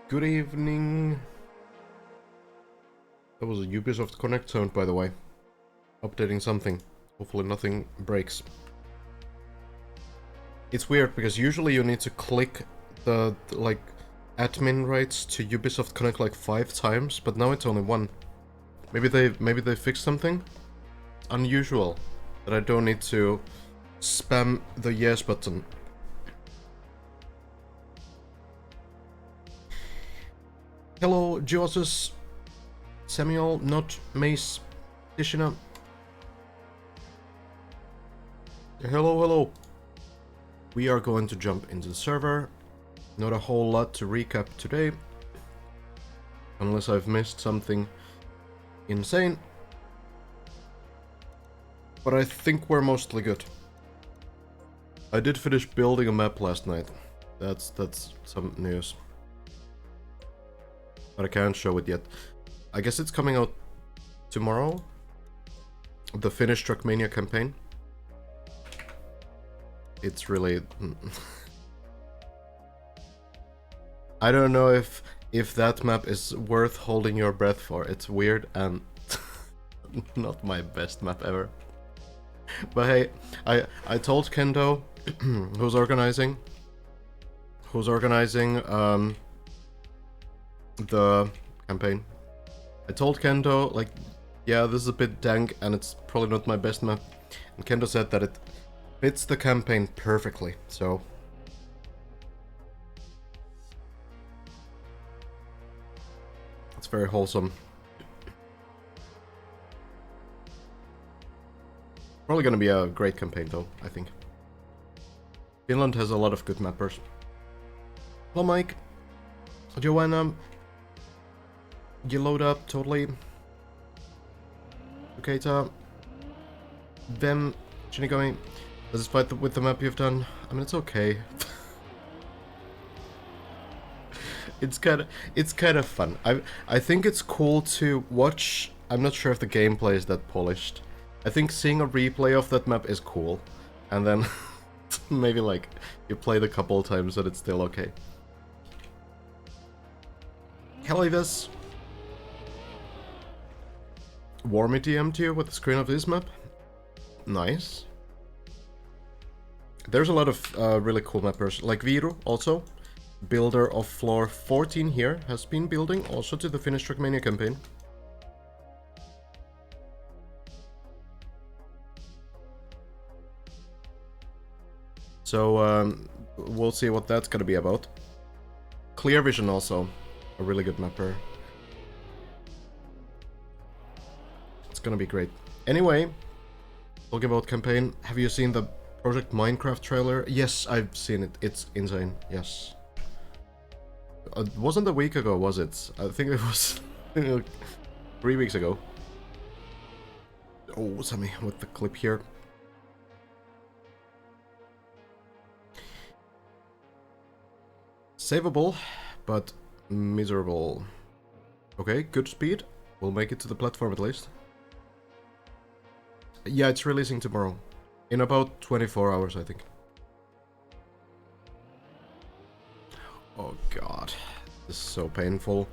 Good evening. That was a Ubisoft Connect sound, by the way. Updating something. Hopefully nothing breaks. It's weird, because usually you need to click the like, admin rights to Ubisoft Connect like 5 times, but now it's only 1. Maybe they fixed something unusual, that I don't need to spam the yes button. Hello, Joseph, Samuel, not Mace, Tishina. Hello, hello. We are going to jump into the server. Not a whole lot to recap today, unless I've missed something insane. But I think we're mostly good. I did finish building a map last night. That's some news. But I can't show it yet. I guess it's coming out tomorrow. The finished Trackmania campaign. It's really... I don't know if that map is worth holding your breath for. It's weird and not my best map ever. But hey, I told Kendo, who's organizing the campaign. I told Kendo, like, yeah, this is a bit dank and it's probably not my best map. And Kendo said that it fits the campaign perfectly, so... It's very wholesome. Probably gonna be a great campaign though, I think. Finland has a lot of good mappers. Hello Mike. Joanna. You load up, totally. Uketa. Them. Shinigami. Does this fight with the map you've done? I mean, it's okay. It's kind of fun. I think it's cool to watch. I'm not sure if the gameplay is that polished. I think seeing a replay of that map is cool, and then maybe like you play it a couple of times and it's still okay. Hello, this. Warmy DM'd you with the screen of this map. Nice. There's a lot of really cool mappers, like Viru also. Builder of floor 14 here has been building also to the finished Trackmania campaign. So we'll see what that's gonna be about. Clear Vision also, a really good mapper. It's gonna be great. Anyway, talking about campaign, have you seen the Project Minecraft trailer? Yes, I've seen it. It's insane. Yes. It wasn't a week ago, was it? I think it was 3 weeks ago. Oh, Sammy, with the clip here. Savable, but miserable. Okay, good speed. We'll make it to the platform at least. Yeah, it's releasing tomorrow. In about 24 hours, I think. Oh god, this is so painful.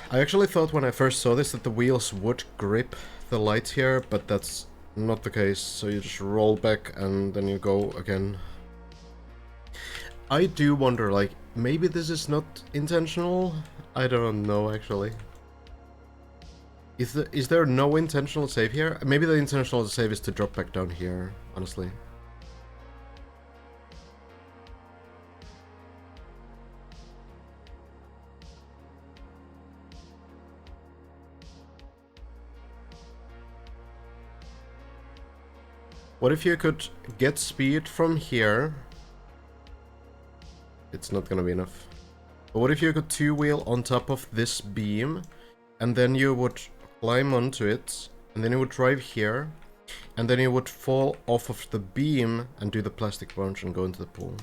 I actually thought when I first saw this that the wheels would grip the light here, but that's not the case, so you just roll back and then you go again. I do wonder, like, maybe this is not intentional? I don't know, actually. Is there no intentional save here? Maybe the intentional save is to drop back down here, honestly. What if you could get speed from here? It's not gonna be enough. But what if you could two-wheel on top of this beam, and then you would climb onto it, and then you would drive here, and then you would fall off of the beam and do the plastic launch and go into the pool.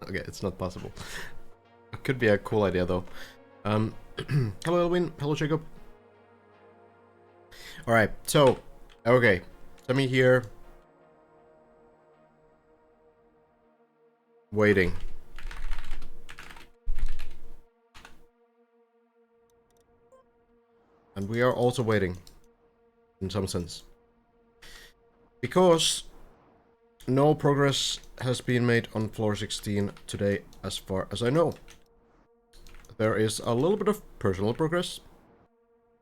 Okay, it's not possible. It could be a cool idea though. Hello Elwin, hello Jacob. Alright, so, okay, Sammy here. Waiting. And we are also waiting, in some sense. Because no progress has been made on floor 16 today, as far as I know. There is a little bit of personal progress.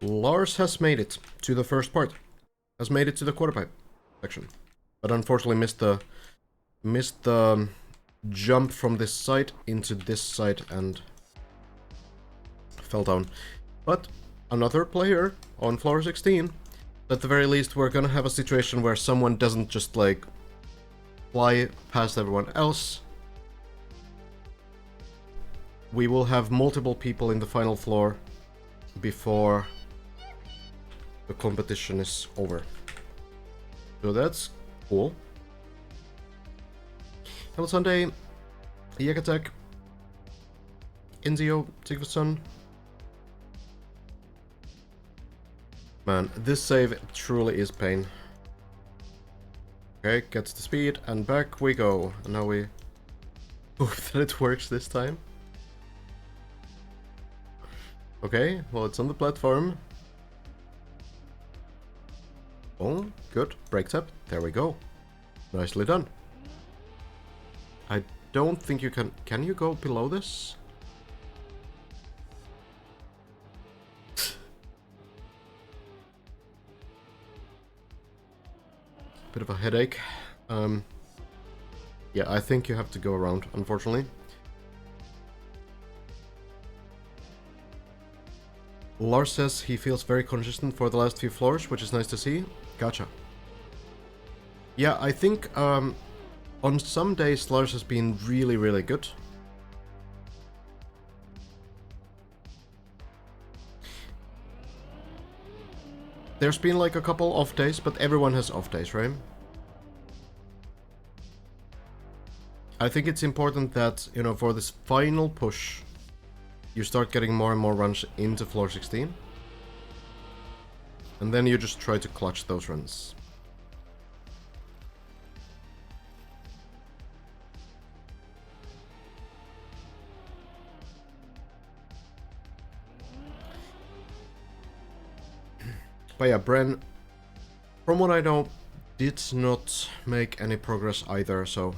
Lars has made it to the first part. Has made it to the quarter pipe section. But unfortunately missed the jump from this side into this side and fell down. But another player on floor 16, at the very least we're gonna have a situation where someone doesn't just like fly past everyone else. We will have multiple people in the final floor before the competition is over. So that's cool. Hello Sunday, Yakatek, Inzio, Sigvason. Man, this save truly is pain. Okay, gets the speed, and back we go. And now we hope that it works this time. Okay, well it's on the platform. Oh, good. Brake tap. There we go. Nicely done. I don't think you can... Can you go below this? Bit of a headache. Yeah, I think you have to go around, unfortunately. Lars says he feels very consistent for the last few floors, which is nice to see. Gotcha. Yeah, I think on some days Lars has been really, really good. There's been like a couple off days, but everyone has off days, right? I think it's important that, you know, for this final push, you start getting more and more runs into floor 16. And then you just try to clutch those runs. But yeah, Bren, from what I know, did not make any progress either, so...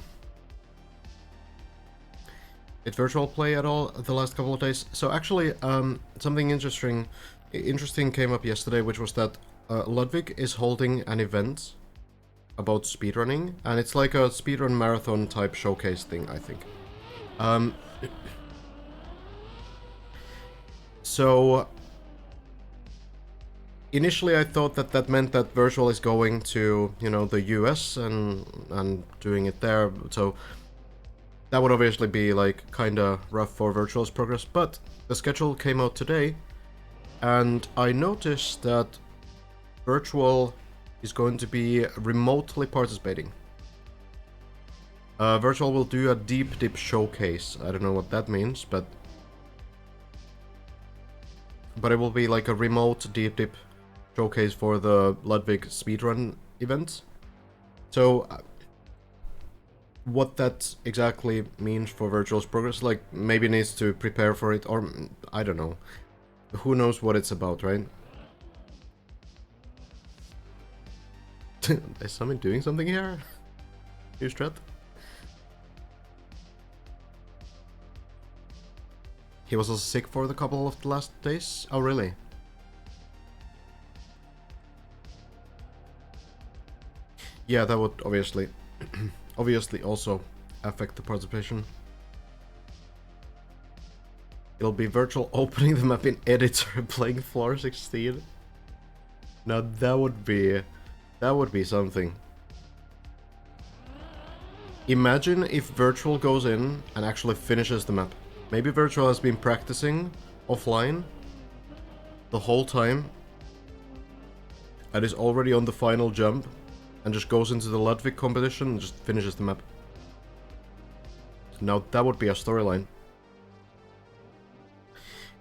Did virtual play at all the last couple of days? So actually, something interesting came up yesterday, which was that Ludwig is holding an event about speedrunning, and it's like a speedrun marathon type showcase thing, I think. So initially I thought that that meant that virtual is going to, you know, the US and doing it there, so that would obviously be like kinda rough for virtual's progress, but the schedule came out today, and I noticed that virtual is going to be remotely participating. Virtual will do a deep dip showcase. I don't know what that means, but it will be like a remote deep dip showcase for the Ludwig speedrun event. So what that exactly means for virtual's progress, like maybe needs to prepare for it, or I don't know. Who knows what it's about, right? Is someone doing something here? You Strat? He was also sick for the couple of the last days? Oh really? Yeah, that would obviously obviously also affect the participation. It'll be virtual opening the map in editor and playing floor 16. Now that would be something. Imagine if Virtual goes in and actually finishes the map. Maybe Virtual has been practicing offline the whole time and is already on the final jump and just goes into the Ludwig competition and just finishes the map. Now that would be a storyline.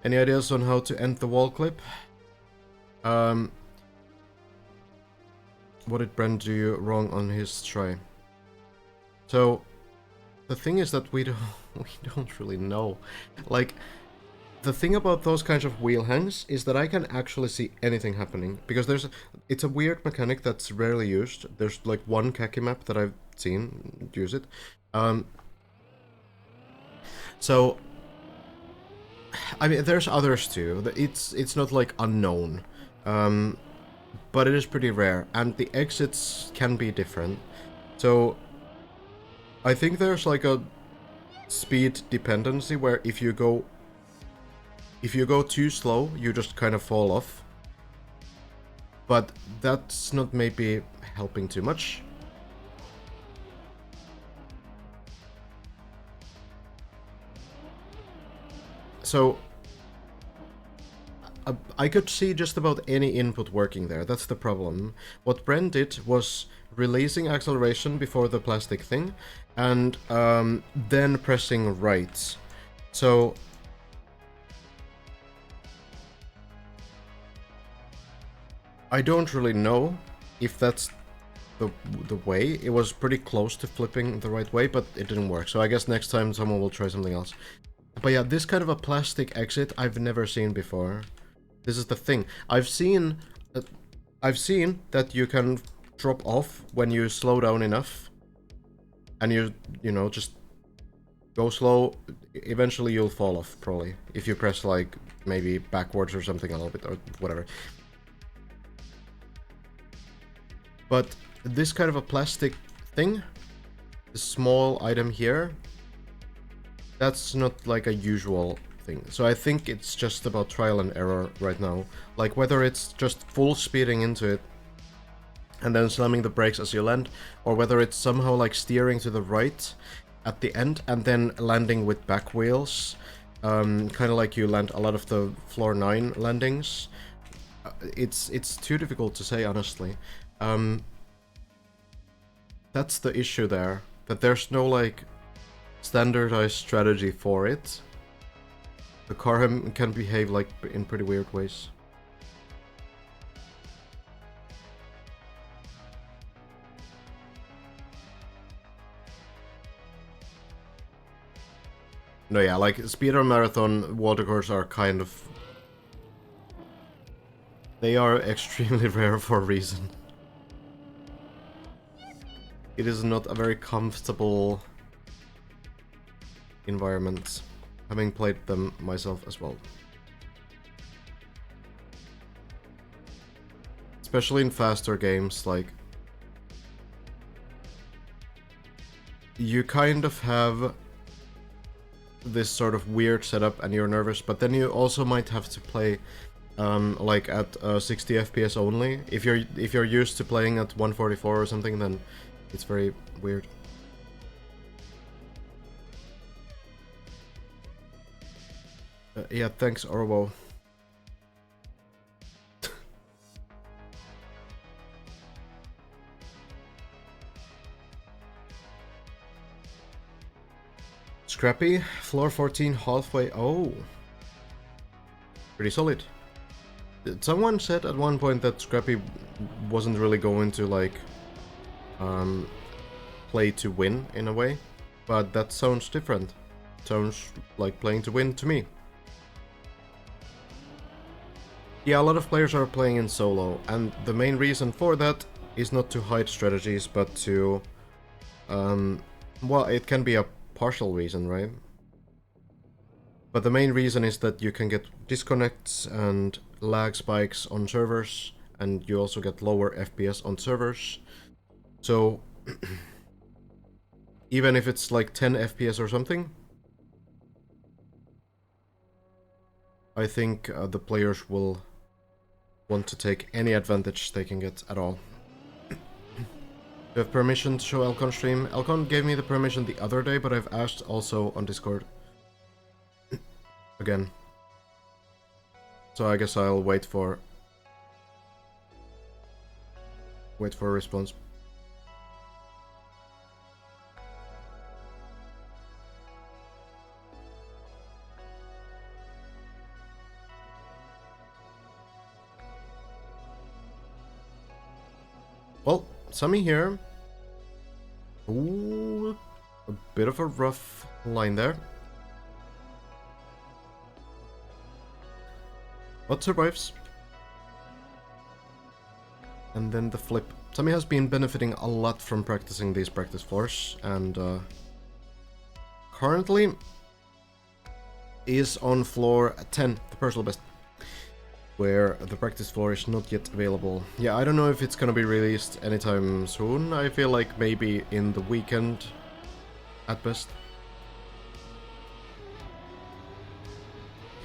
Any ideas on how to end the wall clip? What did Brent do wrong on his try? So, the thing is that we don't really know. Like, the thing about those kinds of wheel hangs is that I can actually see anything happening. Because it's a weird mechanic that's rarely used. There's like one Kaki map that I've seen use it. So, I mean, there's others too. It's not like unknown. But it is pretty rare. And the exits can be different. So, I think there's like a speed dependency where if you go too slow, you just kind of fall off. But that's not maybe helping too much. So I could see just about any input working there. That's the problem. What Bren did was releasing acceleration before the plastic thing, and then pressing right. So I don't really know if that's the way. It was pretty close to flipping the right way, but it didn't work. So I guess next time someone will try something else. But yeah, this kind of a plastic exit I've never seen before. This is the thing. I've seen that you can drop off when you slow down enough, and you know, just go slow. Eventually you'll fall off, probably, if you press like maybe backwards or something a little bit or whatever. But this kind of a plastic thing, this small item here, that's not like a usual thing. So I think it's just about trial and error right now. Like whether it's just full speeding into it and then slamming the brakes as you land, or whether it's somehow like steering to the right at the end and then landing with back wheels, kind of like you land a lot of the floor 9 landings. It's too difficult to say, honestly. That's the issue there, that there's no like standardized strategy for it. The car can behave like in pretty weird ways. No, yeah, like speedrun marathon watercourses are kind of... They are extremely rare for a reason. It is not a very comfortable environment, having played them myself as well. Especially in faster games, like... You kind of have this sort of weird setup and you're nervous, but then you also might have to play like at 60 FPS only. If you're used to playing at 144 or something, then it's very weird. Yeah, thanks, Orwo. Scrappy, floor 14, halfway. Oh, pretty solid. Someone said at one point that Scrappy wasn't really going to like play to win in a way, but that sounds different. Sounds like playing to win to me. Yeah, a lot of players are playing in solo, and the main reason for that is not to hide strategies, but to well, it can be a partial reason, right? But the main reason is that you can get disconnects and lag spikes on servers, and you also get lower FPS on servers. So even if it's like 10 FPS or something, I think the players will want to take any advantage they can get at all. You have permission to show Elcon stream? Elcon gave me the permission the other day, but I've asked also on Discord. Again. So I guess I'll wait for a response. Well, Sammy here. Ooh, a bit of a rough line there. But survives. And then the flip. Sammy has been benefiting a lot from practicing these practice floors, and currently is on floor 10, the personal best, where the practice floor is not yet available. Yeah, I don't know if it's gonna be released anytime soon. I feel like maybe in the weekend at best.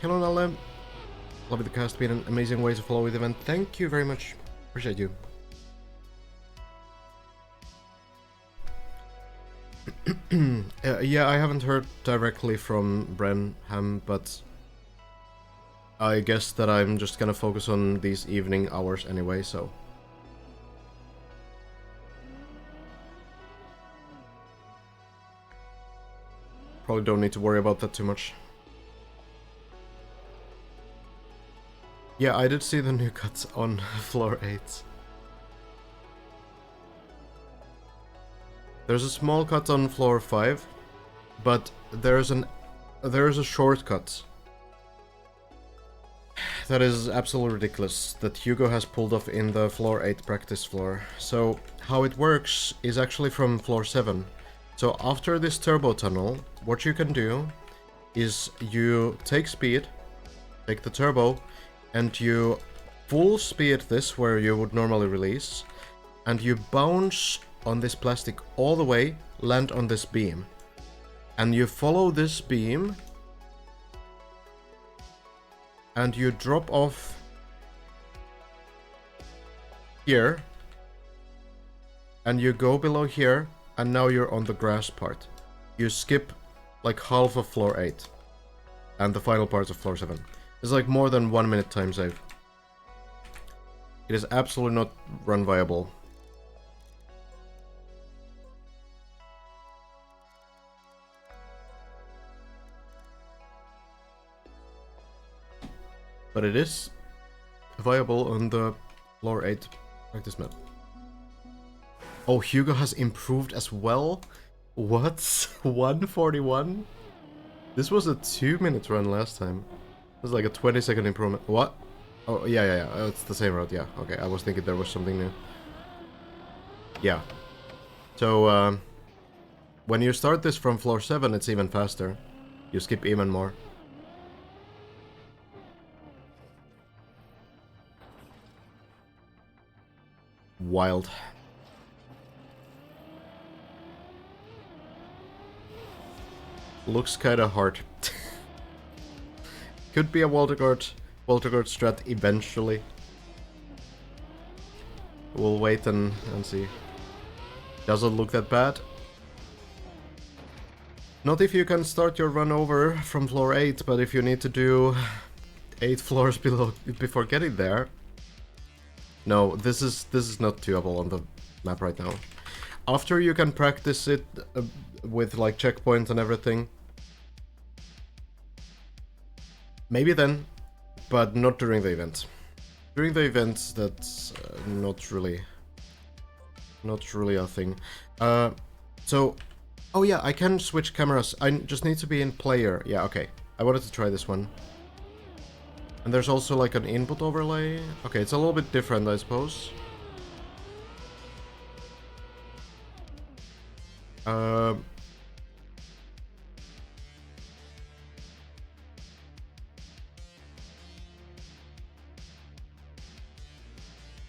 Hello Nalle. Love the cast, been an amazing way to follow the event. Thank you very much. Appreciate you. Yeah, I haven't heard directly from Brenham, but I guess that I'm just gonna focus on these evening hours anyway, so. Probably don't need to worry about that too much. Yeah, I did see the new cuts on floor 8. There's a small cut on floor 5, but there's a shortcut that is absolutely ridiculous that Hugo has pulled off in the floor 8 practice floor. So how it works is actually from floor 7. So after this turbo tunnel, what you can do is you take speed, take the turbo, and you full speed this where you would normally release, and you bounce on this plastic all the way, land on this beam. And you follow this beam, and you drop off here, and you go below here, and now you're on the grass part. You skip like half of floor 8, and the final parts of floor 7. It's like more than 1 minute time save. It is absolutely not run viable. But it is viable on the floor 8 practice map. Oh, Hugo has improved as well? What? 141? This was a 2-minute run last time. It was like a 20-second improvement. What? Oh, yeah. It's the same route, yeah. Okay, I was thinking there was something new. Yeah. So, when you start this from floor 7, it's even faster. You skip even more. Wild. Looks kinda hard. Could be a Waltergard strat eventually. We'll wait and see. Doesn't look that bad. Not if you can start your run over from floor 8, but if you need to do 8 floors below before getting there. No, this is not doable on the map right now. After you can practice it with like checkpoints and everything. Maybe then, but not during the event. During the event, that's not really a thing. So, oh yeah, I can switch cameras. I just need to be in player. Yeah, okay. I wanted to try this one. And there's also like an input overlay. Okay, it's a little bit different, I suppose.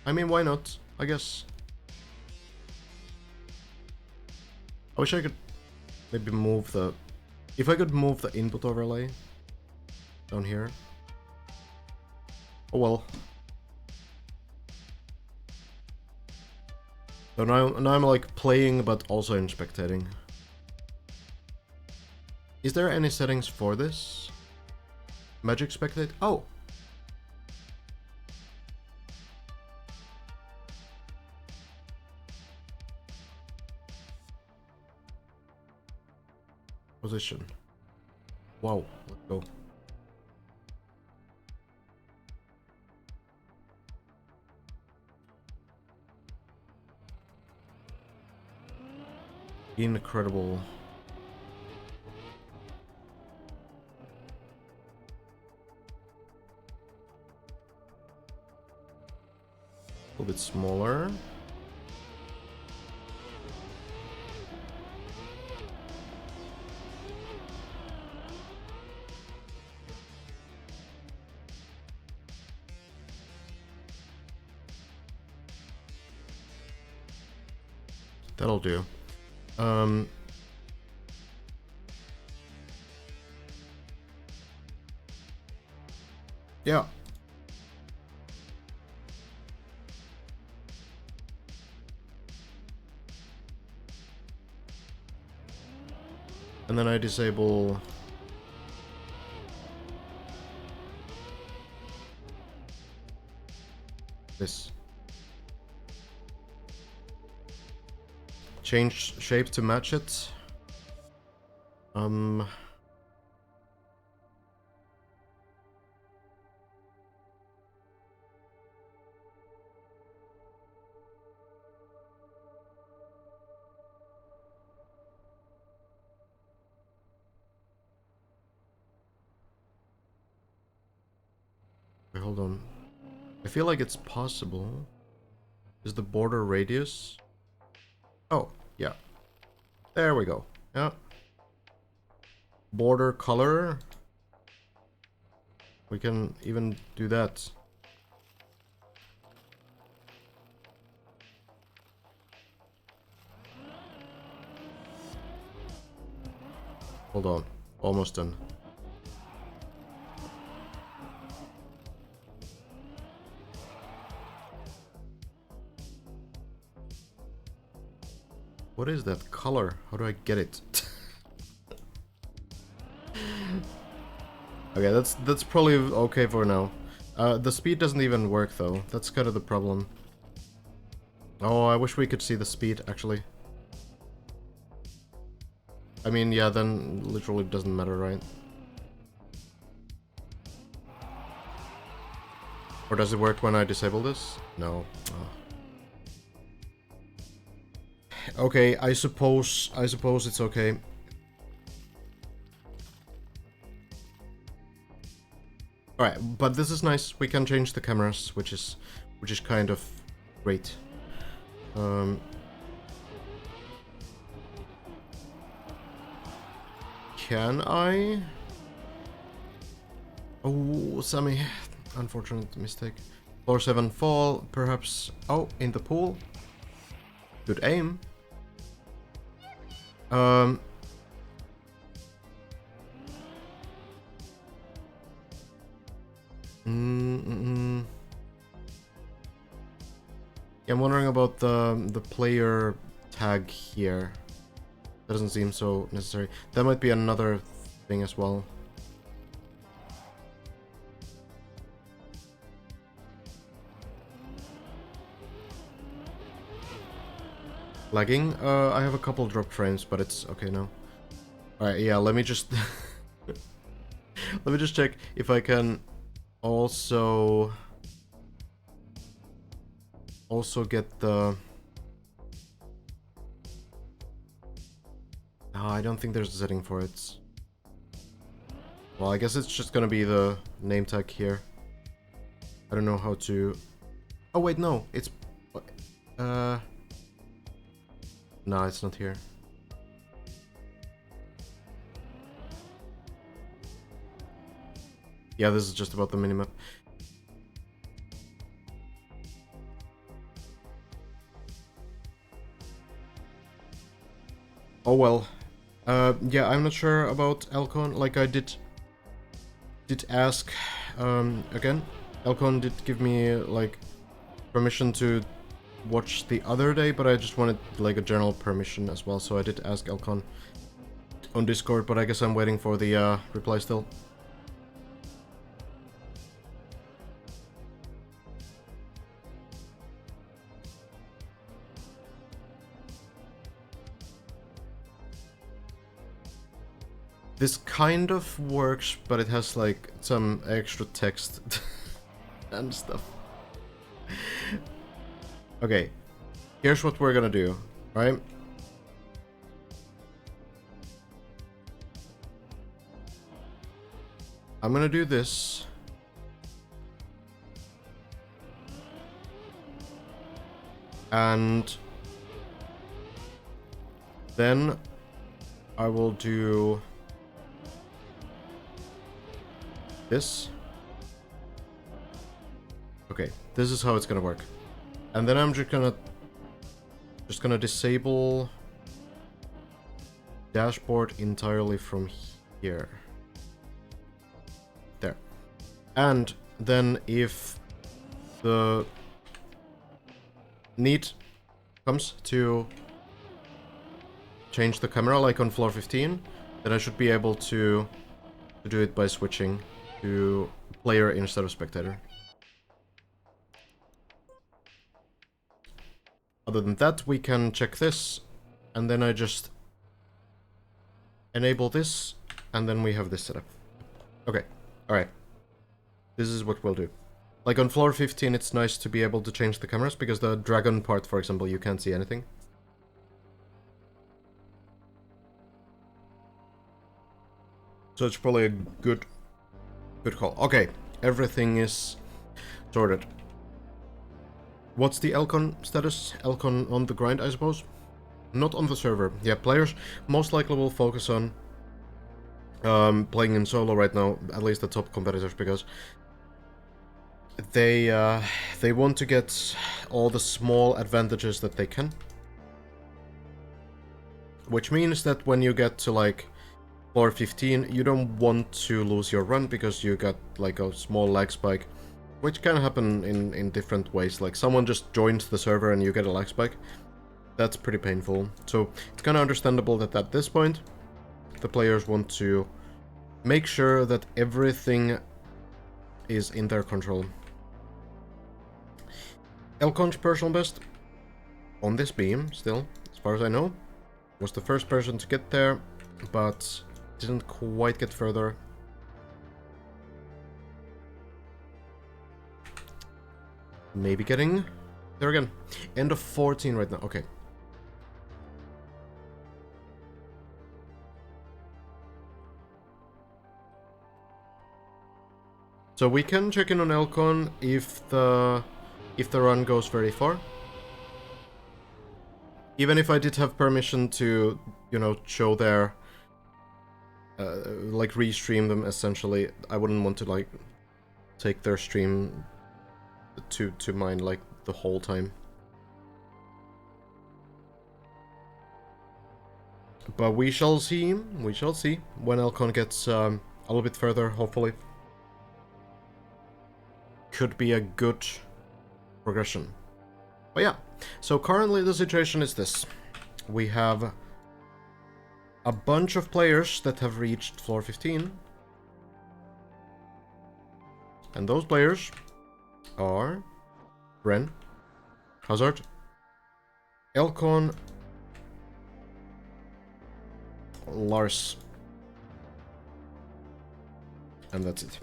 I mean, why not? I guess. I wish I could maybe move the... If I could move the input overlay down here. Oh well. So now I'm like playing, but also in spectating. Is there any settings for this? Magic spectate? Oh! Position. Wow, let's go. Incredible. A little bit smaller. That'll do. Yeah. And then I disable this. Change shape to match it. Wait, hold on. I feel like it's possible. Is the border radius? Oh, yeah. There we go. Yeah. Border color. We can even do that. Hold on. Almost done. What is that color? How do I get it? Okay, that's probably okay for now. The speed doesn't even work though. That's kind of the problem. Oh, I wish we could see the speed actually. I mean, yeah, then literally doesn't matter, right? Or does it work when I disable this? No. Oh. Okay, I suppose it's okay. Alright, but this is nice. We can change the cameras, which is kind of great. Can I? Oh, Sammy. Unfortunate mistake. Floor 7 fall, perhaps. Oh, in the pool. Good aim. Yeah, I'm wondering about the player tag here. That doesn't seem so necessary. That might be another thing as well. Lagging? I have a couple drop frames, but it's okay now. Alright, yeah, let me just... let me just check if I can also get the... Oh, I don't think there's a setting for it. Well, I guess it's just gonna be the name tag here. I don't know how to... Oh wait, no, it's... No, it's not here. Yeah, this is just about the minimap. Oh well. Yeah, I'm not sure about Elcon. Like I did ask again. Elcon did give me like permission to watch the other day, but I just wanted like a general permission as well, so I did ask Elcon on Discord, but I guess I'm waiting for the reply still. This kind of works, but it has like some extra text and stuff. Okay, here's what we're gonna do, right? I'm gonna do this. And then I will do this. Okay, this is how it's gonna work. And then I'm just gonna disable dashboard entirely from here. There. And then if the need comes to change the camera like on floor 15, then I should be able to do it by switching to player instead of spectator. Other than that, we can check this, and then I just enable this, and then we have this set up. Okay, alright. This is what we'll do. Like on floor 15, it's nice to be able to change the cameras, because the dragon part, for example, you can't see anything. So it's probably a good call. Okay, everything is sorted. What's the Elcon status? Elcon on the grind, I suppose? Not on the server. Yeah, players most likely will focus on playing in solo right now, at least the top competitors, because they want to get all the small advantages that they can. Which means that when you get to like floor 15, you don't want to lose your run because you got like a small lag spike, which can happen in different ways. Like someone just joins the server and you get a lag spike. That's pretty painful. So it's kind of understandable that at this point, the players want to make sure that everything is in their control. Elcon's personal best on this beam, still, as far as I know, was the first person to get there, but didn't quite get further. Maybe getting there again. End of 14 right now. Okay. So we can check in on Elcon if the run goes very far. Even if I did have permission to, you know, show their like restream them essentially, I wouldn't want to like take their stream to mine like the whole time. But we shall see when Elcon gets a little bit further, hopefully. Could be a good progression. But yeah, so currently the situation is this. We have a bunch of players that have reached floor 15. And those players are Bren, Hazard, Elcon, Lars. And that's it.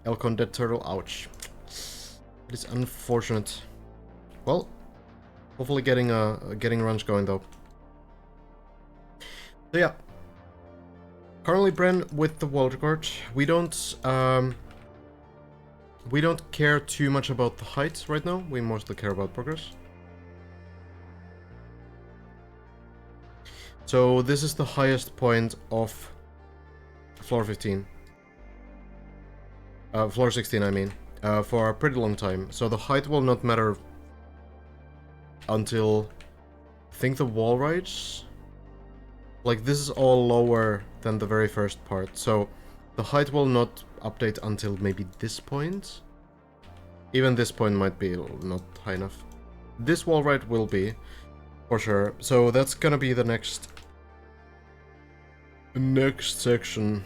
Elcon Dead Turtle, ouch. It is unfortunate. Well, hopefully getting runs going though. So yeah. Currently Bren with the world record. We don't care too much about the height right now. We mostly care about progress. So this is the highest point of floor 15. Floor 16, I mean. For a pretty long time. So the height will not matter until, I think, the wall rides. Like, this is all lower than the very first part. So the height will not update until maybe this point. Even this point might be not high enough. This wall right will be, for sure. So that's gonna be the next section.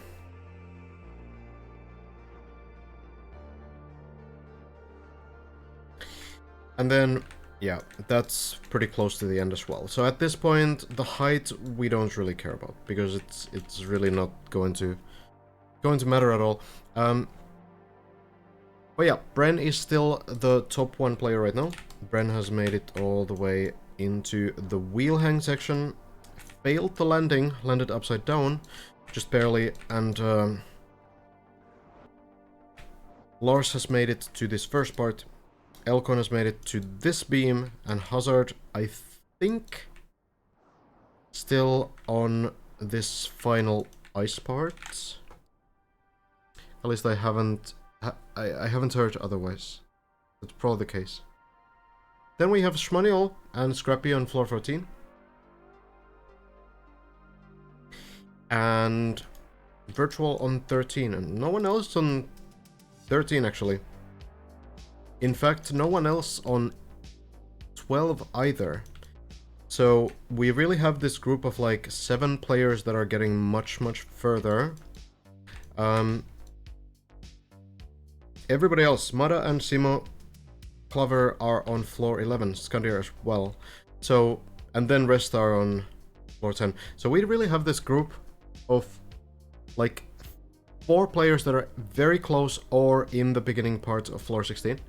And then, yeah, that's pretty close to the end as well. So at this point, the height we don't really care about because it's really not going to matter at all. But yeah, Bren is still the top 1 player right now. Bren has made it all the way into the wheel hang section. Failed the landing, landed upside down, just barely, and Lars has made it to this first part. Elkon has made it to this beam, and Hazard, I think, still on this final ice part. At least I haven't heard otherwise. That's probably the case. Then we have Shmaniol and Scrappy on floor 14. And Virtual on 13, and no one else on 13 actually. In fact, no one else on 12 either. So we really have this group of like 7 players that are getting much further. Everybody else, Mada and Simo, Clover are on floor 11, Skandir as well. So, and then rest are on floor 10. So we really have this group of like 4 players that are very close or in the beginning part of floor 16.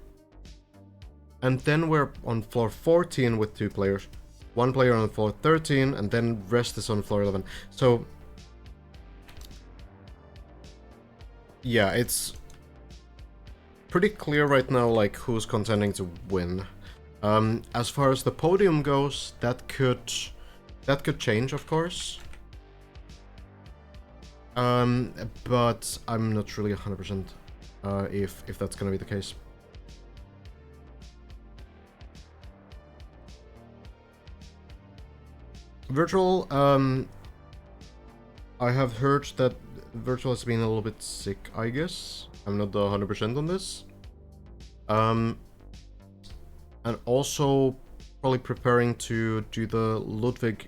And then we're on floor 14 with 2 players. 1 player on floor 13, and then rest is on floor 11. So, yeah, it's pretty clear right now, like, who's contending to win. As far as the podium goes, that could change, of course. But I'm not really 100% if that's gonna be the case. Virtual, I have heard that Virtual has been a little bit sick, I guess. I'm not 100% on this. And also probably preparing to do the Ludwig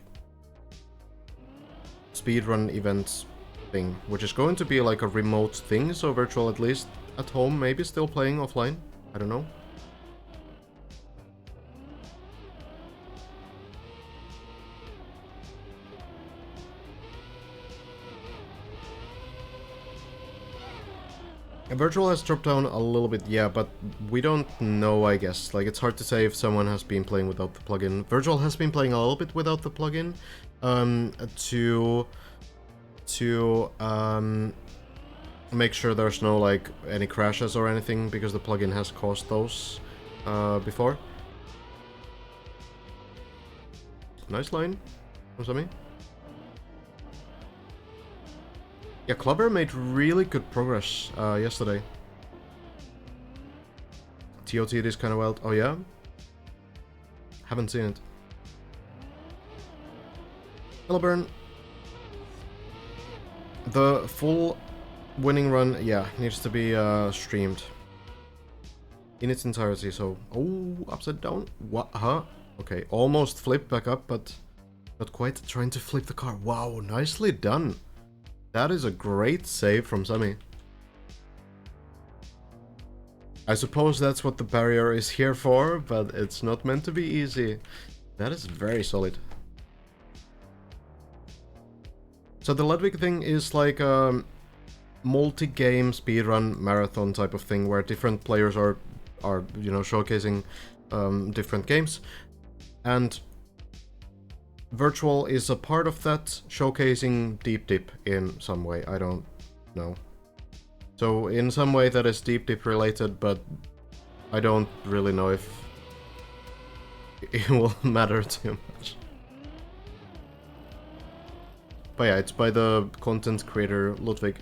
speedrun event thing, which is going to be like a remote thing, so Virtual at least at home, maybe still playing offline. I don't know. Virtual has dropped down a little bit, yeah, but we don't know, I guess. Like, it's hard to say if someone has been playing without the plugin. Virtual has been playing a little bit without the plugin to make sure there's no, like, any crashes or anything, because the plugin has caused those before. Nice line from Sami. Yeah, Clubber made really good progress yesterday. TOT is kind of wild. Oh yeah? Haven't seen it. Hello, the full winning run, yeah, needs to be streamed in its entirety, so... Oh, upside down? What? Huh? Okay, almost flipped back up, but not quite trying to flip the car. Wow, nicely done. That is a great save from Sami. I suppose that's what the barrier is here for, but it's not meant to be easy. That is very solid. So the Ludwig thing is like a multi-game speedrun marathon type of thing where different players are you know, showcasing different games. And Virtual is a part of that, showcasing Deep Dip in some way. I don't know. So in some way that is Deep Dip related, but I don't really know if it will matter too much. But yeah, it's by the content creator Ludwig,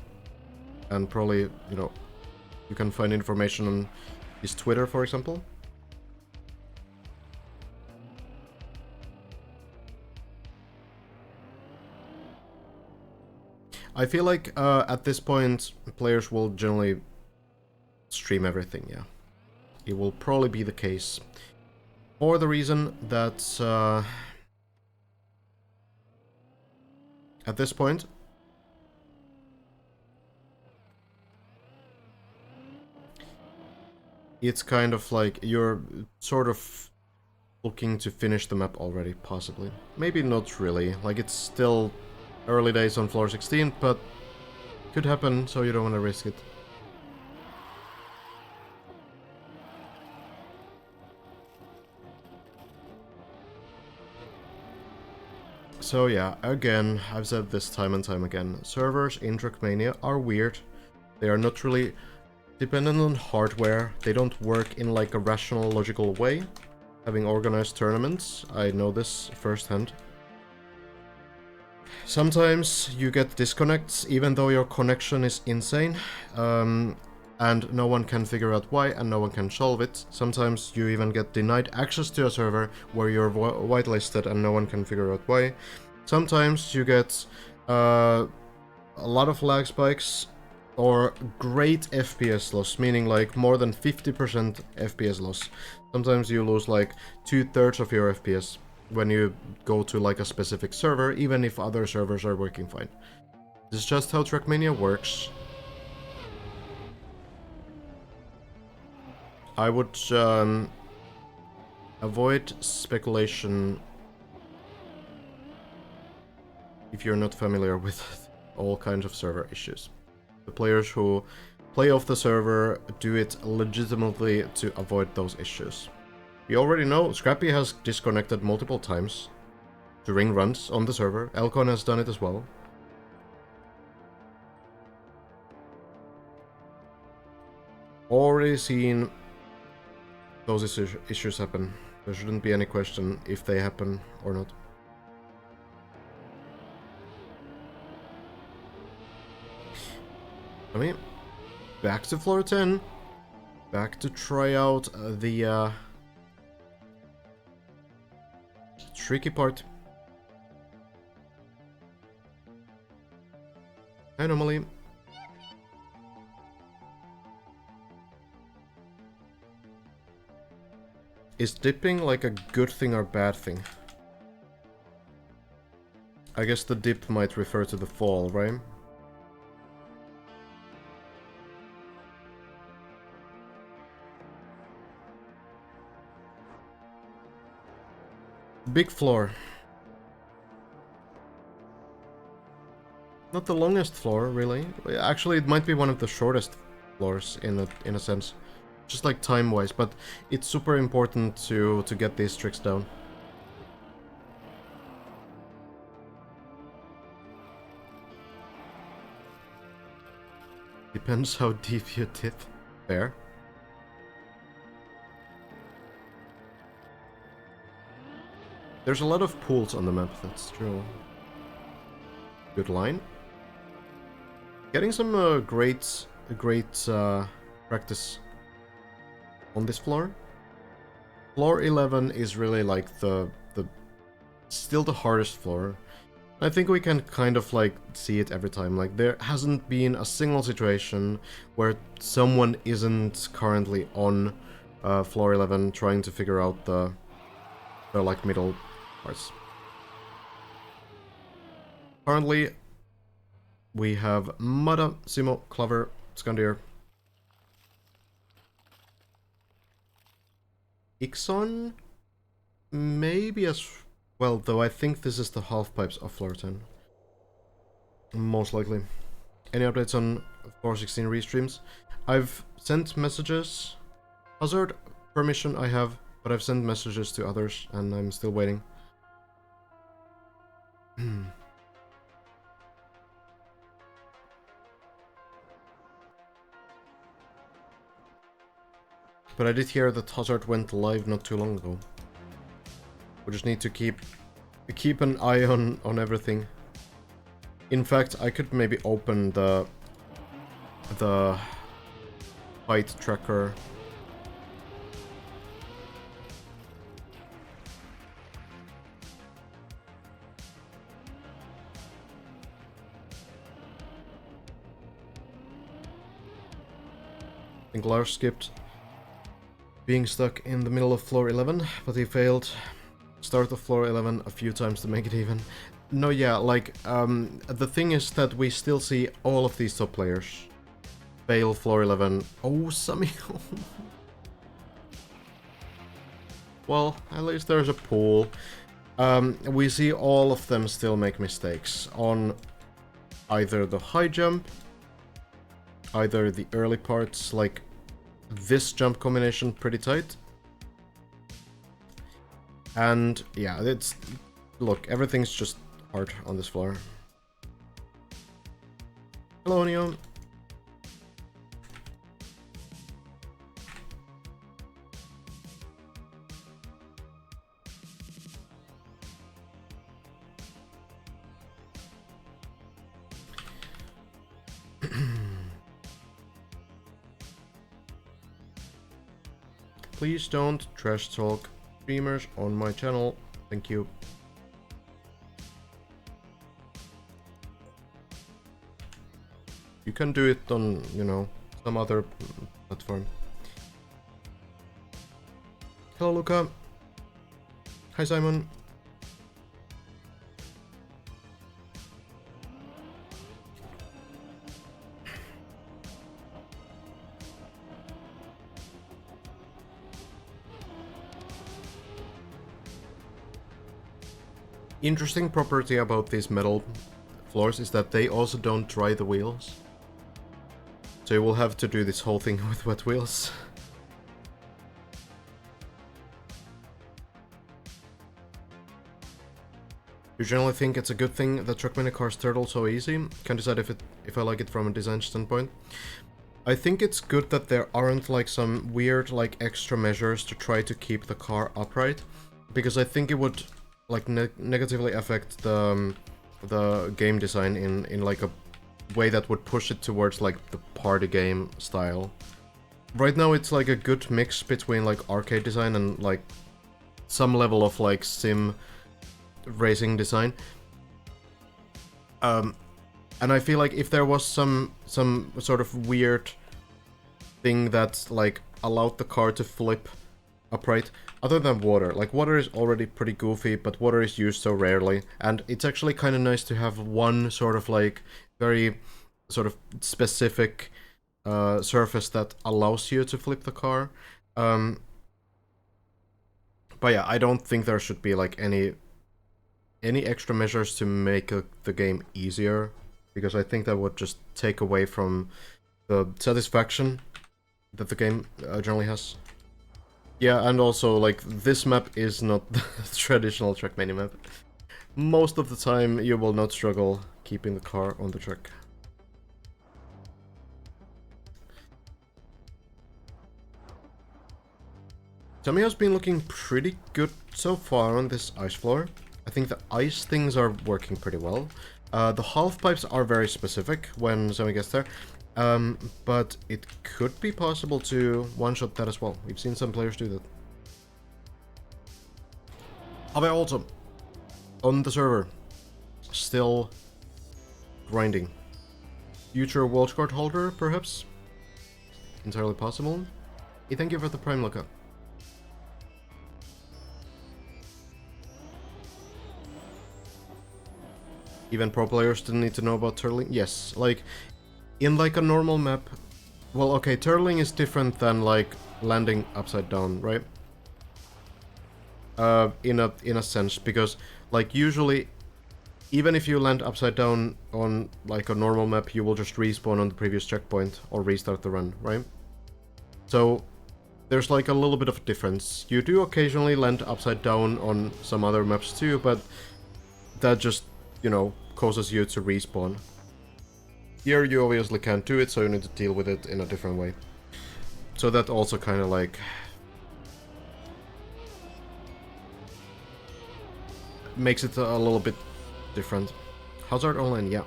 and probably, you know, you can find information on his Twitter, for example. I feel like at this point, players will generally stream everything, yeah. It will probably be the case. For the reason that at this point, it's kind of like you're sort of looking to finish the map already, possibly. Maybe not really, like it's still early days on floor 16, but could happen, so you don't want to risk it. So yeah, again, I've said this time and time again, servers in Trackmania are weird. They are not really dependent on hardware, they don't work in like a rational, logical way. Having organized tournaments, I know this firsthand. Sometimes you get disconnects even though your connection is insane, and no one can figure out why and no one can solve it. Sometimes you even get denied access to a server where you're whitelisted and no one can figure out why. Sometimes you get a lot of lag spikes or great FPS loss, meaning like more than 50% FPS loss. Sometimes you lose like 2/3 of your FPS when you go to like a specific server, even if other servers are working fine. This is just how Trackmania works. I would avoid speculation if you're not familiar with all kinds of server issues. The players who play off the server do it legitimately to avoid those issues. We already know Scrappy has disconnected multiple times during runs on the server. Elcon has done it as well. Already seen those issues happen. There shouldn't be any question if they happen or not. I mean, back to floor 10. Back to try out the tricky part. Anomaly. Is dipping like a good thing or bad thing? I guess the dip might refer to the fall, right? Big floor. Not the longest floor, really. Actually, it might be one of the shortest floors in a sense. Just like time-wise, but it's super important to get these tricks down. Depends how deep you dip. Fair. There's a lot of pools on the map, that's true. Good line. Getting some great practice on this floor. Floor 11 is really like still the hardest floor. I think we can kind of like see it every time. Like there hasn't been a single situation where someone isn't currently on floor 11 trying to figure out the like middle parts. Currently, we have Mada, Simo, Clover, Skandir, Ixon, maybe as well, though I think this is the half pipes of floor 10. Most likely. Any updates on 416 restreams? I've sent messages. Hazard permission I have, but I've sent messages to others and I'm still waiting. But I did hear that Hazard went live not too long ago. We just need to keep an eye on everything. In fact, I could maybe open the fight tracker. I think Lars skipped. being stuck in the middle of floor 11, but he failed. Start of floor 11 a few times to make it even. No, yeah, like, the thing is that we still see all of these top players fail floor 11. Oh, Sammy. Well, at least there's a pool. We see all of them still make mistakes on either the high jump, either the early parts, like this jump combination pretty tight. And yeah, it's... Look, everything's just hard on this floor. Hello, Neo. Please don't trash talk streamers on my channel. Thank you. You can do it on, you know, some other platform. Hello, Luca. Hi, Simon. Interesting property about these metal floors is that they also don't dry the wheels. So you will have to do this whole thing with wet wheels. You generally think it's a good thing that Trackmania cars turtle so easy? Can't decide if I like it from a design standpoint. I think it's good that there aren't like some weird like extra measures to try to keep the car upright, because I think it would like negatively affect the game design in like a way that would push it towards like the party game style. Right now it's like a good mix between like arcade design and like some level of like sim racing design. And I feel like if there was some sort of weird thing that like allowed the car to flip upright, other than water. Like, water is already pretty goofy, but water is used so rarely, and it's actually kind of nice to have one sort of like very sort of specific surface that allows you to flip the car. But yeah, I don't think there should be like any extra measures to make the game easier, because I think that would just take away from the satisfaction that the game generally has. Yeah, and also, like, this map is not the traditional Trackmania map. Most of the time, you will not struggle keeping the car on the track. Tamiya's been looking pretty good so far on this ice floor. I think the ice things are working pretty well. The half pipes are very specific when Sami gets there. But it could be possible to one-shot that as well. We've seen some players do that. Ave also on the server, still grinding. Future world card holder, perhaps? Entirely possible. Hey, thank you for the prime lookup. Even pro players didn't need to know about turtling? Yes, like, in like a normal map... Well, okay, turtling is different than like landing upside down, right? In a sense, because like usually, even if you land upside down on like a normal map, you will just respawn on the previous checkpoint or restart the run, right? So there's like a little bit of a difference. You do occasionally land upside down on some other maps too, but that just, you know, causes you to respawn. Here you obviously can't do it, so you need to deal with it in a different way. So that also kind of like... makes it a little bit different. Hazard online, yeah.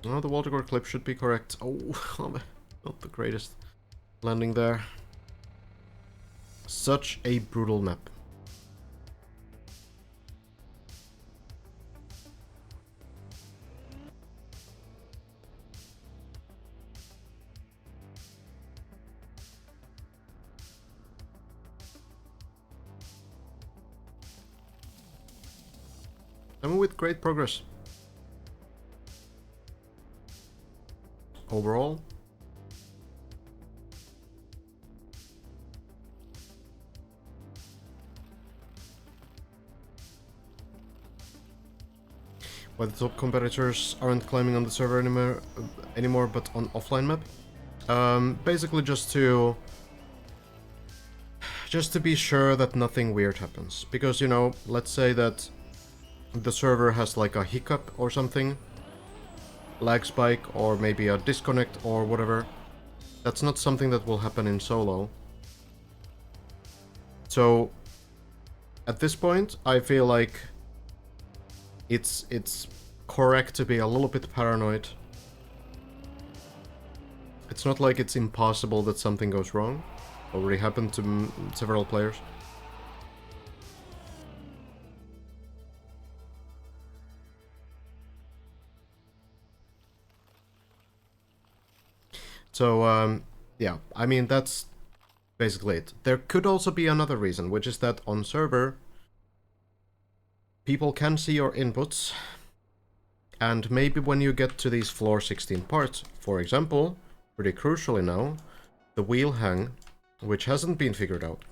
Oh, the Walter clip should be correct. Oh, not the greatest landing there. Such a brutal map. I mean, with great progress. Overall. Why the top competitors aren't climbing on the server anymore, but on offline map? Basically just to be sure that nothing weird happens. Because, you know, let's say that the server has like a hiccup or something, lag spike, or maybe a disconnect or whatever. That's not something that will happen in solo. So, at this point, I feel like it's correct to be a little bit paranoid. It's not like it's impossible that something goes wrong. Already happened to several players. So, yeah, I mean, that's basically it. There could also be another reason, which is that on server, people can see your inputs, and maybe when you get to these floor 16 parts, for example, pretty crucially now, the wheel hang, which hasn't been figured out.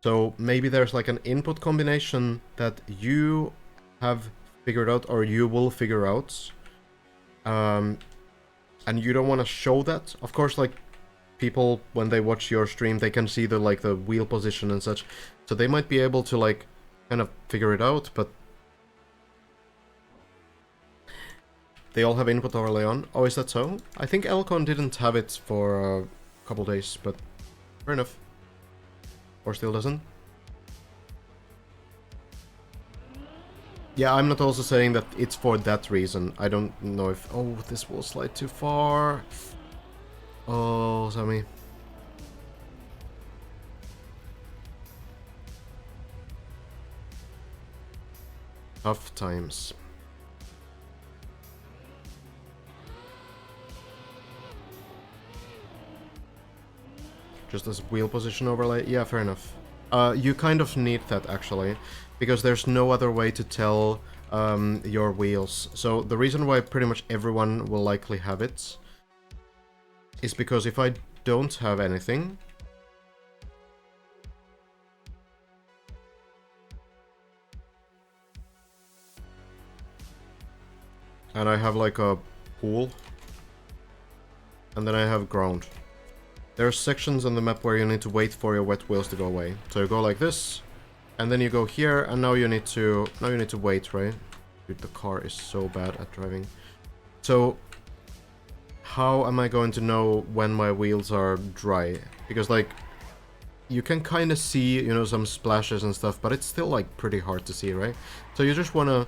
So maybe there's like an input combination that you have figured out, or you will figure out, and you don't want to show that. Of course, like, people, when they watch your stream, they can see the wheel position and such, so they might be able to like kind of figure it out, but they all have input overlay on. Oh, is that so? I think Elcon didn't have it for a couple days, but fair enough. Or still doesn't. Yeah, I'm not also saying that it's for that reason. I don't know if... Oh, this will slide too far. Oh, Sammy. Tough times. Just as wheel position overlay? Yeah, fair enough. You kind of need that, actually, because there's no other way to tell your wheels. So the reason why pretty much everyone will likely have it is because if I don't have anything, and I have like a pool, and then I have ground. There are sections on the map where you need to wait for your wet wheels to go away. So you go like this, and then you go here, and now you need to wait, right? Dude, the car is so bad at driving. So how am I going to know when my wheels are dry? Because like, you can kind of see, you know, some splashes and stuff, but it's still like pretty hard to see, right? So you just wanna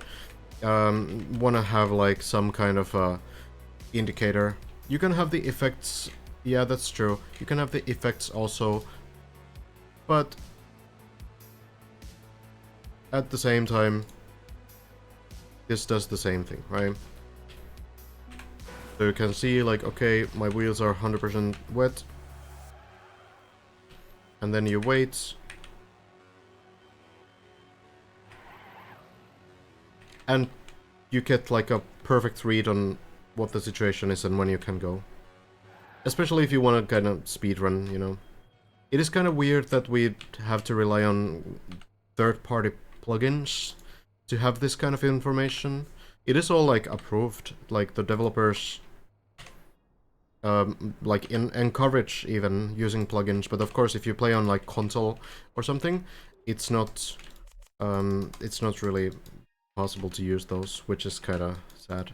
have like some kind of indicator. You can have the effects. Yeah, that's true. You can have the effects also, but at the same time, this does the same thing, right? So you can see, like, okay, my wheels are 100% wet, and then you wait, and you get like a perfect read on what the situation is and when you can go. Especially if you want to kind of speedrun, you know. It is kind of weird that we have to rely on third-party plugins to have this kind of information. It is all like approved, like the developers like encourage even using plugins, but of course if you play on like console or something, it's not really possible to use those, which is kind of sad.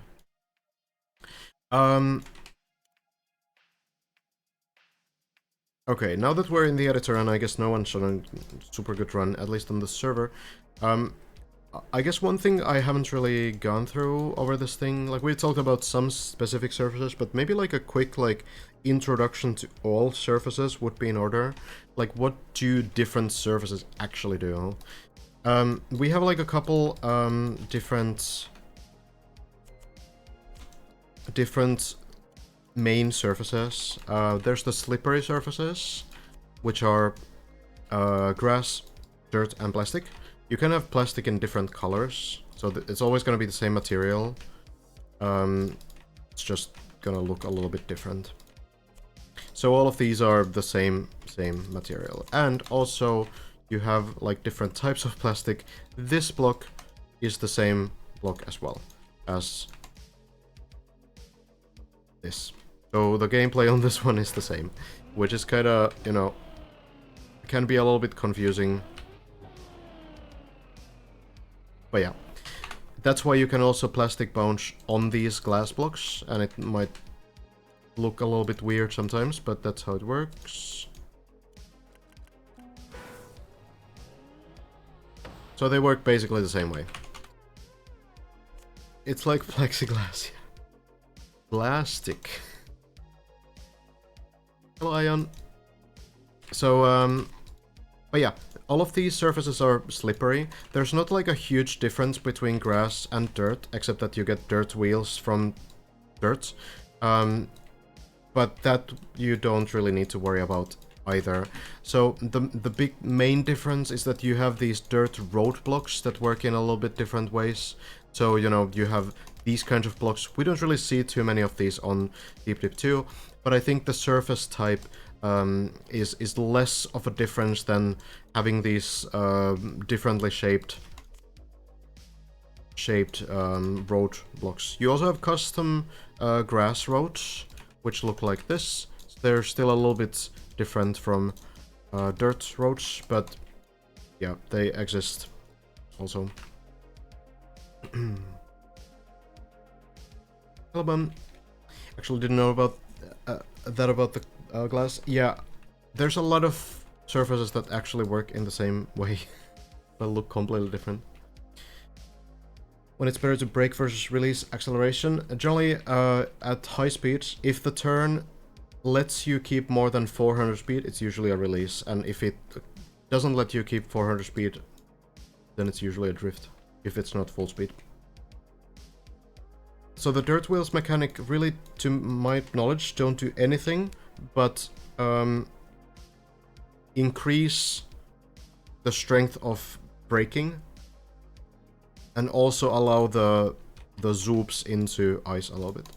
Okay, now that we're in the editor, and I guess no one's on a super good run, at least on the server, I guess one thing I haven't really gone through over this thing, like we talked about some specific surfaces, but maybe like a quick like introduction to all surfaces would be in order. Like, what do different surfaces actually do? We have like a couple different main surfaces. There's the slippery surfaces, which are grass, dirt, and plastic. You can have plastic in different colors, so it's always going to be the same material. It's just gonna look a little bit different. So all of these are the same material. And also you have like different types of plastic. This block is the same block as well as this. So the gameplay on this one is the same, which is kind of, you know, can be a little bit confusing. But yeah, that's why you can also plastic bounce on these glass blocks, and it might look a little bit weird sometimes, but that's how it works. So they work basically the same way. It's like plexiglass. Plastic. Hello, Ion. So, but yeah, all of these surfaces are slippery. There's not like a huge difference between grass and dirt, except that you get dirt wheels from dirt. But that you don't really need to worry about either. So the big main difference is that you have these dirt road blocks that work in a little bit different ways. So, you know, you have these kinds of blocks. We don't really see too many of these on Deep Dip 2, but I think the surface type is less of a difference than having these differently shaped road blocks. You also have custom grass roads, which look like this. They're still a little bit different from dirt roads, but yeah, they exist also. Hello, actually didn't know about that about the glass. Yeah, there's a lot of surfaces that actually work in the same way, but look completely different. When it's better to brake versus release acceleration, generally at high speed, if the turn lets you keep more than 400 speed, it's usually a release, and if it doesn't let you keep 400 speed, then it's usually a drift, if it's not full speed. So the dirt wheels mechanic really, to my knowledge, don't do anything but increase the strength of braking, and also allow the zoops into ice a little bit.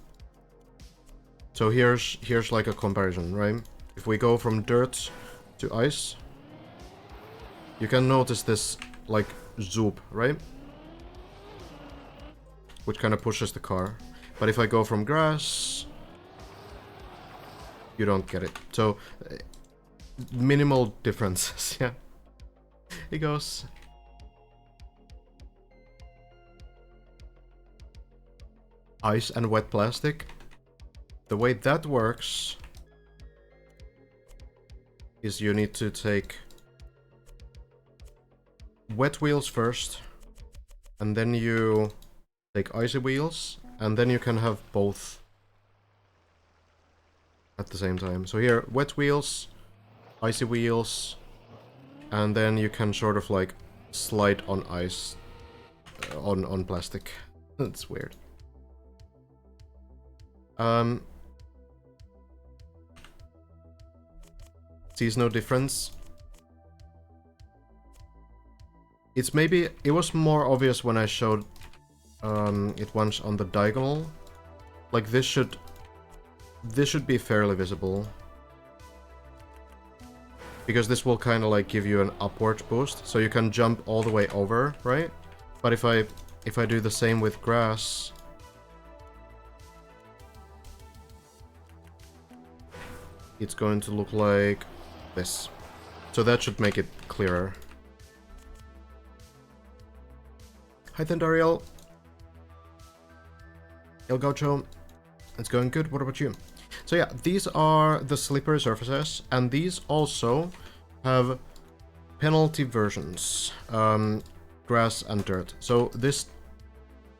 So here's like a comparison, right? If we go from dirt to ice, you can notice this like zoop, right? Which kind of pushes the car. But if I go from grass, you don't get it. So minimal differences. Yeah, it goes. Ice and wet plastic. The way that works is you need to take wet wheels first, and then you take icy wheels, and then you can have both at the same time. So here, wet wheels, icy wheels, and then you can sort of like slide on ice, on plastic. That's weird. Sees no difference. It's maybe, it was more obvious when I showed it once on the diagonal. Like this should be fairly visible, because this will kind of like give you an upward boost, so you can jump all the way over, right? But if I do the same with grass, it's going to look like this. So that should make it clearer. Hi Thendariel. El Gaucho. It's going good, what about you? So yeah, these are the slippery surfaces, and these also have penalty versions. Grass and dirt. So this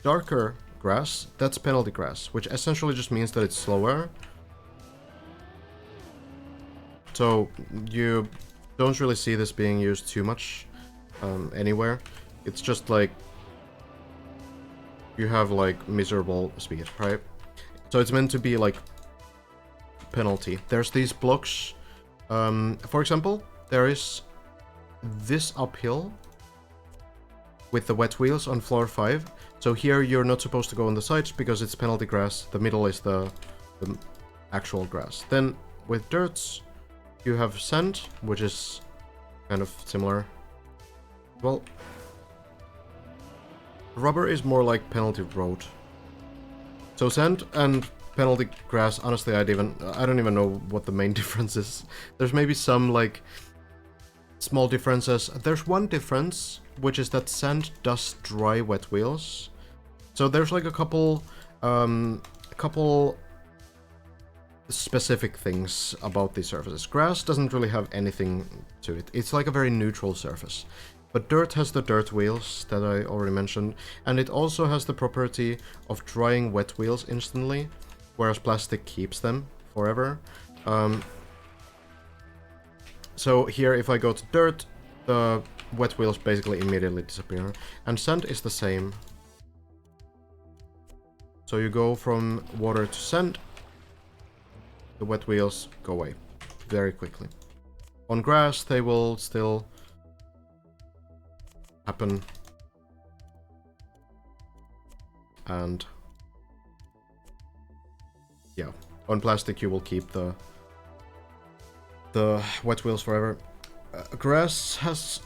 darker grass, that's penalty grass, which essentially just means that it's slower. So you don't really see this being used too much anywhere. It's just like you have like miserable speed, right? So it's meant to be like penalty. There's these blocks. For example, there is this uphill with the wet wheels on floor 5. So here you're not supposed to go on the sides because it's penalty grass. The middle is the actual grass. Then with dirts, you have sand, which is kind of similar. Well, rubber is more like penalty road. So sand and penalty grass, honestly, I don't even know what the main difference is. There's maybe some like small differences. There's one difference, which is that sand does dry wet wheels. So there's like a couple specific things about these surfaces. Grass doesn't really have anything to it. It's like a very neutral surface. But dirt has the dirt wheels that I already mentioned, and it also has the property of drying wet wheels instantly, whereas plastic keeps them forever. So here, if I go to dirt, the wet wheels basically immediately disappear. And sand is the same. So you go from water to sand, the wet wheels go away very quickly. On grass, they will still happen. And yeah, on plastic you will keep the wet wheels forever. Grass has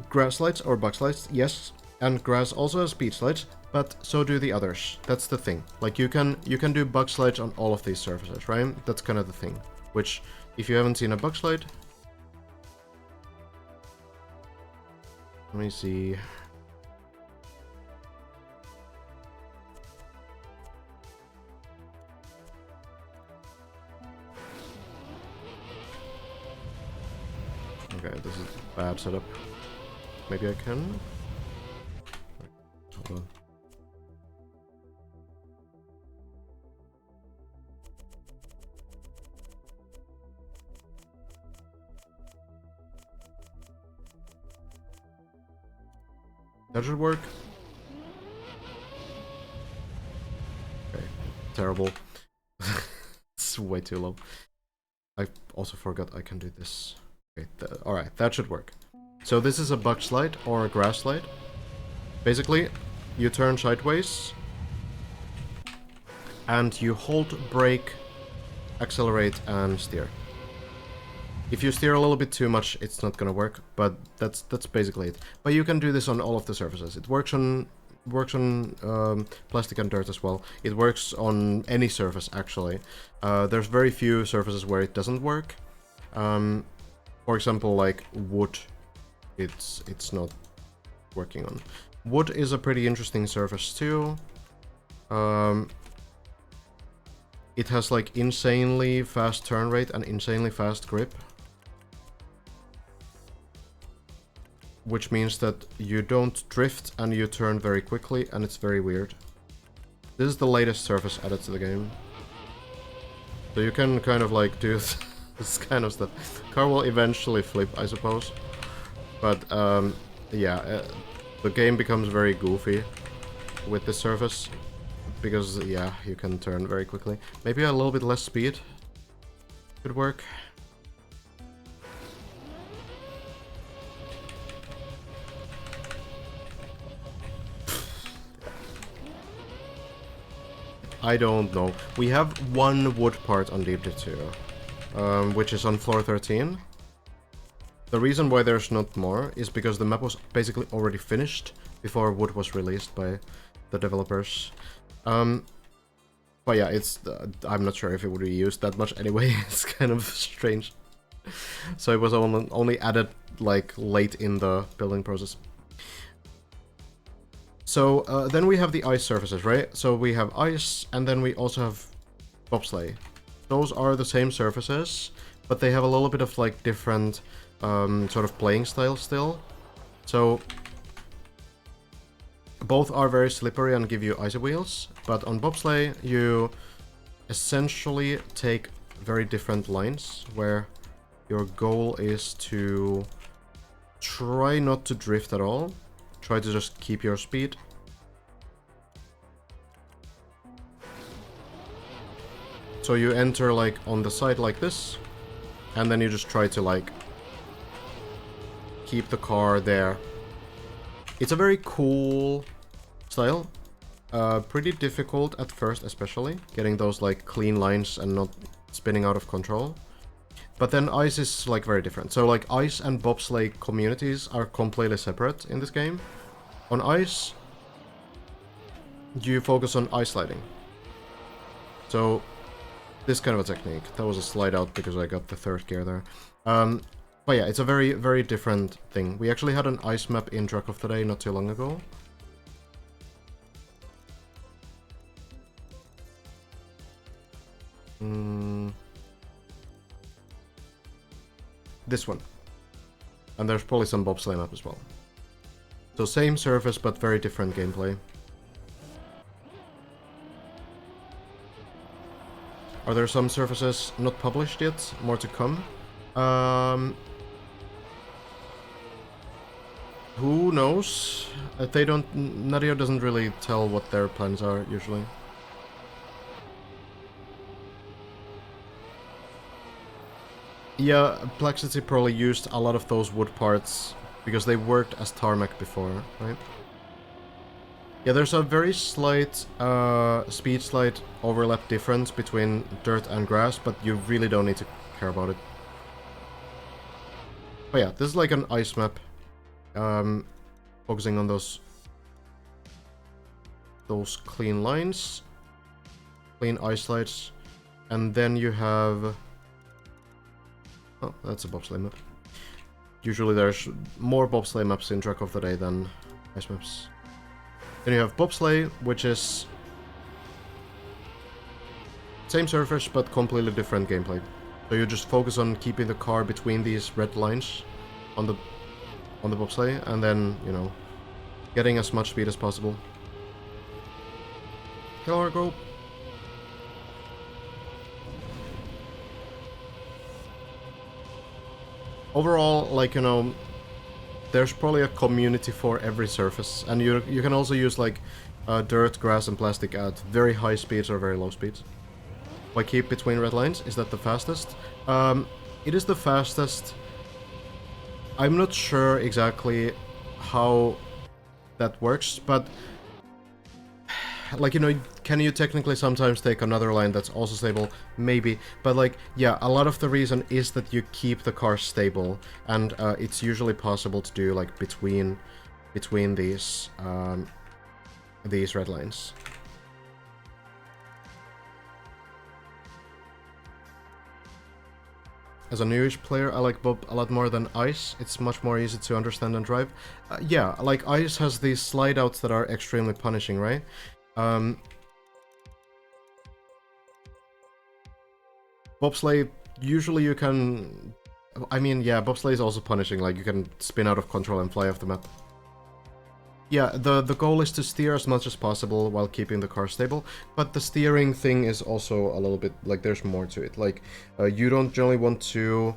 grass slides or bug slides, yes, and grass also has speed slides, but so do the others. That's the thing. Like you can do bug slides on all of these surfaces, right? That's kind of the thing. Which, if you haven't seen a bug slide, let me see. Okay, this is a bad setup. Maybe I can? Hold on. That should work. Okay, terrible. It's way too low. I also forgot I can do this. Okay, alright, that should work. So this is a bug slide or a grass slide. Basically, you turn sideways and you hold, brake, accelerate, and steer. If you steer a little bit too much, it's not gonna work, but that's basically it. But you can do this on all of the surfaces. It works on plastic and dirt as well. It works on any surface, actually. There's very few surfaces where it doesn't work. For example, like wood, it's not working on. Wood is a pretty interesting surface too. It has like insanely fast turn rate and insanely fast grip, which means that you don't drift and you turn very quickly, and it's very weird. This is the latest surface added to the game, so you can kind of like do this kind of stuff. Car will eventually flip, I suppose, but yeah, the game becomes very goofy with this surface because yeah, you can turn very quickly. Maybe a little bit less speed could work. I don't know. We have one wood part on Deep 2, which is on floor 13. The reason why there's not more is because the map was basically already finished before wood was released by the developers. But yeah, it's I'm not sure if it would be used that much anyway. It's kind of strange. So it was only added like late in the building process. So then we have the ice surfaces, right? So we have ice, and then we also have bobsleigh. Those are the same surfaces, but they have a little bit of like different sort of playing style still. So both are very slippery and give you icy wheels, but on bobsleigh you essentially take very different lines where your goal is to try not to drift at all. Try to just keep your speed. So you enter like on the side like this, and then you just try to like keep the car there It's a very cool style. Pretty difficult at first, especially getting those like clean lines and not spinning out of control. But then ice is like very different. So like ice and bobsleigh communities are completely separate in this game. On ice, you focus on ice sliding. So this kind of a technique. That was a slide out because I got the third gear there. But yeah, it's a very, very different thing. We actually had an ice map in Track of the Day not too long ago. This one. And there's probably some bobsleigh map as well. So same surface, but very different gameplay. Are there some surfaces not published yet? More to come? Who knows? They don't... Nadia doesn't really tell what their plans are, usually. Yeah, Plexity probably used a lot of those wood parts because they worked as tarmac before, right? Yeah, there's a very slight speed slide overlap difference between dirt and grass, but you really don't need to care about it. But yeah, this is like an ice map, focusing on those clean lines, clean ice slides, and then you have... Oh, that's a bobsleigh map. Usually there's more bobsleigh maps in Track of the Day than ice maps. Then you have bobsleigh, which is same surface but completely different gameplay. So you just focus on keeping the car between these red lines on the bobsleigh, and then, you know, getting as much speed as possible. Kill her, go! Overall, like, you know, there's probably a community for every surface, and you can also use like dirt, grass, and plastic at very high speeds or very low speeds. Why keep between red lines? Is that the fastest? It is the fastest. I'm not sure exactly how that works, but like, you know, can you technically sometimes take another line that's also stable? Maybe, but like, yeah, a lot of the reason is that you keep the car stable, and it's usually possible to do like between these red lines. As a newish player, I like Bob a lot more than Ice. It's much more easy to understand and drive. Yeah, like Ice has these slide outs that are extremely punishing, right? Bobsleigh, usually you can... I mean, yeah, bobsleigh is also punishing, like you can spin out of control and fly off the map. Yeah, the goal is to steer as much as possible while keeping the car stable, but the steering thing is also a little bit, like, there's more to it. Like, you don't generally want to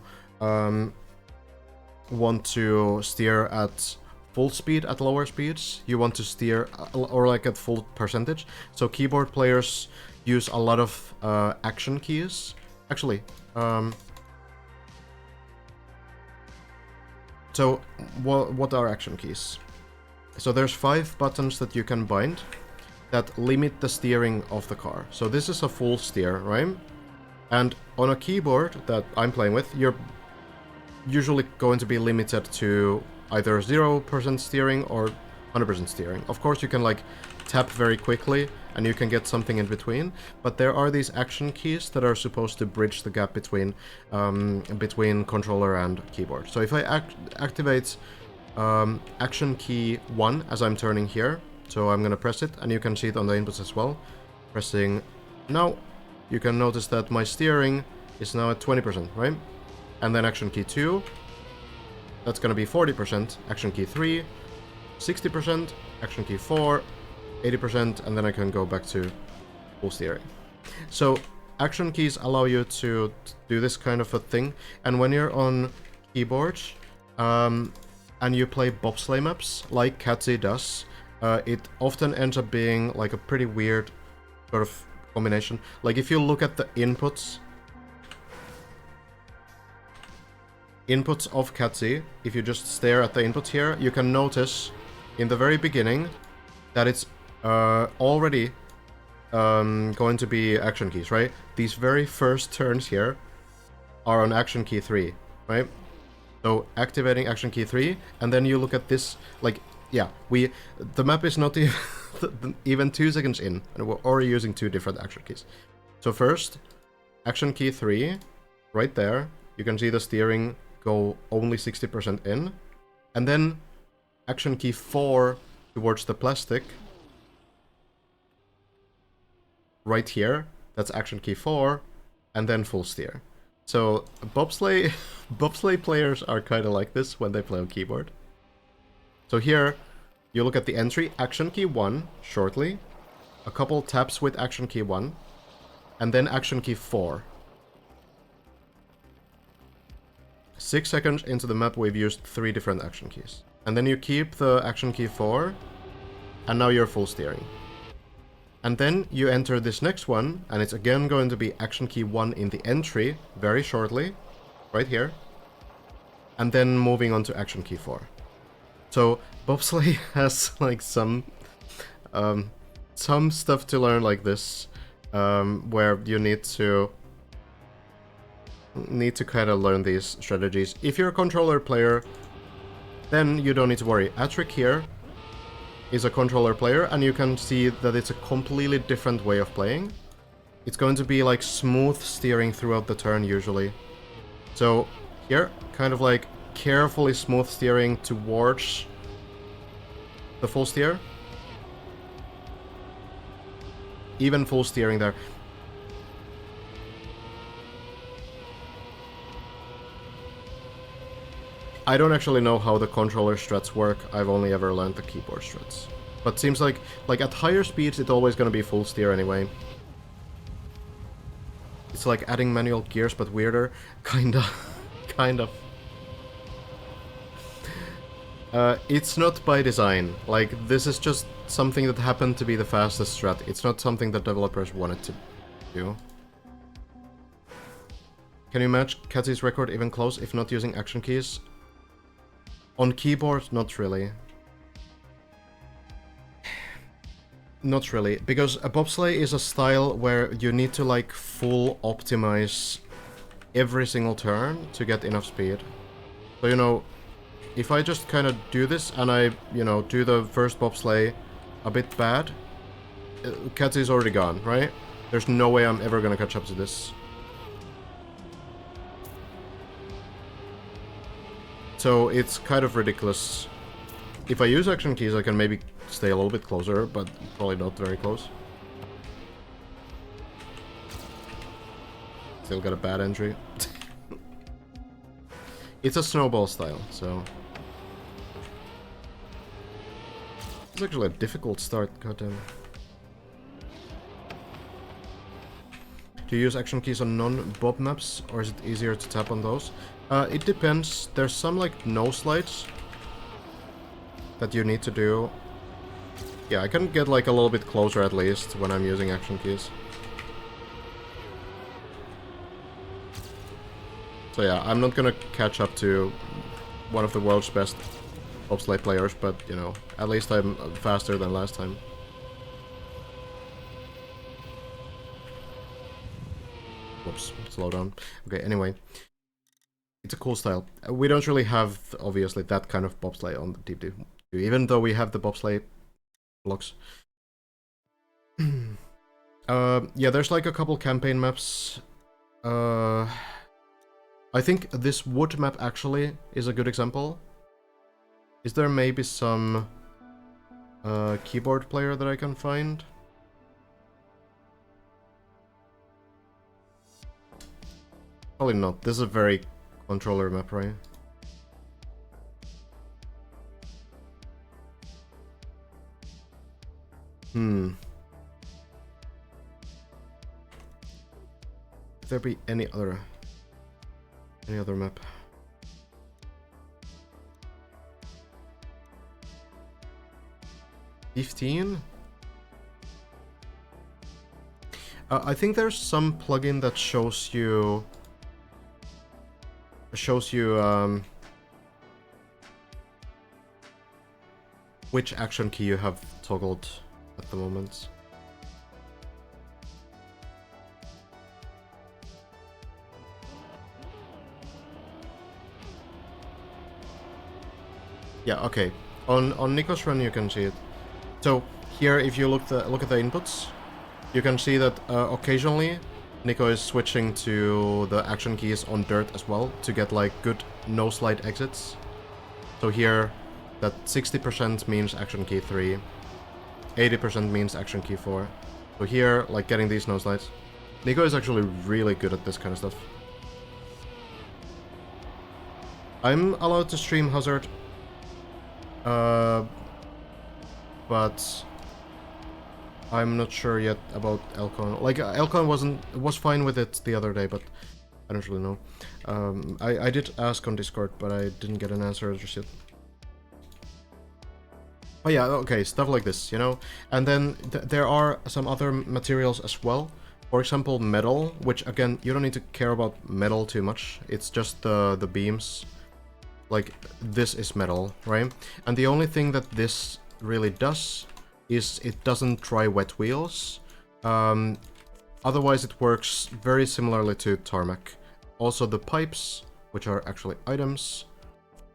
steer at full speed at lower speeds. You want to steer, or like at full percentage. So keyboard players use a lot of action keys. Actually, so what are action keys? So there's 5 buttons that you can bind that limit the steering of the car. So this is a full steer, right? And on a keyboard that I'm playing with, you're usually going to be limited to either 0% steering or 100% steering. Of course, you can like tap very quickly and you can get something in between, but there are these action keys that are supposed to bridge the gap between controller and keyboard. So if I activate action key 1 as I'm turning here, so I'm gonna press it, and you can see it on the inputs as well. Pressing now, you can notice that my steering is now at 20%, right? And then action key 2, that's gonna be 40%, action key 3, 60%, action key 4, 80%, and then I can go back to full steering. So action keys allow you to do this kind of a thing, and when you're on keyboard, and you play bobsleigh maps, like Catzy does, it often ends up being like a pretty weird sort of combination. Like if you look at the inputs of Catzy, if you just stare at the inputs here, you can notice in the very beginning that it's already going to be action keys, right? These very first turns here are on action key 3, right? So activating action key 3, and then you look at this, like, yeah, the map is not even 2 seconds in, and we're already using 2 different action keys. So first, action key 3, right there, you can see the steering go only 60% in, and then action key 4 towards the plastic, right here, that's action key 4, and then full steer. So bobsleigh players are kind of like this when they play on keyboard. So here, you look at the entry, action key 1, shortly, a couple taps with action key 1, and then action key 4. 6 seconds into the map, we've used 3 different action keys. And then you keep the action key 4, and now you're full steering. And then you enter this next one, and it's again going to be action key 1 in the entry, very shortly, right here. And then moving on to action key 4. So bobsleigh has like some stuff to learn like this, where you need to kind of learn these strategies. If you're a controller player, then you don't need to worry. Atrick here is a controller player, and you can see that it's a completely different way of playing. It's going to be like smooth steering throughout the turn usually. So here, kind of like carefully smooth steering towards the full steer. Even full steering there. I don't actually know how the controller strats work. I've only ever learned the keyboard strats. But seems like at higher speeds it's always gonna be full steer anyway. It's like adding manual gears but weirder. Kinda. Kind of. It's not by design. Like, this is just something that happened to be the fastest strat. It's not something that developers wanted to do. Can you match Katzy's record even close if not using action keys? On keyboard, not really. Not really, because a bobsleigh is a style where you need to like full optimize every single turn to get enough speed. So, you know, if I just kind of do this and I, you know, do the first bobsleigh a bit bad, Katzy's already gone, right? There's no way I'm ever gonna catch up to this. So it's kind of ridiculous. If I use action keys, I can maybe stay a little bit closer, but probably not very close. Still got a bad entry. It's a snowball style, so... It's actually a difficult start, goddamn. Do you use action keys on non-bob maps, or is it easier to tap on those? It depends. There's some, like, no slides that you need to do. Yeah, I can get, like, a little bit closer at least when I'm using action keys. So yeah, I'm not gonna catch up to one of the world's best bobsleigh players, but, you know, at least I'm faster than last time. Whoops, slow down. Okay, anyway. It's a cool style. We don't really have, obviously, that kind of bobsleigh on the Deep 2, even though we have the bobsleigh blocks. Yeah, there's like a couple campaign maps. I think this wood map actually is a good example. Is there maybe some keyboard player that I can find? Probably not. This is a very controller map, right? Could there be any other map? $15? I think there's some plugin that shows you which action key you have toggled at the moment. Yeah, okay. On Nico's run you can see it. So here, if you look at the inputs, you can see that occasionally Nico is switching to the action keys on dirt as well to get like good no slide exits. So here, that 60% means action key 3, 80% means action key 4. So here, like getting these no slides. Nico is actually really good at this kind of stuff. I'm allowed to stream Hazard, but I'm not sure yet about Elcon. Like, Elcon was fine with it the other day, but I don't really know. I did ask on Discord, but I didn't get an answer just yet. Oh yeah, okay, stuff like this, you know? And then there are some other materials as well. For example, metal, which again, you don't need to care about metal too much. It's just the beams. Like, this is metal, right? And the only thing that this really does is it doesn't dry wet wheels. Otherwise it works very similarly to tarmac. Also the pipes, which are actually items,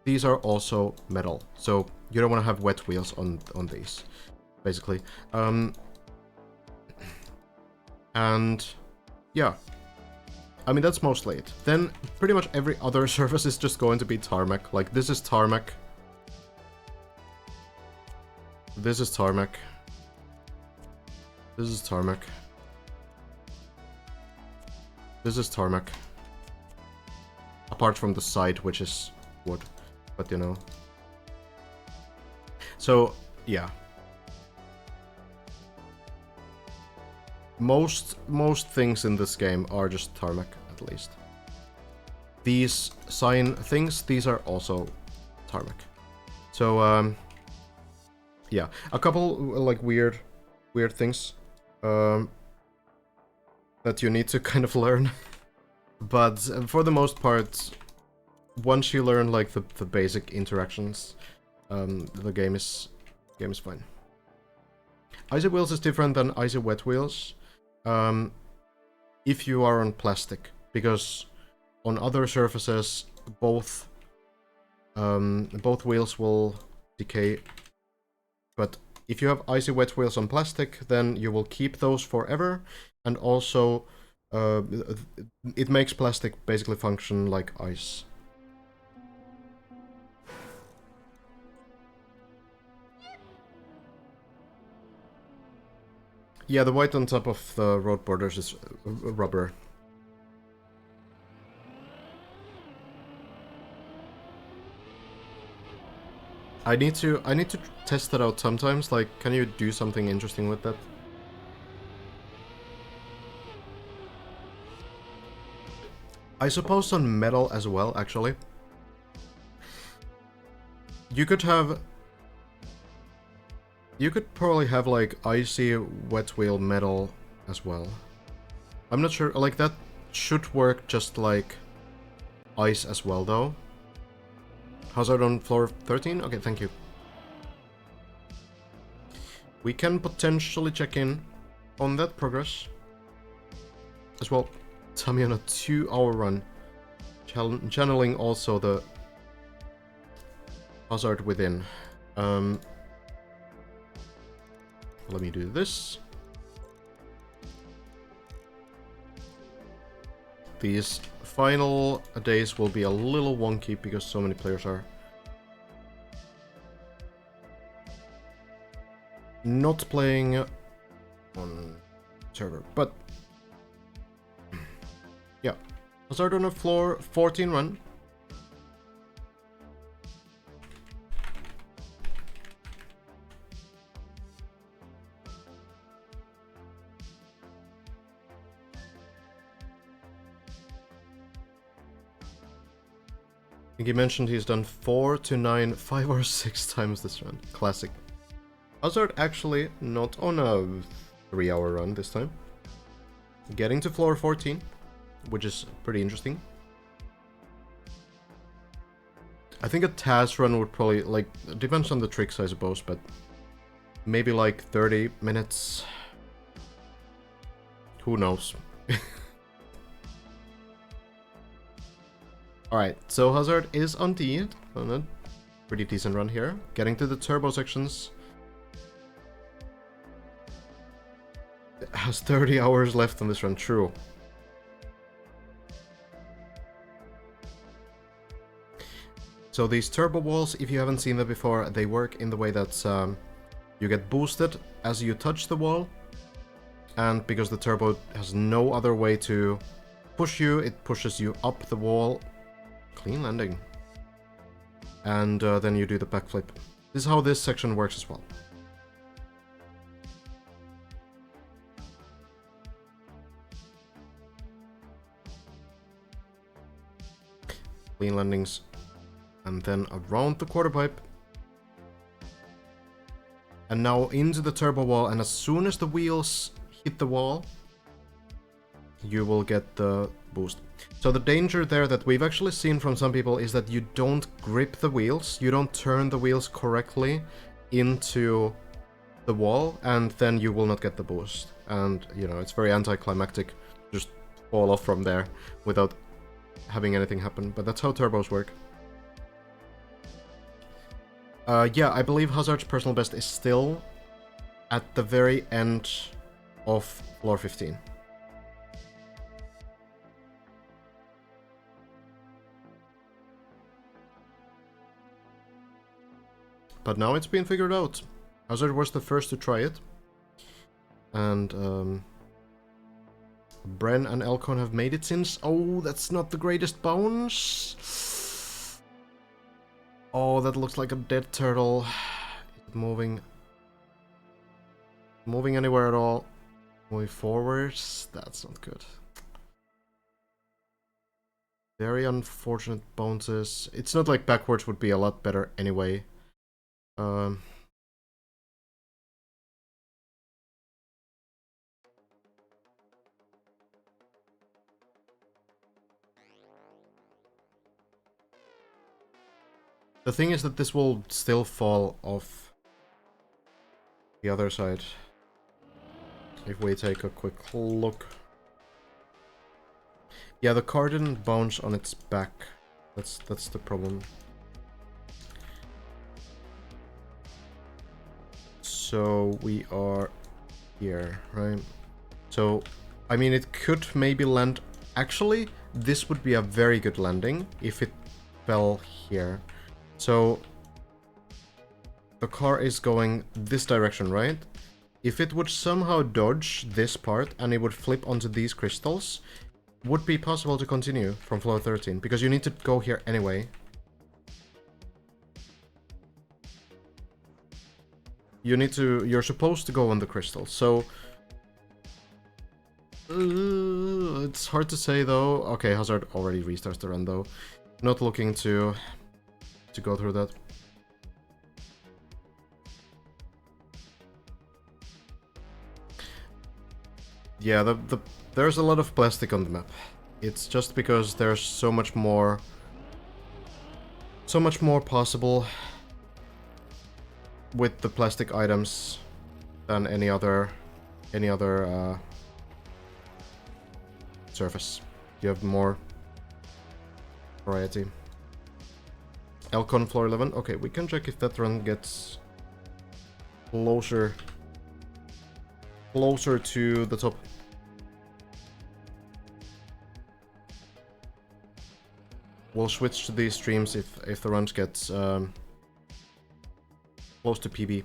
these are also metal. So you don't want to have wet wheels on these, basically. And yeah, I mean, that's mostly it. Then pretty much every other surface is just going to be tarmac. Like, this is tarmac. This is tarmac. This is tarmac. This is tarmac. Apart from the side, which is wood. But, you know. So, yeah. Most things in this game are just tarmac, at least. These sign things, these are also tarmac. So, yeah. A couple, like, weird things that you need to kind of learn. But for the most part, once you learn, like, the basic interactions, the game is fine. Icy wheels is different than icy wet wheels. If you are on plastic, because on other surfaces both wheels will decay, but if you have icy wet wheels on plastic, then you will keep those forever, and also it makes plastic basically function like ice. Yeah, the white on top of the road borders is rubber. I need to test that out sometimes. Like, can you do something interesting with that? I suppose on metal as well, actually. You could probably have, like, icy wet wheel metal as well. I'm not sure, like, that should work just like ice as well, though. Hazard on floor 13? Okay, thank you. We can potentially check in on that progress as well. Tommy on a 2-hour run. Channeling also the Hazard within. Let me do this. These final days will be a little wonky because so many players are not playing on server, but yeah. Hazard on a floor 14 run. I think he mentioned he's done 4 to 9, 5 or 6 times this run. Classic. Hazard actually not on a 3-hour run this time. Getting to floor 14, which is pretty interesting. I think a task run would probably, like, it depends on the tricks, I suppose, but maybe like 30 minutes. Who knows? Alright, so Hazard is undeed. On a pretty decent run here. Getting to the turbo sections. It has 30 hours left on this run, true. So these turbo walls, if you haven't seen them before, they work in the way that you get boosted as you touch the wall. And because the turbo has no other way to push you, it pushes you up the wall. Clean landing. And then you do the backflip. This is how this section works as well. Clean landings. And then around the quarter pipe. And now into the turbo wall, and as soon as the wheels hit the wall, you will get the boost. So the danger there that we've actually seen from some people is that you don't grip the wheels, you don't turn the wheels correctly into the wall, and then you will not get the boost. And, you know, it's very anticlimactic. Just fall off from there without having anything happen. But that's how turbos work. Yeah, I believe Hazard's personal best is still at the very end of floor 15. But now it's been figured out. Hazard was the first to try it. And Bren and Elcon have made it since. Oh, that's not the greatest bones. Oh, that looks like a dead turtle. Is it moving? Moving anywhere at all? Moving forwards? That's not good. Very unfortunate bounces. It's not like backwards would be a lot better anyway. The thing is that this will still fall off the other side. If we take a quick look. Yeah, the car didn't bounce on its back. That's the problem. So we are here, right? So, I mean, it could maybe land... Actually, this would be a very good landing if it fell here. So, the car is going this direction, right? If it would somehow dodge this part and it would flip onto these crystals, would be possible to continue from floor 13, because you need to go here anyway. You're supposed to go on the crystals, so... it's hard to say though. Okay, Hazard already restarts the run though. Not looking to go through that. Yeah, there's a lot of plastic on the map. It's just because there's so much more possible with the plastic items than any other surface. You have more variety. Elcon floor 11. Okay, we can check if that run gets closer to the top. We'll switch to these streams if the runs gets close to PB.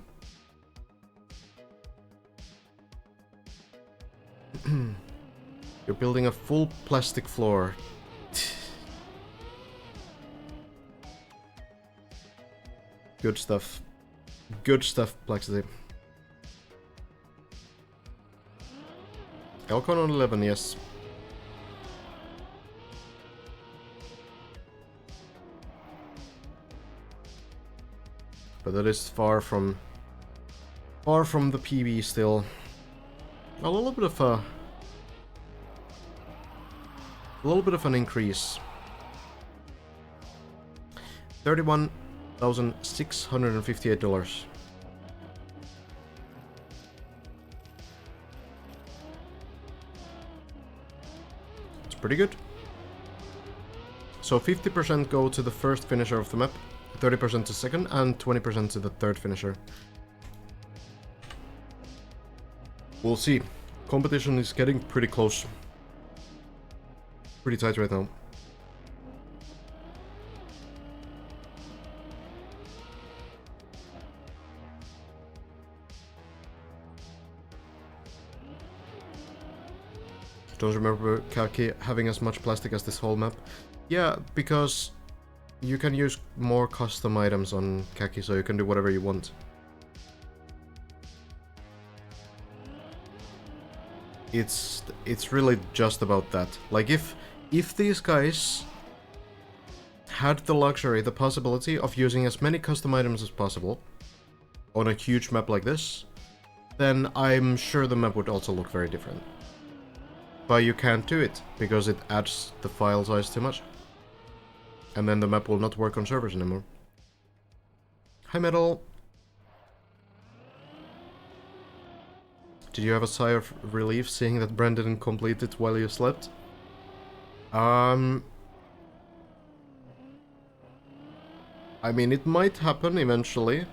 You're building a full plastic floor. Good stuff. Good stuff, Plexity. Elcon on 11, yes. But that is far from the PB still. A little bit of an increase. $31,658. It's pretty good. So 50% go to the first finisher of the map, 30% to second, and 20% to the third finisher. We'll see. Competition is getting pretty close. Pretty tight right now. Don't remember Khaki having as much plastic as this whole map. Yeah, because you can use more custom items on Khaki, so you can do whatever you want. It's really just about that. Like, if these guys had the luxury, the possibility of using as many custom items as possible on a huge map like this, then I'm sure the map would also look very different. But you can't do it, because it adds the file size too much. And then the map will not work on servers anymore. Hi, Metal! Did you have a sigh of relief seeing that Bren didn't complete it while you slept? I mean, it might happen eventually.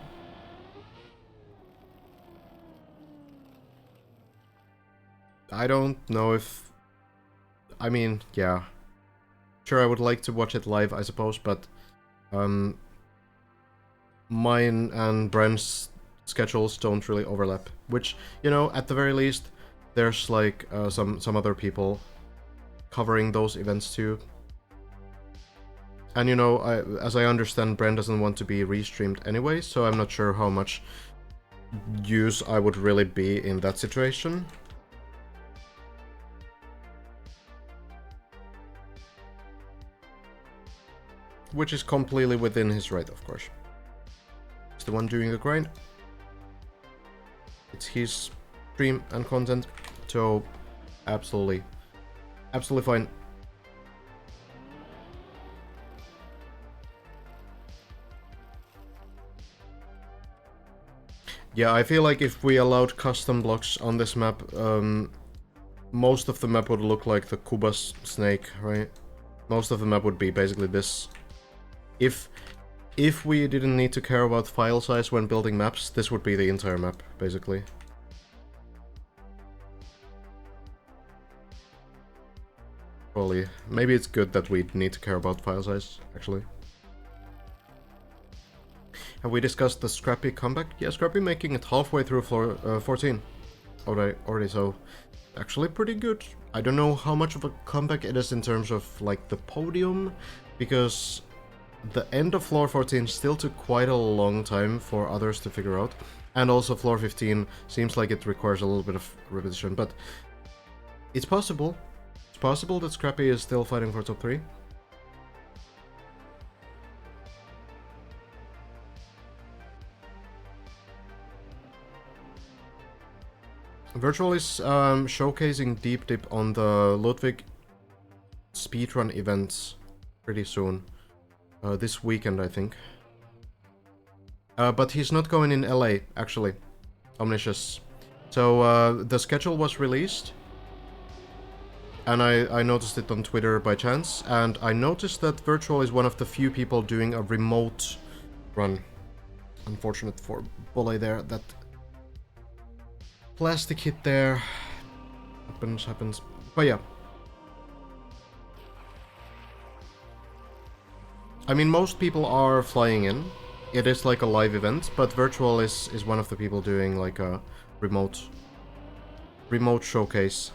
I don't know if... I mean, yeah. Sure, I would like to watch it live, I suppose, but... mine and Bren's schedules don't really overlap. Which, you know, at the very least, there's like some other people covering those events too. And you know, as I understand, Bren doesn't want to be restreamed anyway, so I'm not sure how much use I would really be in that situation. Which is completely within his right, of course. He's the one doing the grind. It's his stream and content, so absolutely fine. Yeah, I feel like if we allowed custom blocks on this map, most of the map would look like the Kubas snake, right? Most of the map would be basically this. If we didn't need to care about file size when building maps, this would be the entire map, basically. Probably. Maybe it's good that we need to care about file size, actually. Have we discussed the Scrappy comeback? Yeah, Scrappy making it halfway through floor 14. Already, so actually pretty good. I don't know how much of a comeback it is in terms of, like, the podium, because the end of floor 14 still took quite a long time for others to figure out. And also floor 15 seems like it requires a little bit of repetition, but it's possible. It's possible that Scrappy is still fighting for top 3. Virtual is showcasing Deep Dip on the Ludwig speedrun events pretty soon. This weekend, I think. But he's not going in LA, actually. Omniscious. So, the schedule was released. And I noticed it on Twitter by chance. And I noticed that Virtual is one of the few people doing a remote run. Unfortunate for Bolle there. That plastic hit there. Happens. But yeah. I mean, most people are flying in. It is like a live event, but Virtual is one of the people doing like a remote showcase.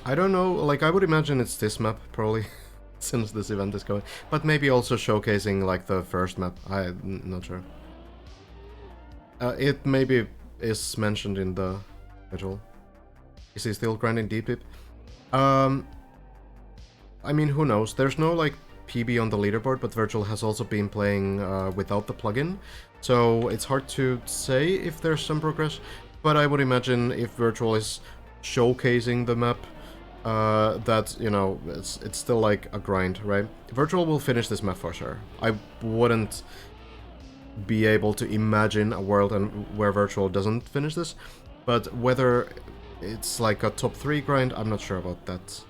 I don't know, like I would imagine it's this map, probably, since this event is going. But maybe also showcasing like the first map, I'm not sure. It maybe is mentioned in the schedule. Is he still grinding Deep Dip? I mean, who knows? There's no, like, PB on the leaderboard, but Virtual has also been playing without the plugin. So it's hard to say if there's some progress. But I would imagine if Virtual is showcasing the map, that, you know, it's still like a grind, right? Virtual will finish this map for sure. I wouldn't be able to imagine a world where Virtual doesn't finish this, but whether it's like a top 3 grind, I'm not sure about that.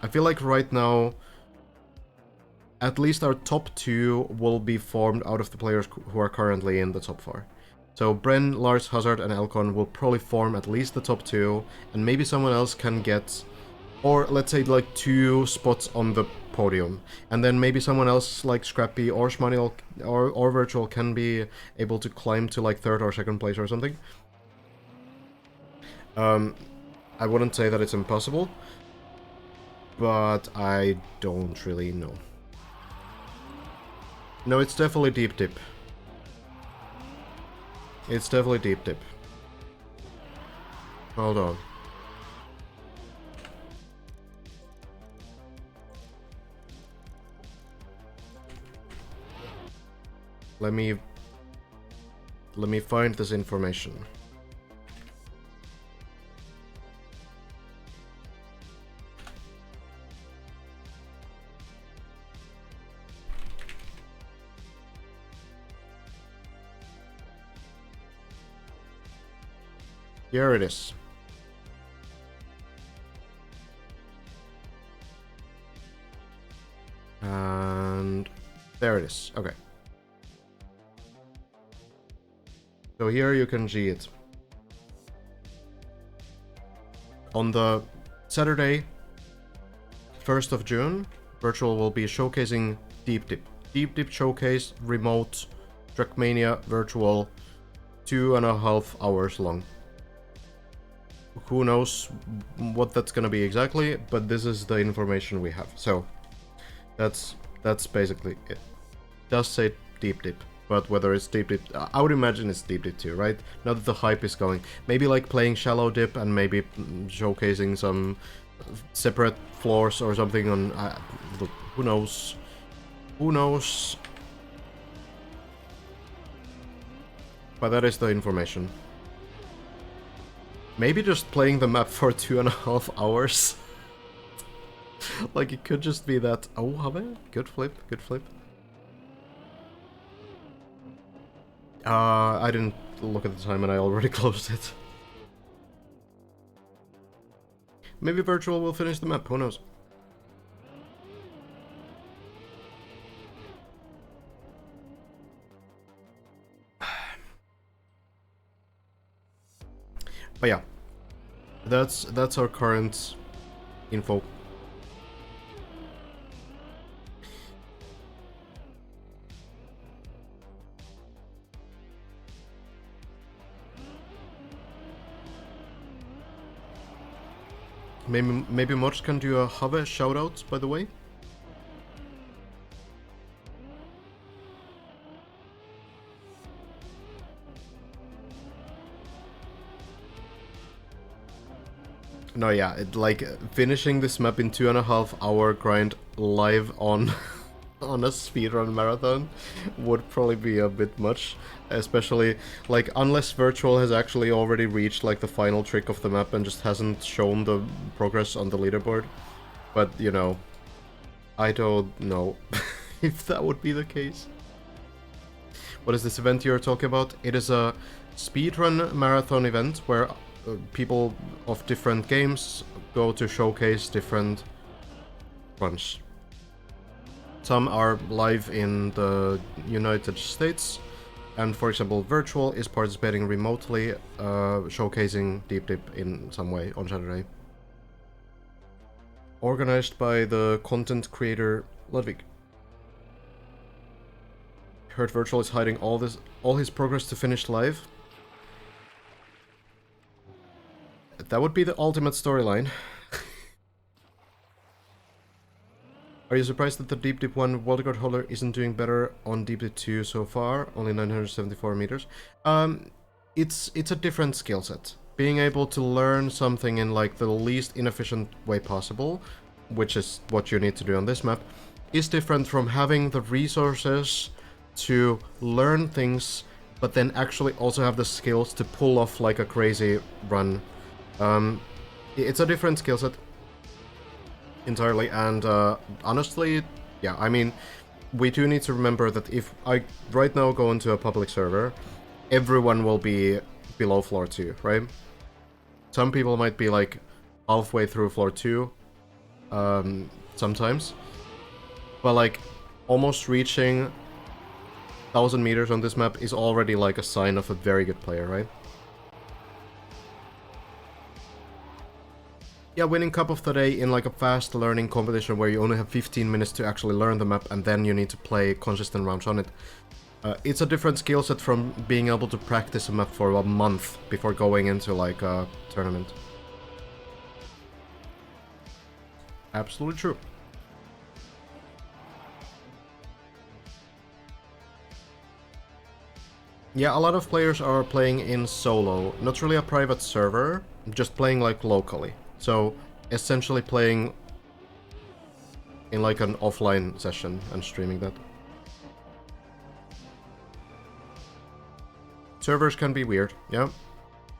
I feel like right now, at least our top 2 will be formed out of the players who are currently in the top 4. So Bren, Lars, Hazard, and Elcon will probably form at least the top 2, and maybe someone else can get, or let's say like 2 spots on the podium, and then maybe someone else like Scrappy or Shmanil or Virtual can be able to climb to like 3rd or 2nd place or something. I wouldn't say that it's impossible, but I don't really know. No, it's definitely deep dip. It's definitely deep dip. Hold on. Let me find this information. Here it is. And there it is. Okay. So here you can see it. On the Saturday, 1st of June, Virtual will be showcasing Deep Dip. Deep Dip Showcase, remote, Trackmania, Virtual, 2.5 hours long. Who knows what that's gonna be exactly, but this is the information we have. So that's basically it. Does say Deep Dip, but whether it's Deep Dip, I would imagine it's Deep Dip too, right? Now that the hype is going, maybe like playing Shallow Dip and maybe showcasing some separate floors or something on. Look, who knows? Who knows? But that is the information. Maybe just playing the map for 2.5 hours. Like, it could just be that. Oh, have I? Good flip, good flip. I didn't look at the time and I already closed it. Maybe Virtual will finish the map, who knows? But yeah, that's our current info. Maybe Mods can do a Have shoutout, by the way. No, yeah, like finishing this map in 2.5 hour grind live on on a speedrun marathon would probably be a bit much, especially like unless Virtual has actually already reached like the final trick of the map and just hasn't shown the progress on the leaderboard. But you know, I don't know if that would be the case. What is this event you're talking about? It is a speedrun marathon event where people of different games go to showcase different runs. Some are live in the United States, and for example, Virtual is participating remotely, showcasing Deep Dip in some way on Saturday. Organized by the content creator Ludwig. Heard Virtual is hiding all his progress to finish live. That would be the ultimate storyline. Are you surprised that the Deep Dip 1 world record holder isn't doing better on Deep Dip 2 so far? Only 974 meters. It's a different skill set. Being able to learn something in like the least inefficient way possible, which is what you need to do on this map, is different from having the resources to learn things, but then actually also have the skills to pull off like a crazy run. It's a different skill set. entirely. And honestly, yeah, I mean, we do need to remember that if I right now go into a public server, everyone will be below floor 2, right? Some people might be like halfway through floor 2, sometimes. But like, almost reaching 1,000 meters on this map is already like a sign of a very good player, right? Yeah, winning Cup of the Day in like a fast learning competition where you only have 15 minutes to actually learn the map and then you need to play consistent rounds on it. It's a different skill set from being able to practice a map for a month before going into like a tournament. Absolutely true. Yeah, a lot of players are playing in solo, not really a private server, just playing like locally. So essentially playing in like an offline session and streaming that. Servers can be weird, yeah.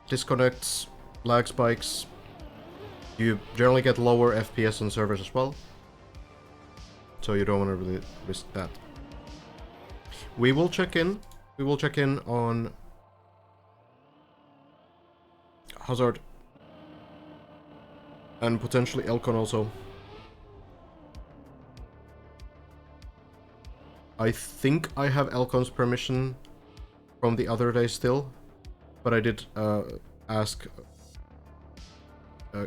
Disconnects, lag spikes. You generally get lower FPS on servers as well. So you don't want to really risk that. We will check in. We will check in on Hazard and potentially Elcon also. I think I have Elcon's permission from the other day still, but I did ask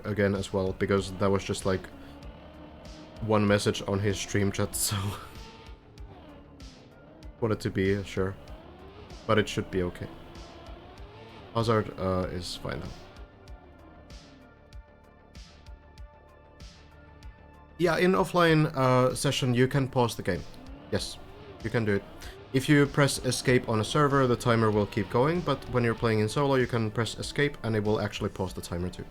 again as well, because that was just like one message on his stream chat, so wanted to be sure, but it should be okay. Hazard is fine though. Yeah, in offline session you can pause the game. Yes, you can do it. If you press escape on a server, the timer will keep going, but when you're playing in solo, you can press escape and it will actually pause the timer too.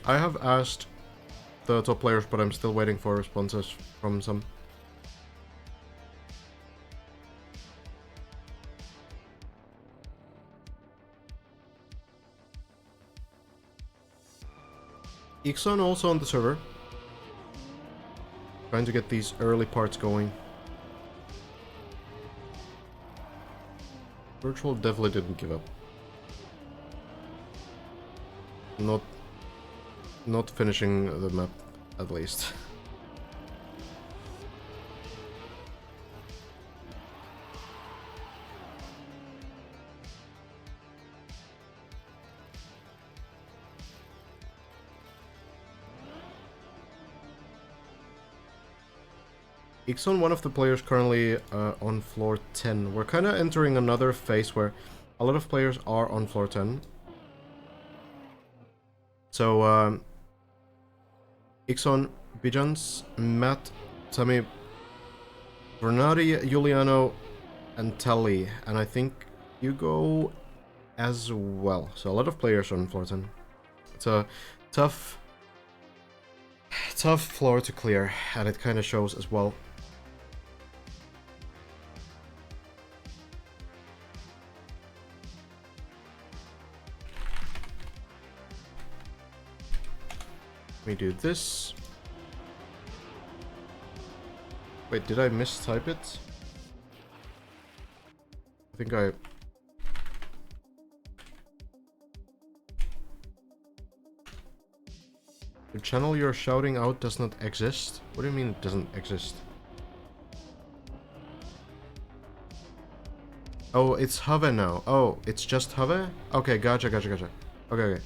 I have asked the top players, but I'm still waiting for responses from some. Ixon also on the server. Trying to get these early parts going. Virtual definitely didn't give up. Not finishing the map, at least. Ixon, one of the players currently on floor 10. We're kind of entering another phase where a lot of players are on floor 10. So, Ixon, Bijans, Matt, Tammy, Bernardi, Giuliano, and Tally. And I think you go as well. So a lot of players on floor 10. It's a tough floor to clear, and it kind of shows as well. Let me do this. Wait, did I mistype it? I think I... The channel you're shouting out does not exist? What do you mean it doesn't exist? Oh, it's Have now. Oh, it's just Have? Okay, gotcha. Okay.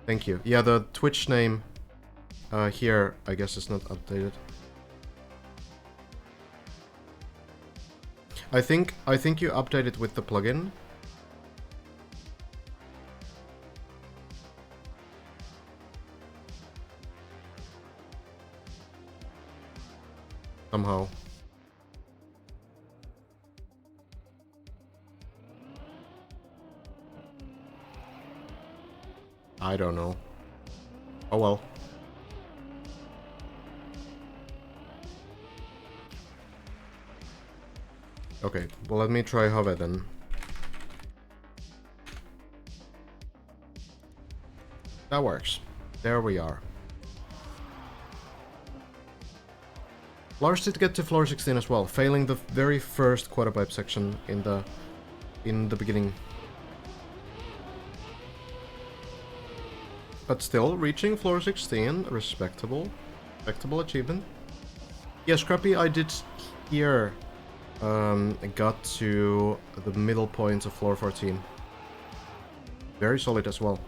Thank you. Yeah, the Twitch name here, I guess, is not updated. I think you update it with the plugin. Somehow. I don't know. Oh well. Okay, well let me try Have then. That works. There we are. Lars did get to floor 16 as well, failing the very first quarter pipe section in the beginning. But still, reaching floor 16, respectable achievement. Yeah, Scrappy, I did hear got to the middle points of floor 14. Very solid as well.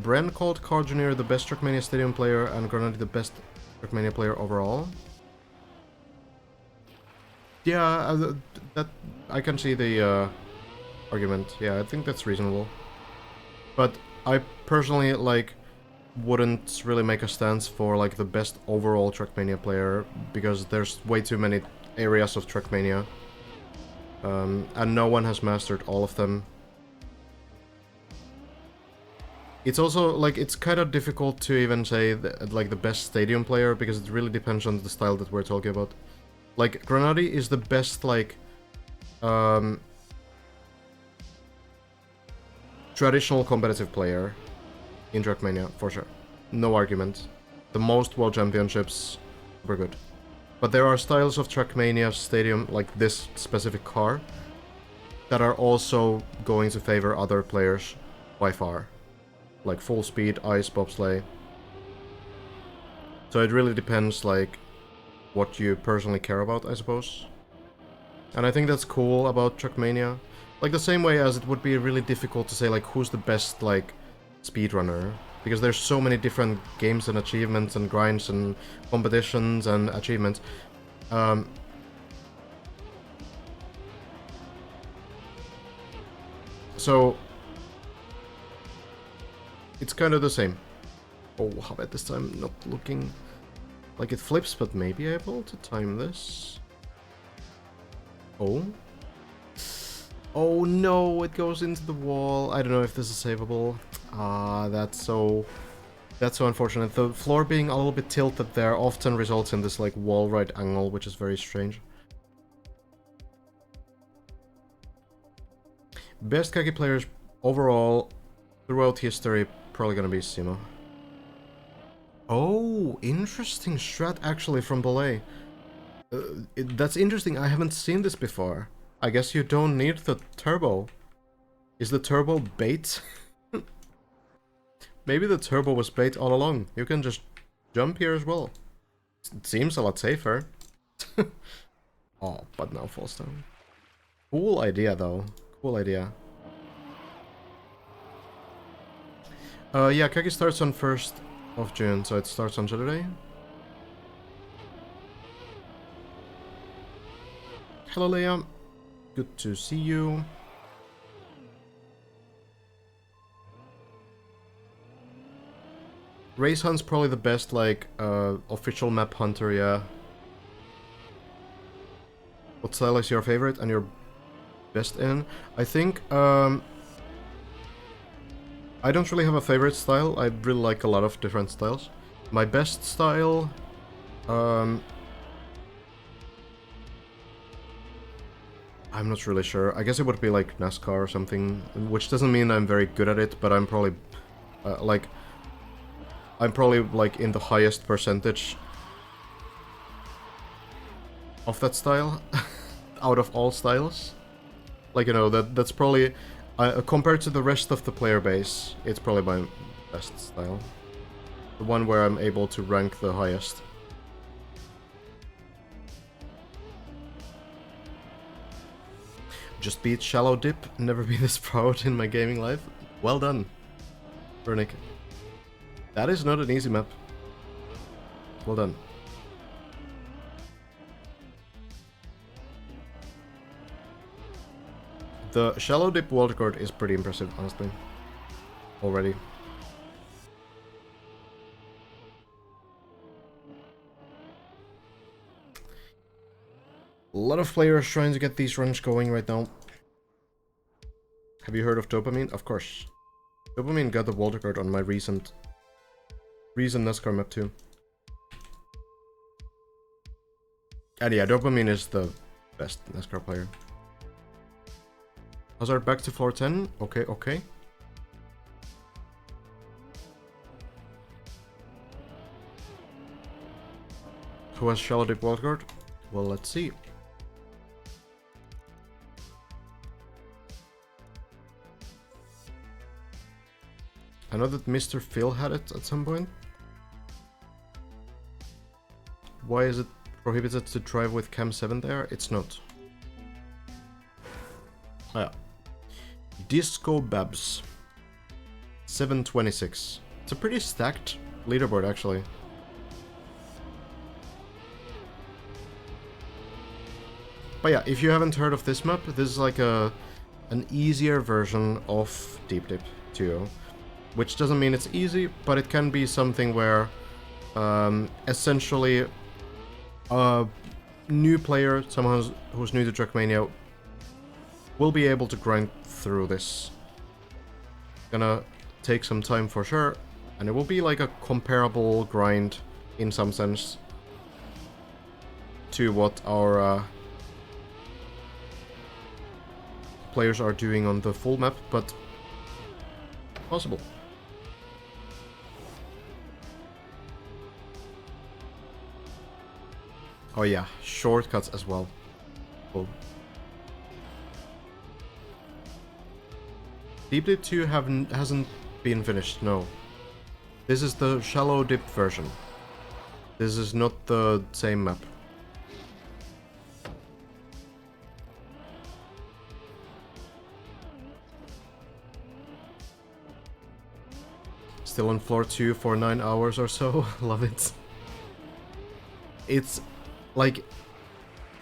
Bren called Carl Jr. the best Trackmania Stadium player and Granadi the best Trackmania player overall. Yeah, that I can see the argument. Yeah, I think that's reasonable. But I personally, like, wouldn't really make a stance for, like, the best overall Trackmania player, because there's way too many areas of Trackmania. And no one has mastered all of them. It's also, like, it's kind of difficult to even say, like, the best stadium player, because it really depends on the style that we're talking about. Like, Granadi is the best, like, traditional competitive player in Trackmania, for sure. No argument. The most world championships, super good. But there are styles of Trackmania Stadium, like this specific car, that are also going to favor other players by far. Like full speed, ice, bobsleigh. So it really depends, like, what you personally care about, I suppose. And I think that's cool about Trackmania. Like, the same way as it would be really difficult to say, like, who's the best, like, speedrunner. Because there's so many different games and achievements and grinds and competitions and achievements. So, it's kind of the same. Oh, how about this time? Not looking like it flips, but maybe able to time this. Oh. Oh no, it goes into the wall. I don't know if this is savable. Ah, that's so unfortunate. The floor being a little bit tilted there often results in this, like, wall right angle, which is very strange. Best Kaki players overall throughout history, probably gonna be Simo. Oh, interesting strat actually from Belay. That's interesting, I haven't seen this before. I guess you don't need the turbo. Is the turbo bait? Maybe the turbo was bait all along. You can just jump here as well. It seems a lot safer. Oh, but now falls down. Cool idea though. Cool idea. Yeah, Kaki starts on 1st of June, so it starts on Saturday. Hello, Leia. Good to see you. Race Hunt's probably the best, like, official map hunter, yeah. What style is your favorite and your best in? I think, I don't really have a favorite style. I really like a lot of different styles. My best style, I'm not really sure. I guess it would be like NASCAR or something, which doesn't mean I'm very good at it, but I'm probably, like in the highest percentage of that style out of all styles. Like, you know, that's probably compared to the rest of the player base, it's probably my best style. The one where I'm able to rank the highest. Just beat Shallow Dip, never been this proud in my gaming life. Well done, Vernick. That is not an easy map. Well done. The Shallow Dip world record is pretty impressive, honestly. Already. A lot of players trying to get these runs going right now. Have you heard of Dopamine? Of course. Dopamine got the world record on my recent NASCAR map too. And yeah, Dopamine is the best NASCAR player. Hazard back to floor 10. Okay, okay. Who has Shallow Dip Wildcard? Well, let's see. I know that Mr. Phil had it at some point. Why is it prohibited to drive with Cam 7 there? It's not. Oh yeah. Disco Babs. 726. It's a pretty stacked leaderboard, actually. But yeah, if you haven't heard of this map, this is like an easier version of Deep Dip 2. Which doesn't mean it's easy, but it can be something where essentially a new player, someone who's new to Trackmania, will be able to grind through this. Gonna take some time for sure, and it will be like a comparable grind in some sense to what our players are doing on the full map, but possible. Oh yeah, shortcuts as well. Cool. Deep Dip 2 hasn't been finished, no. This is the Shallow Dip version. This is not the same map. Still on floor 2 for 9 hours or so. Love it. It's like,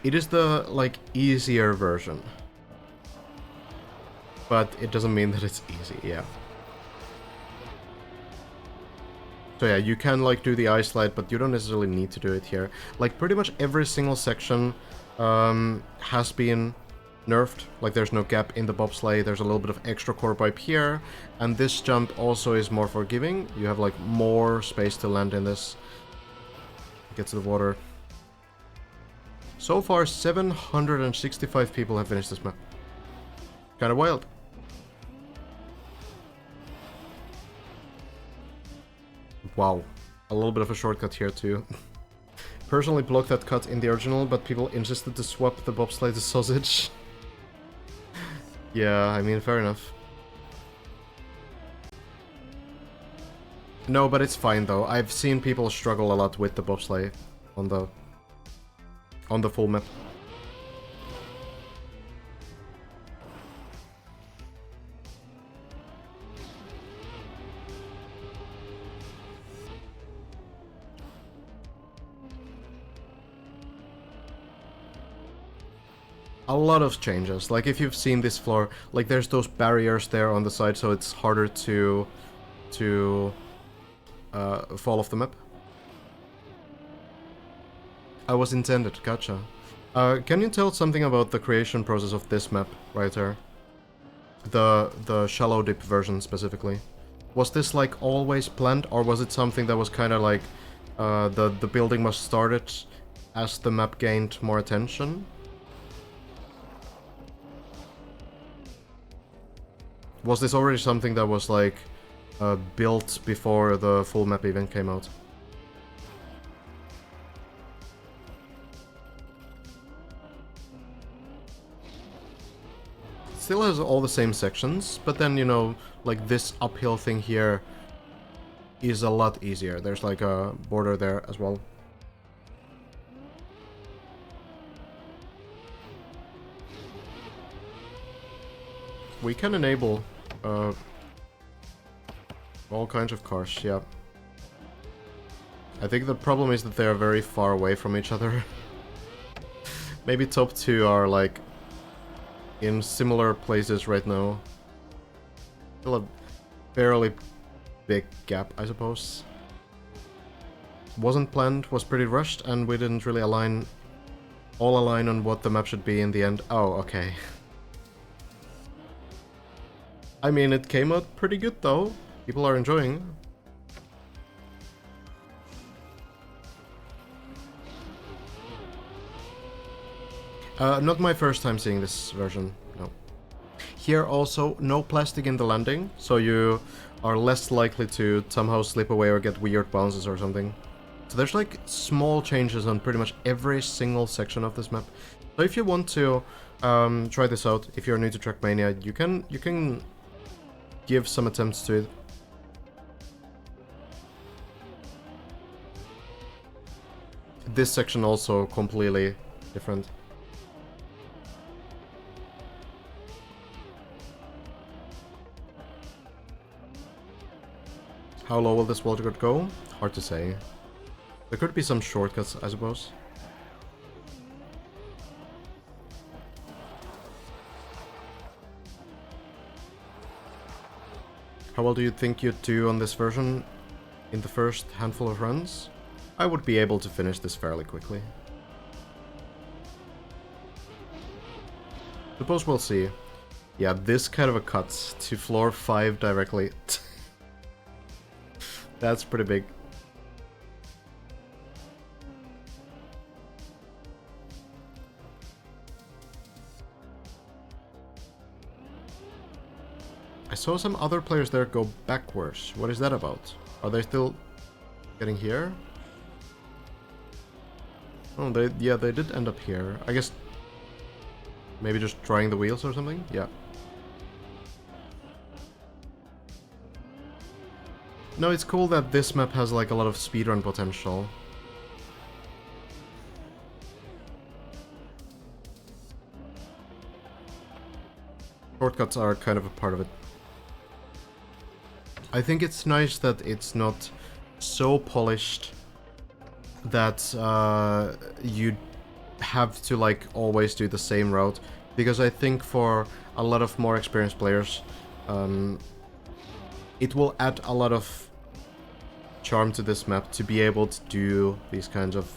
it is the like easier version, but it doesn't mean that it's easy. Yeah. So yeah, you can like do the ice slide, but you don't necessarily need to do it here. Like pretty much every single section has been nerfed. Like there's no gap in the bobsleigh. There's a little bit of extra core pipe here, and this jump also is more forgiving. You have like more space to land in this. Get to the water. So far, 765 people have finished this map. Kinda wild. Wow. A little bit of a shortcut here too. Personally blocked that cut in the original, but people insisted to swap the bobsleigh to sausage. Yeah, I mean, fair enough. No, but it's fine though. I've seen people struggle a lot with the bobsleigh on the full map. A lot of changes. Like if you've seen this floor, like there's those barriers there on the side, so it's harder to fall off the map. I was intended, gotcha. Can you tell something about the creation process of this map right there? The Shallow Dip version specifically. Was this like always planned, or was it something that was kind of like the building was started as the map gained more attention? Was this already something that was like built before the full map even came out? Still has all the same sections, but then, you know, like this uphill thing here is a lot easier. There's like a border there as well. We can enable all kinds of cars, yeah. I think the problem is that they are very far away from each other. Maybe top 2 are like in similar places right now. Still a fairly big gap, I suppose. Wasn't planned, was pretty rushed, and we didn't really align on what the map should be in the end. Oh, okay. I mean, it came out pretty good though. People are enjoying. Not my first time seeing this version, no. Here also, no plastic in the landing, so you are less likely to somehow slip away or get weird bounces or something. So there's like small changes on pretty much every single section of this map. So if you want to try this out, if you're new to Trackmania, you can give some attempts to it. This section also completely different. How low will this wall grid go? Hard to say. There could be some shortcuts, I suppose. How well do you think you'd do on this version in the first handful of runs? I would be able to finish this fairly quickly. Suppose we'll see. Yeah, this kind of a cut to floor 5 directly. That's pretty big. I saw some other players there go backwards. What is that about? Are they still getting here? Oh, they did end up here. I guess maybe just trying the wheels or something? Yeah. No, it's cool that this map has like a lot of speedrun potential. Shortcuts are kind of a part of it. I think it's nice that it's not so polished that you have to like always do the same route, because I think for a lot of more experienced players it will add a lot of charm to this map to be able to do these kinds of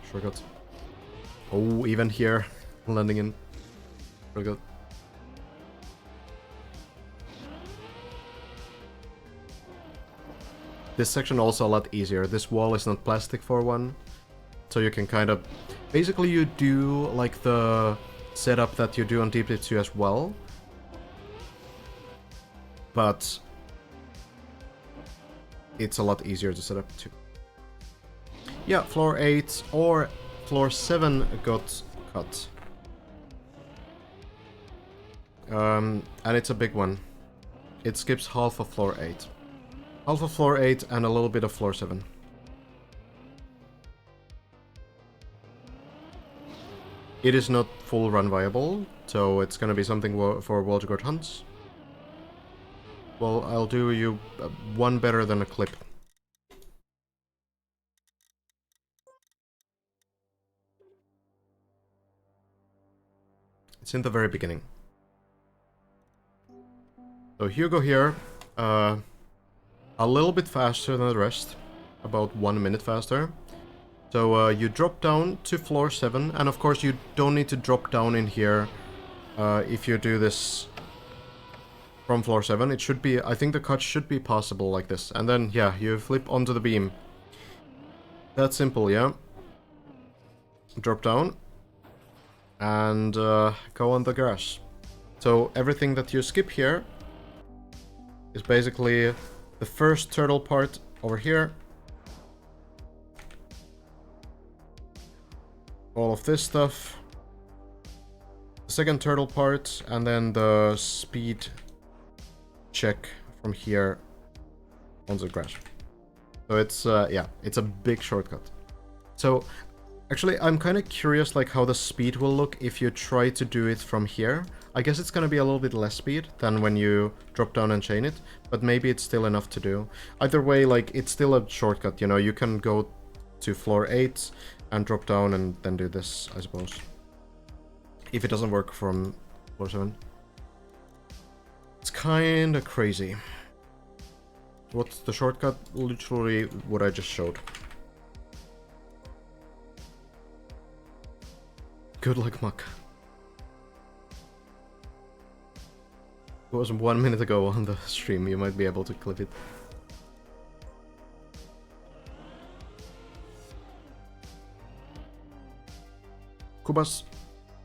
shortcuts. Oh, even here, landing in shortcut. This section also a lot easier. This wall is not plastic for one, so you can kind of... Basically you do like the setup that you do on Deep Dip 2 as well, but it's a lot easier to set up too. Yeah, floor 8 or floor 7 got cut. And it's a big one. It skips half of floor 8. Half of floor 8 and a little bit of floor 7. It is not full run viable, so it's gonna be something for World Record hunts. Well, I'll do you one better than a clip. It's in the very beginning. So Hugo here, a little bit faster than the rest, about 1 minute faster. So you drop down to floor 7, and of course you don't need to drop down in here if you do this from floor 7. It should be, I think the cut should be possible like this. And then, yeah, you flip onto the beam. That's simple, yeah. Drop down and go on the grass. So everything that you skip here is basically the first turtle part over here. All of this stuff. The second turtle part, and then the speed check from here onto the grass. So it's, yeah, it's a big shortcut. So, actually, I'm kind of curious like how the speed will look if you try to do it from here. I guess it's gonna be a little bit less speed than when you drop down and chain it, but maybe it's still enough to do. Either way, like, it's still a shortcut, you know, you can go to floor 8 and drop down and then do this, I suppose. If it doesn't work from floor 7. It's kinda crazy. What's the shortcut? Literally what I just showed. Good luck, Muck. It was 1 minute ago on the stream, you might be able to clip it. Kubas,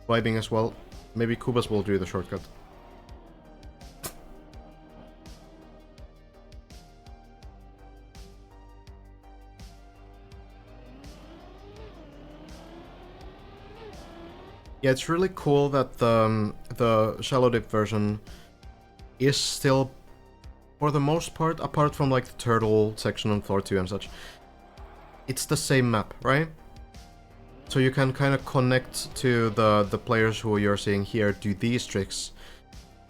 vibing as well. Maybe Kubas will do the shortcut. Yeah, it's really cool that the shallow dip version is still, for the most part, apart from like the turtle section on floor 2 and such, it's the same map, right? So you can kind of connect to the players who you're seeing here do these tricks.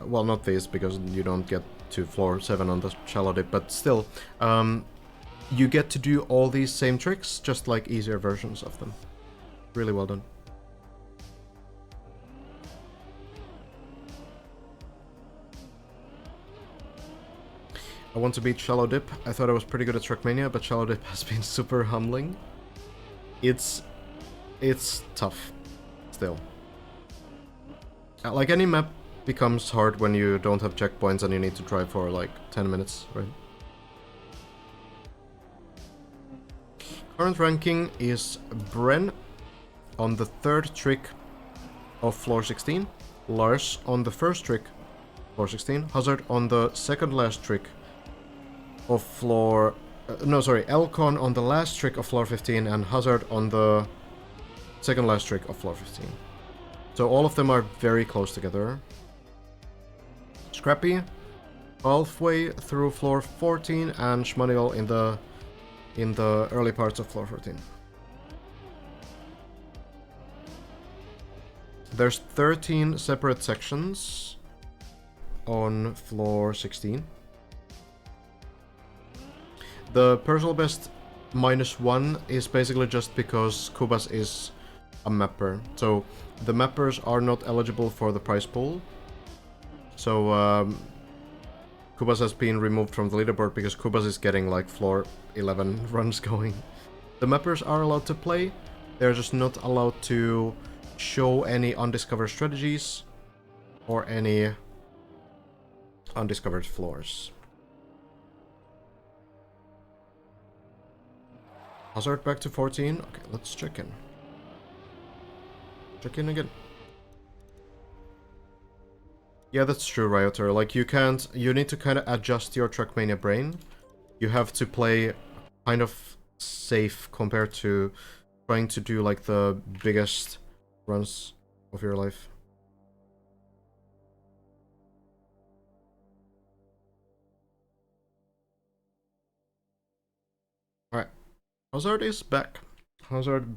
Well, not these, because you don't get to floor 7 on the shallow dip, but still, you get to do all these same tricks, just like easier versions of them. Really well done. I want to beat Shallow Dip. I thought I was pretty good at Trackmania, but Shallow Dip has been super humbling. It's tough, still. Like any map becomes hard when you don't have checkpoints and you need to drive for like 10 minutes, right? Current ranking is Bren on the 3rd trick of floor 16, Lars on the 1st trick, floor 16, Hazard on the 2nd last trick of floor... Elcon on the last trick of floor 15 and Hazard on the 2nd last trick of floor 15. So all of them are very close together. Scrappy halfway through floor 14 and Schmaniel in the early parts of floor 14. There's 13 separate sections on floor 16. The personal best -1 is basically just because Kubas is a mapper. So the mappers are not eligible for the prize pool. So Kubas has been removed from the leaderboard because Kubas is getting like floor 11 runs going. The mappers are allowed to play. They're just not allowed to show any undiscovered strategies or any undiscovered floors. Hazard back to 14. Okay, let's check in. Check in again. Yeah, that's true, Rioter. Like, you need to kind of adjust your Trackmania brain. You have to play kind of safe compared to trying to do, like, the biggest runs of your life. Alright. Hazard is back. Hazard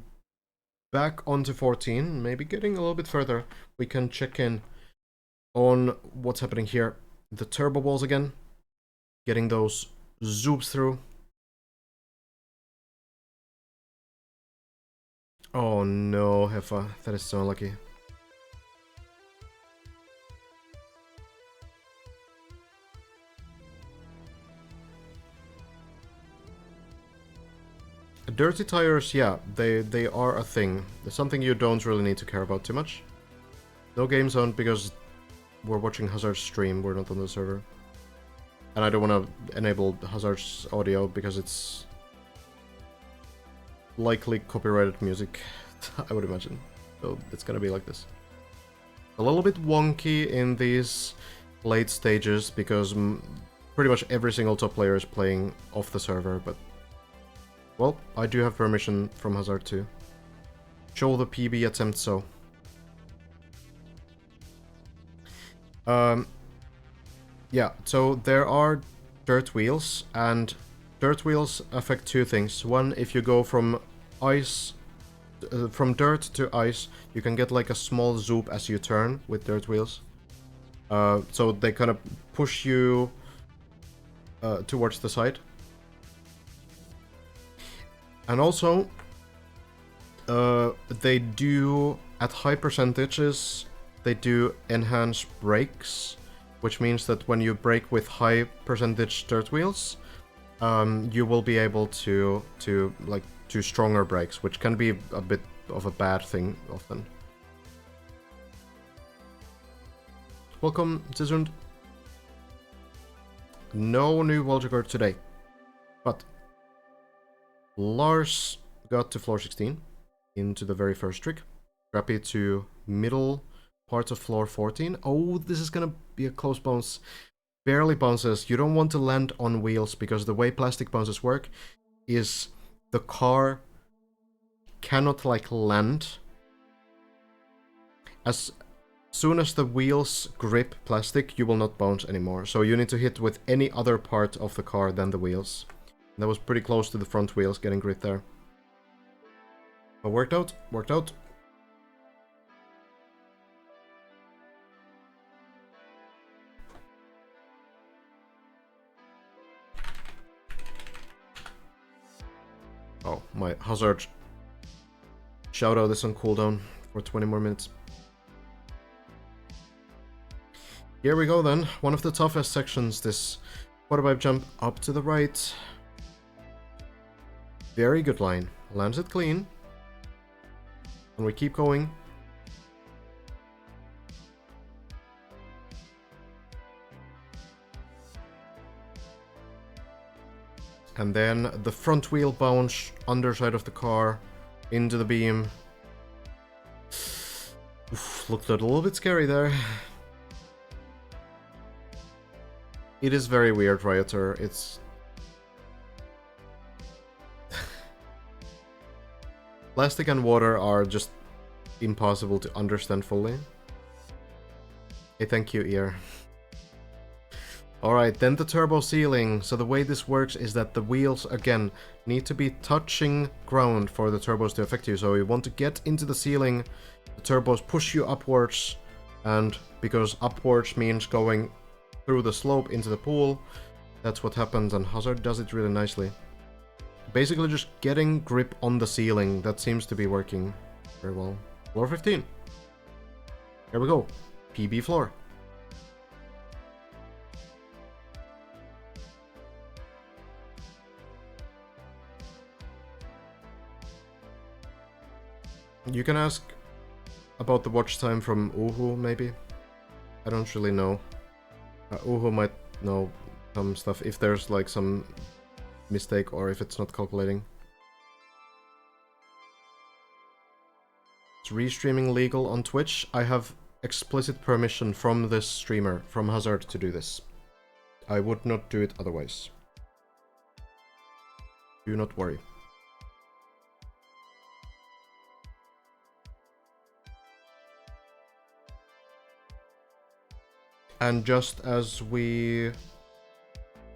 back onto 14, maybe getting a little bit further. We can check in on what's happening here. The turbo balls again. Getting those zoops through. Oh no, Hefa. That is so unlucky. Dirty tires, yeah, they are a thing. It's something you don't really need to care about too much. No game zone because we're watching Hazard's stream, we're not on the server. And I don't want to enable Hazard's audio because it's likely copyrighted music, I would imagine. So it's gonna be like this. A little bit wonky in these late stages because pretty much every single top player is playing off the server, but well, I do have permission from Hazard to show the PB attempt, so. Yeah, so there are dirt wheels, and dirt wheels affect two things. One, if you go from ice, from dirt to ice, you can get like a small zoop as you turn with dirt wheels. So they kind of push you towards the side. And also, they do, at high percentages, they do enhance brakes, which means that when you brake with high percentage dirt wheels, you will be able to like do stronger brakes, which can be a bit of a bad thing often. Welcome, Zizund. No new Voltigor today, but Lars got to floor 16 into the very first trick. Scrappy to middle parts of floor 14. Oh, this is gonna be a close bounce. Barely bounces. You don't want to land on wheels because the way plastic bounces work is the car cannot like land. As soon as the wheels grip plastic, you will not bounce anymore. So you need to hit with any other part of the car than the wheels. That was pretty close to the front wheels getting grit there. But worked out, worked out. Oh, my hazard shoutout is on cooldown for 20 more minutes. Here we go then, one of the toughest sections, this quarterpipe jump up to the right. Very good line, lands it clean. And we keep going. And then the front wheel bounce, underside of the car, into the beam. Oof, looked a little bit scary there. It is very weird, Rioter. It's... Plastic and water are just impossible to understand fully. Hey, thank you, Ear. Alright, then the turbo sealing. So the way this works is that the wheels, again, need to be touching ground for the turbos to affect you. So you want to get into the ceiling, the turbos push you upwards, and because upwards means going through the slope into the pool, that's what happens, and Hazard does it really nicely. Basically just getting grip on the ceiling, that seems to be working very well. Floor 15. Here we go. PB floor. You can ask about the watch time from Uhu, maybe? I don't really know. Uhu might know some stuff if there's like some mistake or if it's not calculating. Is restreaming legal on Twitch? I have explicit permission from this streamer, from Hazard, to do this. I would not do it otherwise. Do not worry. And just as we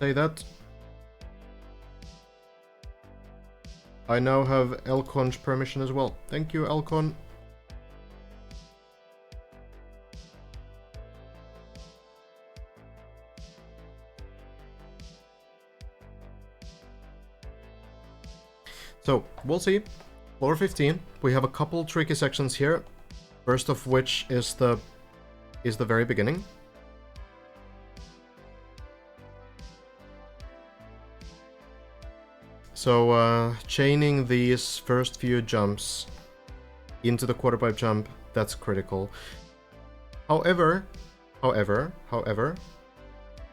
say that, I now have Elcon's permission as well. Thank you, Elcon. So, we'll see. Floor 15. We have a couple tricky sections here. First of which is the very beginning. So, chaining these first few jumps into the quarterpipe jump, that's critical. However,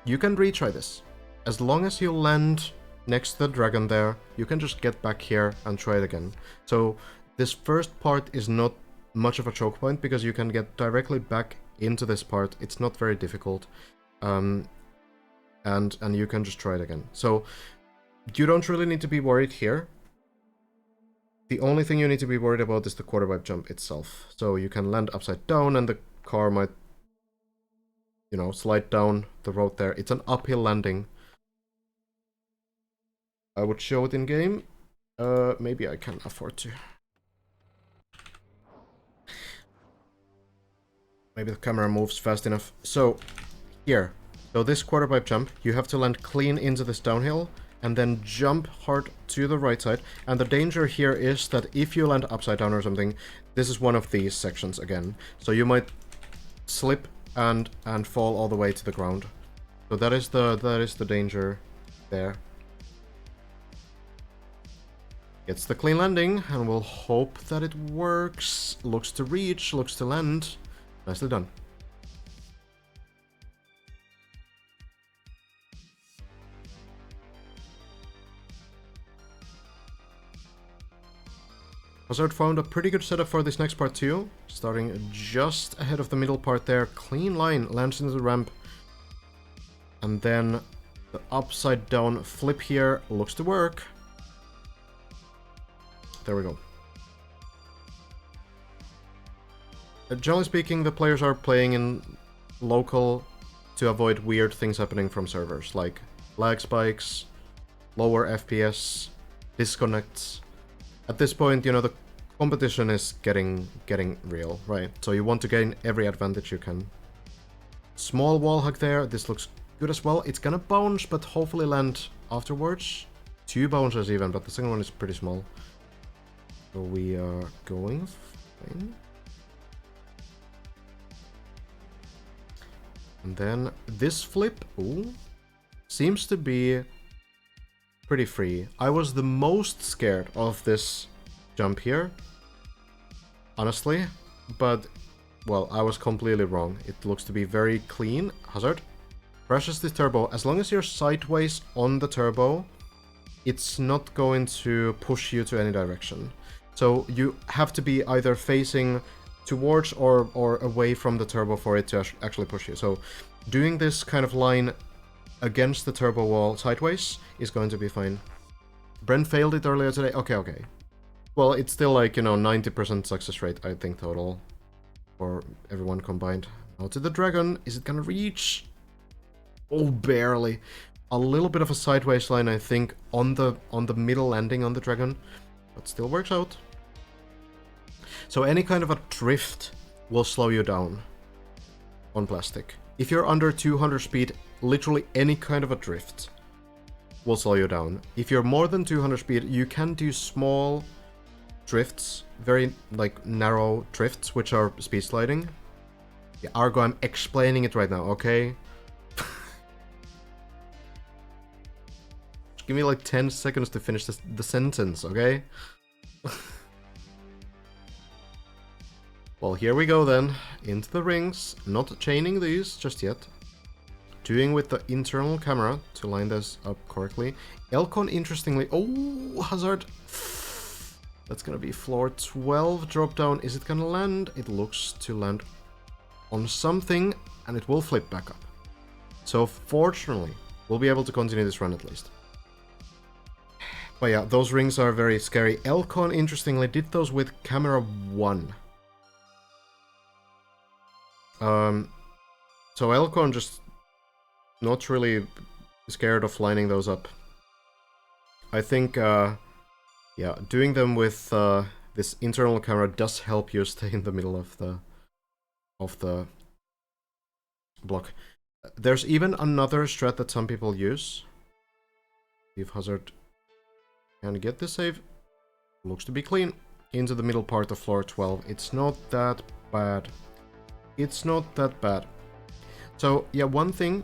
you can retry this. As long as you land next to the dragon there, you can just get back here and try it again. So, this first part is not much of a choke point because you can get directly back into this part. It's not very difficult. And you can just try it again. So, you don't really need to be worried here. The only thing you need to be worried about is the quarterpipe jump itself. So you can land upside down and the car might, you know, slide down the road there. It's an uphill landing. I would show it in game. Maybe I can afford to. Maybe the camera moves fast enough. So, here. So this quarterpipe jump, you have to land clean into this downhill and then jump hard to the right side. And the danger here is that if you land upside down or something, this is one of these sections again. So you might slip and fall all the way to the ground. So that is the danger there. It's the clean landing, and we'll hope that it works. Looks to reach, looks to land. Nicely done. Hazard found a pretty good setup for this next part too. Starting just ahead of the middle part there. Clean line, lands into the ramp. And then the upside down flip here looks to work. There we go. Generally speaking, the players are playing in local to avoid weird things happening from servers, like lag spikes, lower FPS, disconnects. At this point, you know, the competition is getting real, right? So you want to gain every advantage you can. Small wall hug there, this looks good as well. It's gonna bounce, but hopefully land afterwards. 2 bounces even, but the second one is pretty small. So we are going fine. And then this flip, ooh, seems to be pretty free. I was the most scared of this jump here, honestly, but, well, I was completely wrong. It looks to be very clean. Hazard crashes the turbo. As long as you're sideways on the turbo, it's not going to push you to any direction. So you have to be either facing towards or away from the turbo for it to actually push you. So doing this kind of line against the turbo wall sideways is going to be fine. Brent failed it earlier today. Okay. Well, it's still like, you know, 90% success rate, I think, total for everyone combined. Now to the dragon. Is it gonna reach? Oh, barely. A little bit of a sideways line, I think, on the middle landing on the dragon, but still works out. So any kind of a drift will slow you down on plastic. If you're under 200 speed, literally any kind of a drift will slow you down. If you're more than 200 speed, you can do small drifts, very like narrow drifts, which are speed sliding. Yeah, Argo, I'm explaining it right now, okay? Just give me like 10 seconds to finish the sentence, okay? Well, here we go then, into the rings, not chaining these just yet. Doing with the internal camera to line this up correctly. Elcon, interestingly, oh, Hazard. That's gonna be floor 12 drop down. Is it gonna land? It looks to land on something, and it will flip back up. So fortunately, we'll be able to continue this run at least. But yeah, those rings are very scary. Elcon, interestingly, did those with camera 1. So Elcon just not really scared of lining those up. I think, yeah, doing them with this internal camera does help you stay in the middle of the block. There's even another strat that some people use. If Hazard can get the save, looks to be clean into the middle part of floor 12. It's not that bad. It's not that bad. So yeah, one thing.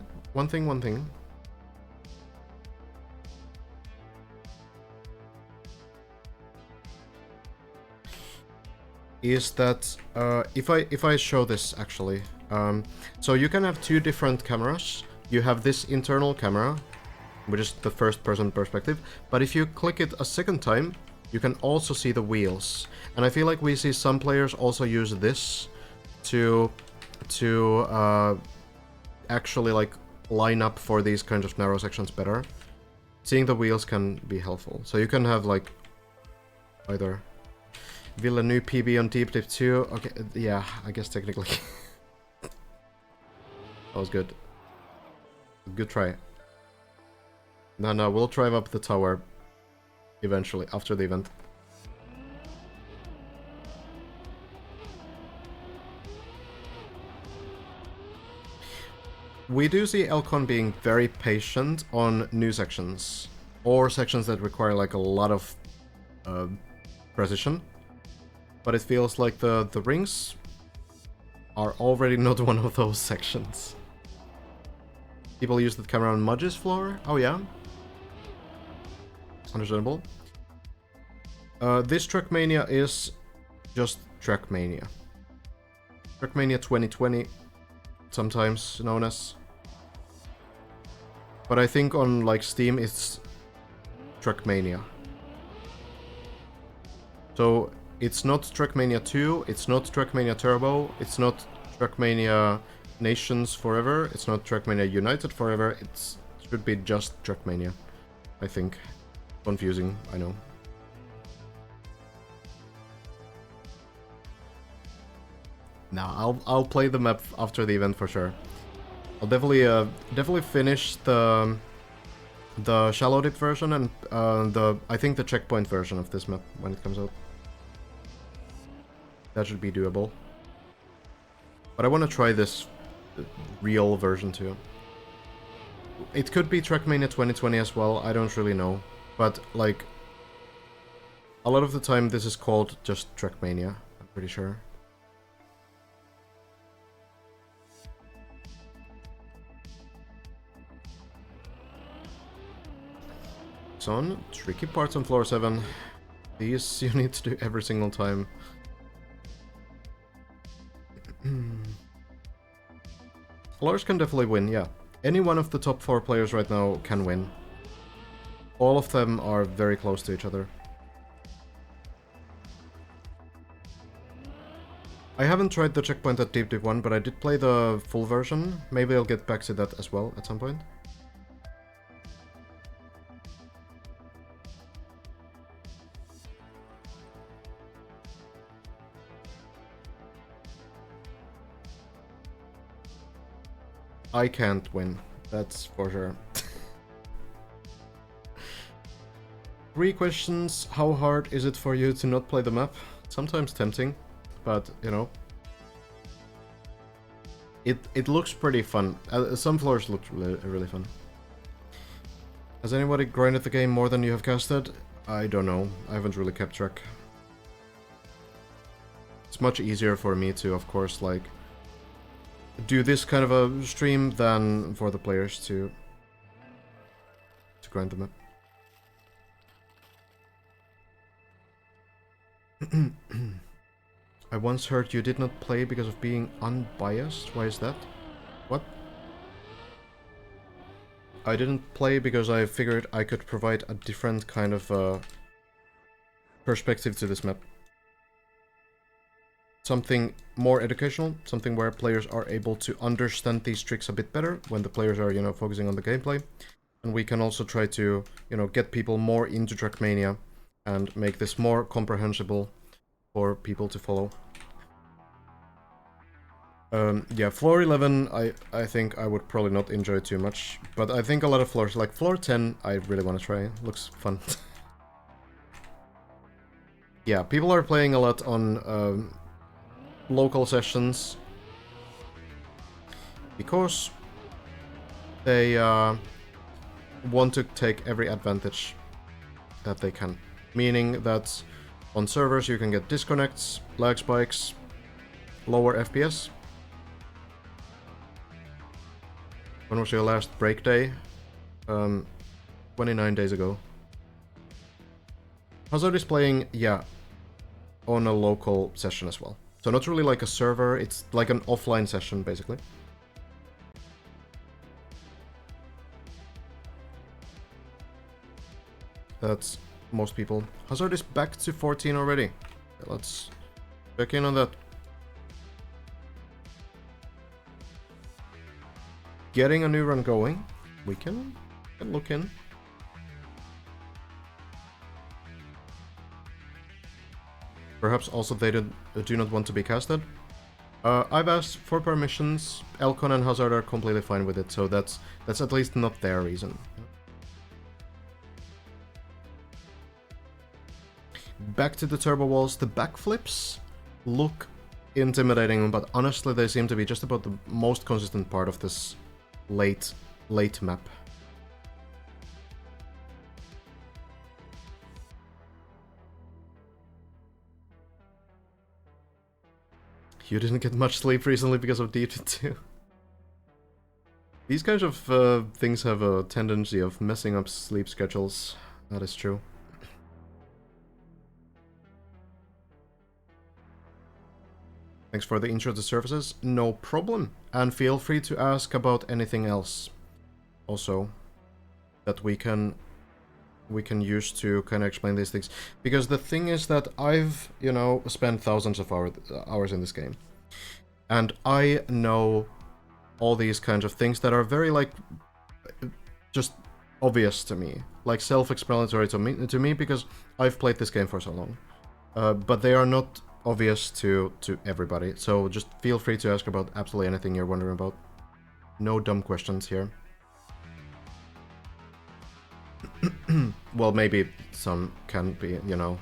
Is that if I show this actually, so you can have 2 different cameras. You have this internal camera, which is the first person perspective, but if you click it a second time, you can also see the wheels. And I feel like we see some players also use this to actually like line up for these kinds of narrow sections better. Seeing the wheels can be helpful. So you can have like either Villeneuve PB on deep dip 2. Okay, yeah, I guess technically. That was good. Good try. No, we'll drive up the tower eventually, after the event. We do see Elcon being very patient on new sections, or sections that require like a lot of precision. But it feels like the rings are already not one of those sections. People use the camera on Mudge's floor? Oh yeah. Understandable. This Trackmania is just Trackmania. Trackmania 2020, sometimes known as. But I think on like Steam it's Trackmania. So It's not Trackmania 2, it's not Trackmania Turbo, it's not Trackmania Nations Forever, it's not Trackmania United Forever, it should be just Trackmania, I think. Confusing, I know. Nah, I'll play the map after the event for sure. I'll definitely finish the shallow dip version and I think the checkpoint version of this map when it comes out. That should be doable. But I want to try this real version too. It could be Trackmania 2020 as well, I don't really know. But like, a lot of the time this is called just Trackmania, I'm pretty sure. On tricky parts on floor 7. These you need to do every single time. Lars can definitely win, yeah. Any one of the top 4 players right now can win. All of them are very close to each other. I haven't tried the checkpoint at Deep Dip 1, but I did play the full version. Maybe I'll get back to that as well at some point. I can't win, that's for sure. 3 questions. How hard is it for you to not play the map? Sometimes tempting, but you know. It looks pretty fun. Some floors look really fun. Has anybody grinded the game more than you have casted? I don't know. I haven't really kept track. It's much easier for me to, of course, like, do this kind of a stream than for the players to grind them up. I once heard you did not play because of being unbiased. Why is that? What? I didn't play because I figured I could provide a different kind of perspective to this map. Something more educational, something where players are able to understand these tricks a bit better when the players are, you know, focusing on the gameplay. And we can also try to, you know, get people more into Trackmania and make this more comprehensible for people to follow. Yeah, floor 11, I think I would probably not enjoy too much, but I think a lot of floors, like floor 10, I really want to try. Looks fun. Yeah, people are playing a lot on local sessions because they want to take every advantage that they can. Meaning that on servers you can get disconnects, lag spikes, lower FPS. When was your last break day? 29 days ago. Hazard is playing, yeah, on a local session as well. So not really like a server, it's like an offline session, basically. That's most people. Hazard is back to 14 already. Let's check in on that. Getting a new run going. We can look in. Perhaps also they do not want to be casted. I've asked for permissions. Elcon and Hazard are completely fine with it, so that's at least not their reason. Back to the turbo walls. The backflips look intimidating, but honestly they seem to be just about the most consistent part of this late map. You didn't get much sleep recently because of DT2. These kinds of things have a tendency of messing up sleep schedules. That is true. Thanks for the intro to services. No problem. And feel free to ask about anything else. Also, that we can we can use to kind of explain these things. Because the thing is that I've, you know, spent thousands of hours in this game. And I know all these kinds of things that are very, like, just obvious to me. Like, self-explanatory to me because I've played this game for so long. But they are not obvious to everybody. So just feel free to ask about absolutely anything you're wondering about. No dumb questions here. Well, maybe some can be, you know.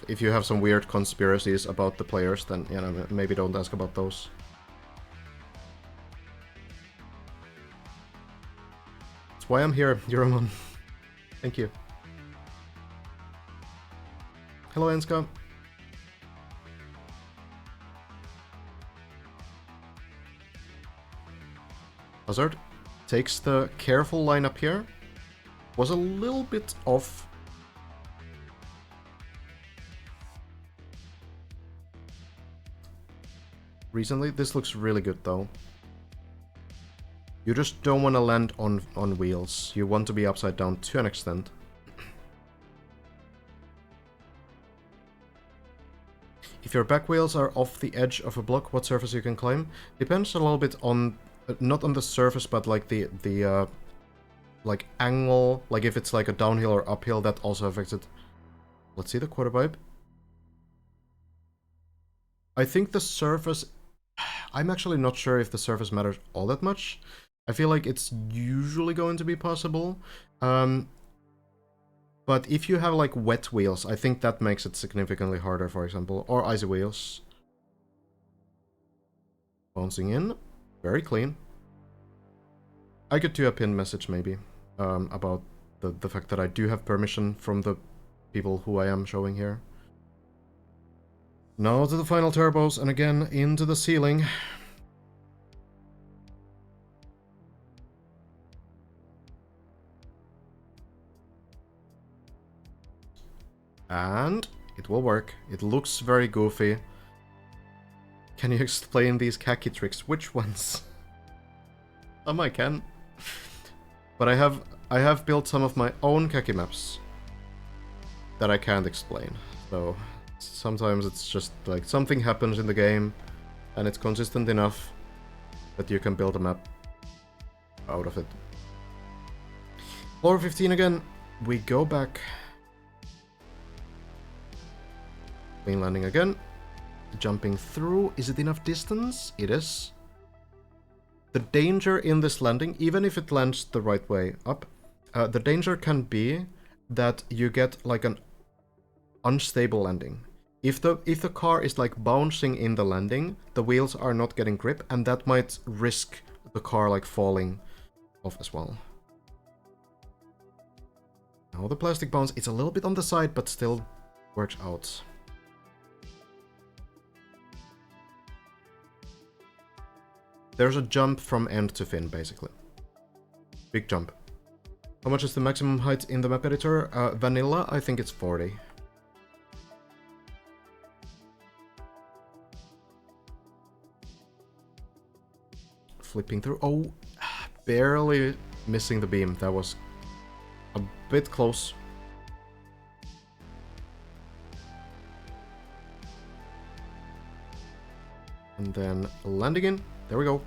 If you have some weird conspiracies about the players, then, you know, maybe don't ask about those. That's why I'm here, Euromon. Thank you. Hello, Enska. Hazard takes the careful line up here. Was a little bit off. Recently, this looks really good though. You just don't want to land on wheels. You want to be upside down to an extent. If your back wheels are off the edge of a block, what surface you can climb? Depends a little bit on, not on the surface, but like the like angle, like if it's like a downhill or uphill, that also affects it. Let's see the quarter pipe. I think the surface, I'm actually not sure if the surface matters all that much. I feel like it's usually going to be possible. But if you have like wet wheels, I think that makes it significantly harder, for example, or icy wheels. Bouncing in, very clean. I could do a pinned message maybe about the fact that I do have permission from the people who I am showing here. Now to the final turbos, and again into the ceiling. And it will work. It looks very goofy. Can you explain these khaki tricks? Which ones? Some I can. But I have built some of my own khaki maps that I can't explain. So sometimes it's just like something happens in the game and it's consistent enough that you can build a map out of it. Floor 15 again. We go back. Clean landing again. Jumping through. Is it enough distance? It is. The danger in this landing, even if it lands the right way up, the danger can be that you get like an unstable landing. If the car is like bouncing in the landing, the wheels are not getting grip, and that might risk the car like falling off as well. Now the plastic bounce, it's a little bit on the side, but still works out. There's a jump from end to fin, basically. Big jump. How much is the maximum height in the map editor? Vanilla, I think it's 40. Flipping through. Oh, barely missing the beam. That was a bit close. And then landing in. There we go.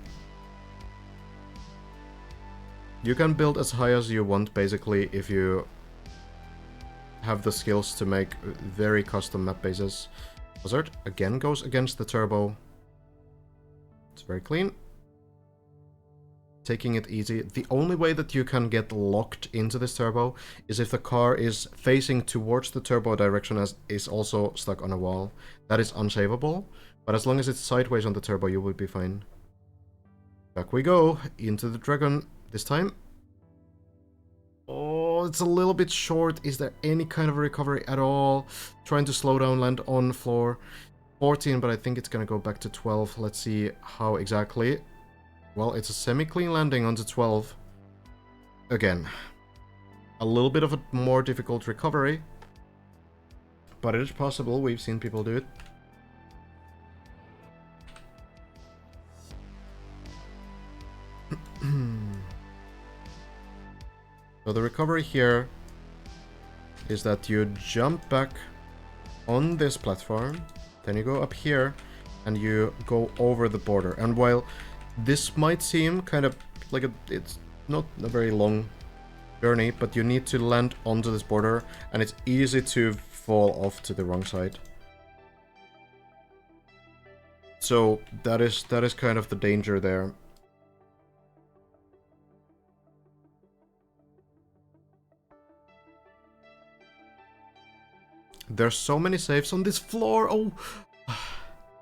You can build as high as you want, basically, if you have the skills to make very custom map bases. Hazard again goes against the turbo. It's very clean. Taking it easy. The only way that you can get locked into this turbo is if the car is facing towards the turbo direction as is also stuck on a wall. That is unsavable, but as long as it's sideways on the turbo, you will be fine. Back we go, into the dragon this time. Oh, it's a little bit short. Is there any kind of recovery at all? Trying to slow down, land on floor 14, but I think it's gonna go back to 12. Let's see how exactly. Well, it's a semi-clean landing onto 12. Again, a little bit of a more difficult recovery, but it is possible. We've seen people do it. So the recovery here is that you jump back on this platform, then you go up here, and you go over the border. And while this might seem kind of like it's not a very long journey, but you need to land onto this border, and it's easy to fall off to the wrong side. So that is kind of the danger there. There's so many saves on this floor. Oh.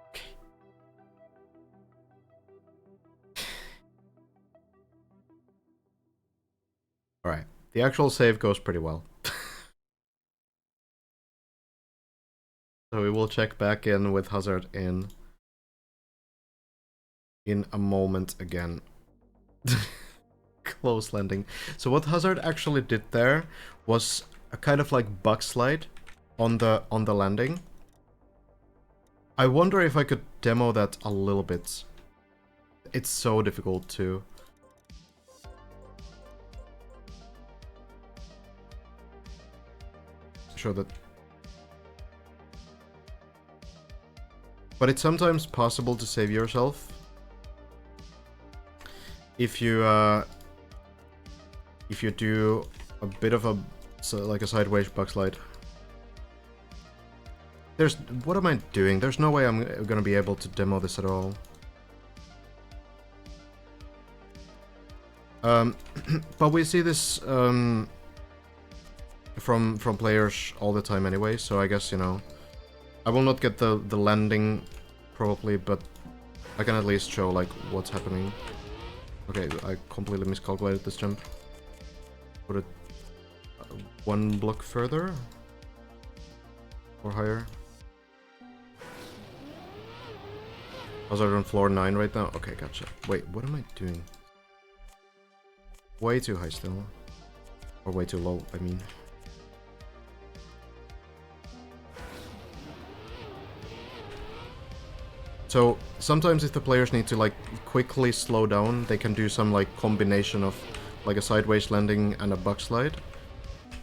Okay. All right. The actual save goes pretty well. So we will check back in with Hazard in a moment again. Close landing. So what Hazard actually did there was a kind of like bug slide on the landing. I wonder if I could demo that a little bit. It's so difficult to show that. But it's sometimes possible to save yourself if you do a bit of a like a sideways bug slide. What am I doing? There's no way I'm gonna be able to demo this at all. But we see this from players all the time anyway, so I guess, you know, I will not get the landing probably, but I can at least show like what's happening. Okay, I completely miscalculated this jump. Put it one block further or higher. I was on floor 9 right now. Okay, gotcha. Wait, what am I doing? Way too high still. Or way too low, I mean. So sometimes if the players need to like quickly slow down, they can do some like combination of like a sideways landing and a bug slide.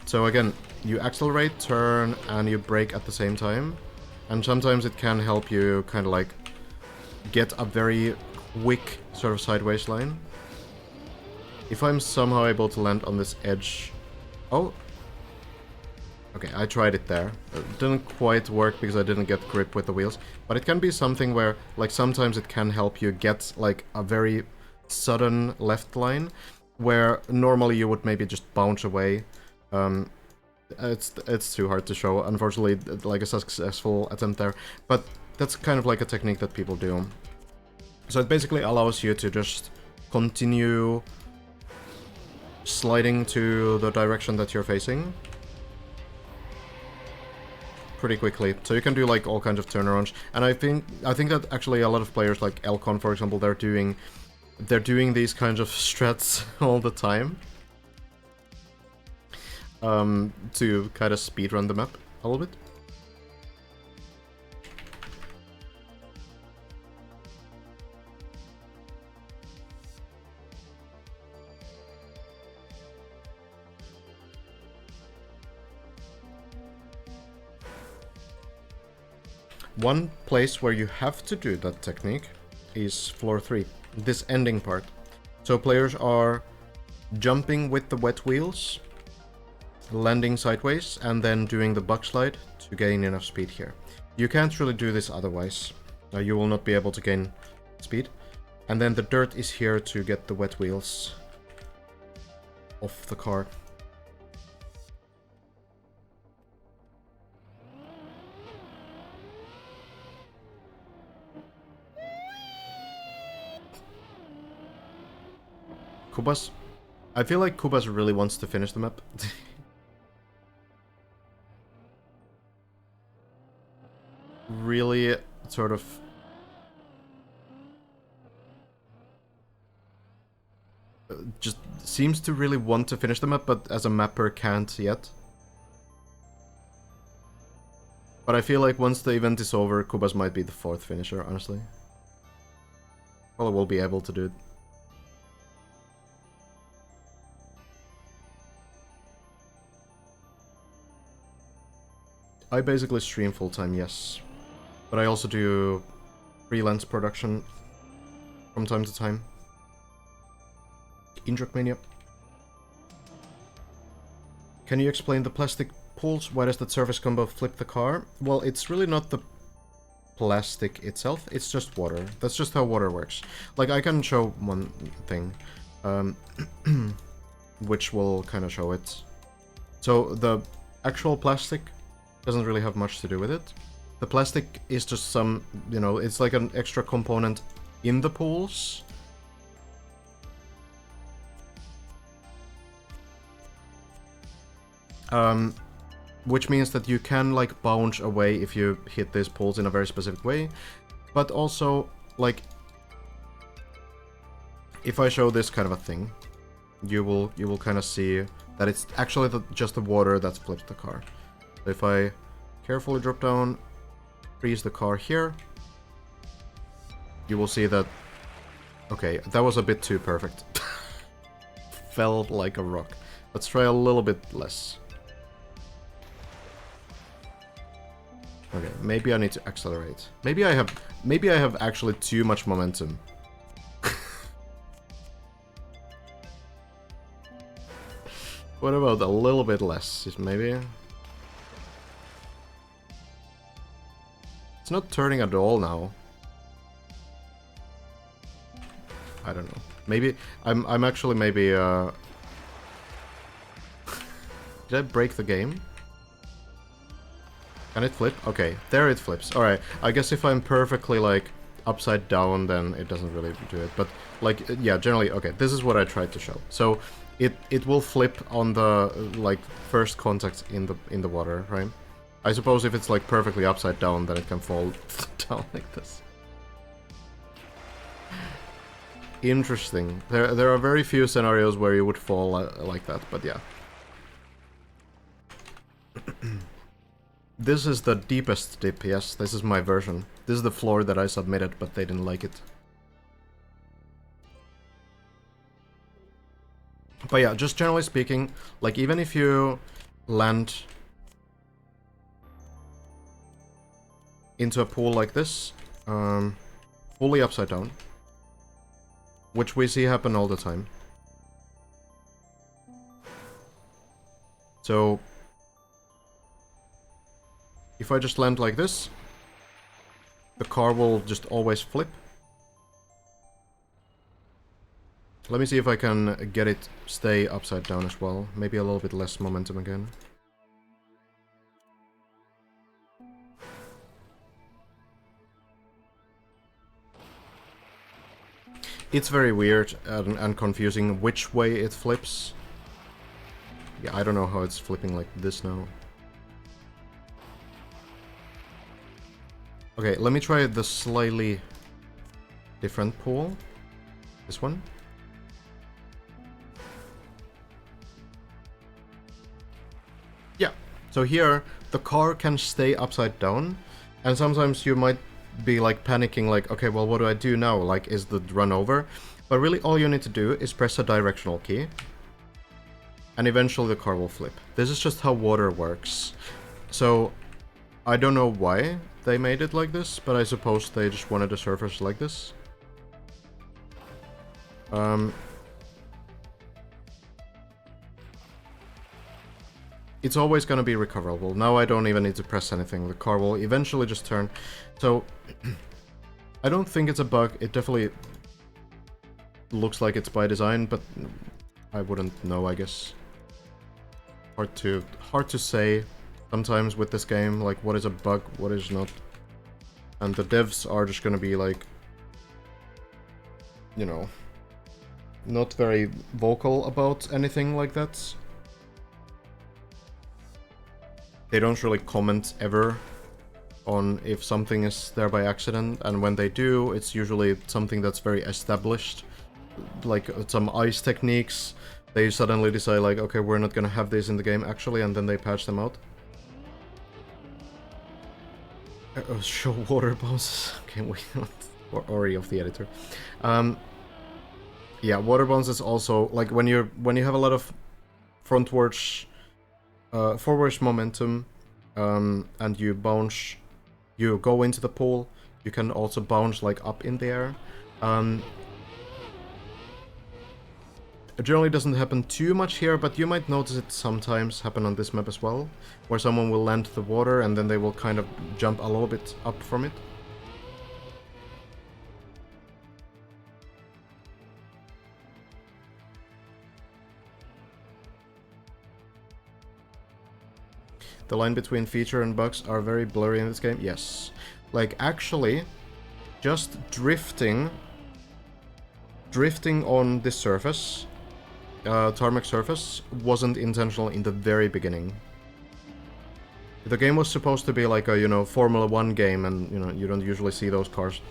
So again, you accelerate, turn, and you brake at the same time. And sometimes it can help you kind of like get a very quick sort of sideways line. If I'm somehow able to land on this edge... Oh! Okay, I tried it there. It didn't quite work because I didn't get grip with the wheels. But it can be something where, like, sometimes it can help you get, like, a very sudden left line, where normally you would maybe just bounce away. It's too hard to show, unfortunately, like a successful attempt there. But that's kind of like a technique that people do. So it basically allows you to just continue sliding to the direction that you're facing pretty quickly. So you can do like all kinds of turnarounds. And I think that actually a lot of players like Elcon, for example, they're doing these kinds of strats all the time. To kind of speedrun the map a little bit. One place where you have to do that technique is floor 3, this ending part. So players are jumping with the wet wheels, landing sideways, and then doing the bug slide to gain enough speed here. You can't really do this otherwise. You will not be able to gain speed. And then the dirt is here to get the wet wheels off the car. Kubas... I feel like Kubas really wants to finish the map. Really sort of... just seems to really want to finish the map, but as a mapper can't yet. But I feel like once the event is over, Kubas might be the 4th finisher, honestly. Probably will be able to do it. I basically stream full-time, yes. But I also do freelance production from time to time. In Trackmania. Can you explain the plastic pools? Why does that surface combo flip the car? Well, it's really not the plastic itself, it's just water. That's just how water works. Like, I can show one thing, which will kind of show it. So, the actual plastic doesn't really have much to do with it. The plastic is just some, you know, it's like an extra component in the pools. Which means that you can, like, bounce away if you hit these pools in a very specific way. But also, like, if I show this kind of a thing, you will kind of see that it's actually just the water that flips the car. So if I carefully drop down, freeze the car here, you will see that... Okay, that was a bit too perfect. Felt like a rock. Let's try a little bit less. Okay, maybe I need to accelerate. Maybe I have actually too much momentum. What about a little bit less? Maybe? It's not turning at all now. I don't know. Maybe I'm actually maybe did I break the game? Can it flip? Okay, there it flips. Alright, I guess if I'm perfectly, like, upside down, then it doesn't really do it. But, like, yeah, generally, okay, this is what I tried to show. So, it will flip on the, like, first contact in the water, right? I suppose if it's, like, perfectly upside down, then it can fall down like this. Interesting. There are very few scenarios where you would fall like that, but yeah. This is the deepest dip, yes, this is my version. This is the floor that I submitted, but they didn't like it. But yeah, just generally speaking, like, even if you land into a pool like this, fully upside down, which we see happen all the time. So, if I just land like this, the car will just always flip. Let me see if I can get it stay upside down as well. Maybe a little bit less momentum again. It's very weird and confusing which way it flips. Yeah, I don't know how it's flipping like this now. Okay, let me try the slightly different pool. This one. Yeah, so here the car can stay upside down, and sometimes you might be like panicking, like, okay, well, what do I do now? Like, is the run over? But really all you need to do is press a directional key, and eventually the car will flip. This is just how water works. So I don't know why they made it like this, but I suppose they just wanted a surface like this. It's always gonna be recoverable. Now I don't even need to press anything. The car will eventually just turn. So, I don't think it's a bug. It definitely looks like it's by design, but I wouldn't know, I guess. Hard to say sometimes with this game, like, what is a bug, what is not. And the devs are just gonna be like, you know, not very vocal about anything like that. They don't really comment ever on if something is there by accident, and when they do, it's usually something that's very established, like some ice techniques. They suddenly decide, like, okay, we're not gonna have this in the game actually, and then they patch them out. Show water bounces. Okay, wait, or Ori of the editor. Yeah, water bounces also, like, when you have a lot of forwards momentum, and you bounce, you go into the pool. You can also bounce like up in the air. It generally doesn't happen too much here, but you might notice it sometimes happen on this map as well, where someone will land the water and then they will kind of jump a little bit up from it. The line between feature and bugs are very blurry in this game. Yes. Like, actually, just drifting on this surface, tarmac surface, wasn't intentional in the very beginning. The game was supposed to be like a, you know, Formula 1 game, and, you know, you don't usually see those cars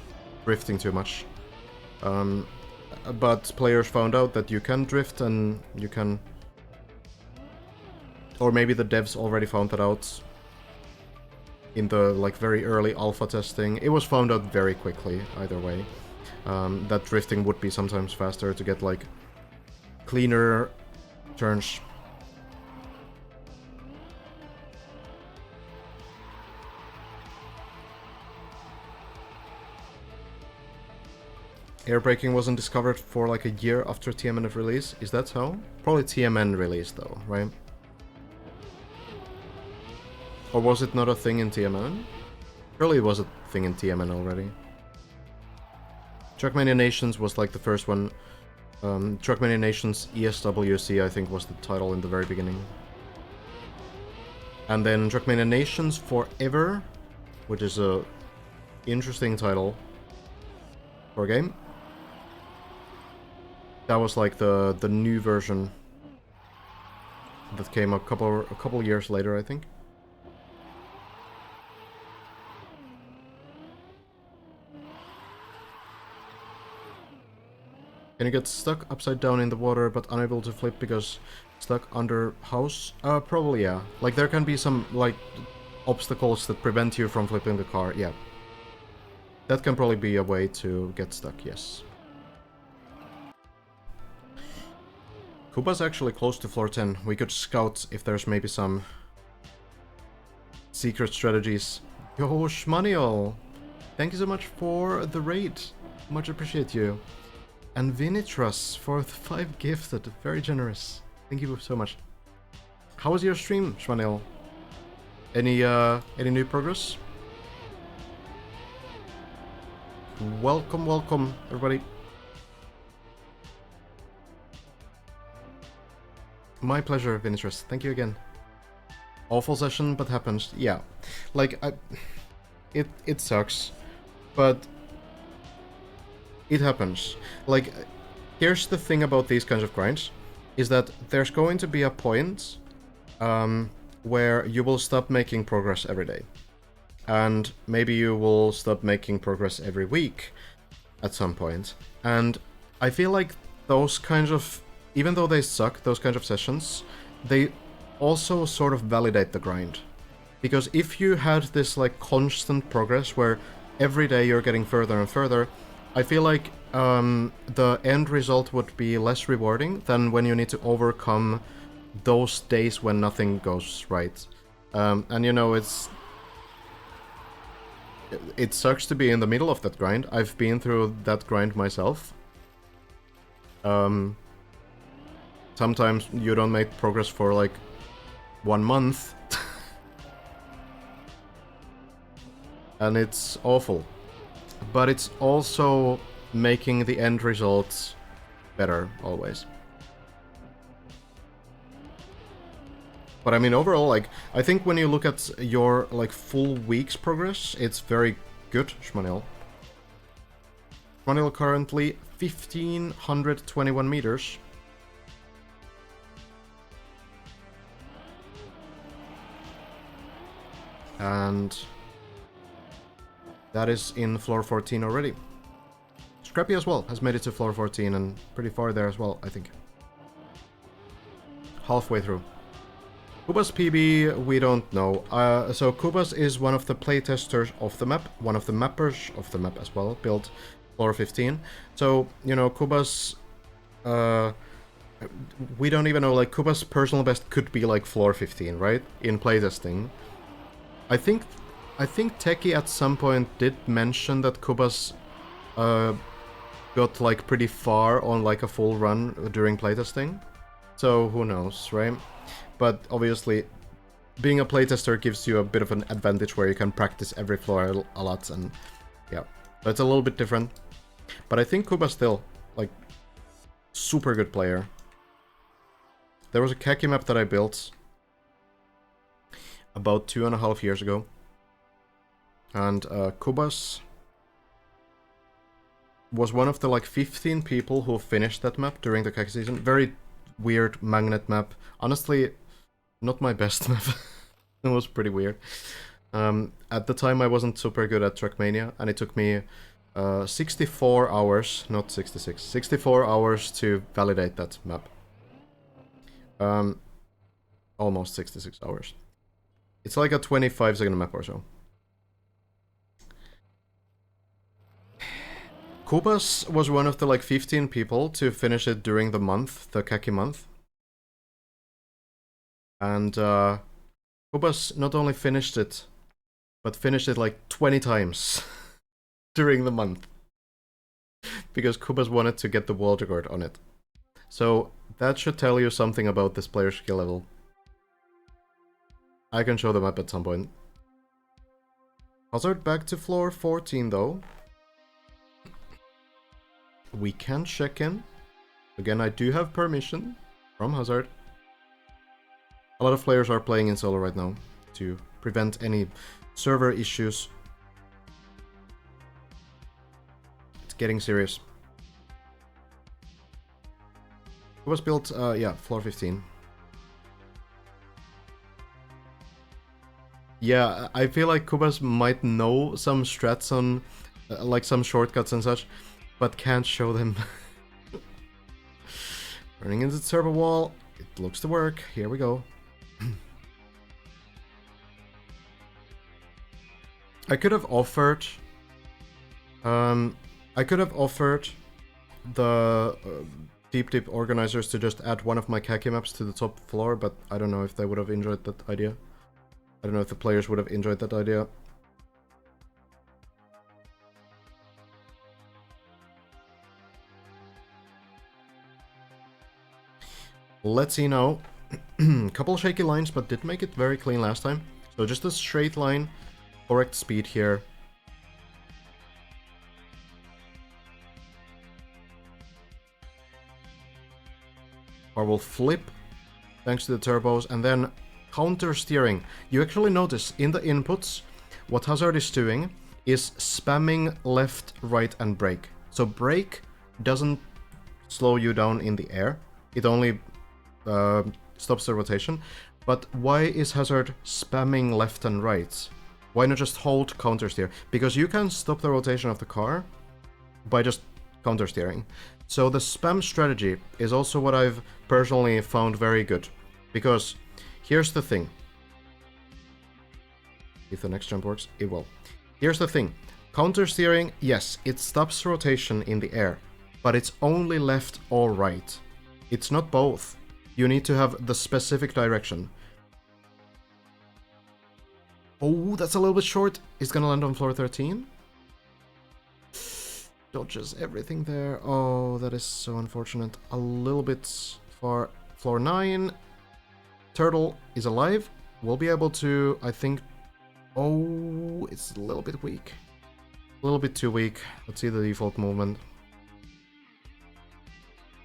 drifting too much. But players found out that you can drift and you can... Or maybe the devs already found that out in the, like, very early alpha testing. It was found out very quickly, either way. That drifting would be sometimes faster to get, like, cleaner turns. Air braking wasn't discovered for like a year after TMN release. Is that so? Probably TMN release though, right? Or was it not a thing in TMN? Surely it was a thing in TMN already. Trackmania Nations was like the first one. Trackmania Nations ESWC, I think, was the title in the very beginning. And then Trackmania Nations Forever, which is a interesting title for a game. That was like the new version that came a couple years later, I think. Can you get stuck upside down in the water but unable to flip because stuck under house? Probably, yeah. Like, there can be some, like, obstacles that prevent you from flipping the car, yeah. That can probably be a way to get stuck, yes. Kuba's actually close to floor 10. We could scout if there's maybe some secret strategies. Yo, Shmaniel! Thank you so much for the raid. Much appreciate you. And Vinitras for the 5 gifted. Very generous. Thank you so much. How was your stream, Shmaniel? Any new progress? Welcome, welcome, everybody. My pleasure, Vinitras. Thank you again. Awful session, but happens. Yeah. Like, it sucks. But it happens. Like, here's the thing about these kinds of grinds, is that there's going to be a point where you will stop making progress every day. And maybe you will stop making progress every week at some point. And I feel like those kinds of, even though they suck, those kinds of sessions, they also sort of validate the grind. Because if you had this like constant progress where every day you're getting further and further, I feel like the end result would be less rewarding than when you need to overcome those days when nothing goes right. And you know, it sucks to be in the middle of that grind. I've been through that grind myself. Sometimes you don't make progress for like 1 month. And it's awful. But it's also making the end results better, always. But I mean, overall, like, I think when you look at your, like, full week's progress, it's very good, Shmanil. Shmanil currently 1,521 meters. And that is in floor 14 already. Scrappy as well has made it to floor 14 and pretty far there as well, I think. Halfway through. Kuba's PB, we don't know. So Kuba's is one of the playtesters of the map, one of the mappers of the map as well, built floor 15. So, you know, Kuba's... we don't even know, like, Kuba's personal best could be like floor 15, right? In playtesting. I think Techie at some point did mention that Kubas got like pretty far on like a full run during playtesting. So who knows, right? But obviously, being a playtester gives you a bit of an advantage where you can practice every floor a lot, and yeah, so it's a little bit different. But I think Kuba's still like super good player. There was a khaki map that I built about 2.5 years ago, and Kubas was one of the like 15 people who finished that map during the khaki season. Very weird magnet map. Honestly, not my best map. It was pretty weird. At the time I wasn't super good at Trackmania, and it took me 64 hours, not 66, 64 hours to validate that map. Almost 66 hours. It's like a 25-second map or so. Kubas was one of the like 15 people to finish it during the month, the khaki month. And Kubas not only finished it, but finished it like 20 times during the month. Because Kubas wanted to get the world record on it. So that should tell you something about this player's skill level. I can show the map at some point. Hazard back to floor 14 though. We can check in. Again, I do have permission from Hazard. A lot of players are playing in solo right now to prevent any server issues. It's getting serious. It was built, yeah, floor 15. Yeah, I feel like Kubas might know some strats on, like some shortcuts and such, but can't show them. Running into the server wall, it looks to work. Here we go. I could have offered the deep organizers to just add one of my khaki maps to the top floor, but I don't know if they would have enjoyed that idea. I don't know if the players would have enjoyed that idea. Let's see now. Couple shaky lines, but did make it very clean last time. So just a straight line, correct speed here. Car will flip thanks to the turbos, and then counter steering. You actually notice in the inputs what Hazard is doing is spamming left, right, and brake. So brake doesn't slow you down in the air. It only stops the rotation. But why is Hazard spamming left and right? Why not just hold counter steer? Because you can stop the rotation of the car by just counter steering. So the spam strategy is also what I've personally found very good. Because here's the thing. If the next jump works, it will. Here's the thing. Counter steering, yes, it stops rotation in the air, but it's only left or right. It's not both. You need to have the specific direction. Oh, that's a little bit short. It's gonna land on floor 13. Dodges everything there. Oh, that is so unfortunate. A little bit far. Floor 9. Turtle is alive. We'll be able to, I think... Oh, it's a little bit weak. A little bit too weak. Let's see the default movement.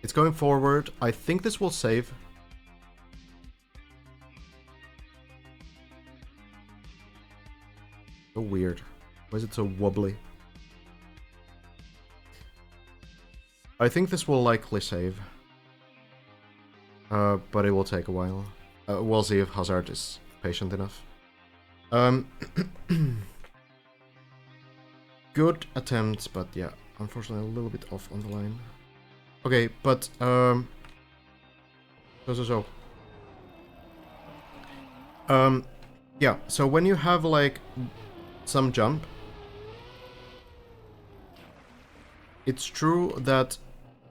It's going forward. I think this will save. So weird. Why is it so wobbly? I think this will likely save. But it will take a while. We'll see if Hazard is patient enough. Good attempt, but yeah, unfortunately a little bit off on the line. Okay, but yeah, so when you have like some jump, it's true that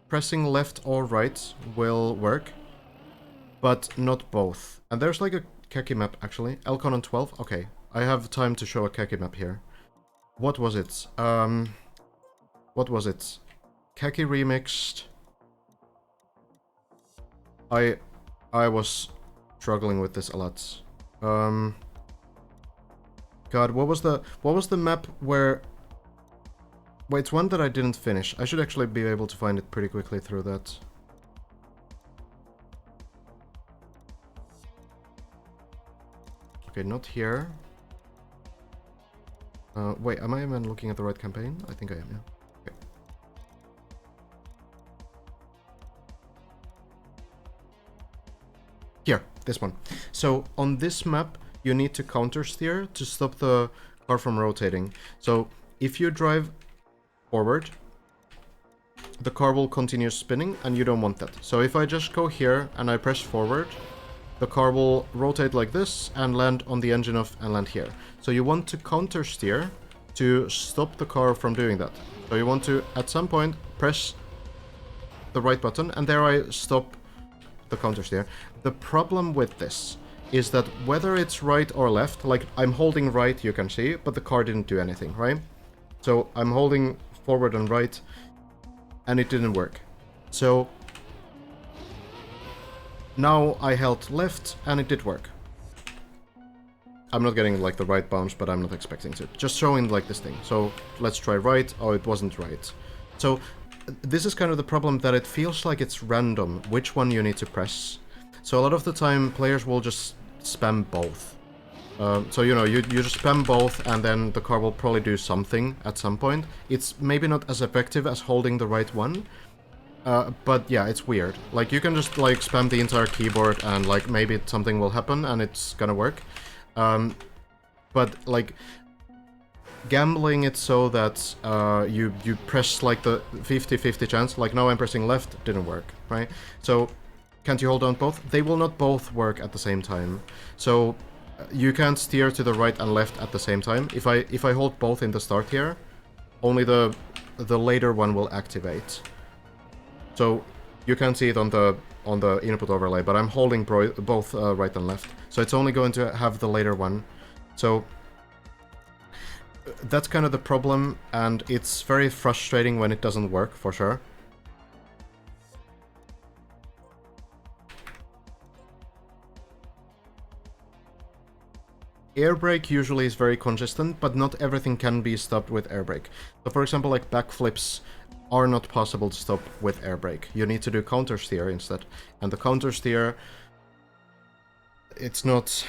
pressing left or right will work, but not both. And there's like a khaki map actually. Elcon on 12. Okay, I have time to show a khaki map here. What was it? What was it? Khaki remixed. I was struggling with this a lot. God, what was the map where... Wait, it's one that I didn't finish. I should actually be able to find it pretty quickly through that. Okay, not here. Wait, am I even looking at the right campaign? I think I am, yeah. Okay. Here, this one. So, on this map, you need to counter-steer to stop the car from rotating. So, if you drive forward, the car will continue spinning, and you don't want that. So if I just go here, and I press forward, the car will rotate like this, and land on the engine off, and land here. So you want to counter-steer to stop the car from doing that. So you want to, at some point, press the right button, and there I stop the counter-steer. The problem with this is that whether it's right or left, like I'm holding right, you can see, but the car didn't do anything, right? So I'm holding forward and right, and it didn't work. So now I held left, and it did work. I'm not getting like the right bounce, but I'm not expecting to. Just showing like this thing. So let's try right. Oh, it wasn't right. So this is kind of the problem, that it feels like it's random which one you need to press. So a lot of the time players will just spam both. So, you know, you just spam both, and then the car will probably do something at some point. It's maybe not as effective as holding the right one, but yeah, it's weird. Like, you can just, like, spam the entire keyboard, and, like, maybe something will happen, and it's gonna work. But, like, gambling it so that you press, like, the 50-50 chance, like, now I'm pressing left, didn't work, right? So, can't you hold down both? They will not both work at the same time. So you can't steer to the right and left at the same time. If I hold both in the start here, only the later one will activate. So you can't see it on the input overlay, but I'm holding both right and left. So it's only going to have the later one. So that's kind of the problem, and it's very frustrating when it doesn't work, for sure. Air brake usually is very consistent, but not everything can be stopped with air brake. So for example, like backflips are not possible to stop with air brake. You need to do counter steer instead. And the counter steer, it's not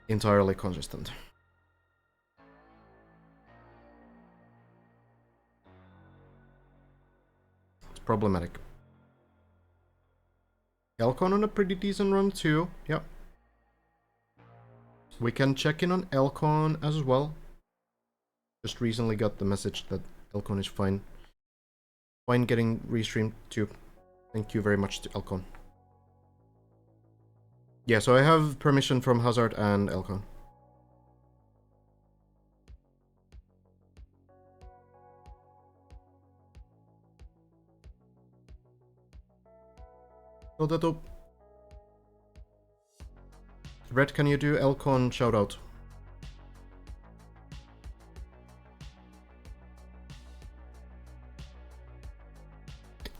entirely consistent. It's problematic. Elcon on a pretty decent run too, yep. We can check in on Elcon as well. Just recently got the message that Elcon is fine. Fine getting restreamed too. Thank you very much to Elcon. Yeah, so I have permission from Hazard and Elcon. Oh, that's up. Red, can you do Elcon shoutout?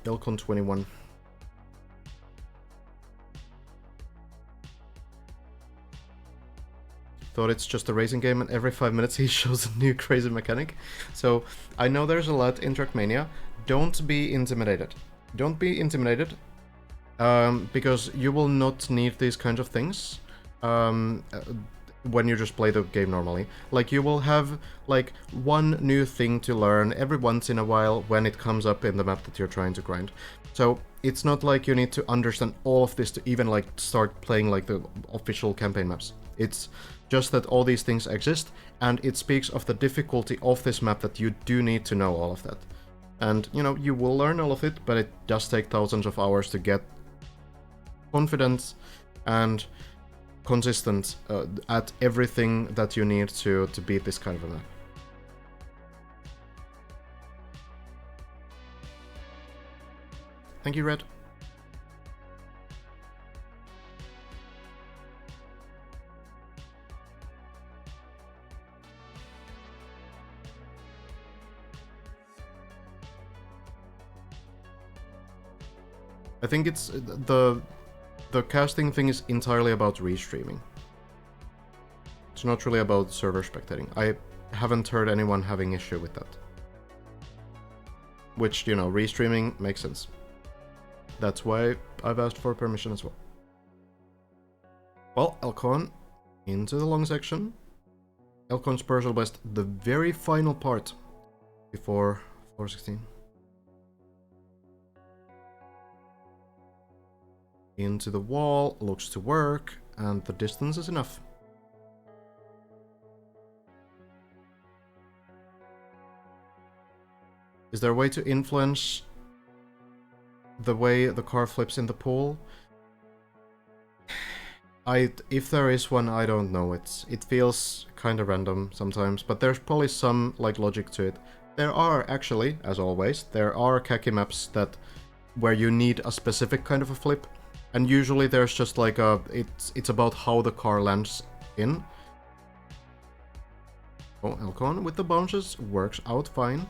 Elcon 21. Thought it's just a racing game, and every 5 minutes he shows a new crazy mechanic. So, I know there's a lot in Trackmania. Don't be intimidated. Don't be intimidated, because you will not need these kinds of things when you just play the game normally. Like, you will have, like, one new thing to learn every once in a while when it comes up in the map that you're trying to grind. So, it's not like you need to understand all of this to even, like, start playing, like, the official campaign maps. It's just that all these things exist, and it speaks of the difficulty of this map that you do need to know all of that. And, you know, you will learn all of it, but it does take thousands of hours to get confident and consistent at everything that you need to beat this kind of a map. Thank you, Red. I think it's the casting thing is entirely about restreaming. It's not really about server spectating. I haven't heard anyone having issue with that. Which, you know, restreaming makes sense. That's why I've asked for permission as well. Well, Elcon, into the long section. Elcon's Partial West, the very final part before 416. Into the wall, looks to work, and the distance is enough. Is there a way to influence the way the car flips in the pool? If there is one, I don't know. It feels kind of random sometimes, but there's probably some like logic to it. There are actually, as always, there are khaki maps where you need a specific kind of a flip, and usually there's just like it's about how the car lands in. Oh, Elcon with the bounces works out fine.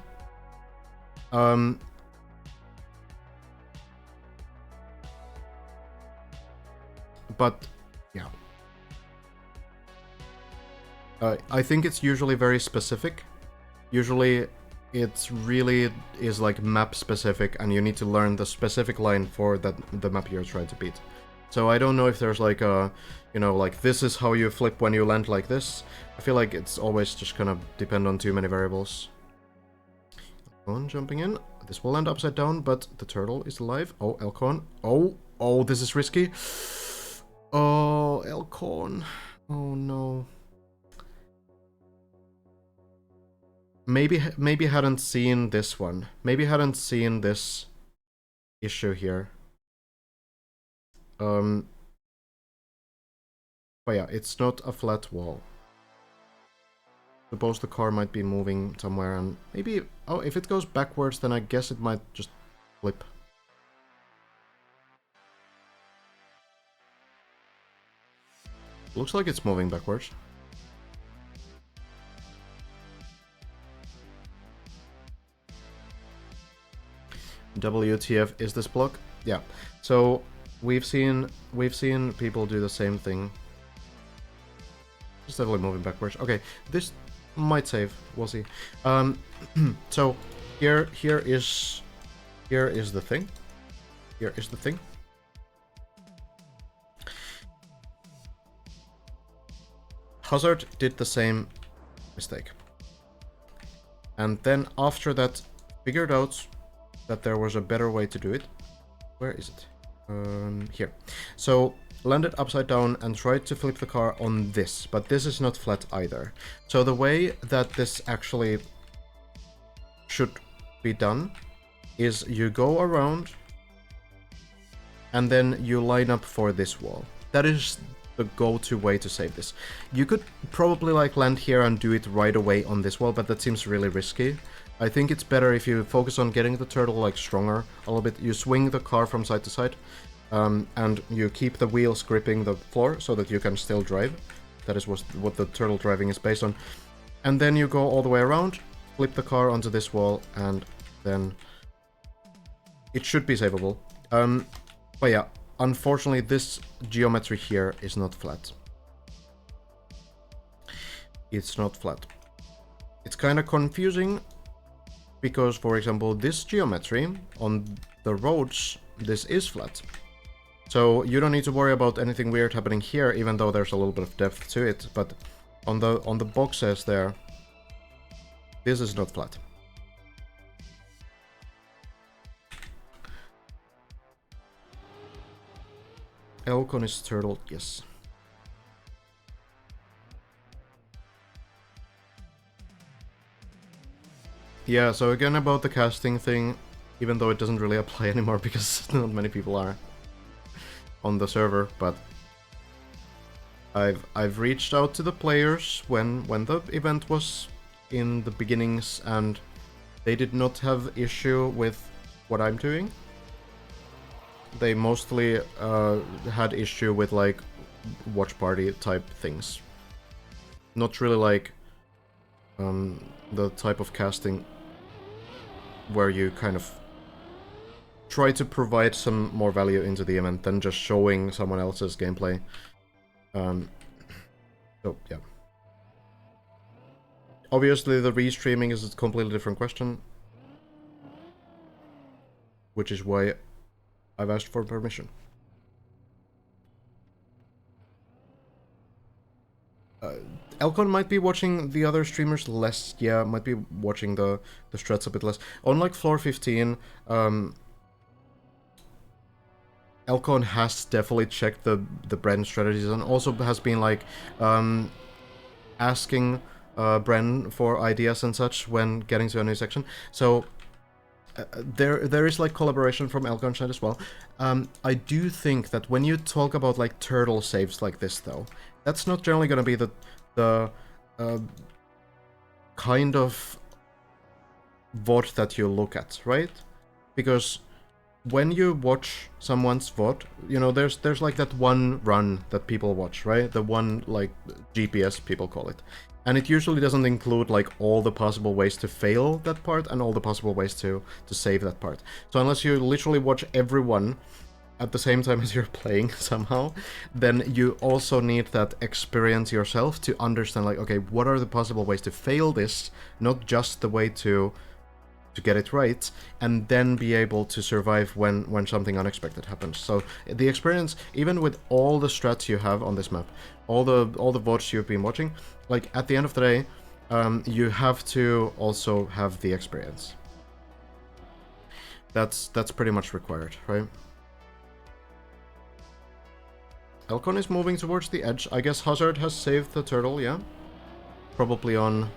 But yeah, I think it's usually very specific. Usually it's really is like map specific, and you need to learn the specific line for the map you're trying to beat. So I don't know if there's like a, you know, like this is how you flip when you land like this. I feel like it's always just kind of depend on too many variables. Elcon jumping in. This will land upside down, but the turtle is alive. Oh, Elcon. Oh, this is risky. Oh, Elcon. Oh no. Maybe hadn't seen this one. Maybe hadn't seen this issue here. But yeah, it's not a flat wall. Suppose the car might be moving somewhere, and maybe... Oh, if it goes backwards, then I guess it might just flip. Looks like it's moving backwards. WTF is this block? Yeah. So we've seen people do the same thing. It's definitely moving backwards. Okay, this might save. We'll see. So here is the thing. Here is the thing. Hazard did the same mistake. And then after that, figured out that there was a better way to do it. Where is it? Here. So landed upside down and tried to flip the car on this, but this is not flat either. So the way that this actually should be done is you go around and then you line up for this wall. That is the go-to way to save this. You could probably like land here and do it right away on this wall, but that seems really risky. I think it's better if you focus on getting the turtle like stronger a little bit. You swing the car from side to side, and you keep the wheels gripping the floor so that you can still drive. That is what the turtle driving is based on. And then you go all the way around, flip the car onto this wall, and then it should be savable. But yeah, unfortunately this geometry here is not flat. It's not flat. It's kind of confusing because, for example, this geometry on the roads, this is flat. So you don't need to worry about anything weird happening here, even though there's a little bit of depth to it. But on the boxes there, this is not flat. Elcon is turtle, yes. Yeah, so again about the casting thing, even though it doesn't really apply anymore because not many people are on the server, but I've reached out to the players when the event was in the beginnings, and they did not have issue with what I'm doing. They mostly had issue with like watch party type things. Not really like the type of casting where you kind of try to provide some more value into the event than just showing someone else's gameplay. So, yeah. Obviously, the restreaming is a completely different question. Which is why I've asked for permission. Elcon might be watching the other streamers less, yeah, might be watching the strats a bit less. Unlike Floor 15, Elcon has definitely checked the Bren strategies and also has been like asking Bren for ideas and such when getting to a new section. So there is like collaboration from Elcon side as well. I do think that when you talk about like turtle saves like this though, that's not generally going to be the kind of VOD that you look at, right? Because when you watch someone's VOD, you know, there's like that one run that people watch, right? The one, like, GPS, people call it. And it usually doesn't include, like, all the possible ways to fail that part and all the possible ways to save that part. So unless you literally watch everyone at the same time as you're playing somehow, then you also need that experience yourself to understand, like, okay, what are the possible ways to fail this, not just the way to get it right, and then be able to survive when something unexpected happens. So the experience, even with all the strats you have on this map, all the VODs you've been watching, like, at the end of the day, you have to also have the experience. That's pretty much required, right? Elcon is moving towards the edge. I guess Hazard has saved the turtle, yeah? Probably on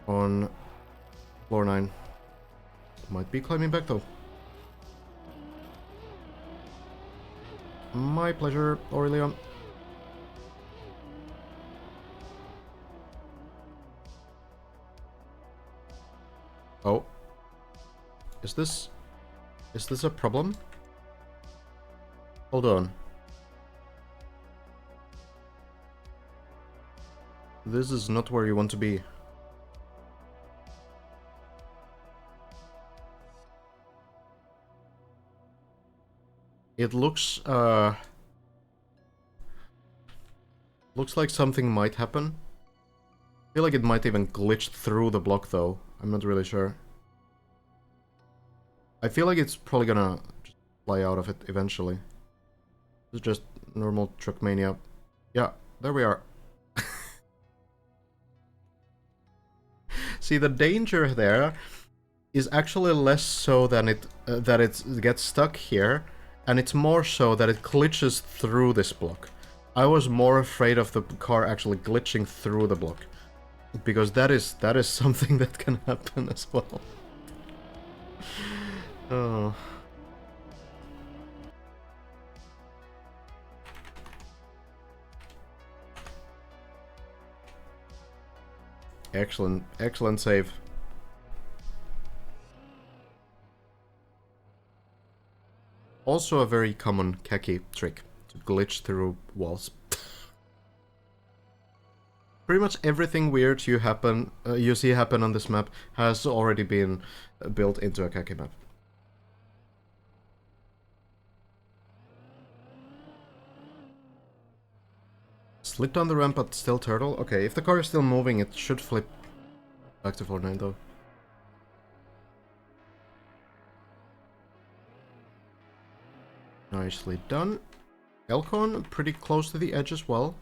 floor 9. Might be climbing back though. My pleasure, Aurelion. Oh. Is this a problem? Hold on. This is not where you want to be. It looks like something might happen. I feel like it might even glitch through the block though. I'm not really sure. I feel like it's probably gonna just fly out of it eventually. It's just normal Trackmania. Yeah, there we are. See, the danger there is actually less so than that it gets stuck here, and it's more so that it glitches through this block. I was more afraid of the car actually glitching through the block, because that is something that can happen as well. Oh. Excellent save. Also a very common khaki trick, to glitch through walls. Pretty much everything weird you see happen on this map has already been built into a khaki map. Slid down the ramp but still turtle? Okay, if the car is still moving, it should flip back to 4-9 though. Nicely done. Elcon, pretty close to the edge as well.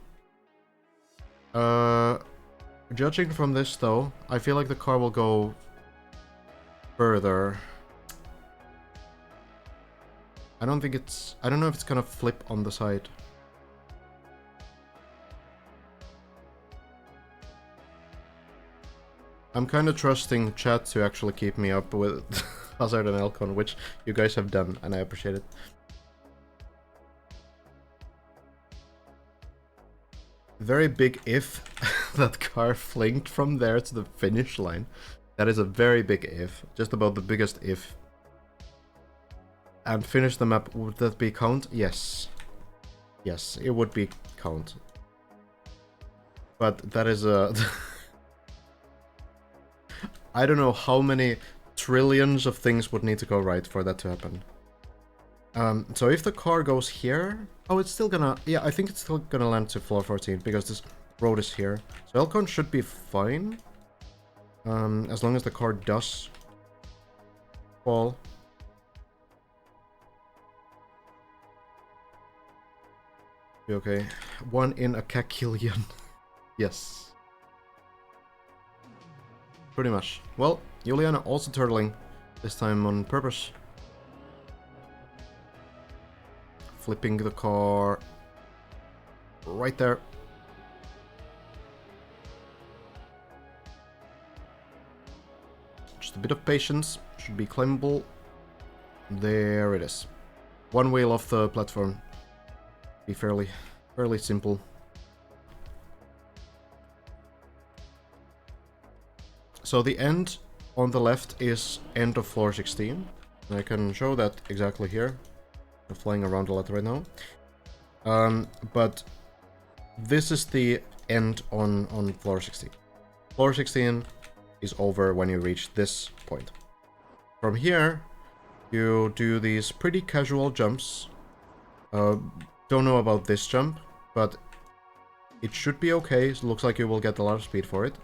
Judging from this though, I feel like the car will go further. I don't know if it's gonna flip on the side. I'm kind of trusting chat to actually keep me up with Hazard and Elcon, which you guys have done, and I appreciate it. Very big if that car flinked from there to the finish line. That is a very big if. Just about the biggest if. And finish the map, would that be count? Yes. Yes, it would be count. But that is a... I don't know how many trillions of things would need to go right for that to happen. So if the car goes here... Oh, it's still gonna... Yeah, I think it's still gonna land to floor 14, because this road is here. So Elcon should be fine. As long as the car does fall. Be okay. 1 in a cacillion. Yes. Pretty much. Well, Juliana also turtling. This time on purpose. Flipping the car right there. Just a bit of patience. Should be climbable. There it is. One wheel off the platform. Be fairly simple. So the end on the left is end of floor 16. And I can show that exactly here. I'm flying around a lot right now. But this is the end on floor 16. Floor 16 is over when you reach this point. From here, you do these pretty casual jumps. Don't know about this jump, but it should be okay. It looks like you will get a lot of speed for it.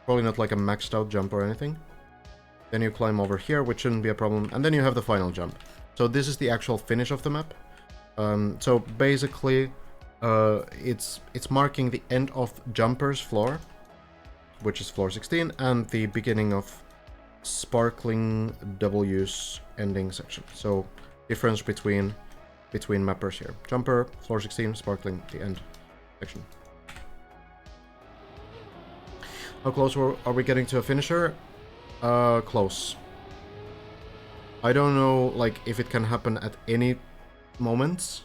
Probably not like a maxed out jump or anything. Then you climb over here, which shouldn't be a problem. And then you have the final jump. So this is the actual finish of the map. So basically, it's marking the end of Jumper's floor, which is floor 16, and the beginning of Sparkling W's ending section. So difference between mappers here. Jumper, floor 16, Sparkling, the end section. How close are we getting to a finisher? Close. I don't know, like, if it can happen at any moments,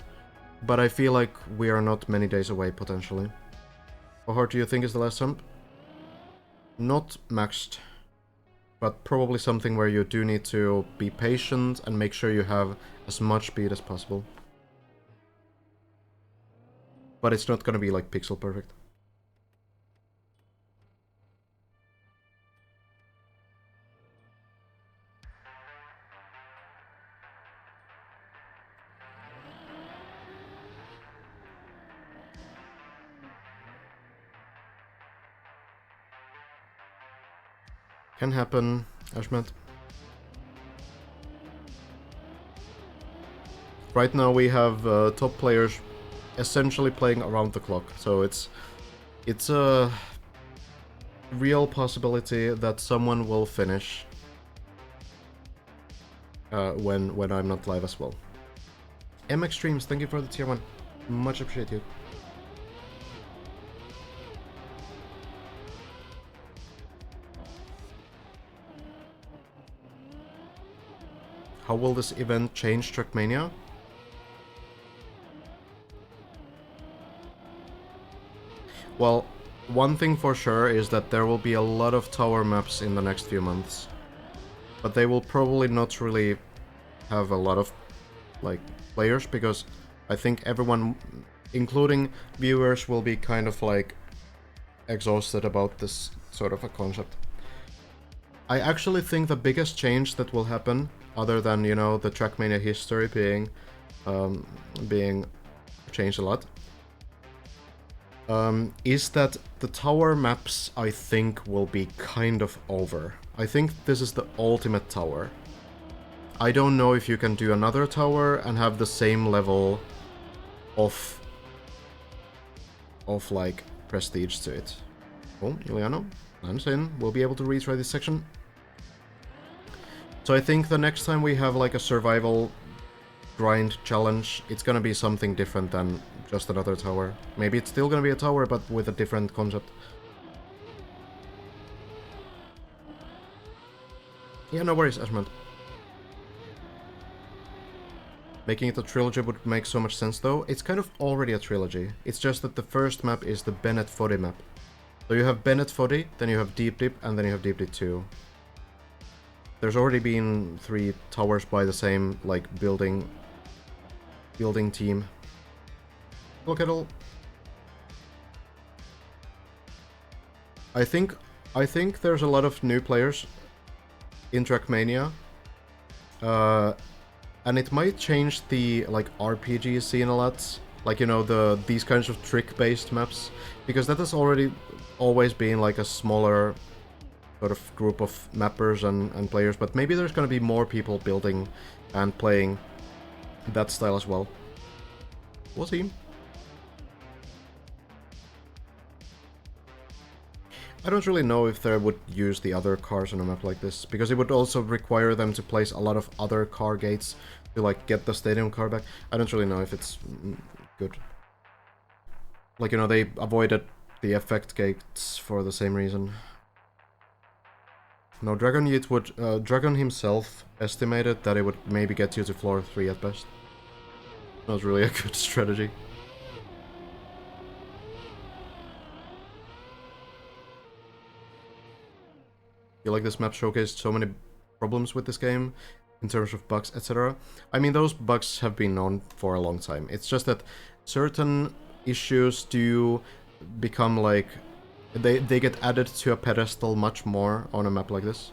but I feel like we are not many days away, potentially. How hard do you think is the last jump? Not maxed, but probably something where you do need to be patient and make sure you have as much speed as possible. But it's not gonna be, like, pixel perfect. Can happen, Ashmet. Right now we have top players essentially playing around the clock, so it's a real possibility that someone will finish when I'm not live as well. MX Streams, thank you for the tier 1. Much appreciated. How will this event change Trackmania? Well, one thing for sure is that there will be a lot of tower maps in the next few months. But they will probably not really have a lot of, like, players, because I think everyone, including viewers, will be kind of, like, exhausted about this sort of a concept. I actually think the biggest change that will happen, other than, you know, the Trackmania history being changed a lot, is that the tower maps, I think, will be kind of over. I think this is the ultimate tower. I don't know if you can do another tower and have the same level of like, prestige to it. Oh, Juliano lands in. We'll be able to retry this section. So I think the next time we have, like, a survival grind challenge, it's gonna be something different than just another tower. Maybe it's still gonna be a tower, but with a different concept. Yeah, no worries, Ashmont. Making it a trilogy would make so much sense, though. It's kind of already a trilogy. It's just that the first map is the Bennett Foddy map. So you have Bennett Foddy, then you have Deep Dip, and then you have Deep Dip 2. There's already been 3 towers by the same, like, building team. Look at all. I think there's a lot of new players in Trackmania. And it might change the like RPG scene a lot. Like, you know, these kinds of trick-based maps. Because that has already always been like a smaller sort of group of mappers and players, but maybe there's gonna be more people building and playing that style as well. We'll see. I don't really know if they would use the other cars on a map like this, because it would also require them to place a lot of other car gates to like get the stadium car back. I don't really know if it's good. Like, you know, they avoided the effect gates for the same reason. No, Dragon himself estimated that it would maybe get you to floor 3 at best. Not really a good strategy. I feel like this map showcased so many problems with this game in terms of bugs, etc. I mean, those bugs have been known for a long time. It's just that certain issues do become like they get added to a pedestal much more on a map like this.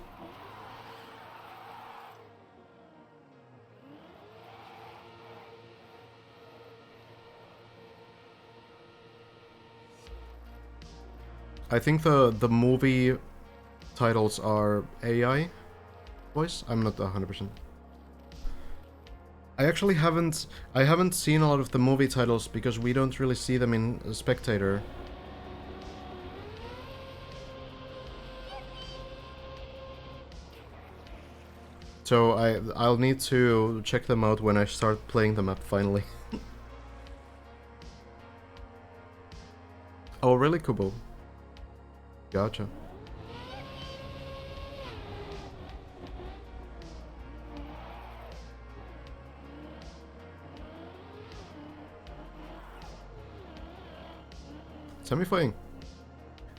I think the movie titles are AI voice. I'm not 100%. I actually haven't seen a lot of the movie titles because we don't really see them in Spectator. So I'll need to check them out when I start playing the map finally. Oh, really, Kubo? Gotcha. Semi-flying.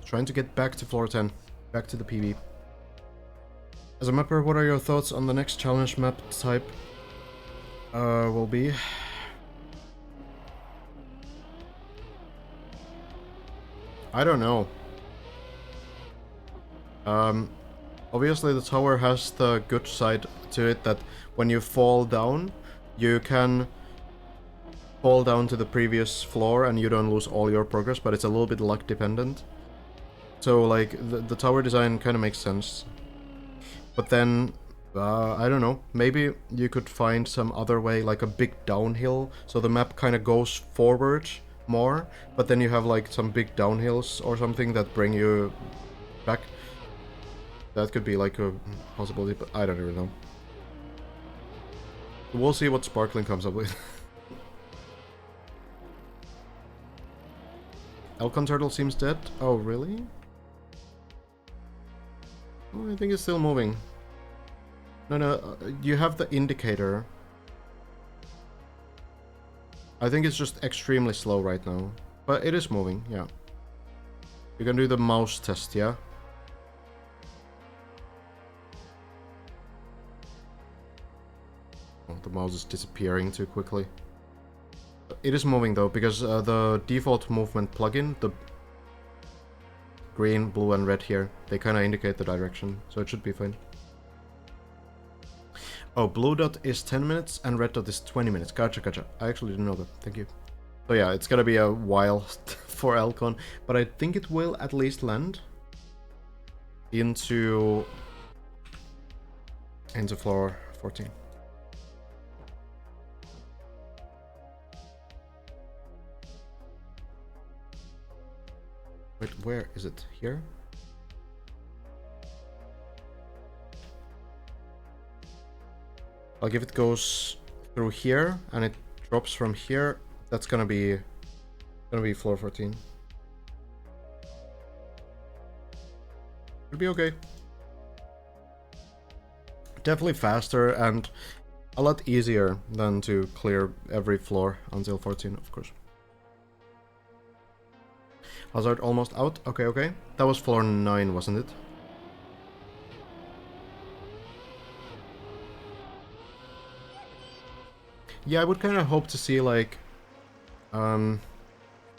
Trying to get back to floor 10. Back to the PB. As a mapper, what are your thoughts on the next challenge map type? Will be... I don't know. Obviously the tower has the good side to it that when you fall down, you can fall down to the previous floor and you don't lose all your progress, but it's a little bit luck dependent. So like the tower design kind of makes sense. But then, I don't know, maybe you could find some other way, like a big downhill, so the map kind of goes forward more, but then you have like some big downhills or something that bring you back. That could be like a possibility, but I don't really know. We'll see what Sparkling comes up with. Elcon Turtle seems dead. Oh, really? Oh, I think it's still moving. No, you have the indicator. I think it's just extremely slow right now. But it is moving, yeah. You can do the mouse test, yeah? Oh, the mouse is disappearing too quickly. It is moving though, because the default movement plugin, the green, blue and red here, they kind of indicate the direction, so it should be fine. Oh, blue dot is 10 minutes and red dot is 20 minutes. Gotcha, gotcha. I actually didn't know that. Thank you. So yeah, it's gonna be a while for Elcon, but I think it will at least land into floor 14. Wait, where is it? Here? Like if it goes through here and it drops from here, that's gonna be floor 14. It'll be okay. Definitely faster and a lot easier than to clear every floor until 14, of course. Hazard almost out. Okay, okay. That was floor 9, wasn't it? Yeah, I would kind of hope to see, like,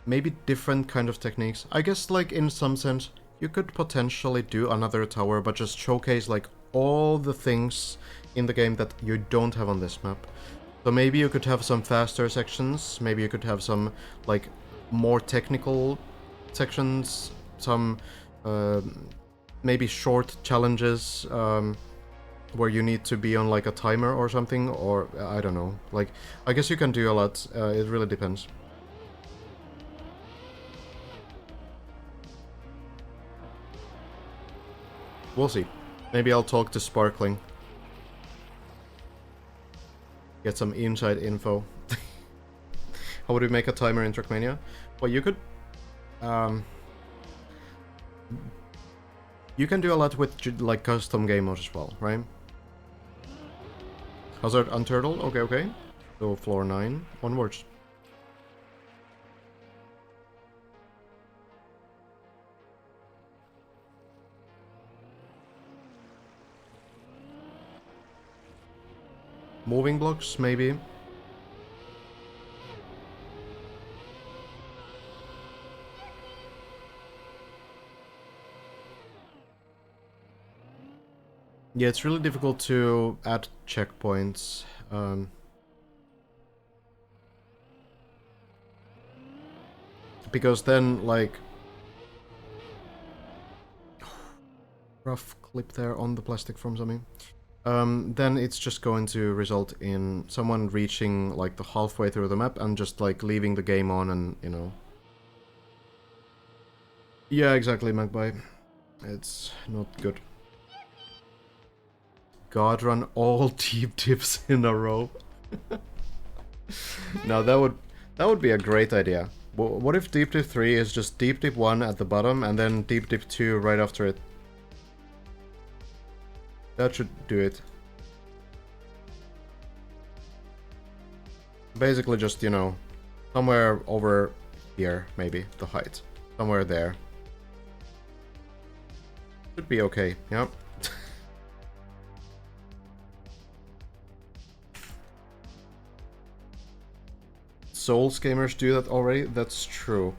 maybe different kind of techniques. I guess, like, in some sense, you could potentially do another tower, but just showcase, like, all the things in the game that you don't have on this map. So maybe you could have some faster sections, maybe you could have some, like, more technical sections, some, maybe short challenges, where you need to be on, like, a timer or something, or, I don't know. Like, I guess you can do a lot, it really depends. We'll see. Maybe I'll talk to Sparkling. Get some inside info. How would we make a timer in Trackmania? Well, you could... you can do a lot with, like, custom game modes as well, right? Hazard Unturtle? Okay, okay. So floor 9, onwards. Moving blocks, maybe. Yeah, it's really difficult to add checkpoints. Because then, like... rough clip there on the plastic from something. Then it's just going to result in someone reaching, like, the halfway through the map and just, like, leaving the game on and, you know... Yeah, exactly, Magpie. It's not good. God, run all deep dips in a row. No, that would be a great idea. What if deep dip 3 is just deep dip 1 at the bottom and then deep dip 2 right after it? That should do it. Basically just, you know, somewhere over here, maybe, the height. Somewhere there. Should be okay, yeah. Souls gamers do that already? That's true.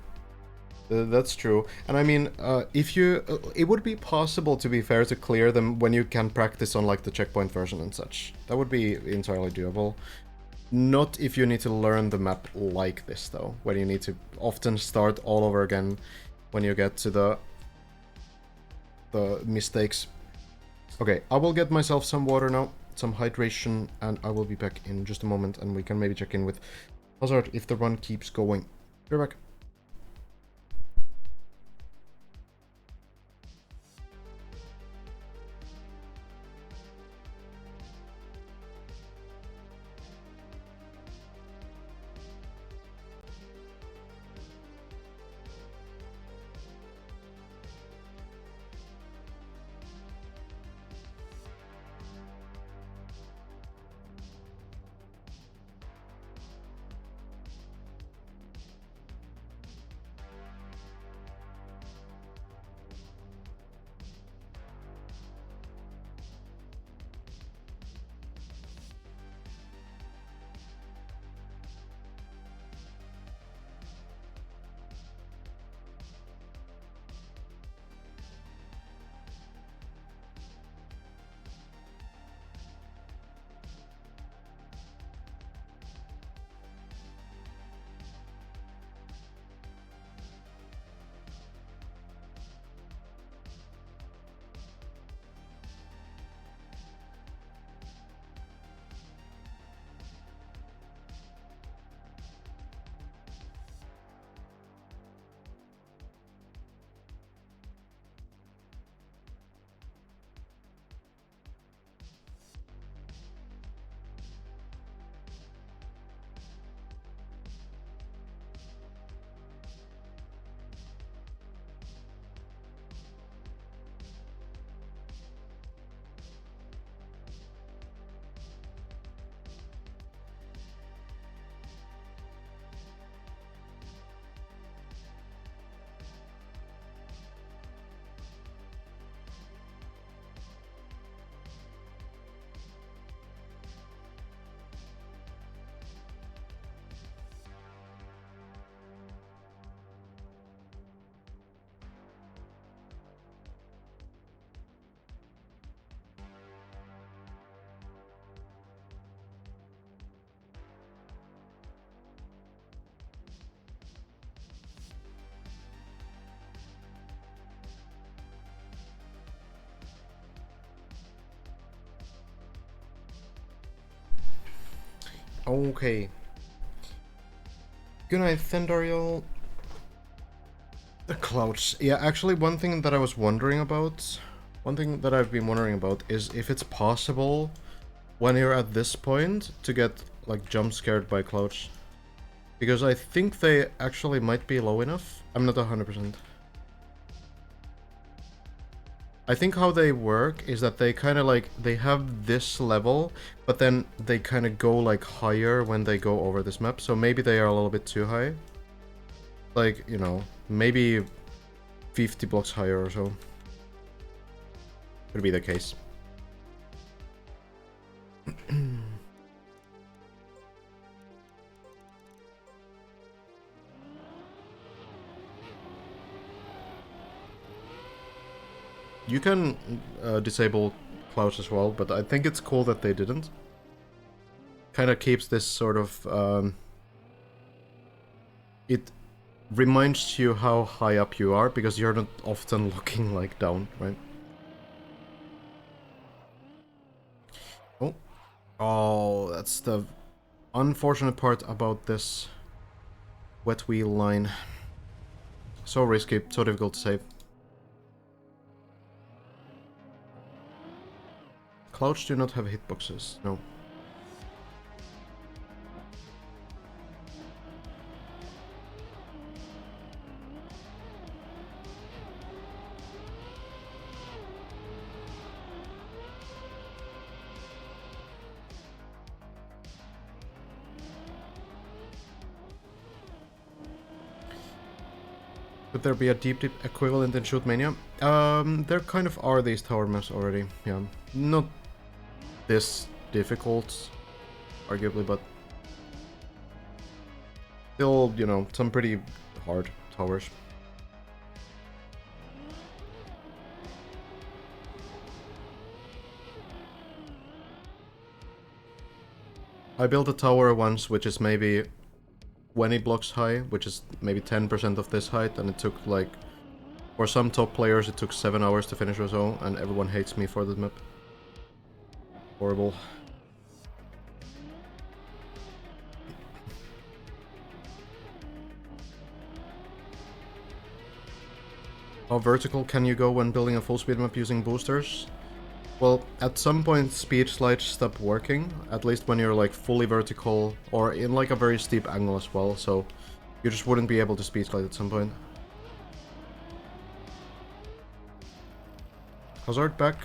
That's true. And I mean, if you... it would be possible, to be fair, to clear them when you can practice on, like, the checkpoint version and such. That would be entirely doable. Not if you need to learn the map like this, though. When you need to often start all over again when you get to the mistakes. Okay, I will get myself some water now, some hydration, and I will be back in just a moment, and we can maybe check in with Hazard if the run keeps going. Be back. Okay. Good night, Thendariel. The clouds. Yeah, actually, one thing that I was wondering about, one thing that I've been wondering about is if it's possible when you're at this point to get like jump scared by clouds. Because I think they actually might be low enough. I'm not 100%. I think how they work is that they kind of like, they have this level, but then they kind of go like higher when they go over this map. So maybe they are a little bit too high. Like, you know, maybe 50 blocks higher or so. Could be the case. You can disable clouds as well, but I think it's cool that they didn't. Kind of keeps this sort of... it reminds you how high up you are, because you're not often looking like down, right? Oh. Oh, that's the unfortunate part about this wet wheel line. So risky, so difficult to save. Clouds do not have hitboxes, no. Could there be a deep dip equivalent in Shootmania? There kind of are these tower maps already, yeah. Not this difficult, arguably, but still, you know, some pretty hard towers. I built a tower once, which is maybe 20 blocks high, which is maybe 10% of this height, and it took like, for some top players, it took 7 hours to finish or so, and everyone hates me for this map. Horrible. How vertical can you go when building a full speed map using boosters? Well, at some point speed slides stop working, at least when you're like fully vertical or in like a very steep angle as well, so you just wouldn't be able to speed slide at some point. Hazard back.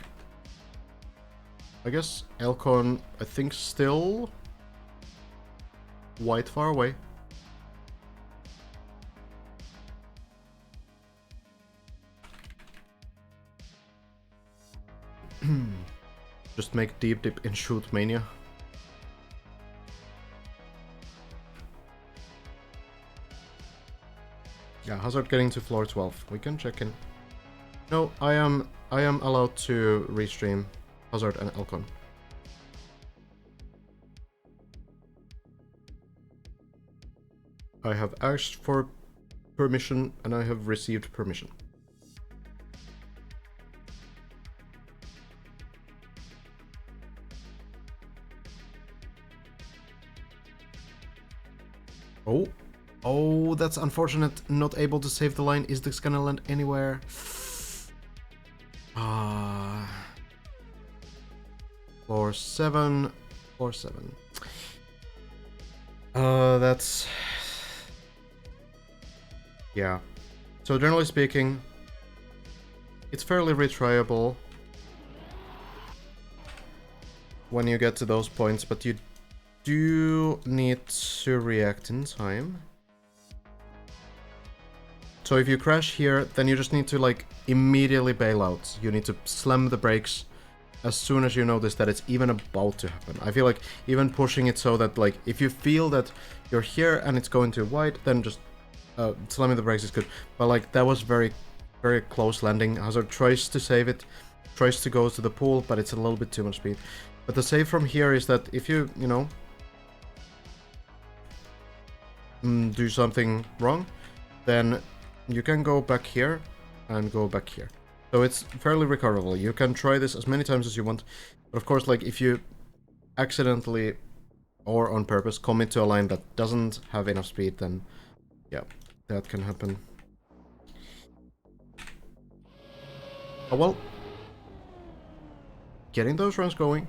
I guess Elcon, I think, still quite far away. Just make deep dip in Shootmania. Yeah, Hazard getting to floor 12. We can check in. No, I am allowed to restream Hazard and Elcon. I have asked for permission and I have received permission. Oh. Oh, that's unfortunate. Not able to save the line. Is this gonna land anywhere? Floor 7. Floor 7. That's... Yeah. So generally speaking, it's fairly retryable when you get to those points, but you do need to react in time. So if you crash here, then you just need to like immediately bail out. You need to slam the brakes as soon as you notice that it's even about to happen. I feel like even pushing it so that like if you feel that you're here and it's going too wide, then just slamming the brakes is good. But like that was very, very close landing. Hazard tries to save it, tries to go to the pool, but it's a little bit too much speed. But the save from here is that if you know, do something wrong, then you can go back here and go back here. So it's fairly recoverable. You can try this as many times as you want. But of course, like if you accidentally or on purpose commit to a line that doesn't have enough speed, then yeah, that can happen. Oh well. Getting those runs going.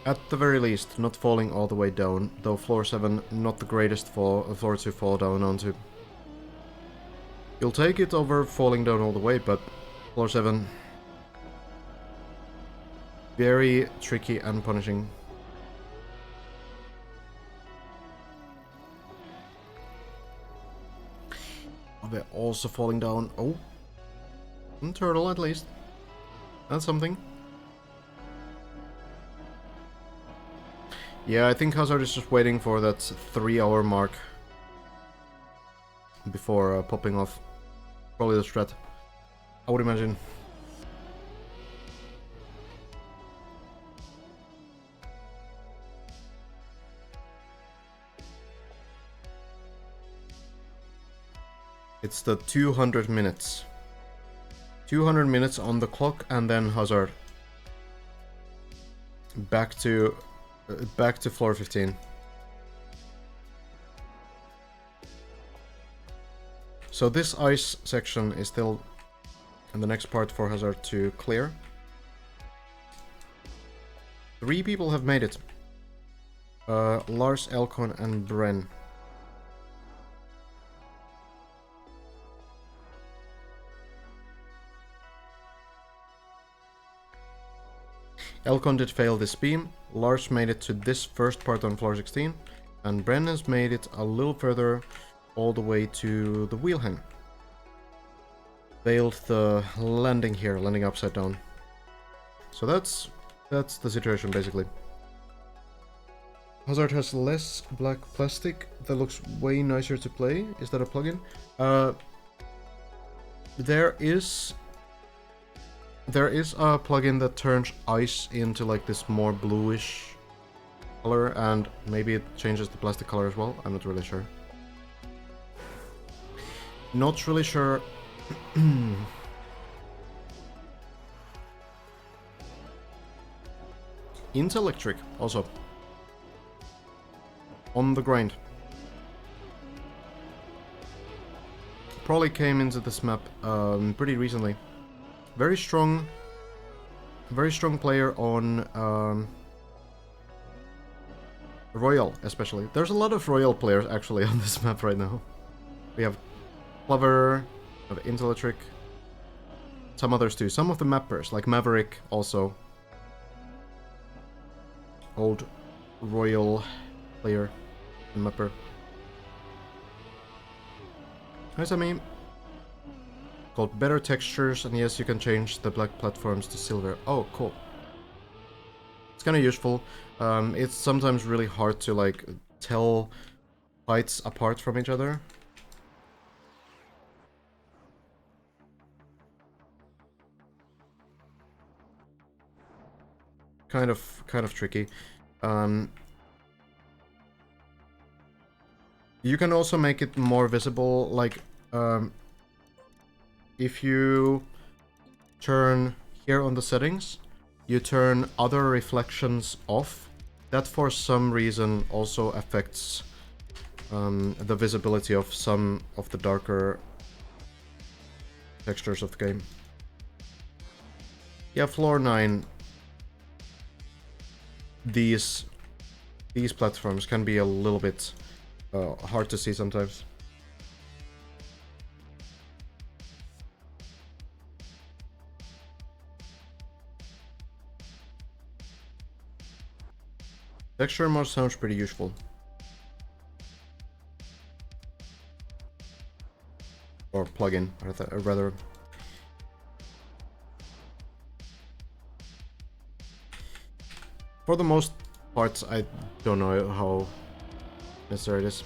At the very least, not falling all the way down, though floor 7 not the greatest floor to fall down onto. You'll take it over falling down all the way, but floor 7 very tricky and punishing. Oh, they're also falling down. Oh, turtle at least. That's something. Yeah, I think Hazard is just waiting for that 3-hour mark before popping off. Probably the strat, I would imagine. It's the 200 minutes. 200 minutes on the clock, and then Hazard. Back to floor 15. So this ice section is still in the next part for Hazard to clear. 3 people have made it. Lars, Elkon, and Bren. Elkon did fail this beam, Lars made it to this first part on floor 16, and Bren has made it a little further all the way to the wheel hang. Failed the landing here, landing upside down. So that's the situation basically. Hazard has less black plastic that looks way nicer to play. Is that a plugin? There is a plugin that turns ice into like this more bluish color, and maybe it changes the plastic color as well. I'm not really sure. Not really sure. Intellectric also. On the grind. Probably came into this map pretty recently. Very strong player on Royal, especially. There's a lot of Royal players actually on this map right now. We have Clover, we have Intellectric, some others too. Some of the mappers, like Maverick, also. Old Royal player and mapper. Hi, Sammy. Called Better Textures, and yes, you can change the black platforms to silver. Oh, cool. It's kind of useful. It's sometimes really hard to like tell fights apart from each other. Kind of tricky. You can also make it more visible, like if you turn here on the settings, you turn other reflections off. That for some reason also affects the visibility of some of the darker textures of the game. Yeah, floor 9. These platforms can be a little bit hard to see sometimes. Texture mod sounds pretty useful. Or plugin, rather. For the most parts, I don't know how necessary it is.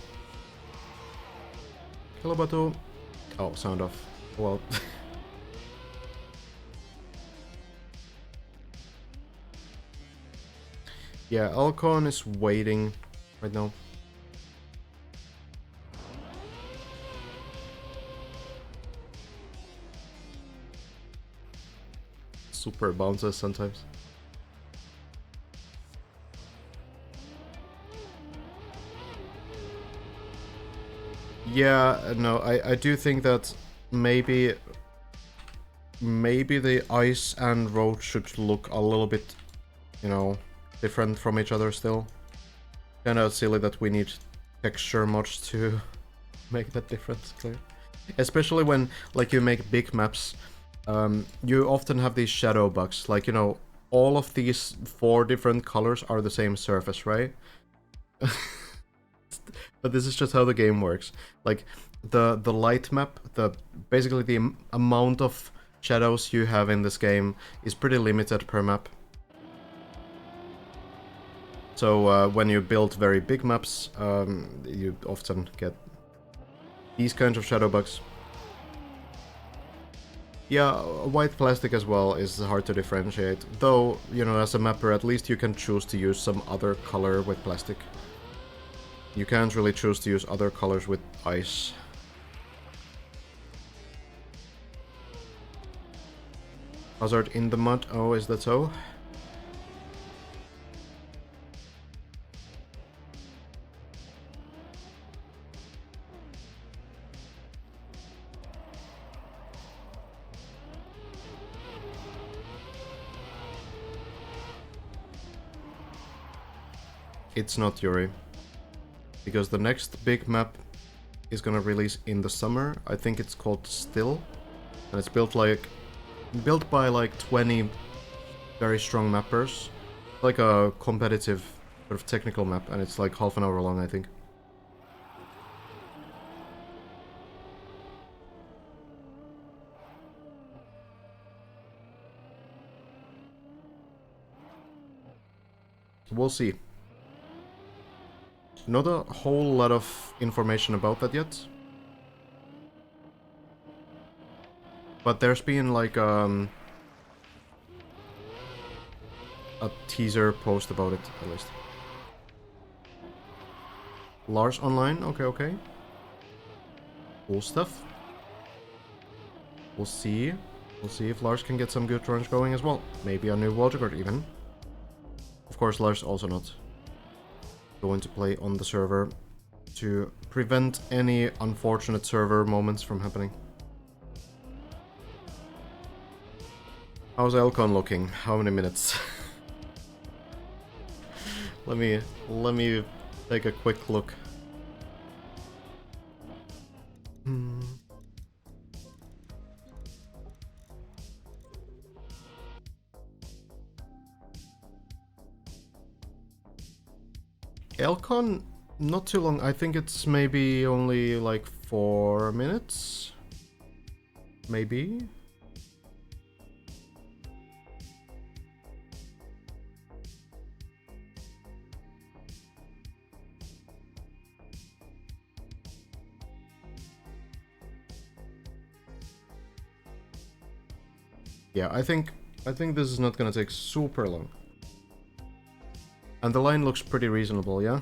Hello, Batu. Oh, sound off. Well. Yeah, Alcon is waiting right now. Super bounces sometimes. Yeah, no, I do think that maybe the ice and road should look a little bit, you know, different from each other still. Kinda silly that we need texture mods to make that difference clear. Especially when, like, you make big maps, you often have these shadow bugs. Like, you know, all of these 4 different colors are the same surface, right? But this is just how the game works. Like, the light map, basically the amount of shadows you have in this game is pretty limited per map. So when you build very big maps, you often get these kinds of shadow bugs. Yeah, white plastic as well is hard to differentiate. Though, you know, as a mapper, at least you can choose to use some other color with plastic. You can't really choose to use other colors with ice. Hazard in the mud. Oh, is that so? It's not Yuri. Because the next big map is gonna release in the summer. I think it's called Still. And it's built by like 20 very strong mappers. Like a competitive sort of technical map, and it's like half an hour long, I think. We'll see. Not a whole lot of information about that yet. But there's been like a teaser post about it, at least. Lars online? Okay, okay. Cool stuff. We'll see. We'll see if Lars can get some good runs going as well. Maybe a new wildcard even. Of course, Lars also not going to play on the server to prevent any unfortunate server moments from happening. How's Elcon looking? How many minutes? let me take a quick look. Elcon, not too long. I think it's maybe only like 4 minutes. Maybe. Yeah, I think this is not gonna take super long. And the line looks pretty reasonable, yeah?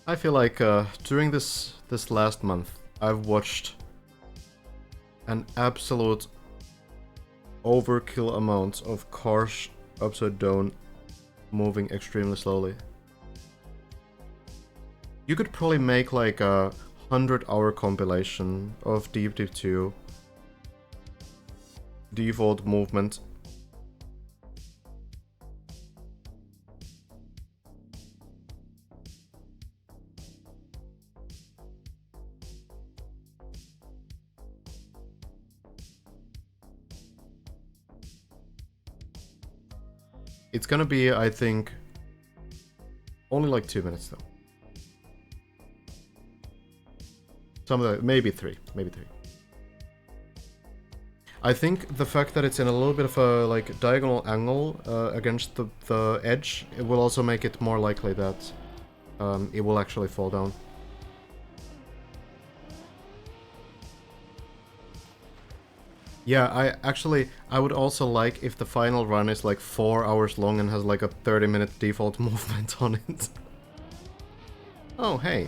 I feel like during this last month, I've watched an absolute overkill amount of cars upside down moving extremely slowly. You could probably make like a 100-hour compilation of Deep Deep 2 default movement. It's gonna be, I think, only like 2 minutes though. Some of the, maybe three. I think the fact that it's in a little bit of a like diagonal angle against the edge, it will also make it more likely that it will actually fall down. Yeah, I would also like if the final run is like 4 hours long and has like a 30-minute default movement on it. Oh, hey.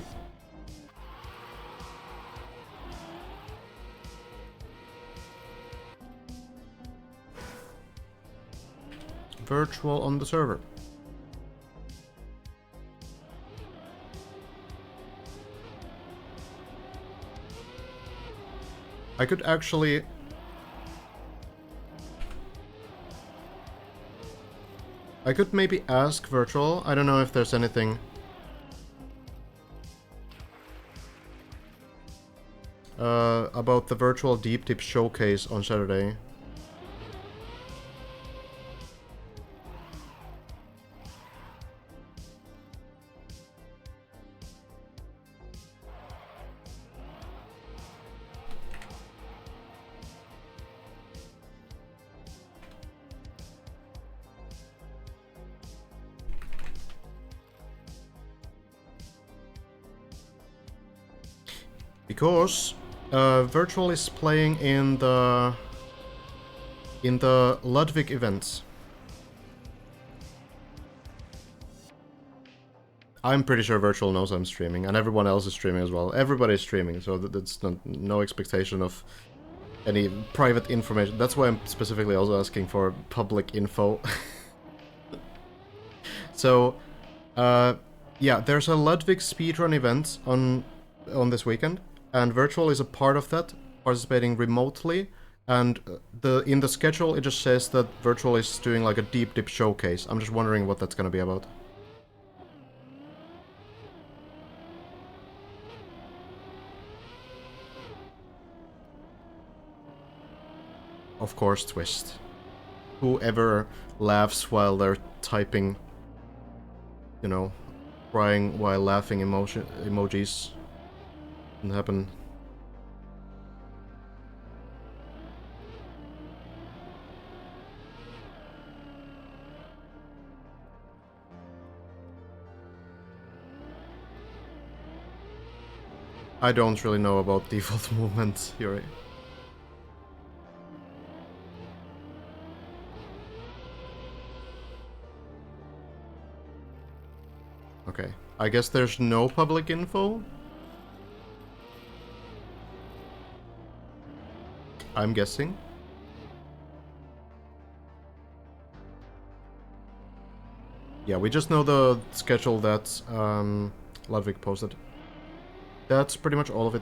Virtual on the server. I could actually... I could maybe ask Virtual. I don't know if there's anything... about the virtual deep tip showcase on Saturday. Because Virtual is playing in the Ludwig events. I'm pretty sure Virtual knows I'm streaming, and everyone else is streaming as well. Everybody's streaming, so that's no expectation of any private information. That's why I'm specifically also asking for public info. So, yeah, there's a Ludwig speedrun event on this weekend, and Virtual is a part of that, participating remotely. And in the schedule, it just says that Virtual is doing like a deep dip showcase. I'm just wondering what that's gonna be about. Of course, Twist. Whoever laughs while they're typing, you know, crying while laughing emojis. Didn't happen. I don't really know about default movement, Yuri. Okay. I guess there's no public info? I'm guessing. Yeah, we just know the schedule that Ludwig posted. That's pretty much all of it.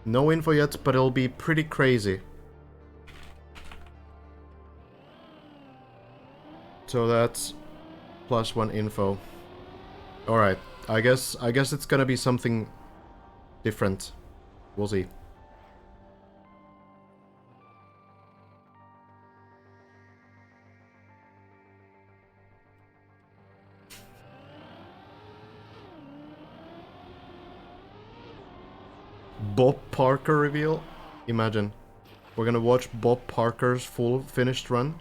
No info yet, but it'll be pretty crazy. So that's +1 info. Alright, I guess it's gonna be something different. We'll see. Bob Parker reveal? Imagine. We're gonna watch Bob Parker's full finished run.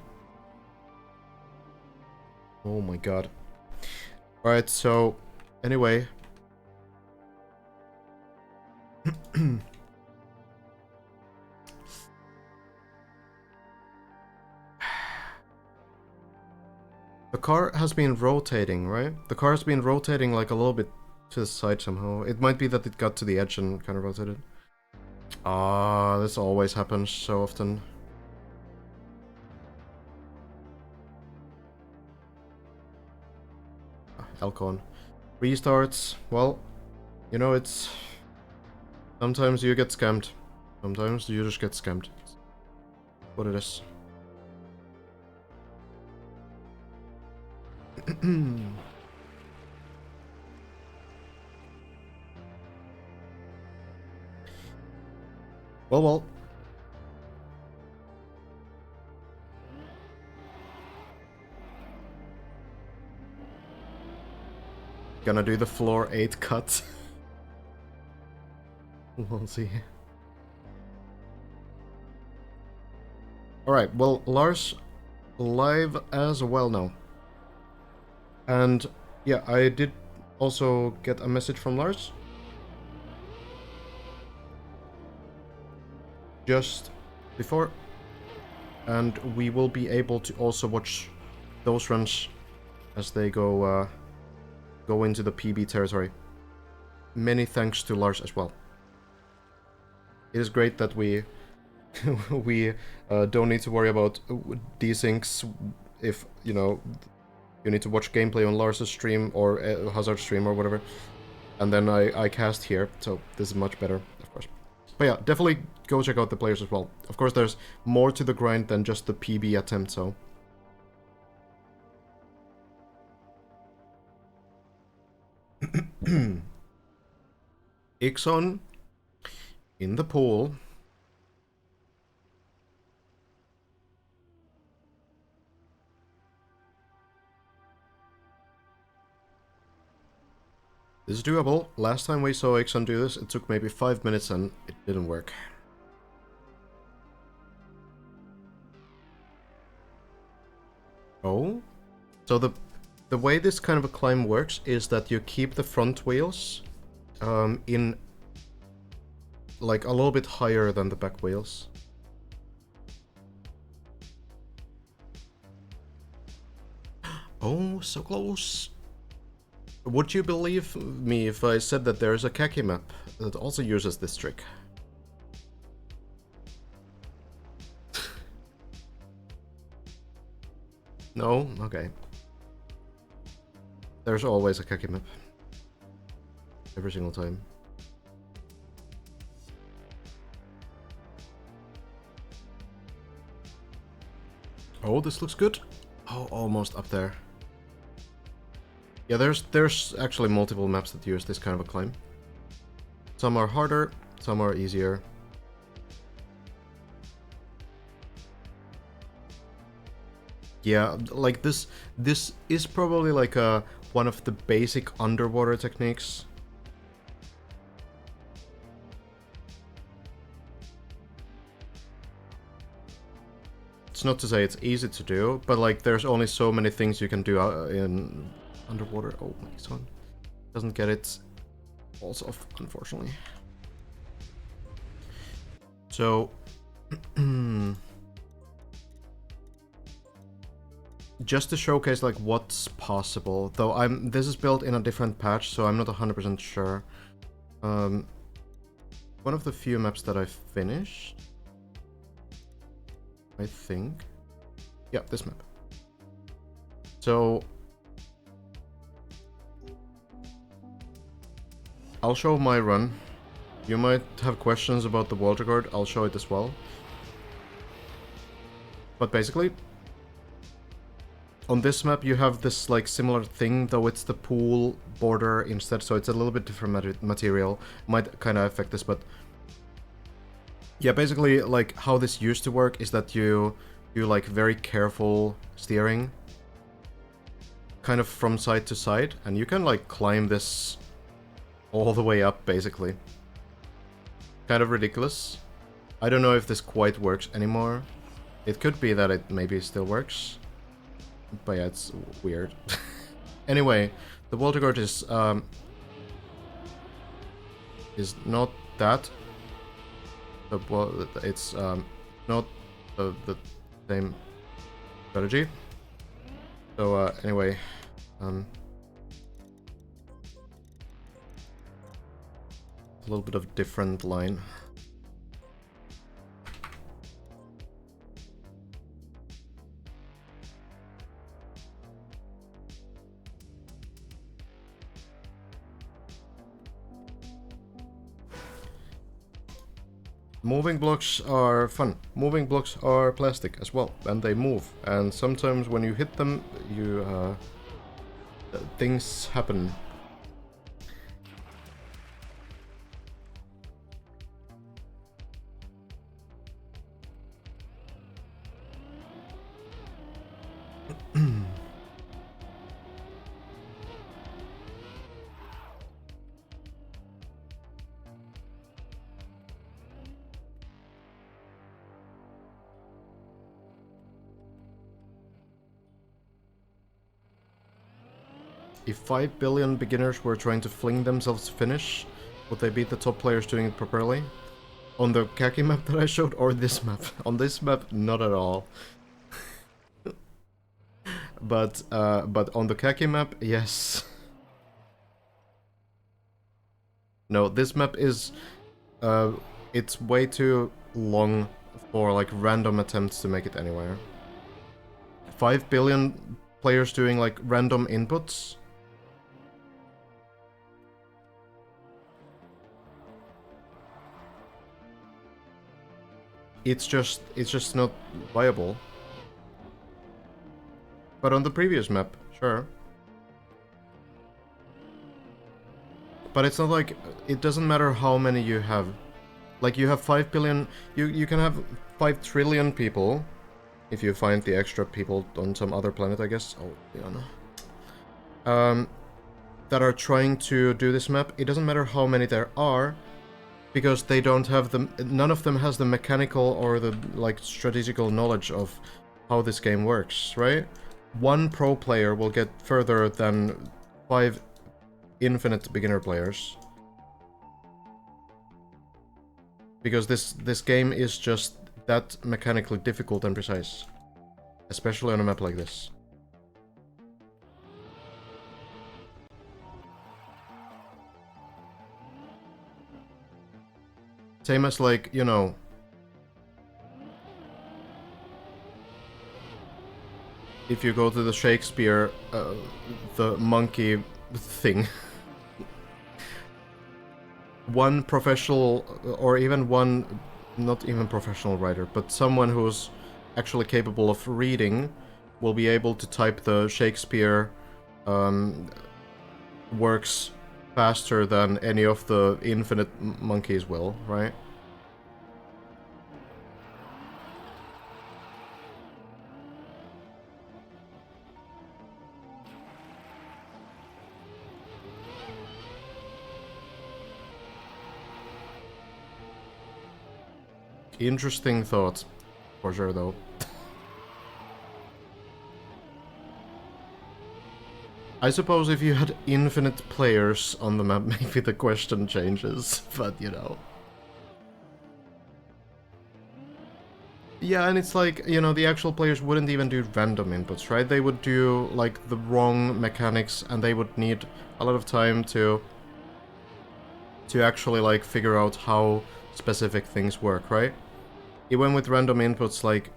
Oh my god. Alright, so... Anyway. The car has been rotating, right? The car has been rotating like a little bit to the side somehow. It might be that it got to the edge and kind of rotated. Ah, this always happens so often. Elcon. Restarts. Well, you know, it's... Sometimes you get scammed. Sometimes you just get scammed. It's what it is. Well. Gonna do the floor 8 cut. We'll see. Alright, well, Lars live as well now. And yeah, I did also get a message from Lars. Just before. And we will be able to also watch those runs as they go into the PB territory. Many thanks to Lars as well. It is great that we we don't need to worry about desyncs if, you know, you need to watch gameplay on Lars' stream or Hazard's stream or whatever. And then I cast here, so this is much better, of course. But yeah, definitely go check out the players as well. Of course, there's more to the grind than just the PB attempt, so... Ixon in the pool. This is doable. Last time we saw Ixon do this, it took maybe 5 minutes and it didn't work. Oh? So the way this kind of a climb works is that you keep the front wheels in like a little bit higher than the back wheels. Oh, so close. Would you believe me if I said that there's a khaki map that also uses this trick? No? Okay. There's always a khaki map. Every single time. Oh, this looks good. Oh, almost up there. Yeah, there's actually multiple maps that use this kind of a climb. Some are harder, some are easier. Yeah, like this is probably like one of the basic underwater techniques. It's not to say it's easy to do, but like there's only so many things you can do in underwater. Oh, my son doesn't get it also, unfortunately. So just to showcase like what's possible, though this is built in a different patch, so I'm not 100% sure. One of the few maps that I finished, I think. Yeah, this map. So I'll show my run. You might have questions about the water guard, I'll show it as well. But basically, on this map you have this like similar thing, though it's the pool border instead, so it's a little bit different material. Might kind of affect this, but yeah, basically like how this used to work is that you do like very careful steering kind of from side to side, and you can like climb this all the way up basically. Kind of ridiculous. I don't know if this quite works anymore. It could be that it maybe still works. But yeah, it's weird. Anyway, the water guard is not that. Well, it's not the same strategy. So anyway, a little bit of different line. Moving blocks are fun. Moving blocks are plastic as well, and they move. And sometimes when you hit them, you things happen. If 5 billion beginners were trying to fling themselves to finish, would they beat the top players doing it properly? On the khaki map that I showed, or this map? On this map, not at all. But on the khaki map, yes. No, this map is... it's way too long for, like, random attempts to make it anywhere. 5 billion players doing, like, random inputs? It's just not viable. But on the previous map, sure. But it's not like, it doesn't matter how many you have. Like, you have 5 billion, you can have 5 trillion people, if you find the extra people on some other planet, I guess. Oh, Diana. That are trying to do this map. It doesn't matter how many there are, because they don't have the... None of them has the mechanical or the, like, strategical knowledge of how this game works, right? One pro player will get further than 5 infinite beginner players. Because this game is just that mechanically difficult and precise. Especially on a map like this. Same as, like, you know... If you go to the Shakespeare, the monkey thing... one professional, or even one, not even professional writer, but someone who's actually capable of reading will be able to type the Shakespeare works faster than any of the infinite monkeys will, right? Interesting thought, for sure, though. I suppose if you had infinite players on the map, maybe the question changes, but you know. Yeah, and it's like, you know, the actual players wouldn't even do random inputs, right? They would do, like, the wrong mechanics, and they would need a lot of time to actually, like, figure out how specific things work, right? Even with random inputs, like,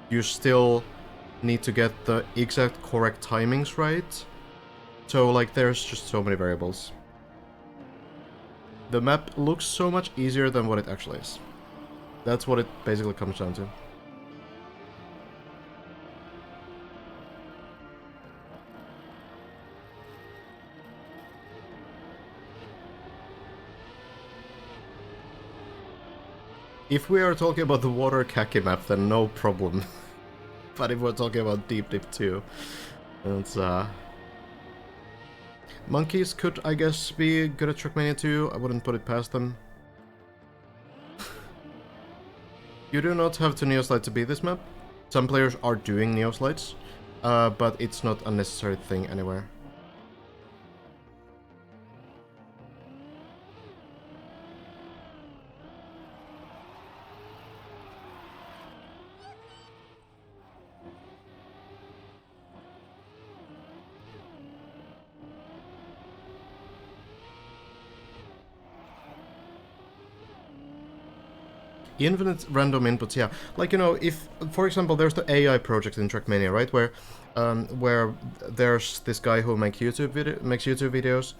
you still need to get the exact correct timings right. So, like, there's just so many variables. The map looks so much easier than what it actually is. That's what it basically comes down to. If we are talking about the water khaki map, then no problem. But if we're talking about Deep Dip 2, it's monkeys could, I guess, be good at Trackmania 2. I wouldn't put it past them. You do not have to Neoslide to beat this map. Some players are doing Neoslides, but it's not a necessary thing anywhere. Infinite random inputs, yeah. Like, you know, if, for example, there's the AI project in Trackmania, right? Where there's this guy who makes YouTube videos,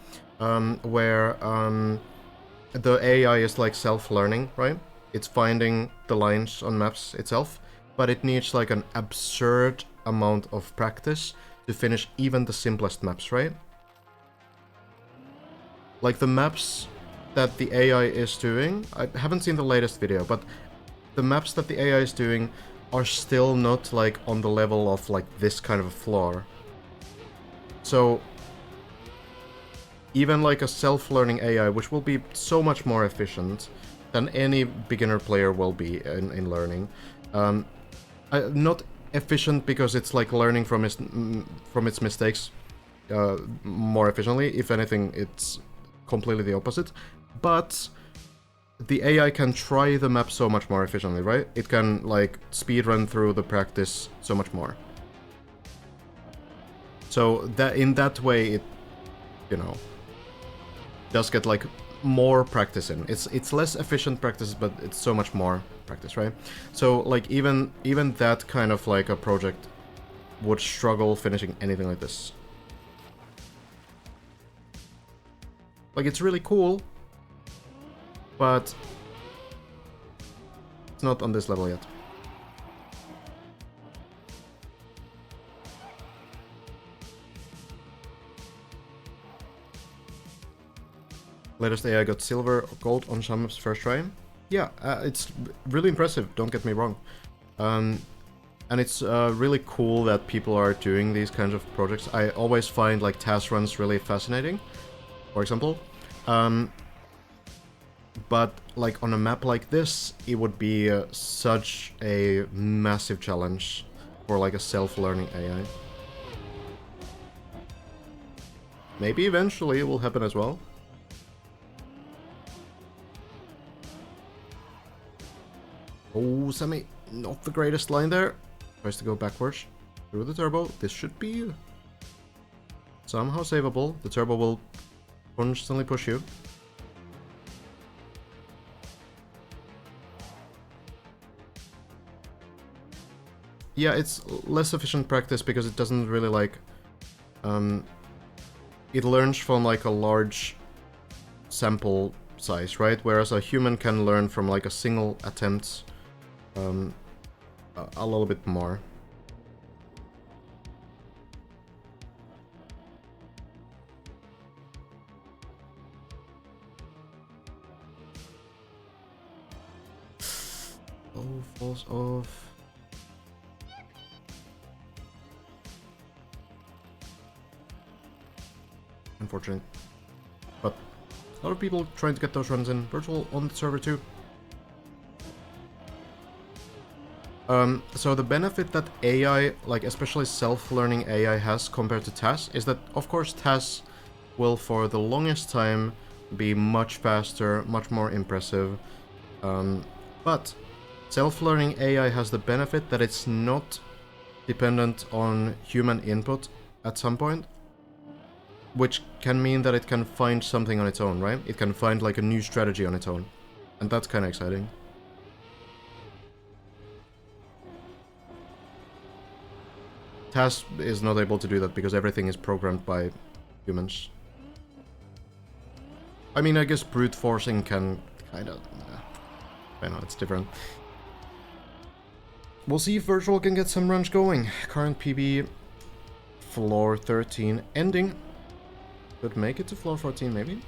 where the AI is like self-learning, right? It's finding the lines on maps itself, but it needs like an absurd amount of practice to finish even the simplest maps, right? Like the maps that the AI is doing, I haven't seen the latest video, but the maps that the AI is doing are still not like on the level of like this kind of a floor. So even like a self-learning AI, which will be so much more efficient than any beginner player will be in learning, not efficient because it's like learning from its mistakes, more efficiently. If anything, it's completely the opposite. But the AI can try the map so much more efficiently, right? It can, like, speedrun through the practice so much more. So that in that way, it, you know, does get, like, more practice in. It's less efficient practice, but it's so much more practice, right? So, like, even that kind of, like, a project would struggle finishing anything like this. Like, it's really cool, but it's not on this level yet. Latest AI got silver or gold on some maps first try. Yeah, it's really impressive, don't get me wrong. And it's really cool that people are doing these kinds of projects. I always find, like, task runs really fascinating, for example. But, like, on a map like this, it would be such a massive challenge for, like, a self-learning AI. Maybe eventually it will happen as well. Oh, Semi, not the greatest line there. Tries to go backwards through the turbo. This should be somehow savable. The turbo will constantly push you. Yeah, it's less efficient practice because it doesn't really, like, it learns from, like, a large sample size, right? Whereas a human can learn from, like, a single attempt a little bit more. Oh, falls off. Unfortunate. But a lot of people trying to get those runs in. Virtual on the server too. So the benefit that AI, like especially self-learning AI has compared to TAS is that, of course, TAS will for the longest time be much faster, much more impressive. But self-learning AI has the benefit that it's not dependent on human input at some point, which can mean that it can find something on its own, right? It can find, like, a new strategy on its own. And that's kind of exciting. TAS is not able to do that because everything is programmed by humans. I mean, I guess brute forcing can kind of... I know, it's different. We'll see if Virtual can get some runs going. Current PB, floor 13 ending. Could make it to floor 14, maybe?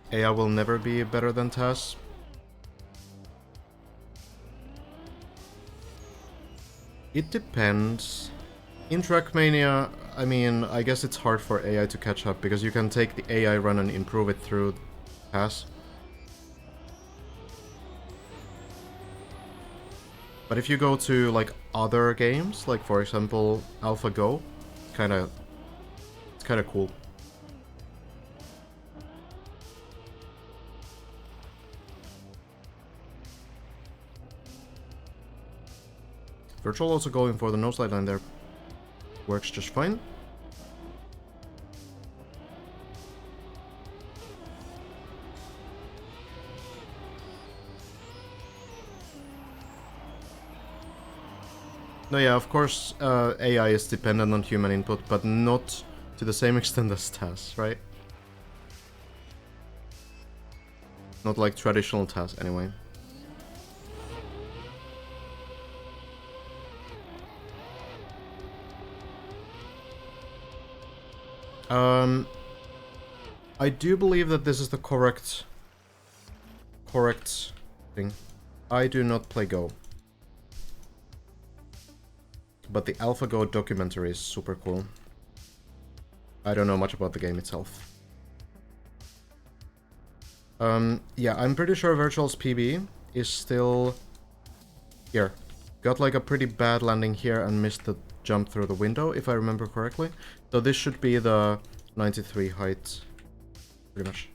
AI will never be better than TAS. It depends. In Trackmania, I mean, I guess it's hard for AI to catch up because you can take the AI run and improve it through TAS. But if you go to, like, other games, like for example AlphaGo, it's kind of cool. Virtual also going for the no slide line there. Works just fine. No, yeah, of course AI is dependent on human input, but not to the same extent as TAS, right? Not like traditional TAS, anyway. I do believe that this is the correct thing. I do not play Go. But the AlphaGo documentary is super cool. I don't know much about the game itself. Yeah, I'm pretty sure Virtual's PB is still here. Got like a pretty bad landing here and missed the jump through the window, if I remember correctly. So this should be the 93 height, pretty much.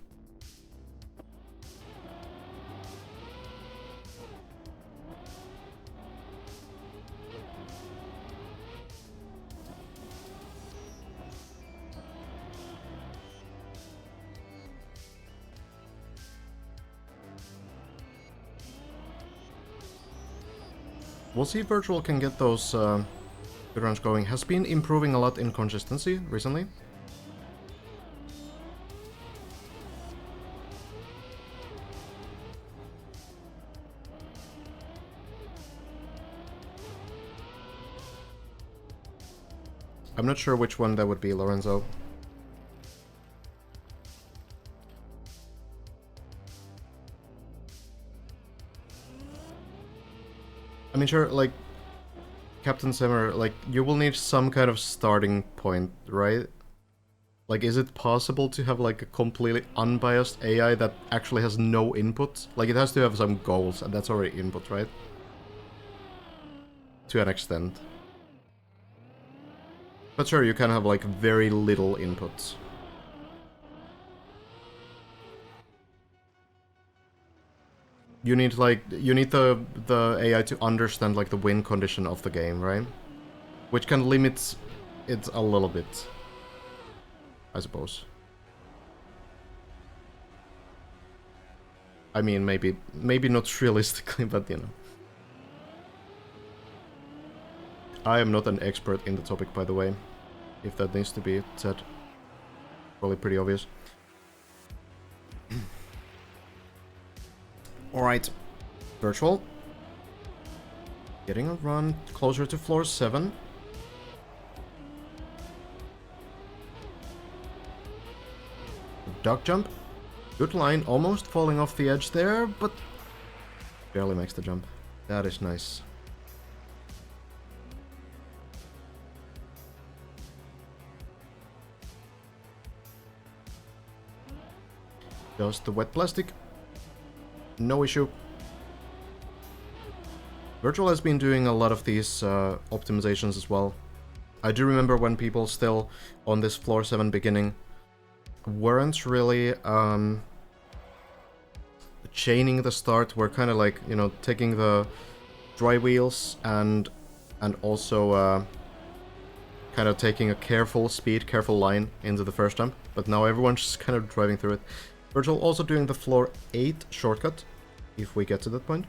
We'll see if Virtual can get those good runs going. Has been improving a lot in consistency recently. I'm not sure which one that would be, Lorenzo. I mean, sure, like, Captain Simmer, like, you will need some kind of starting point, right? Like, is it possible to have, like, a completely unbiased AI that actually has no input? Like, it has to have some goals, and that's already input, right? To an extent. But sure, you can have, like, very little inputs. You need, like, you need the AI to understand, like, the win condition of the game, right? Which can limit it a little bit, I suppose. I mean, maybe not realistically, but, you know. I am not an expert in the topic, by the way, if that needs to be said. Probably pretty obvious. Alright, Virtual. Getting a run closer to floor 7. Duck jump. Good line, almost falling off the edge there, but barely makes the jump. That is nice. Does the wet plastic. No issue. Virtual has been doing a lot of these optimizations as well. I do remember when people still on this floor 7 beginning weren't really chaining the start. We're kind of like, you know, taking the dry wheels and also kind of taking a careful line into the first jump. But now everyone's just kind of driving through it. Virtual also doing the floor 8 shortcut, if we get to that point.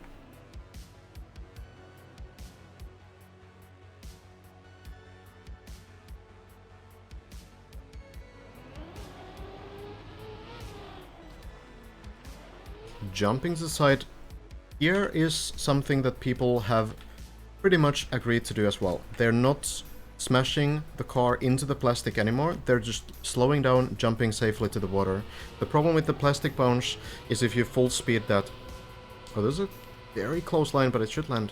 Jumping to the side here is something that people have pretty much agreed to do as well. They're not smashing the car into the plastic anymore, they're just slowing down, jumping safely to the water. The problem with the plastic bounce is if you full speed that... Oh, there's a very close line, but it should land.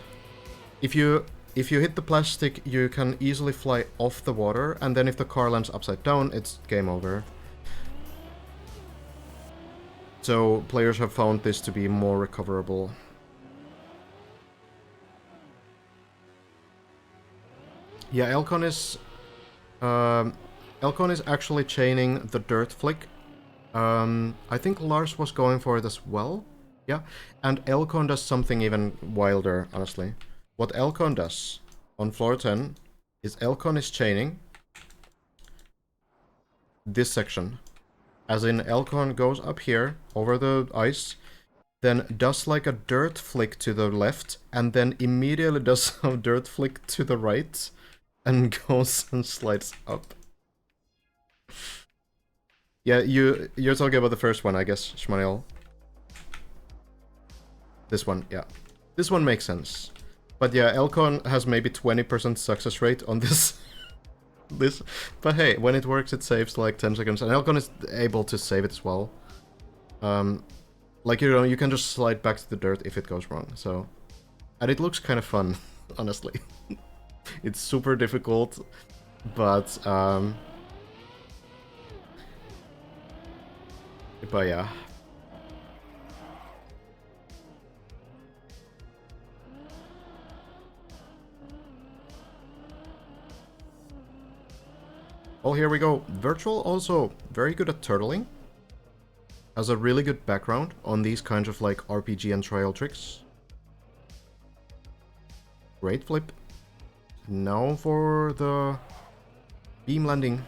If you hit the plastic, you can easily fly off the water, and then if the car lands upside down, it's game over. So players have found this to be more recoverable. Yeah, Elcon is actually chaining the dirt flick. I think Lars was going for it as well. Yeah, and Elcon does something even wilder, honestly. What Elcon does on floor 10 is Elcon is chaining this section. As in, Elcon goes up here over the ice, then does like a dirt flick to the left, and then immediately does a dirt flick to the right, and goes and slides up. Yeah, you're talking about the first one, I guess, Shmaniel. This one, yeah. This one makes sense. But yeah, Elcon has maybe 20% success rate on this. But hey, when it works, it saves like 10 seconds, and Elcon is able to save it as well. Like, you know, you can just slide back to the dirt if it goes wrong, so... And it looks kind of fun, honestly. It's super difficult, but But yeah. Well, here we go. Virtual also very good at turtling. Has a really good background on these kinds of like RPG and trial tricks. Great flip. Now for the beam landing.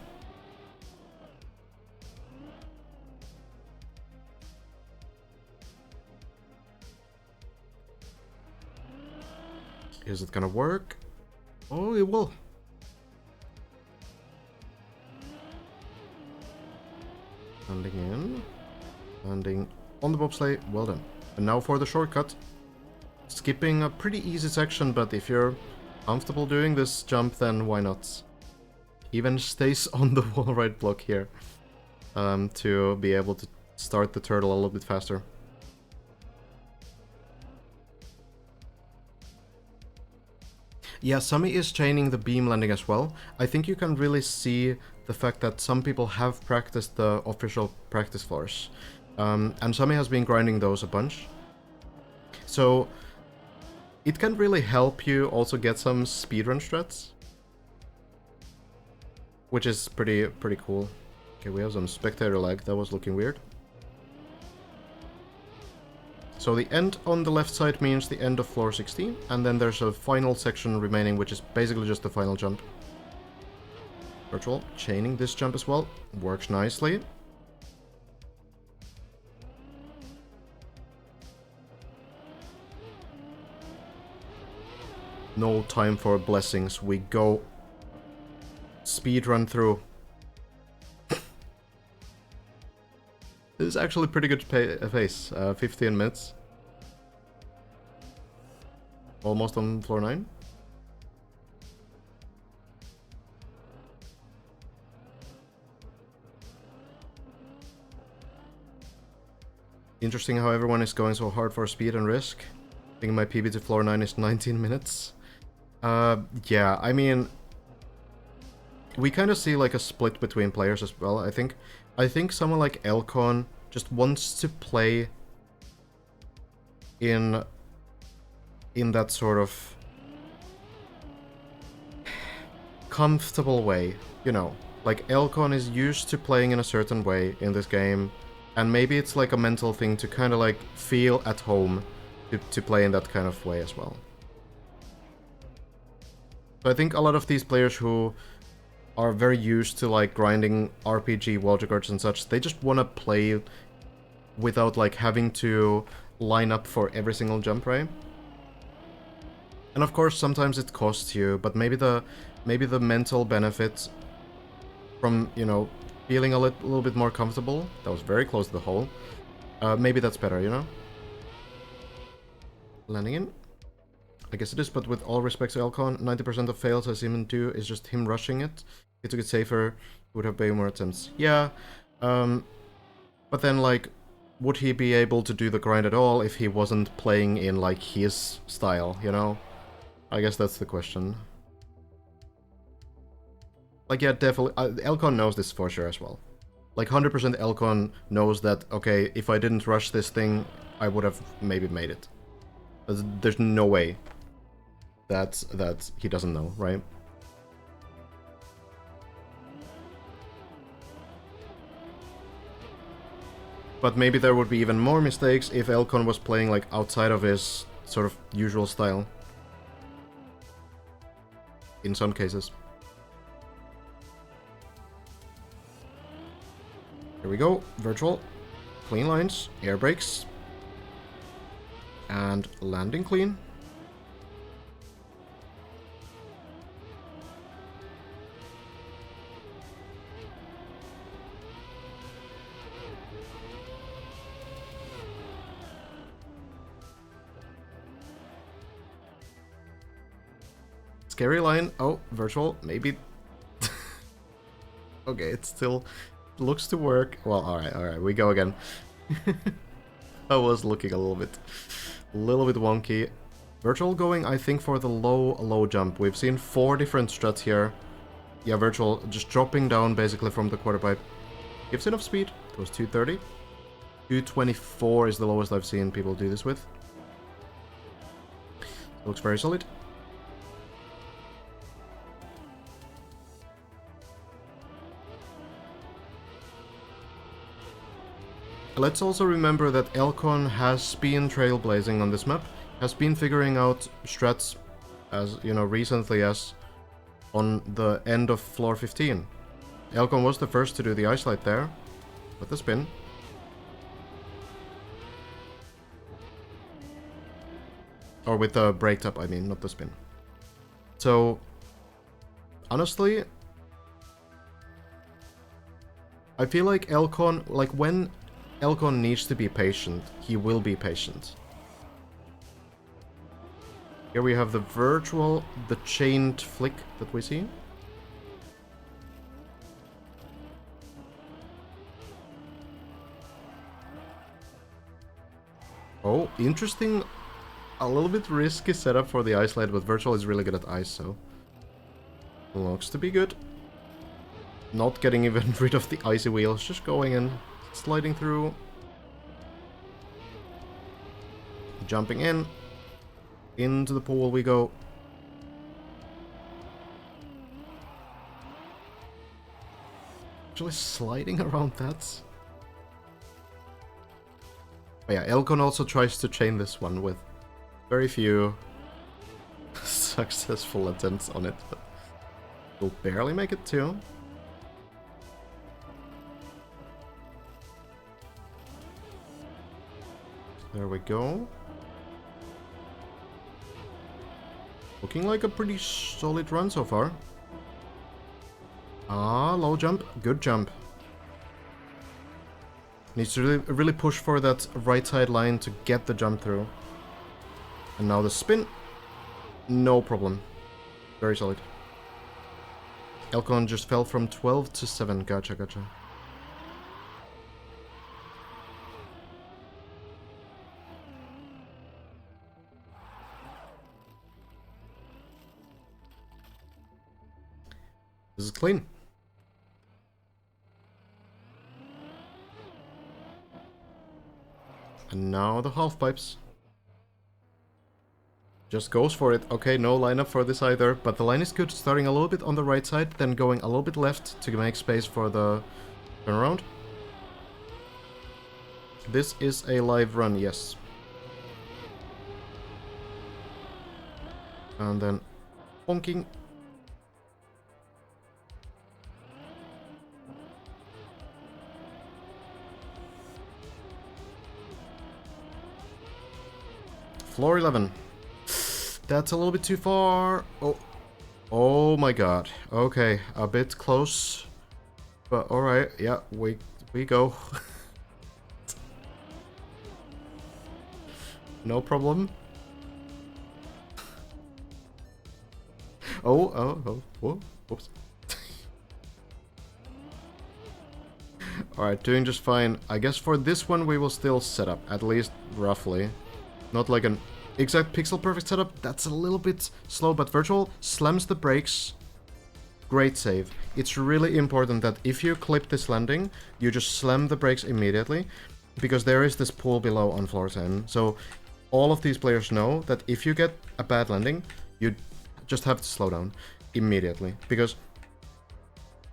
Is it gonna work? Oh, it will. Landing in. Landing on the bobsleigh. Well done. And now for the shortcut. Skipping a pretty easy section, but if you're comfortable doing this jump, then why not? Even stays on the wall right block here. To be able to start the turtle a little bit faster. Yeah, Sami is chaining the beam landing as well. I think you can really see the fact that some people have practiced the official practice floors. And Sami has been grinding those a bunch. So it can really help you also get some speedrun strats. Which is pretty cool. Okay, we have some spectator lag, that was looking weird. So the end on the left side means the end of floor 16, and then there's a final section remaining, which is basically just the final jump. Virtual, chaining this jump as well, works nicely. No time for blessings, we go speed run through. This is actually pretty good pace, 15 minutes. Almost on floor 9. Interesting how everyone is going so hard for speed and risk. I think my PB to floor 9 is 19 minutes. Yeah, I mean, we kind of see like a split between players as well, I think. I think someone like Elcon just wants to play in that sort of comfortable way, you know. Like, Elcon is used to playing in a certain way in this game, and maybe it's like a mental thing to kind of like feel at home to play in that kind of way as well. So I think a lot of these players who are very used to like grinding RPG wall records and such, they just want to play without like having to line up for every single jump, right? And of course sometimes it costs you, but maybe the mental benefit from, you know, feeling a little bit more comfortable. That was very close to the hole. Maybe that's better, you know? Landing in. I guess it is, but with all respect to Elcon, 90% of fails I see him do is just him rushing it. If he took it safer, he would have way more attempts. Yeah, but then, like, would he be able to do the grind at all if he wasn't playing in, like, his style, you know? I guess that's the question. Like, yeah, definitely, Elcon knows this for sure as well. Like, 100% Elcon knows that, okay, if I didn't rush this thing, I would have maybe made it. There's no way that he doesn't know, right? But maybe there would be even more mistakes if Elcon was playing like outside of his sort of usual style. In some cases. Here we go, virtual, clean lines, air brakes, and landing clean. Scary line. Oh, virtual. Maybe. Okay, it still looks to work. Well, alright. We go again. I was looking a little bit wonky. Virtual going, I think, for the low jump. We've seen 4 different struts here. Yeah, virtual just dropping down basically from the quarter pipe. Gives enough speed. It was 230. 224 is the lowest I've seen people do this with. Looks very solid. Let's also remember that Elcon has been trailblazing on this map, has been figuring out strats as, you know, recently as on the end of floor 15. Elcon was the first to do the ice light there, with the spin. Or with the break tap, I mean, not the spin. So, honestly, I feel like Elcon, like when Elcon needs to be patient, he will be patient. Here we have the virtual, the chained flick that we see. Oh, interesting. A little bit risky setup for the ice light, but virtual is really good at ice, so looks to be good. Not getting even rid of the icy wheels, just going and sliding through. Jumping in. Into the pool we go. Actually sliding around that. But yeah, Elcon also tries to chain this one with very few successful attempts on it, but will barely make it too. There we go. Looking like a pretty solid run so far. Ah, low jump. Good jump. Needs to really push for that right side line to get the jump through. And now the spin. No problem. Very solid. Elcon just fell from 12 to 7. Gotcha, gotcha. This is clean. And now the half pipes. Just goes for it. Okay, no lineup for this either, but the line is good. Starting a little bit on the right side, then going a little bit left to make space for the turnaround. This is a live run, yes. And then bonking. Floor 11. That's a little bit too far. Oh. Oh my god. Okay, a bit close. But alright, yeah, we go. No problem. Oh, whoops. Alright, doing just fine. I guess for this one we will still set up, at least roughly. Not like an exact pixel perfect setup, that's a little bit slow, but virtual slams the brakes. Great save. It's really important that if you clip this landing, you just slam the brakes immediately, because there is this pool below on floor 10. So all of these players know that if you get a bad landing, you just have to slow down immediately, because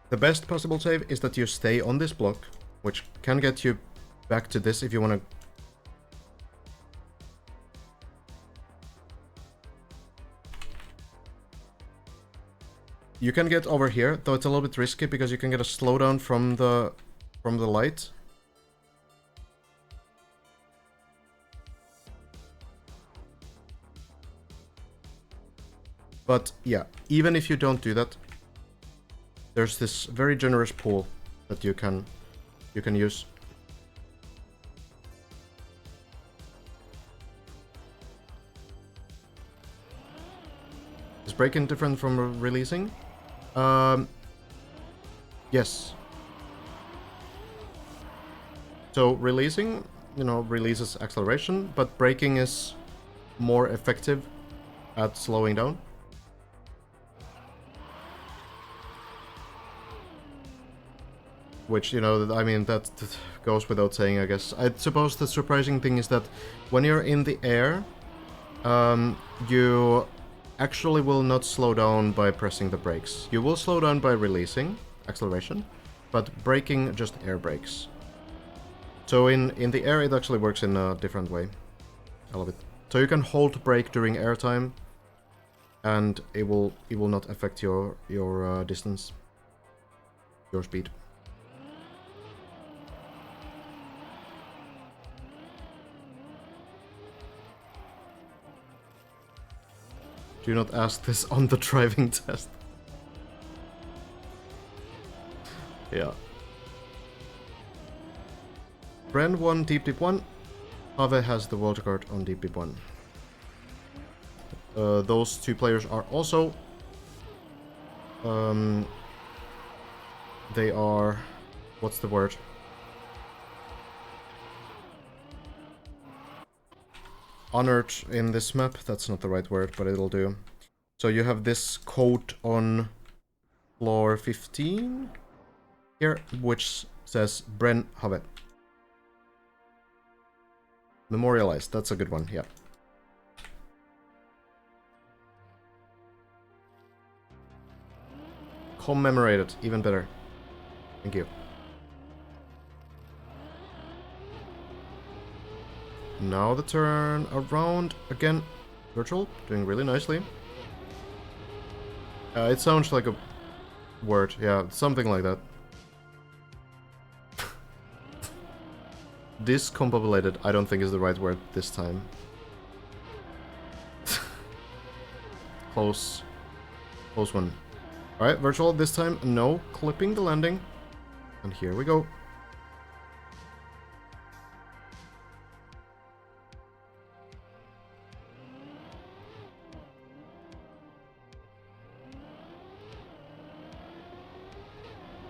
the best possible save is that you stay on this block, which can get you back to this if you want to. You can get over here, though it's a little bit risky because you can get a slowdown from the light. But yeah, even if you don't do that, there's this very generous pool that you can use. Is break-in different from releasing? Yes. So releasing, you know, releases acceleration, but braking is more effective at slowing down. which, you know, I mean, that goes without saying, I guess. I suppose the surprising thing is that when you're in the air, you actually will not slow down by pressing the brakes. You will slow down by releasing acceleration, but braking just air brakes. So in the air, it actually works in a different way. I love it. So you can hold brake during airtime, and it will not affect your distance, your speed. Do not ask this on the driving test. Yeah. Bren won Deep Deep 1. Have has the world record on Deep Deep 1. Those two players are also... they are... what's the word? Honored in this map. That's not the right word, but it'll do. So you have this quote on floor 15 here, which says Bren Have. Memorialized, that's a good one, yeah. Commemorated, even better. Thank you. Now the turn around again. Virtual, doing really nicely. It sounds like a word, yeah, something like that. Discombobulated, I don't think is the right word this time. Close. Close one. Alright, virtual this time. No, clipping the landing. And here we go.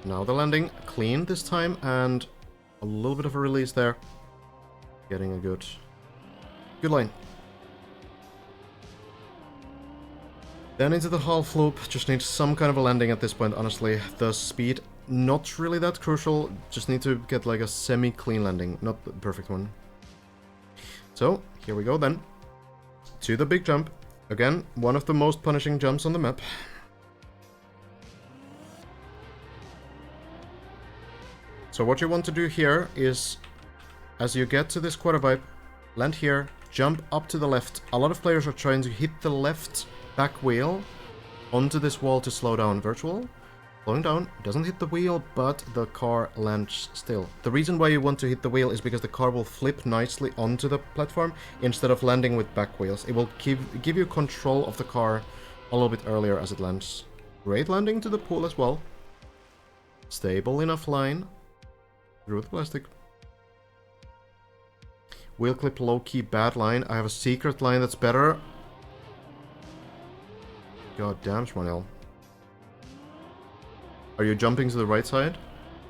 Now the landing, clean this time, and a little bit of a release there. Getting a good line. Then into the half loop, just need some kind of a landing at this point, honestly. The speed, not really that crucial, just need to get like a semi-clean landing, not the perfect one. So, here we go then. To the big jump. Again, one of the most punishing jumps on the map. So what you want to do here is, as you get to this quarter pipe, land here, jump up to the left. A lot of players are trying to hit the left back wheel onto this wall to slow down. Virtual, slowing down, doesn't hit the wheel, but the car lands still. The reason why you want to hit the wheel is because the car will flip nicely onto the platform instead of landing with back wheels. It will give you control of the car a little bit earlier as it lands. Great landing to the pool as well. Stable enough line. Through the plastic. Wheel clip low-key bad line. I have a secret line that's better. God damn, Schwanel. Are you jumping to the right side?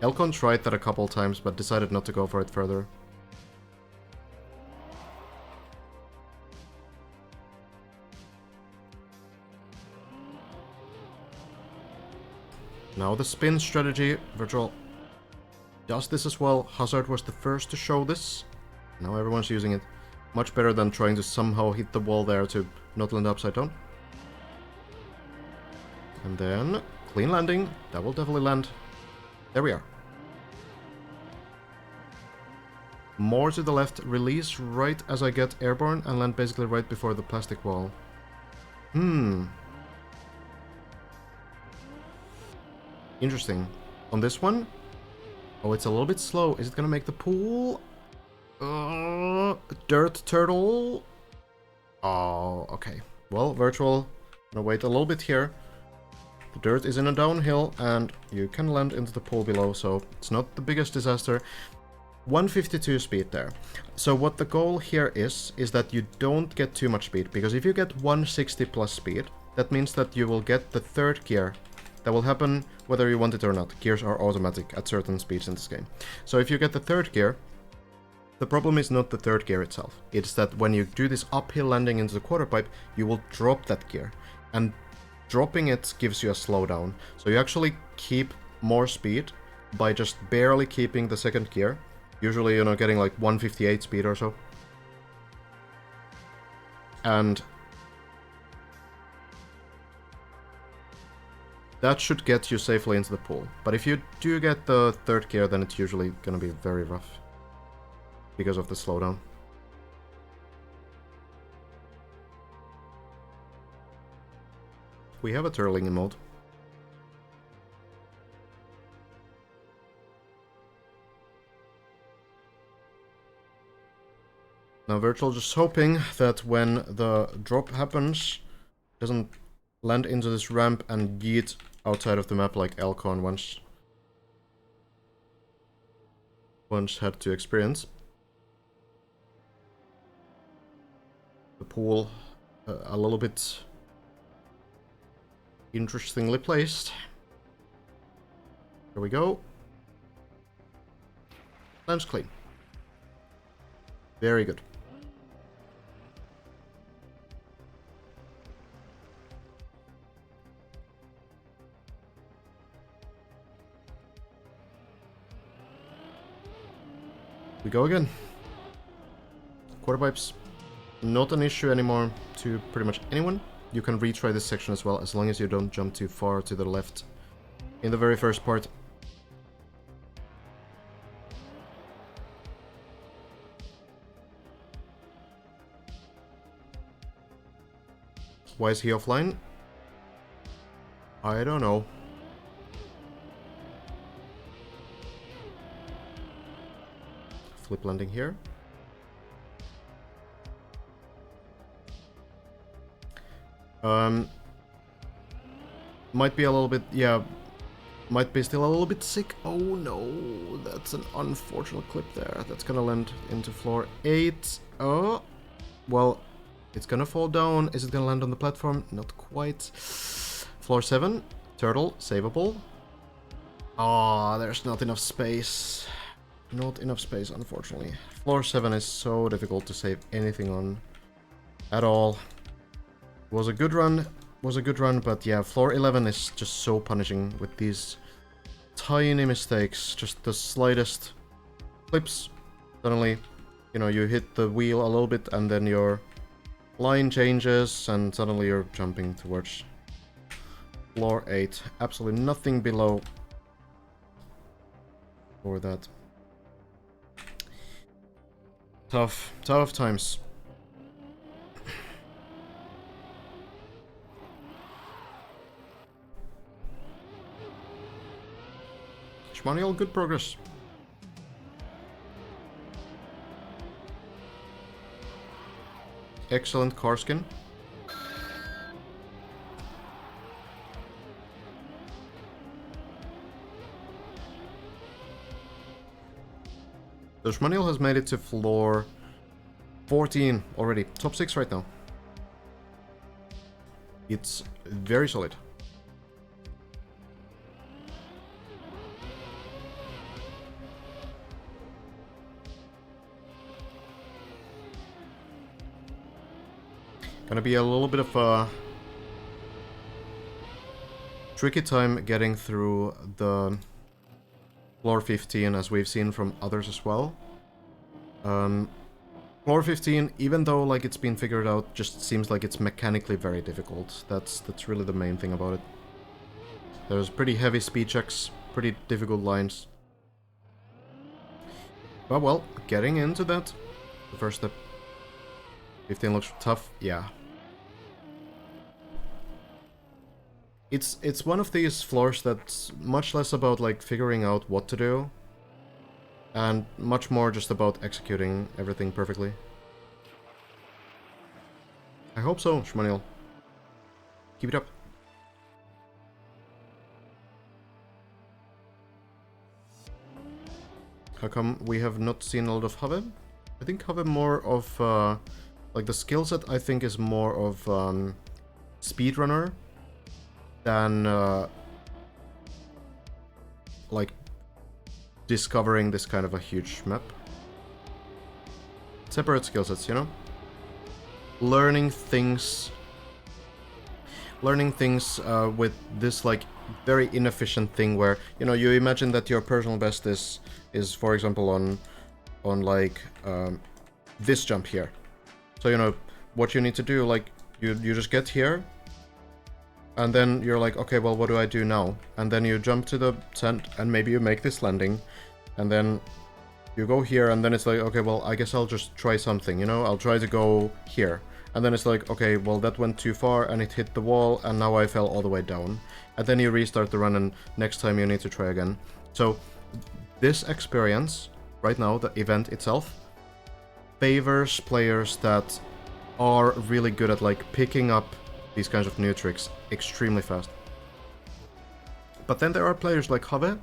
Elcon tried that a couple times, but decided not to go for it further. Now the spin strategy. Virtual does this as well. Hazard was the first to show this. Now everyone's using it. Much better than trying to somehow hit the wall there to not land upside down. And then, clean landing. That will definitely land. There we are. More to the left. Release right as I get airborne and land basically right before the plastic wall. Interesting. On this one... oh, it's a little bit slow. Is it gonna make the pool? Dirt turtle. Oh, okay. Well, virtual. Gonna wait a little bit here. The dirt is in a downhill, and you can land into the pool below, so it's not the biggest disaster. 152 speed there. So what the goal here is that you don't get too much speed, because if you get 160 plus speed, that means that you will get the third gear. That will happen whether you want it or not. Gears are automatic at certain speeds in this game. So if you get the third gear, the problem is not the third gear itself. It's that when you do this uphill landing into the quarter pipe, you will drop that gear. And dropping it gives you a slowdown. So you actually keep more speed, by just barely keeping the second gear. Usually, you know, getting like 158 speed or so. And that should get you safely into the pool. But if you do get the third gear, then it's usually gonna be very rough. Because of the slowdown. We have a turling in mode. Now Virtual just hoping that when the drop happens, it doesn't land into this ramp and yeet outside of the map like Elcon once had to experience. The pool a little bit interestingly placed. Here we go. Lands clean. Very good. We go again. Quarter pipes. Not an issue anymore to pretty much anyone. You can retry this section as well, as long as you don't jump too far to the left in the very first part. Why is he offline? I don't know. Flip landing here. Might be a little bit, yeah, might be still a little bit sick. Oh no, that's an unfortunate clip there. That's gonna land into floor 8. Oh, well, it's gonna fall down. Is it gonna land on the platform? Not quite. Floor 7, turtle, savable. Ah, there's not enough space. Not enough space, unfortunately. Floor 7 is so difficult to save anything on at all. Was a good run, but yeah, floor 11 is just so punishing with these tiny mistakes. Just the slightest flips. Suddenly, you know, you hit the wheel a little bit and then your line changes and suddenly you're jumping towards floor 8. Absolutely nothing below for that. Tough times. Shmaniel, good progress. Excellent car skin. So Shmaniel has made it to floor 14 already. Top 6 right now. It's very solid. Gonna be a little bit of a tricky time getting through the floor 15, as we've seen from others as well. Floor 15, even though like it's been figured out, just seems like it's mechanically very difficult. That's really the main thing about it. There's pretty heavy speed checks, pretty difficult lines. But well, getting into that. The first step. 15 looks tough, yeah. It's one of these floors that's much less about like figuring out what to do and much more just about executing everything perfectly. I hope so, Shmaniel. Keep it up. How come we have not seen a lot of Have? I think Have more of like the skill set I think is more of speedrunner than like discovering this kind of a huge map. Separate skill sets, you know? Learning things with this like very inefficient thing where, you know, you imagine that your personal best is for example on like this jump here. So, you know, what you need to do, like, you just get here, and then you're like, okay, well, what do I do now? And then you jump to the tent, and maybe you make this landing, and then you go here, and then it's like, okay, well, I guess I'll just try something, you know? I'll try to go here. And then it's like, okay, well, that went too far, and it hit the wall, and now I fell all the way down. And then you restart the run, and next time you need to try again. So, this experience, right now, the event itself, favors players that are really good at, like, picking up these kinds of new tricks extremely fast. But then there are players like Have,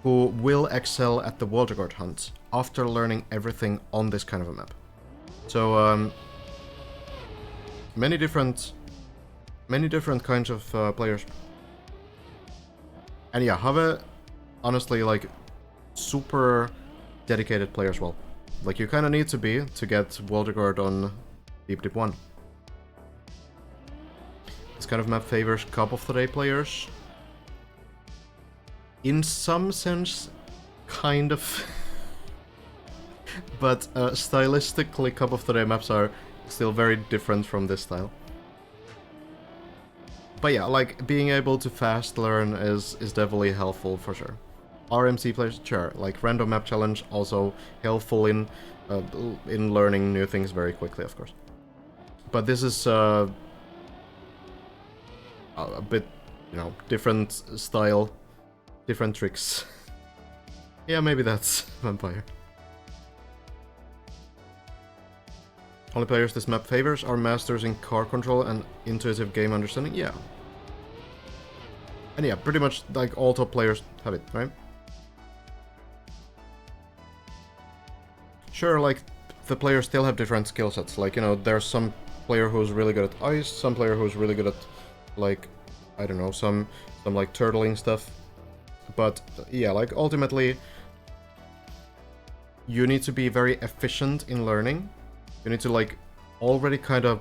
who will excel at the Water Guard hunts after learning everything on this kind of a map. So, many different kinds of players. And yeah, Have, honestly, like, super dedicated player as well. Like, you kind of need to be to get Water Guard on Deep Dip 1. This kind of map favors Cup of the Day players. In some sense, kind of. But stylistically, Cup of the Day maps are still very different from this style. But yeah, like, being able to fast learn is definitely helpful for sure. RMC players, sure, like random map challenge, also helpful in learning new things very quickly, of course. But this is a bit, you know, different style, different tricks. Yeah, maybe that's Vampire. Only players this map favors are masters in car control and intuitive game understanding. Yeah. And yeah, pretty much like all top players have it, right? Sure, like, the players still have different skill sets. Like, you know, there's some player who's really good at ice, some player who's really good at, like, I don't know, some like turtling stuff. But yeah, like, ultimately, you need to be very efficient in learning. You need to, like, already kind of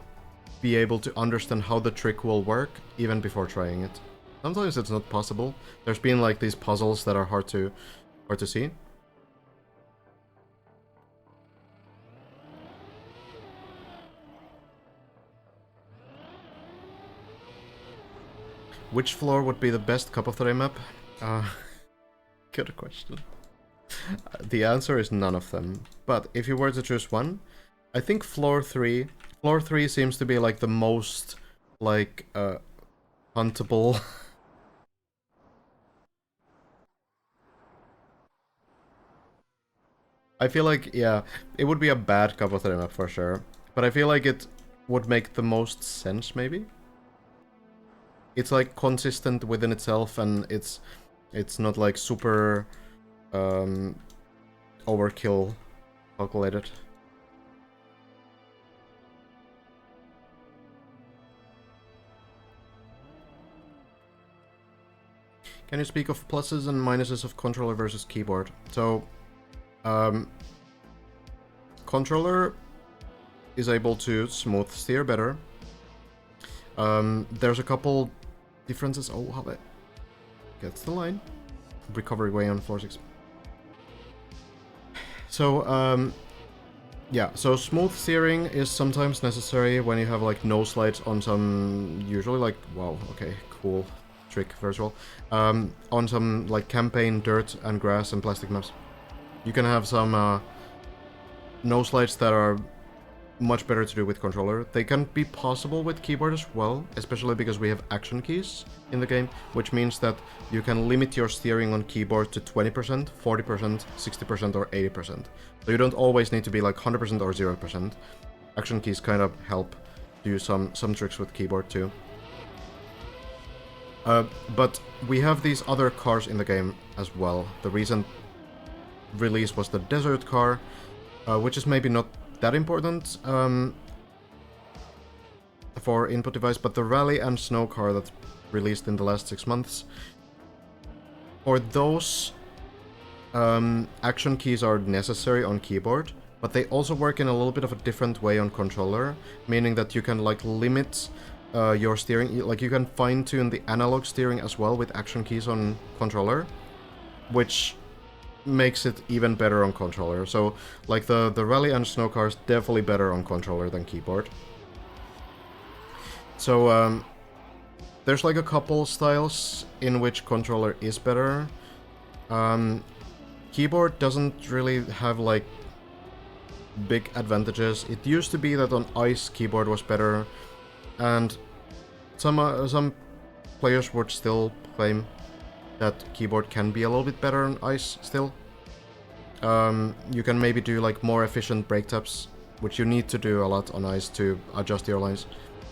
be able to understand how the trick will work even before trying it. Sometimes it's not possible. There's been, like, these puzzles that are hard to see. Which floor would be the best Cup of the Day map? Good question. The answer is none of them. But if you were to choose one, I think floor 3. Floor 3 seems to be, like, the most, like, huntable. I feel like, yeah, it would be a bad Cup of the Day map for sure. But I feel like it would make the most sense, maybe? It's, like, consistent within itself, and it's not, like, super overkill calculated. Can you speak of pluses and minuses of controller versus keyboard? So, controller is able to smooth steer better. There's a couple differences. Oh, how that gets the line. Recovery way on 4-6. So, yeah, so smooth steering is sometimes necessary when you have, like, no slides on some, usually, like, wow, okay, cool trick, virtual, on some, like, campaign, dirt and grass and plastic maps. You can have some no slides that are much better to do with controller. They can be possible with keyboard as well, especially because we have action keys in the game, which means that you can limit your steering on keyboard to 20%, 40%, 60% or 80%. So you don't always need to be like 100% or 0%. Action keys kind of help do some tricks with keyboard too. But we have these other cars in the game as well. The recent release was the desert car, which is maybe not that important for input device, but the rally and snow car that's released in the last 6 months, for those action keys are necessary on keyboard, but they also work in a little bit of a different way on controller, meaning that you can like limit your steering. Like, you can fine-tune the analog steering as well with action keys on controller, which makes it even better on controller. So, like, the rally and snow cars definitely better on controller than keyboard. So, there's like a couple styles in which controller is better. Keyboard doesn't really have like big advantages. It used to be that on ice keyboard was better, and some players would still claim that keyboard can be a little bit better on ice still. You can maybe do like more efficient brake taps, which you need to do a lot on ice to adjust your lines,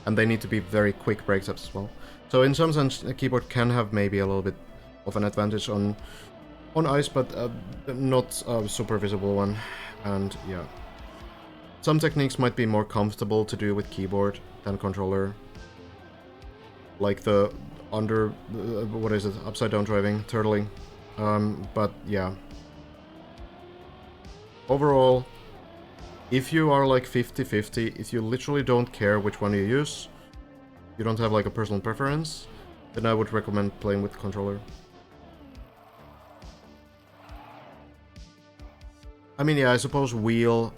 and they need to be very quick brake taps as well. So in some sense, a keyboard can have maybe a little bit of an advantage on ice, but not a super visible one. And yeah, some techniques might be more comfortable to do with keyboard than controller, like the what is it, upside down driving, turtling. But yeah, overall, if you are like 50-50, if you literally don't care which one you use, you don't have like a personal preference, then I would recommend playing with controller. I mean, yeah, I suppose wheel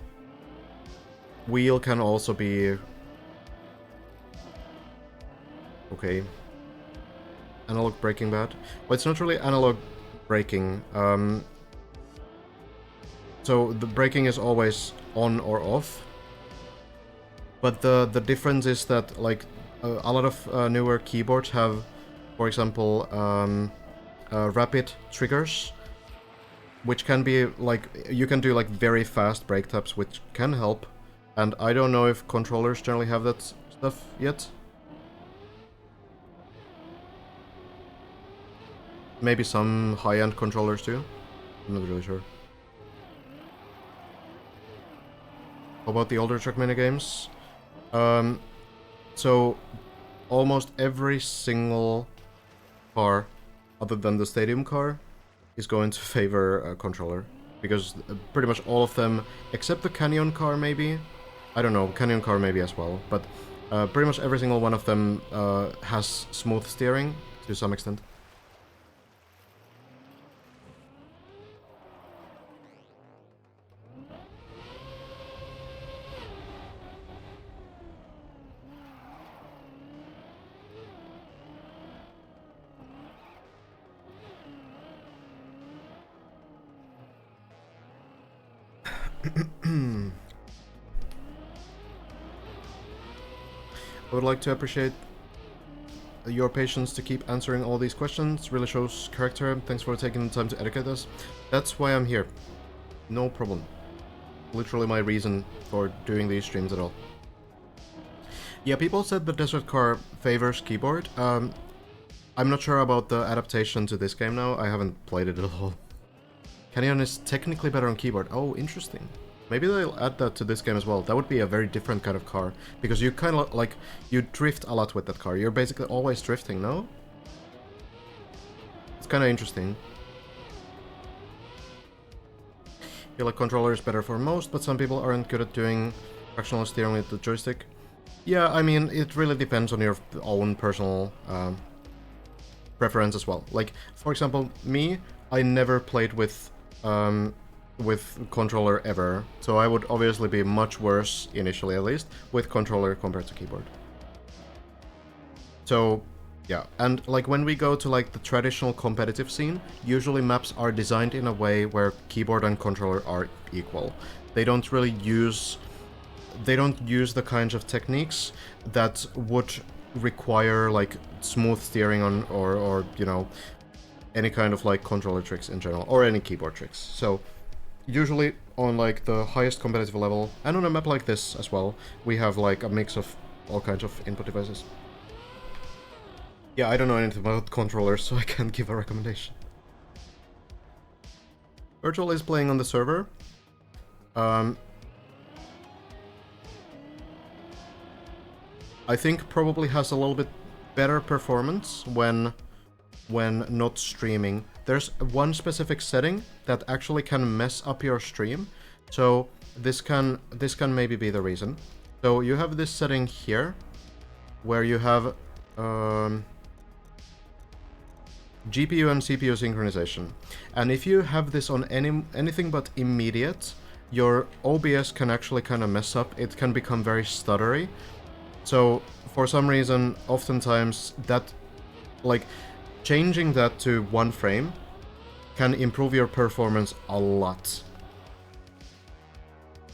can also be okay. Analog braking bad? Well, it's not really analog braking. So the braking is always on or off. But the difference is that like a lot of newer keyboards have, for example, rapid triggers, which can be like, you can do like very fast brake taps, which can help. And I don't know if controllers generally have that stuff yet. Maybe some high-end controllers too. I'm not really sure. How about the older Trackmania games? So almost every single car, other than the stadium car, is going to favor a controller. Because pretty much all of them, except the Canyon car maybe, I don't know, Canyon car maybe as well, but pretty much every single one of them has smooth steering to some extent. I would like to appreciate your patience to keep answering all these questions. Really shows character. Thanks for taking the time to educate us. That's why I'm here. No problem. Literally my reason for doing these streams at all. Yeah, people said the Desert Car favors keyboard. I'm not sure about the adaptation to this game now. I haven't played it at all. Canyon is technically better on keyboard. Oh, interesting. Maybe they'll add that to this game as well. That would be a very different kind of car. Because you kind of, like, you drift a lot with that car. You're basically always drifting, no? It's kind of interesting. I feel like controller is better for most, but some people aren't good at doing fractional steering with the joystick. Yeah, I mean, it really depends on your own personal preference as well. Like, for example, me, I never played with controller ever, so I would obviously be much worse, initially at least, with controller compared to keyboard. So, yeah, and like when we go to like the traditional competitive scene, usually maps are designed in a way where keyboard and controller are equal. They don't really use... They don't use the kinds of techniques that would require like smooth steering on or you know, any kind of like controller tricks in general, or any keyboard tricks. So usually on like the highest competitive level, and on a map like this as well, we have like a mix of all kinds of input devices. Yeah, I don't know anything about controllers, so I can't give a recommendation. Virtual is playing on the server. I think probably has a little bit better performance when not streaming. There's one specific setting that actually can mess up your stream, so this can maybe be the reason. So you have this setting here, where you have GPU and CPU synchronization. And if you have this on anything but immediate, your OBS can actually kind of mess up. It can become very stuttery. So for some reason, oftentimes that, like, changing that to 1 frame can improve your performance a lot.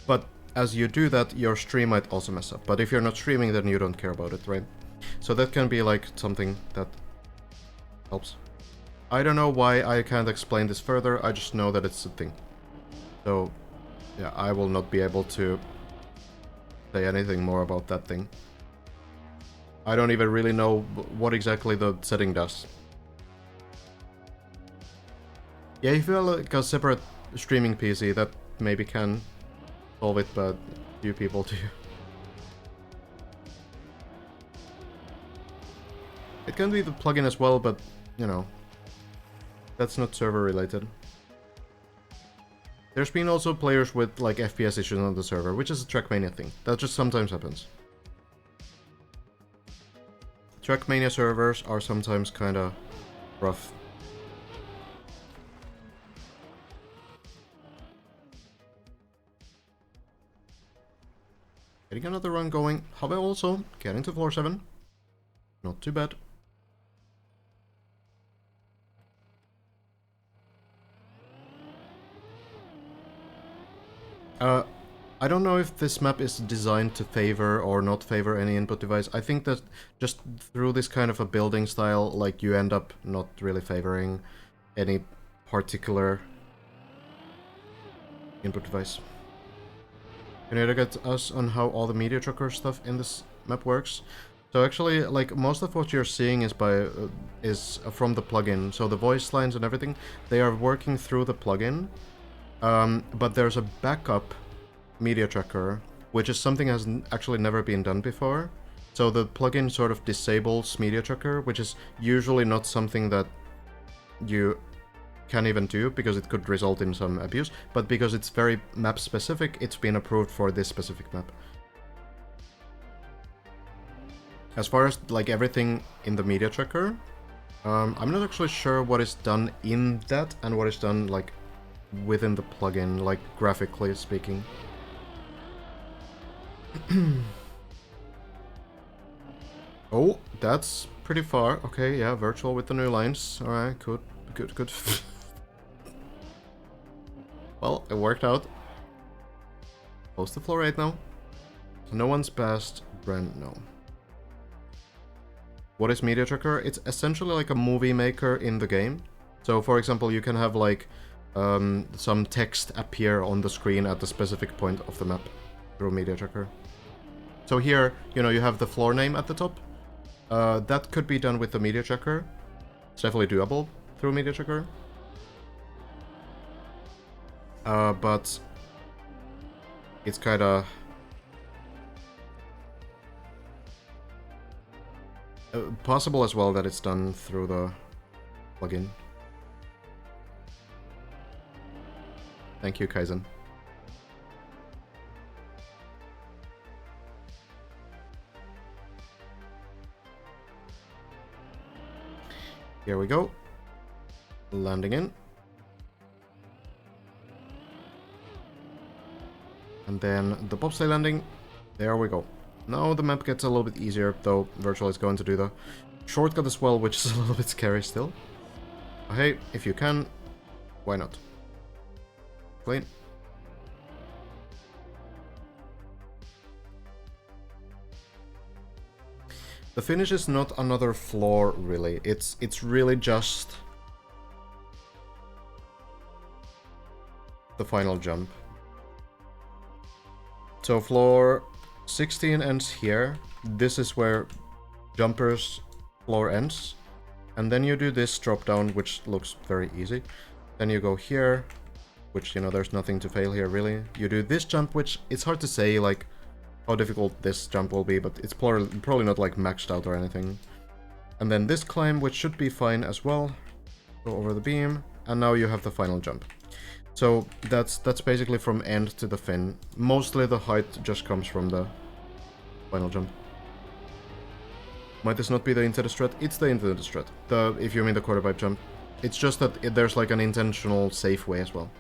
But as you do that, your stream might also mess up. But if you're not streaming, then you don't care about it, right? So that can be like something that helps. I don't know why I can't explain this further, I just know that it's a thing. So, yeah, I will not be able to say anything more about that thing. I don't even really know what exactly the setting does. Yeah, if you have like a separate streaming PC, that maybe can solve it, but few people do. It can be the plugin as well, but, you know, that's not server related. There's been also players with like FPS issues on the server, which is a Trackmania thing. That just sometimes happens. Trackmania servers are sometimes kinda rough. Getting another run going. How about also getting to floor 7? Not too bad. I don't know if this map is designed to favor or not favor any input device. I think that just through this kind of a building style, like, you end up not really favoring any particular input device. Can you educate us on how all the media trucker stuff in this map works? So actually, like, most of what you're seeing is from the plugin. So the voice lines and everything, they are working through the plugin. But there's a backup media tracker, which is something has actually never been done before. So the plugin sort of disables media tracker, which is usually not something that you can even do because it could result in some abuse, but because it's very map specific, it's been approved for this specific map. As far as like everything in the media tracker, I'm not actually sure what is done in that and what is done like within the plugin, like graphically speaking. Oh, that's pretty far. Okay, yeah, virtual with the new lines. Alright, good. Well, it worked out. Close to floor 8 now. No one's passed Brent, no. What is Media Tracker? It's essentially like a movie maker in the game. So, for example, you can have like some text appear on the screen at a specific point of the map through Media Tracker. So here, you know, you have the floor name at the top. That could be done with the Media Tracker. It's definitely doable through Media Tracker. But it's kinda... possible as well that it's done through the plugin. Thank you, Kaizen. Here we go. Landing in. And then the bobsleigh landing. There we go. Now the map gets a little bit easier, though Virtual is going to do the shortcut as well, which is a little bit scary still. But hey, if you can, why not? Clean. The finish is not another floor, really. It's really just the final jump. So floor 16 ends here. This is where jumper's floor ends. And then you do this drop down, which looks very easy. Then you go here, which, you know, there's nothing to fail here, really. You do this jump, which it's hard to say, like, how difficult this jump will be, but it's probably not, like, maxed out or anything. And then this climb, which should be fine as well. Go over the beam, and now you have the final jump. So that's basically from end to the fin. Mostly the height just comes from the final jump. Might this not be the intended strat? It's the intended strat. If you mean the quarter pipe jump. It's just that there's like an intentional safe way as well.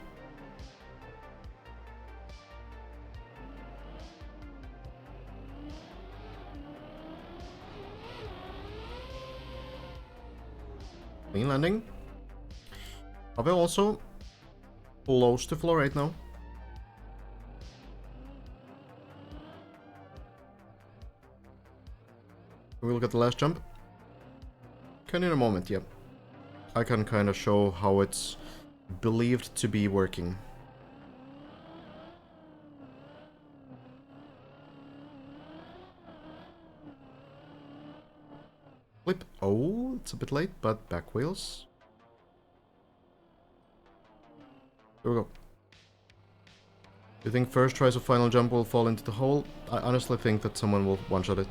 Clean landing. Are we also close to floor 8 now? We look at the last jump. Can in a moment, yeah. I can kind of show how it's believed to be working. Flip. Oh, it's a bit late, but back wheels. Here we go. You think first tries of final jump will fall into the hole? I honestly think that someone will one-shot it.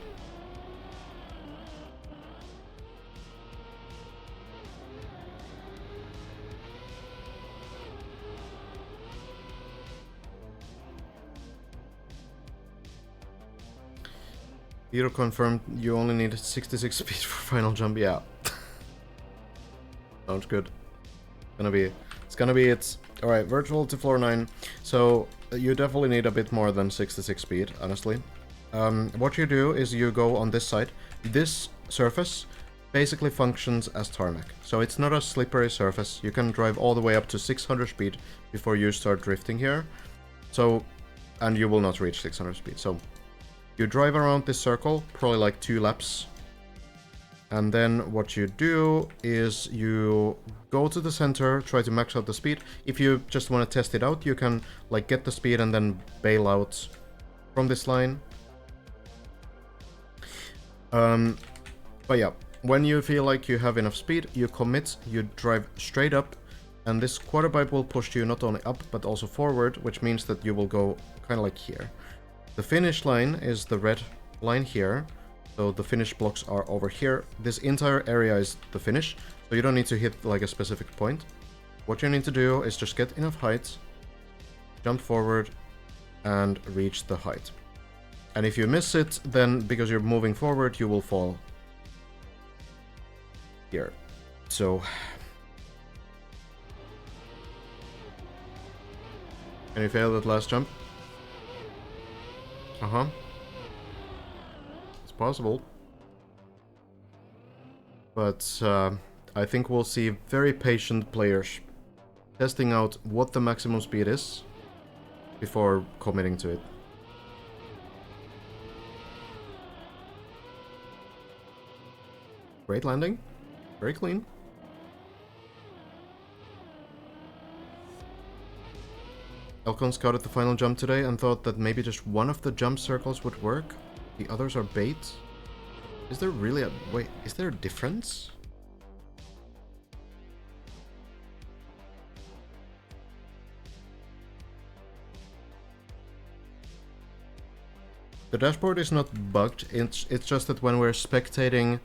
Hero confirmed you only need 66 speed for final jump. Yeah. Sounds good. It's gonna be it. Alright, virtual to floor 9. So you definitely need a bit more than 66 speed, honestly. What you do is you go on this side. This surface basically functions as tarmac. So it's not a slippery surface. You can drive all the way up to 600 speed before you start drifting here. So, and you will not reach 600 speed. So you drive around this circle, probably like 2 laps. And then what you do is you go to the center, try to max out the speed. If you just want to test it out, you can like get the speed and then bail out from this line. But yeah, when you feel like you have enough speed, you commit, you drive straight up, and this quarter pipe will push you not only up but also forward, which means that you will go kind of like here. The finish line is the red line here, so the finish blocks are over here. This entire area is the finish, so you don't need to hit like a specific point. What you need to do is just get enough height, jump forward, and reach the height. And if you miss it, then because you're moving forward, you will fall here. So can you fail that last jump? It's possible. But I think we'll see very patient players testing out what the maximum speed is before committing to it. Great landing. Very clean. Elcon scouted the final jump today and thought that maybe just one of the jump circles would work. The others are bait. Is there really a... Wait, is there a difference? The dashboard is not bugged, it's just that when we're spectating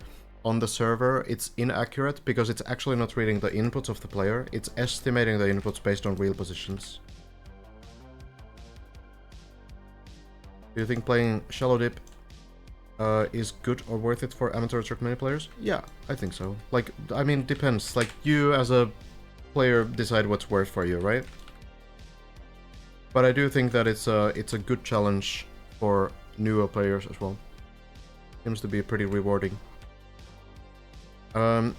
on the server, it's inaccurate because it's actually not reading the inputs of the player, it's estimating the inputs based on wheel positions. Do you think playing Shallow Dip is good or worth it for amateur Trackmania players? Yeah, I think so. Like, I mean, depends. Like, you as a player decide what's worth for you, right? But I do think that it's a good challenge for newer players as well. Seems to be pretty rewarding. Yeah,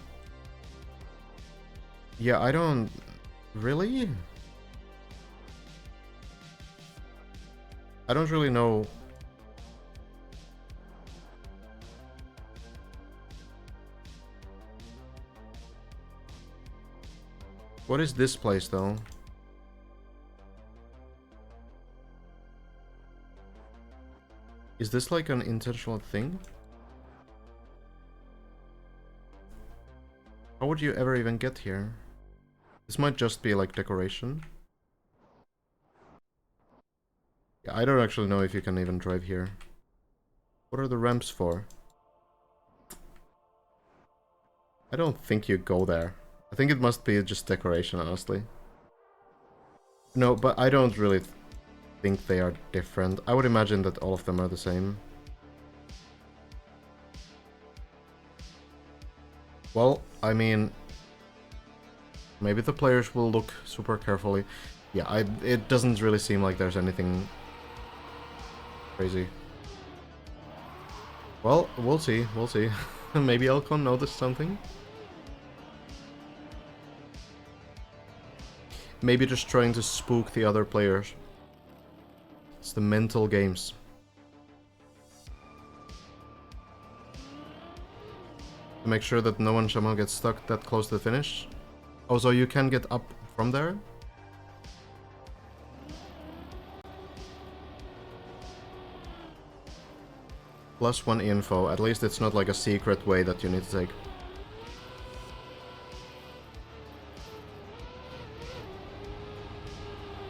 I don't... Really? I don't really know. What is this place, though? Is this like an intentional thing? How would you ever even get here? This might just be like decoration. Yeah, I don't actually know if you can even drive here. What are the ramps for? I don't think you go there. I think it must be just decoration, honestly. No, but I don't really think they are different. I would imagine that all of them are the same. Well, I mean, maybe the players will look super carefully. Yeah, it doesn't really seem like there's anything crazy. Well, we'll see, we'll see. Maybe Elcon noticed something? Maybe just trying to spook the other players. It's the mental games. To make sure that no one somehow gets stuck that close to the finish. Oh, so you can get up from there? +1 info. At least it's not like a secret way that you need to take.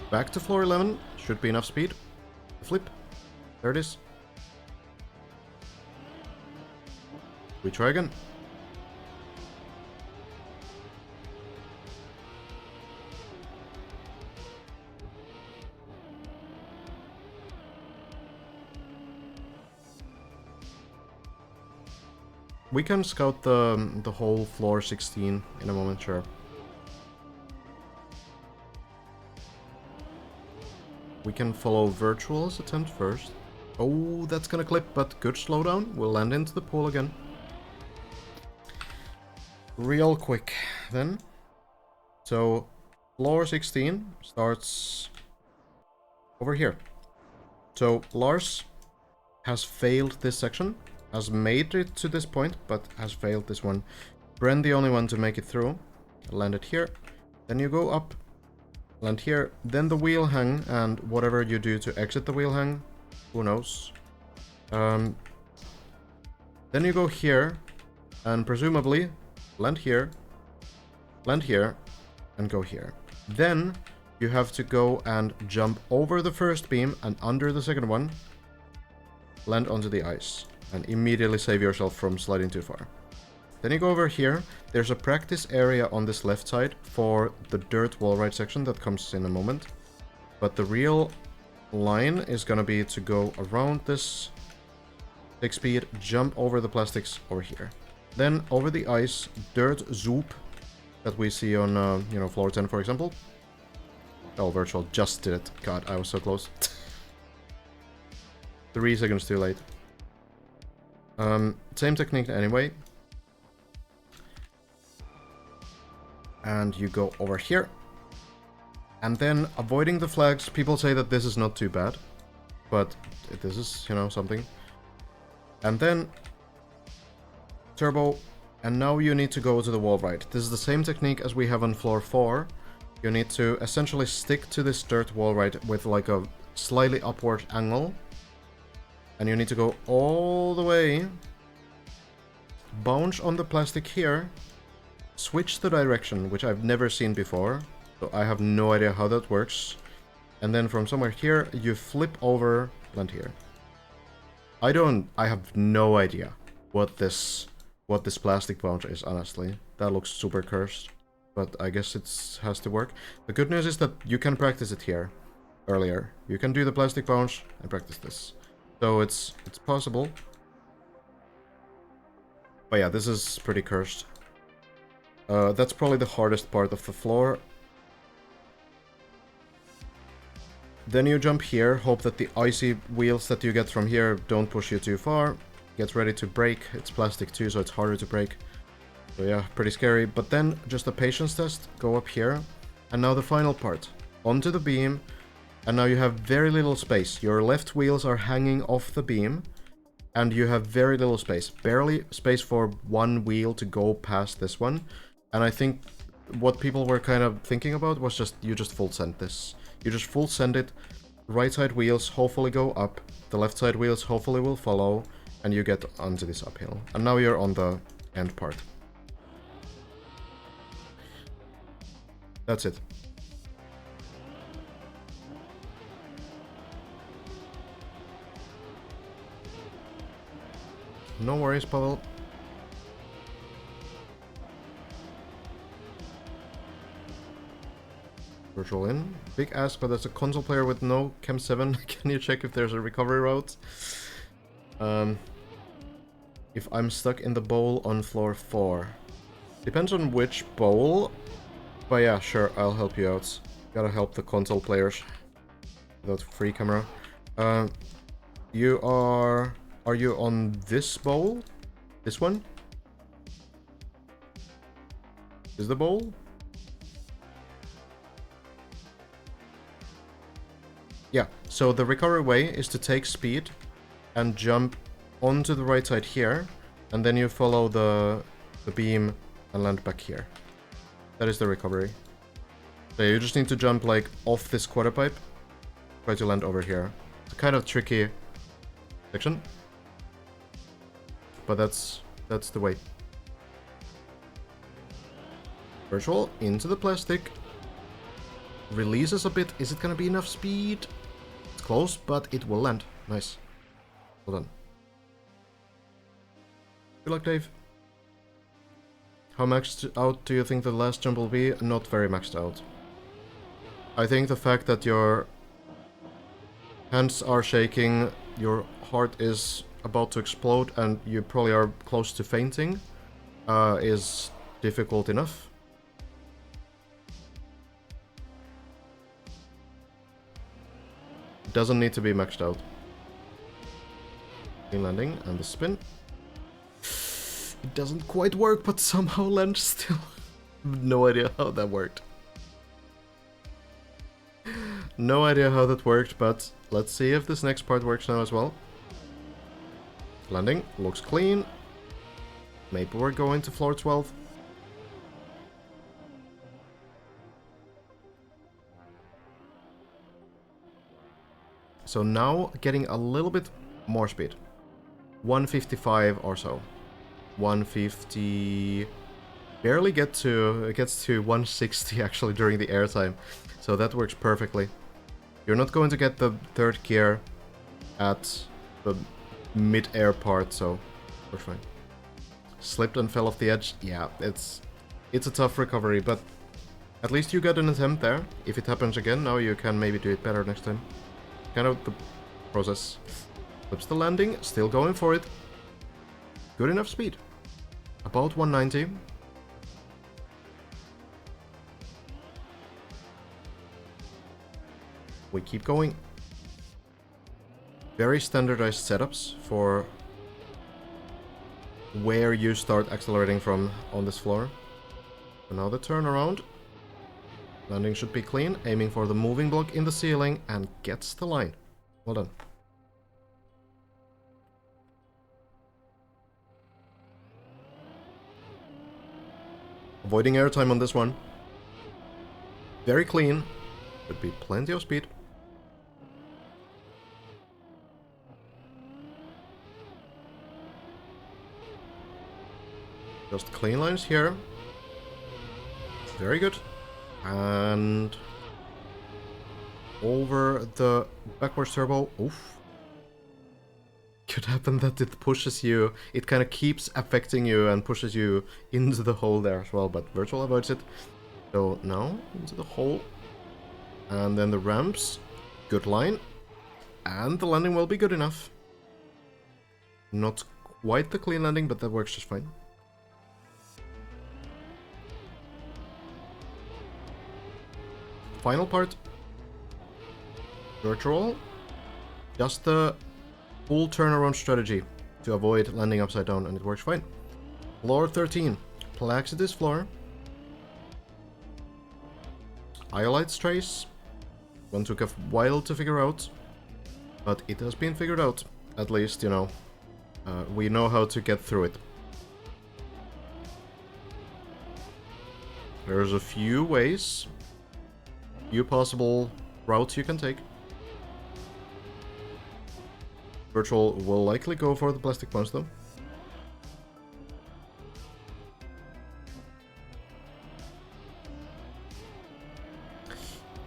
Back to floor 11. Should be enough speed. Flip. There it is. We try again. We can scout the whole floor 16 in a moment, sure. We can follow Virtual's attempt first. Oh, that's gonna clip, but good slowdown. We'll land into the pool again. Real quick, then. So, floor 16 starts over here. So, Lars has failed this section. Has made it to this point, but has failed this one. Bren the only one to make it through. Landed here. Then you go up. Land here. Then the wheel hang, and whatever you do to exit the wheel hang, who knows. Then you go here, and presumably land here, and go here. Then you have to go and jump over the first beam and under the second one. Land onto the ice. And immediately save yourself from sliding too far. Then you go over here. There's a practice area on this left side for the dirt wall ride section that comes in a moment. But the real line is gonna be to go around this, take speed, jump over the plastics over here. Then over the ice, dirt zoop that we see on, floor 10, for example. Oh, Virtual just did it. God, I was so close. 3 seconds too late. Same technique anyway. And you go over here. And then avoiding the flags. People say that this is not too bad. But this is, something. And then turbo. And now you need to go to the wall ride. This is the same technique as we have on floor 4. You need to essentially stick to this dirt wall ride with like a slightly upward angle. And you need to go all the way, bounce on the plastic here, switch the direction, which I've never seen before, so I have no idea how that works. And then from somewhere here, you flip over, land here. I have no idea what this plastic bounce is, honestly. That looks super cursed, but I guess it has to work. The good news is that you can practice it here earlier. You can do the plastic bounce and practice this. So it's possible. But yeah, this is pretty cursed. That's probably the hardest part of the floor. Then you jump here, hope that the icy wheels that you get from here don't push you too far. Get ready to brake. It's plastic too, so it's harder to brake. So yeah, pretty scary. But then just a patience test. Go up here. And now the final part. Onto the beam. And now you have very little space. Your left wheels are hanging off the beam. And you have very little space. Barely space for one wheel to go past this one. And I think what people were kind of thinking about was you just full send this. You just full send it. Right side wheels hopefully go up. The left side wheels hopefully will follow. And you get onto this uphill. And now you're on the end part. That's it. No worries, Pavel. Virtual in. Big ass, but as a console player with no Chem 7, can you check if there's a recovery route? If I'm stuck in the bowl on floor 4. Depends on which bowl. But yeah, sure, I'll help you out. Gotta help the console players. Without free camera. You are... Are you on this bowl? This one? Is the bowl? Yeah, so the recovery way is to take speed and jump onto the right side here, and then you follow the beam and land back here. That is the recovery. So you just need to jump like off this quarter pipe, try to land over here. It's a kind of tricky section, but that's the way. Virtual into the plastic, releases a bit. Is it gonna be enough speed? It's close, but it will land. Nice. Well done. Good luck, Dave. How maxed out do you think the last jump will be? Not very maxed out. I think the fact that your hands are shaking, your heart is about to explode, and you probably are close to fainting, is difficult enough. Doesn't need to be maxed out. Clean landing and the spin. It doesn't quite work, but somehow lands still. No idea how that worked. No idea how that worked, but let's see if this next part works now as well. Landing looks clean. Maybe we're going to floor 12. So now getting a little bit more speed. 155 or so. 150... Barely get to... It gets to 160 actually during the airtime. So that works perfectly. You're not going to get the third gear at the mid-air part, so we're fine. Slipped and fell off the edge. Yeah, it's a tough recovery, but at least you got an attempt there. If it happens again, now you can maybe do it better next time. Kind of the process. Flips the landing, still going for it. Good enough speed. About 190. We keep going. Very standardized setups for where you start accelerating from on this floor. So now the turnaround. Landing should be clean, aiming for the moving block in the ceiling, and gets the line. Well done. Avoiding airtime on this one. Very clean. Should be plenty of speed. Just clean lines here. Very good. And over the backwards turbo. Oof. Could happen that it pushes you. It kind of keeps affecting you and pushes you into the hole there as well, but Virtual avoids it. So now into the hole. And then the ramps. Good line. And the landing will be good enough. Not quite the clean landing, but that works just fine. Final part. Virtual. Just the full turnaround strategy to avoid landing upside down, and it works fine. Floor 13. Plaxitis floor. Iolites trace. One took a while to figure out, but it has been figured out. At least, you know, we know how to get through it. There's a few ways. Few possible routes you can take. Virtual will likely go for the plastic punch though.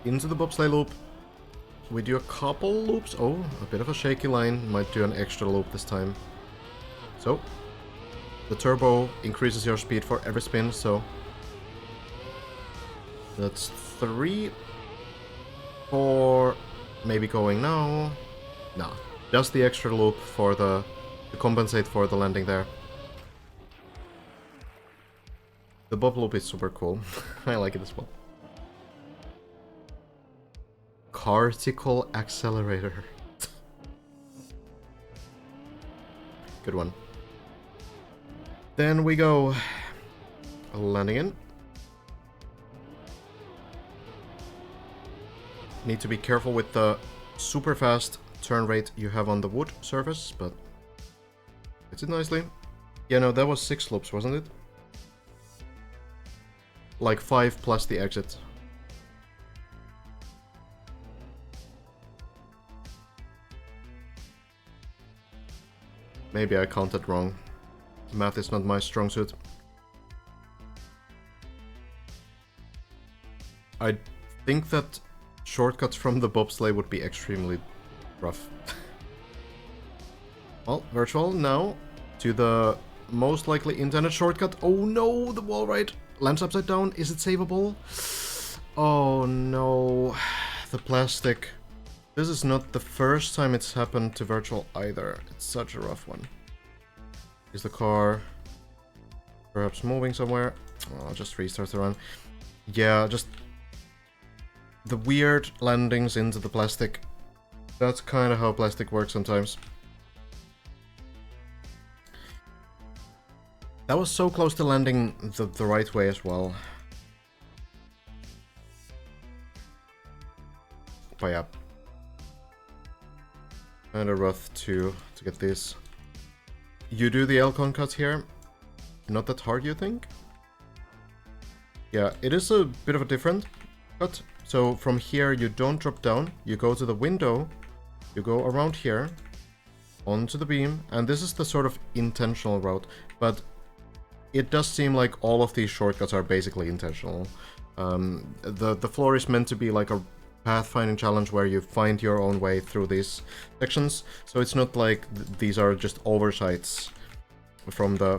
Into the bobsleigh loop. We do a couple loops. Oh, a bit of a shaky line. Might do an extra loop this time. So, the turbo increases your speed for every spin, so that's 3, 4, maybe going now. Nah, just the extra loop for to compensate for the landing there. The bob loop is super cool. I like it as well. Carticle accelerator. Good one. Then we go landing in. Need to be careful with the super fast turn rate you have on the wood surface, but it's it nicely. Yeah, no, that was 6 loops, wasn't it? Like 5 plus the exit. Maybe I counted wrong. Math is not my strong suit. I think that shortcuts from the bobsleigh would be extremely rough. Well, virtual now to the most likely intended shortcut. Oh no, the wall ride lands upside down. Is it savable? Oh no, the plastic. This is not the first time it's happened to virtual either. It's such a rough one. Is the car perhaps moving somewhere? Oh, I'll just restart the run. Yeah, just the weird landings into the plastic. That's kind of how plastic works sometimes. That was so close to landing the right way as well. But yeah. Kinda rough to get this. You do the Elcon cut here. Not that hard, you think? Yeah, it is a bit of a different cut. So from here you don't drop down, you go to the window, you go around here, onto the beam, and this is the sort of intentional route, but it does seem like all of these shortcuts are basically intentional. The floor is meant to be like a pathfinding challenge where you find your own way through these sections, so it's not like these are just oversights from the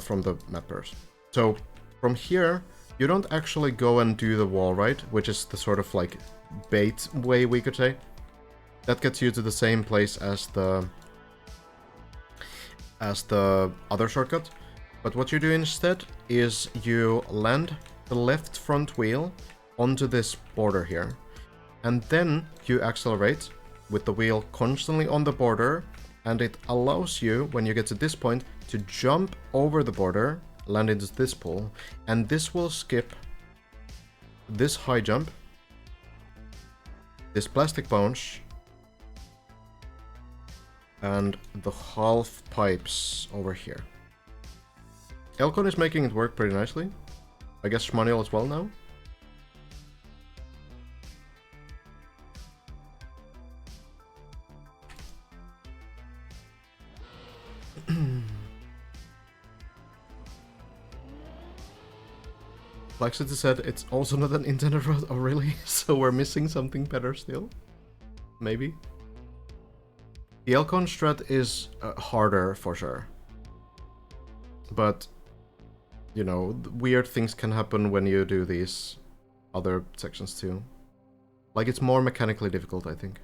mappers. So from here you don't actually go and do the wall ride, which is the sort of like bait way we could say. That gets you to the same place as the other shortcut. But what you do instead is you land the left front wheel onto this border here. And then you accelerate with the wheel constantly on the border, and it allows you, when you get to this point, to jump over the border, land into this pool, and this will skip this high jump, this plastic bounce, and the half pipes over here. Elcon is making it work pretty nicely. I guess Schmanuel as well now. Flexity said it's also not an intended route. Oh really? So we're missing something better still? Maybe? The Elcon strat is harder for sure. But, you know, weird things can happen when you do these other sections too. Like, it's more mechanically difficult, I think.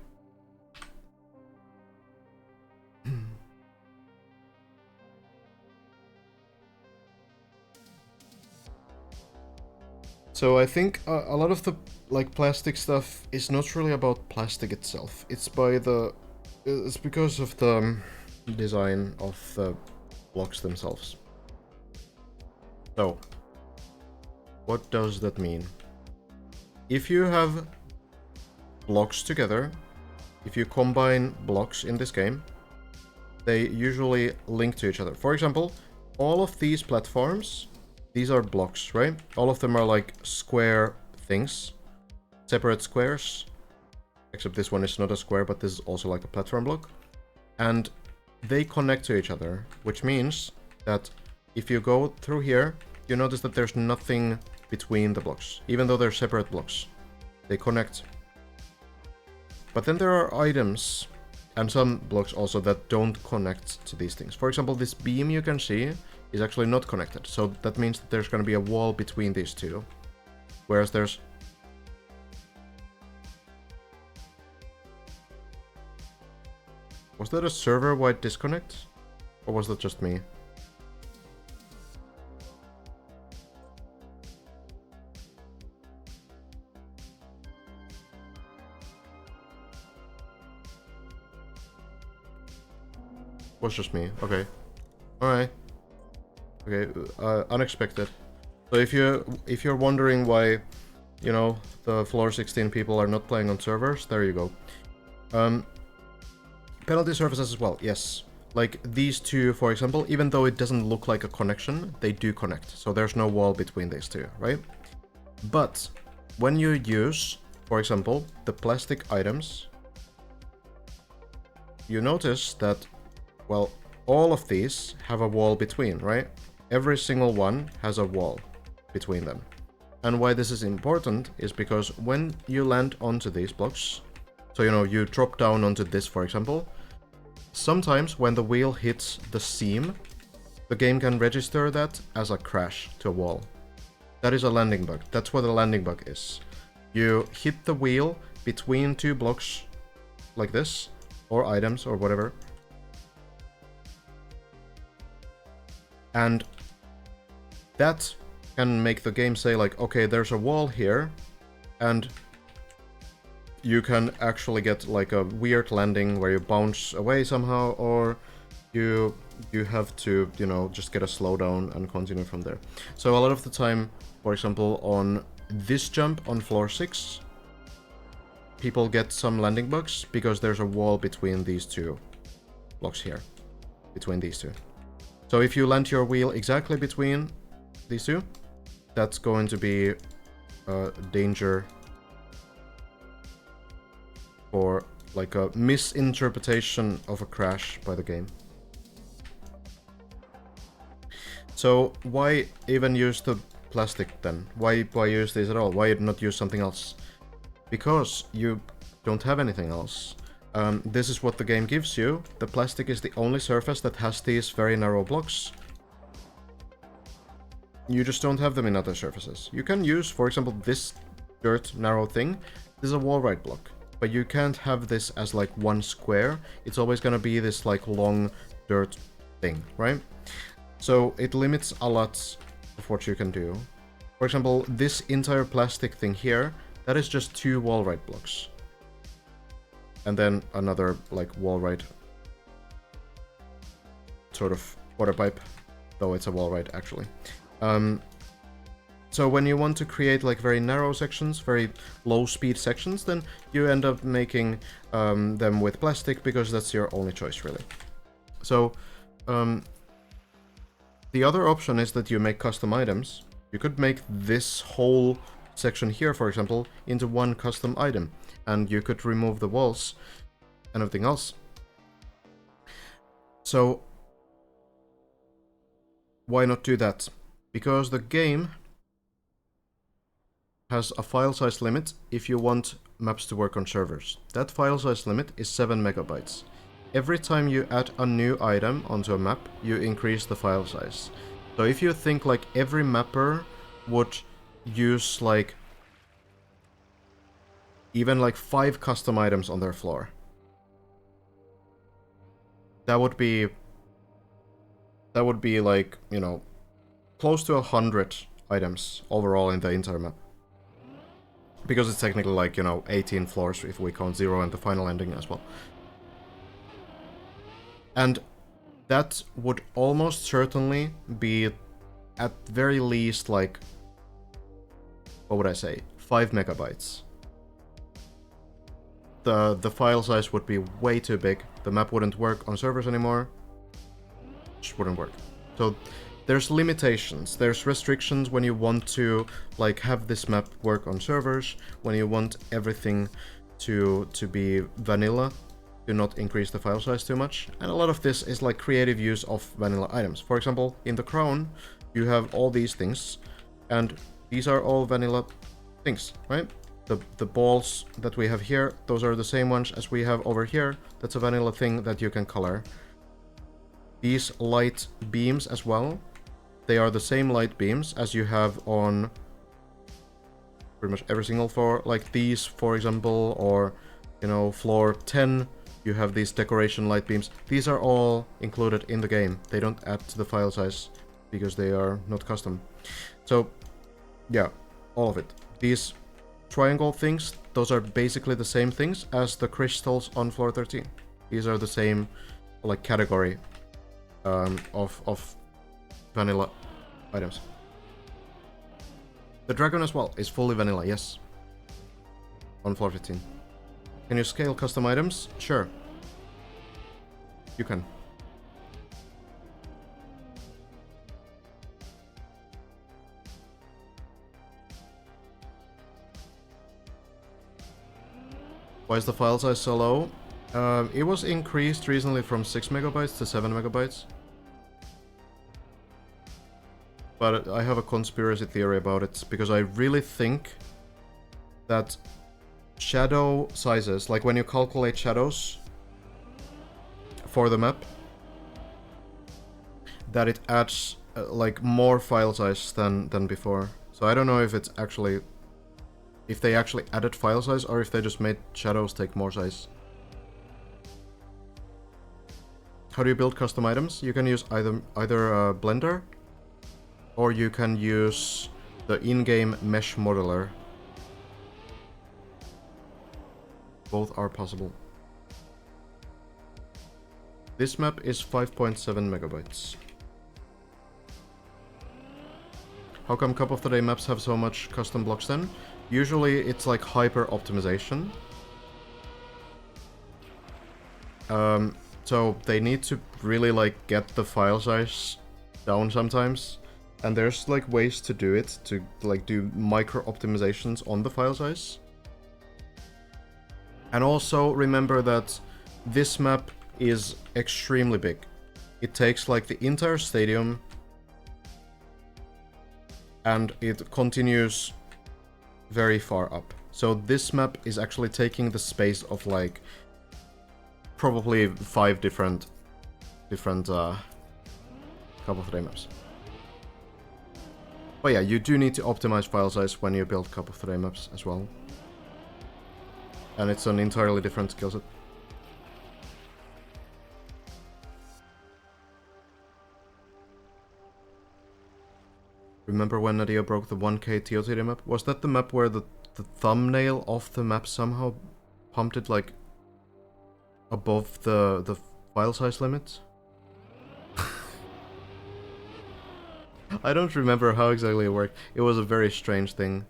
So I think a lot of the like plastic stuff is not really about plastic itself. It's because of the design of the blocks themselves. So, what does that mean? If you have blocks together, if you combine blocks in this game, they usually link to each other. For example, all of these platforms, these are blocks, right? All of them are like square things, separate squares, except this one is not a square, but this is also like a platform block. And they connect to each other, which means that if you go through here, you notice that there's nothing between the blocks, even though they're separate blocks. They connect. But then there are items, and some blocks also, that don't connect to these things. For example, this beam you can see is actually not connected, so that means that there's going to be a wall between these two. Whereas there's... Was that a server-wide disconnect? Or was that just me? Was just me. Okay. Alright. Okay, unexpected. So if you're wondering why, you know, the floor 16 people are not playing on servers, there you go. Penalty surfaces as well, yes. Like these two, for example, even though it doesn't look like a connection, they do connect. So there's no wall between these two, right? But when you use, for example, the plastic items, you notice that, well, all of these have a wall between, right? Every single one has a wall between them. And why this is important is because when you land onto these blocks, so you know, you drop down onto this, for example, sometimes when the wheel hits the seam, the game can register that as a crash to a wall. That is a landing bug. That's what a landing bug is. You hit the wheel between two blocks like this, or items, or whatever. And that can make the game say like, okay, there's a wall here, and you can actually get like a weird landing where you bounce away somehow, or you have to, you know, just get a slowdown and continue from there. So a lot of the time, for example, on this jump on floor 6, people get some landing bugs because there's a wall between these two blocks here, between these two. So if you land your wheel exactly between these two, that's going to be a danger for like a misinterpretation of a crash by the game. So why even use the plastic then? Why use these at all? Why not use something else? Because you don't have anything else. This is what the game gives you. The plastic is the only surface that has these very narrow blocks. You just don't have them in other surfaces. You can use, for example, this dirt narrow thing. This is a wall ride block. But you can't have this as like one square. It's always gonna be this like long dirt thing, right? So it limits a lot of what you can do. For example, this entire plastic thing here, that is just 2 wall ride blocks. And then another like wall ride sort of water pipe, though it's a wall ride actually. So when you want to create like very narrow sections, very low speed sections, then you end up making them with plastic because that's your only choice really. So the other option is that you make custom items. You could make this whole section here, for example, into one custom item, and you could remove the walls and everything else. So why not do that? Because the game has a file size limit if you want maps to work on servers. That file size limit is 7 megabytes. Every time you add a new item onto a map, you increase the file size. So if you think like every mapper would use like even like 5 custom items on their floor, that would be like, you know, close to 100 items overall in the entire map. Because it's technically like, you know, 18 floors if we count 0 and the final ending as well. And that would almost certainly be at very least like, what would I say, 5 megabytes. The file size would be way too big. The map wouldn't work on servers anymore. Just wouldn't work. So there's limitations, there's restrictions when you want to like have this map work on servers, when you want everything to be vanilla, do not increase the file size too much. And a lot of this is like creative use of vanilla items. For example, in the crown, you have all these things, and these are all vanilla things, right? The balls that we have here, those are the same ones as we have over here. That's a vanilla thing that you can color. These light beams as well, they are the same light beams as you have on pretty much every single floor. Like these, for example, or, you know, floor 10, you have these decoration light beams. These are all included in the game. They don't add to the file size because they are not custom. So, yeah, all of it. These triangle things, those are basically the same things as the crystals on floor 13. These are the same, like, category of vanilla items. The dragon as well is fully vanilla, yes. On floor 15. Can you scale custom items? Sure. You can. Why is the file size so low? It was increased recently from 6 megabytes to 7 megabytes. But I have a conspiracy theory about it, because I really think that shadow sizes, like when you calculate shadows for the map, that it adds like more file size than before. So I don't know if it's actually, if they actually added file size or if they just made shadows take more size. How do you build custom items? You can use either Blender, or you can use the in-game mesh modeler. Both are possible. This map is 5.7 megabytes. How come Cup of the Day maps have so much custom blocks then? Usually it's like hyper optimization. So they need to really like get the file size down sometimes. And there's like ways to do it, to like do micro optimizations on the file size. And also remember that this map is extremely big. It takes like the entire stadium, and it continues very far up. So this map is actually taking the space of like probably 5 different Cup of the Day maps. But yeah, you do need to optimize file size when you build Cup of the Day maps as well. And it's an entirely different skill set. Remember when Nadia broke the 1k TOTD map? Was that the map where the thumbnail of the map somehow pumped it like above the file size limit? I don't remember how exactly it worked. It was a very strange thing.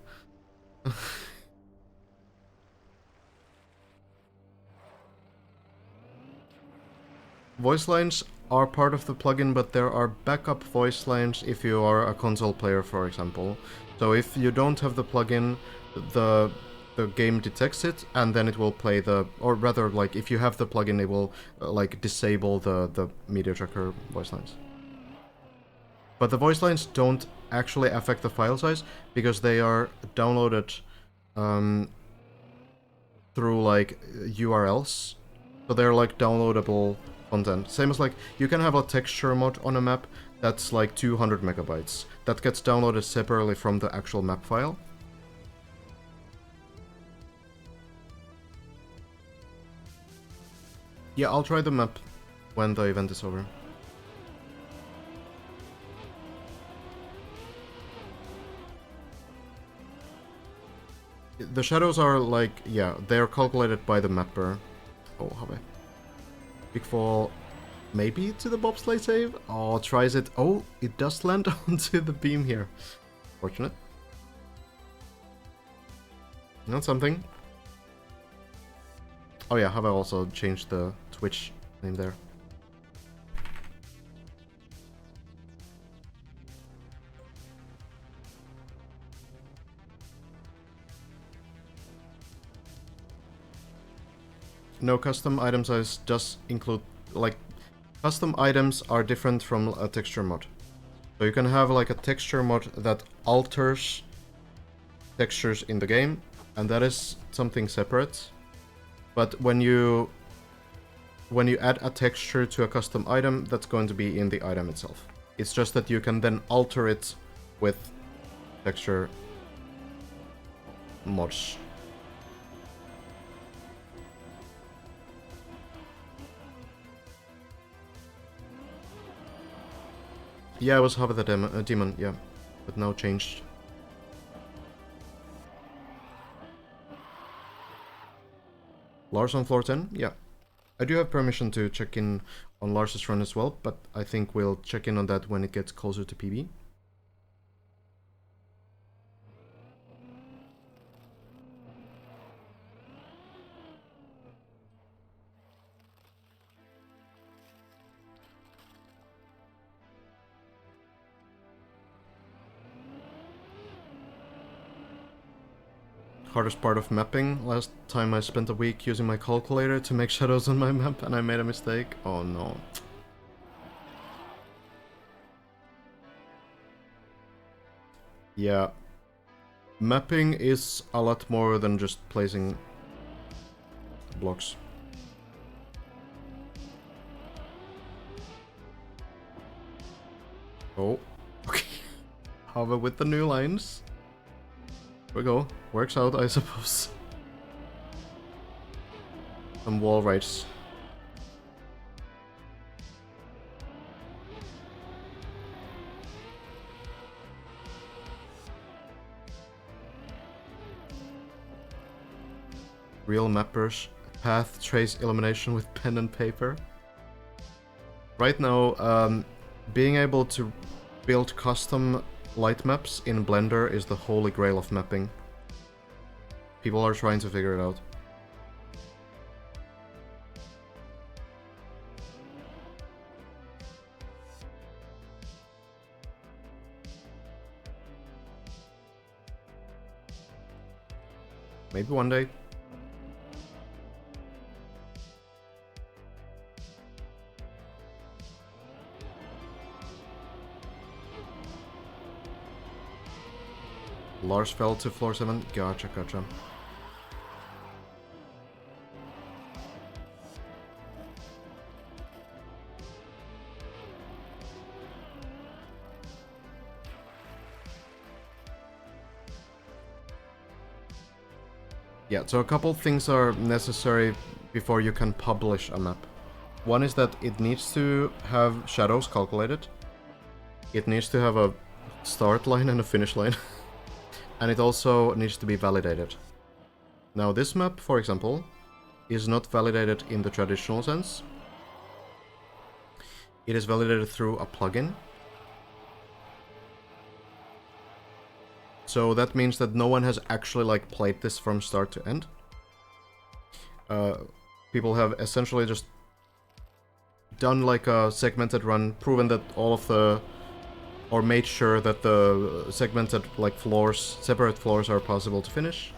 Voice lines are part of the plugin, but there are backup voice lines if you are a console player, for example. So if you don't have the plugin, the game detects it, and then it will play the, or rather, like if you have the plugin, it will like disable the media tracker voice lines. But the voice lines don't actually affect the file size because they are downloaded through like URLs. So they're like downloadable content. Same as like you can have a texture mod on a map that's like 200 megabytes. That gets downloaded separately from the actual map file. Yeah, I'll try the map when the event is over. The shadows are like, yeah, they are calculated by the mapper. Oh, have I? Big fall, maybe to the bobsleigh save? Oh, tries it. Oh, it does land onto the beam here. Fortunate. Not something. Oh yeah, have I also changed the Twitch name there? No, custom item size does include, like, custom items are different from a texture mod. So you can have like a texture mod that alters textures in the game, and that is something separate. But when you add a texture to a custom item, that's going to be in the item itself. It's just that you can then alter it with texture mods. Yeah, I was Hobbit the demon, yeah, but now changed. Lars on floor 10? Yeah. I do have permission to check in on Lars's run as well, but I think we'll check in on that when it gets closer to PB. Hardest part of mapping. Last time I spent a week using my calculator to make shadows on my map and I made a mistake. Oh no. Yeah. Mapping is a lot more than just placing blocks. Oh, okay. Hover with the new lines. There we go. Works out, I suppose. Some wall rights. Real mappers. Path trace elimination with pen and paper. Right now, being able to build custom light maps in Blender is the holy grail of mapping. People are trying to figure it out. Maybe one day. Lars fell to floor 7. Gotcha, gotcha. Yeah, so a couple things are necessary before you can publish a map. One is that it needs to have shadows calculated. It needs to have a start line and a finish line. And it also needs to be validated. Now this map, for example, is not validated in the traditional sense. It is validated through a plugin. So that means that no one has actually like played this from start to end. People have essentially just done like a segmented run, proven that all of the, or made sure that the segmented like floors, separate floors are possible to finish.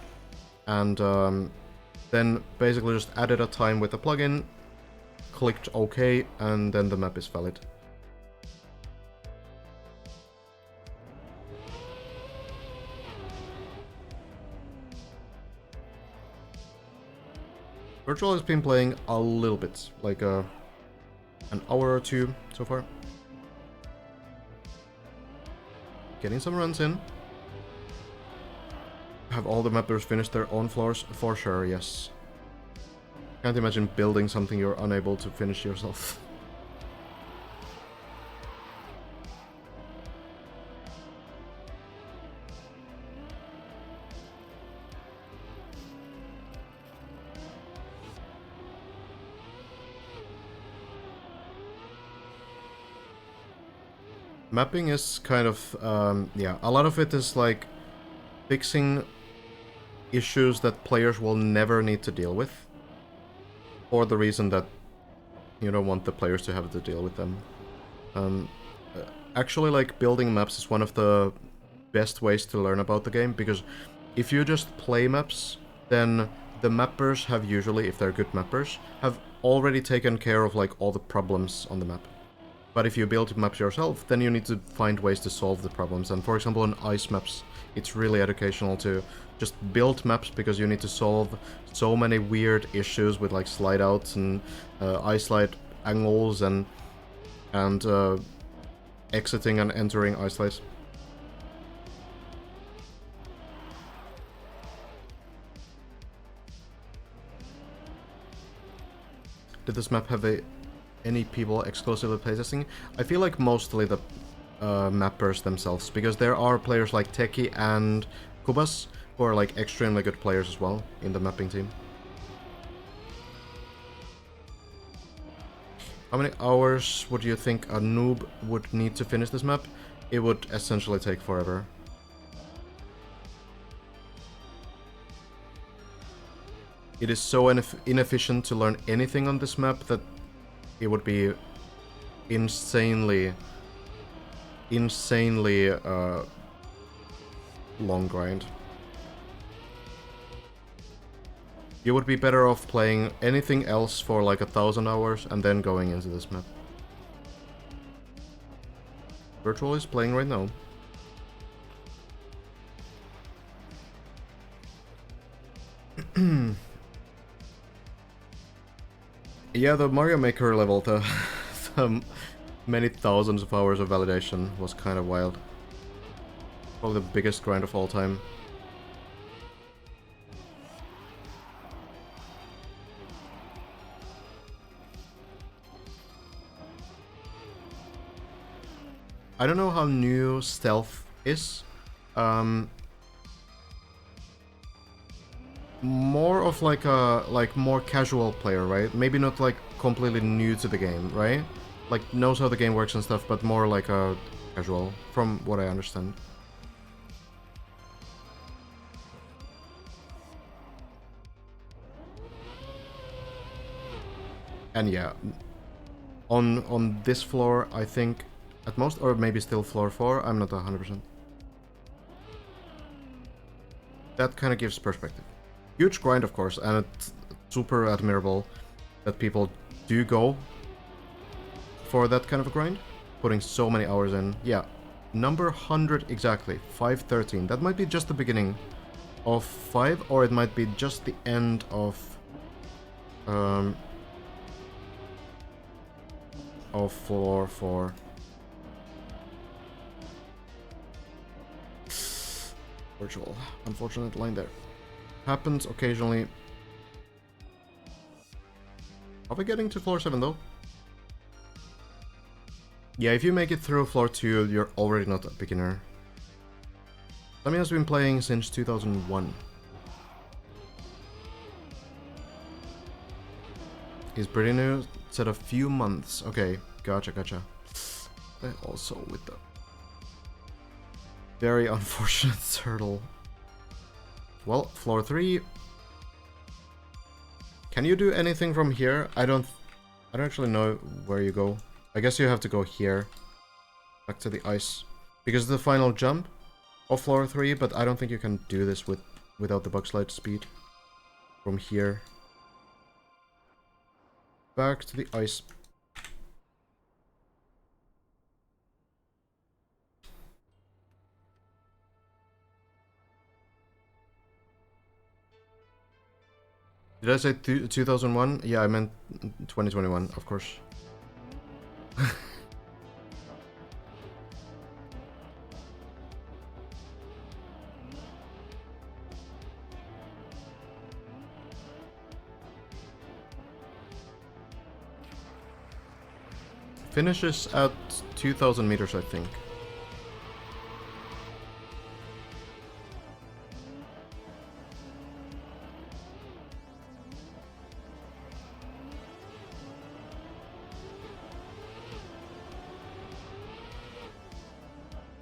And then basically just added a time with the plugin, clicked OK, and then the map is valid. Virtual has been playing a little bit, like an hour or two so far. Getting some runs in. Have all the mappers finished their own floors? For sure, yes. Can't imagine building something you're unable to finish yourself. Mapping is kind of, yeah, a lot of it is like fixing issues that players will never need to deal with. For the reason that you don't want the players to have to deal with them. Actually, like, building maps is one of the best ways to learn about the game, because if you just play maps, then the mappers have usually, if they're good mappers, have already taken care of like all the problems on the map. But if you build maps yourself, then you need to find ways to solve the problems. And for example, on ice maps, it's really educational to just build maps, because you need to solve so many weird issues with like slide outs and ice slide angles and exiting and entering ice slides. Did this map have any people exclusively playtesting? I feel like mostly the mappers themselves, because there are players like Teki and Kubas who are like extremely good players as well in the mapping team. How many hours would you think a noob would need to finish this map? It would essentially take forever. It is so inefficient to learn anything on this map that it would be insanely long grind. You would be better off playing anything else for like 1,000 hours and then going into this map. Virtual is playing right now. Yeah, the Mario Maker level, the many thousands of hours of validation was kind of wild. Probably the biggest grind of all time. I don't know how new stealth is. More of like a more casual player, right? Maybe not like completely new to the game, right? Like knows how the game works and stuff, but more like a casual, from what I understand. And yeah, on this floor, I think at most, or maybe still floor 4, I'm not 100%. That kind of gives perspective. Huge grind, of course, and it's super admirable that people do go for that kind of a grind, putting so many hours in. Yeah, number 100 exactly, 513. That might be just the beginning of 5, or it might be just the end of floor 4. Virtual. Unfortunate line there. Happens occasionally. Are we getting to floor 7 though? Yeah, if you make it through floor 2, you're already not a beginner. Sammy has been playing since 2001. He's pretty new, said a few months. Okay, gotcha. Also with the very unfortunate turtle. Well, floor 3. Can you do anything from here? I don't actually know where you go. I guess you have to go here. Back to the ice. Because the final jump of floor 3, but I don't think you can do this without the bug slide speed. From here. Back to the ice. Did I say 2001? Yeah, I meant 2021, of course. Finishes at 2,000 meters, I think.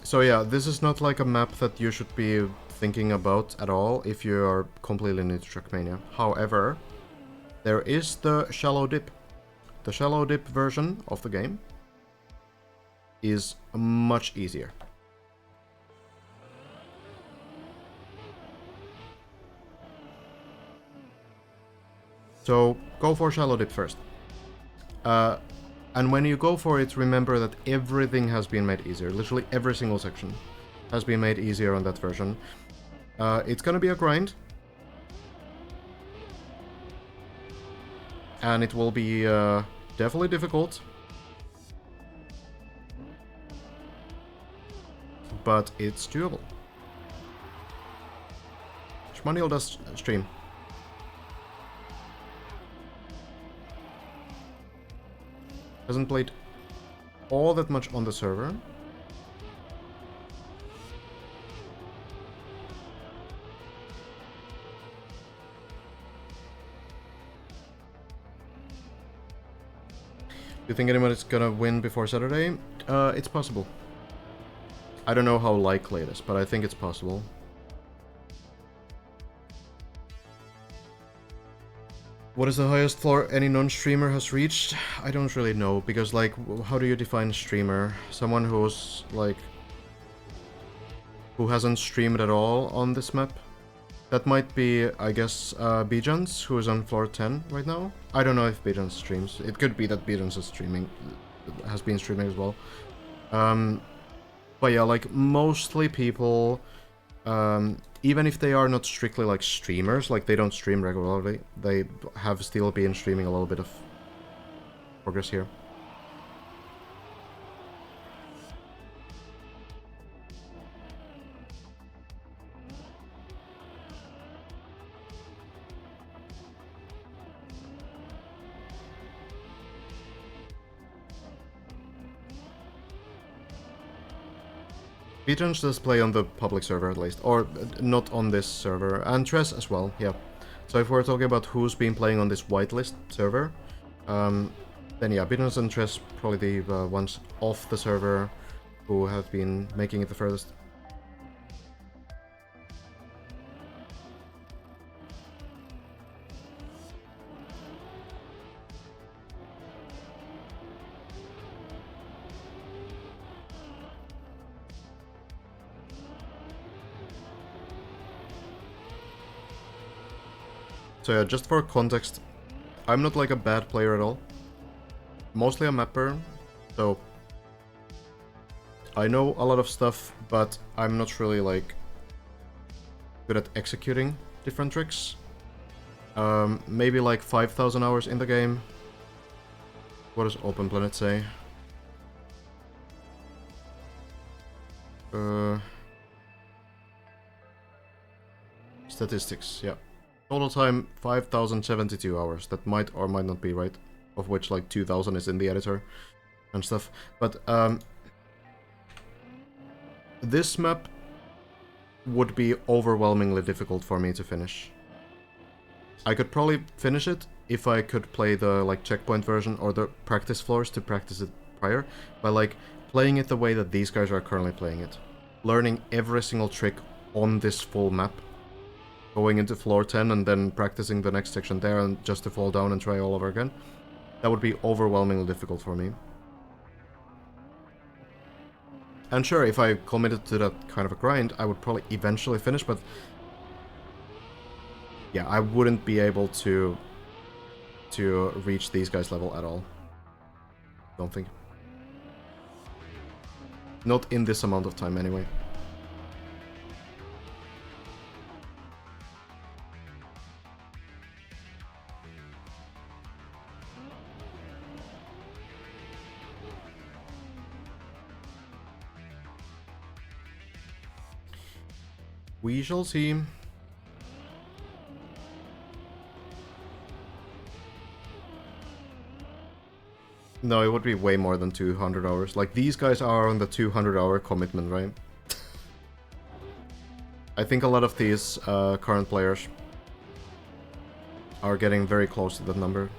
So yeah, this is not like a map that you should be thinking about at all if you are completely new to Trackmania. However, there is the shallow dip. The shallow dip version of the game is much easier. So go for shallow dip first. And when you go for it, remember that everything has been made easier. Literally every single section has been made easier on that version. It's gonna be a grind. And it will be definitely difficult. But it's doable. Shmaniel does stream. Hasn't played all that much on the server. you think anybody's gonna win before Saturday? It's possible. I don't know how likely it is, but I think it's possible. What is the highest floor any non-streamer has reached? I don't really know, because, like, how do you define streamer? Someone who's, like, who hasn't streamed at all on this map? That might be, I guess, Bijans, who is on floor 10 right now. I don't know if Bijans streams. It could be that Bijans is streaming, has been streaming as well. But yeah, like, mostly people, even if they are not strictly, like, streamers, like, they don't stream regularly, they have still been streaming a little bit of progress here. Bijans does play on the public server at least, or not on this server, and Tres as well, yeah. So if we're talking about who's been playing on this whitelist server, then yeah, Bijans and Tres probably the ones off the server who have been making it the furthest. So yeah, just for context, I'm not like a bad player at all. Mostly a mapper, so I know a lot of stuff, but I'm not really like good at executing different tricks. Maybe like 5,000 hours in the game. What does Open Planet say? Statistics, yeah. Total time 5,072 hours. That might or might not be right, of which like 2,000 is in the editor and stuff. But this map would be overwhelmingly difficult for me to finish. I could probably finish it if I could play the like checkpoint version or the practice floors to practice it prior, but like playing it the way that these guys are currently playing it, learning every single trick on this full map, going into floor 10 and then practicing the next section there and just to fall down and try all over again. That would be overwhelmingly difficult for me. And sure, if I committed to that kind of a grind, I would probably eventually finish, but yeah, I wouldn't be able to reach these guys' level at all. Don't think. Not in this amount of time anyway. We shall see. No, it would be way more than 200 hours. Like, these guys are on the 200-hour commitment, right? I think a lot of these current players are getting very close to that number.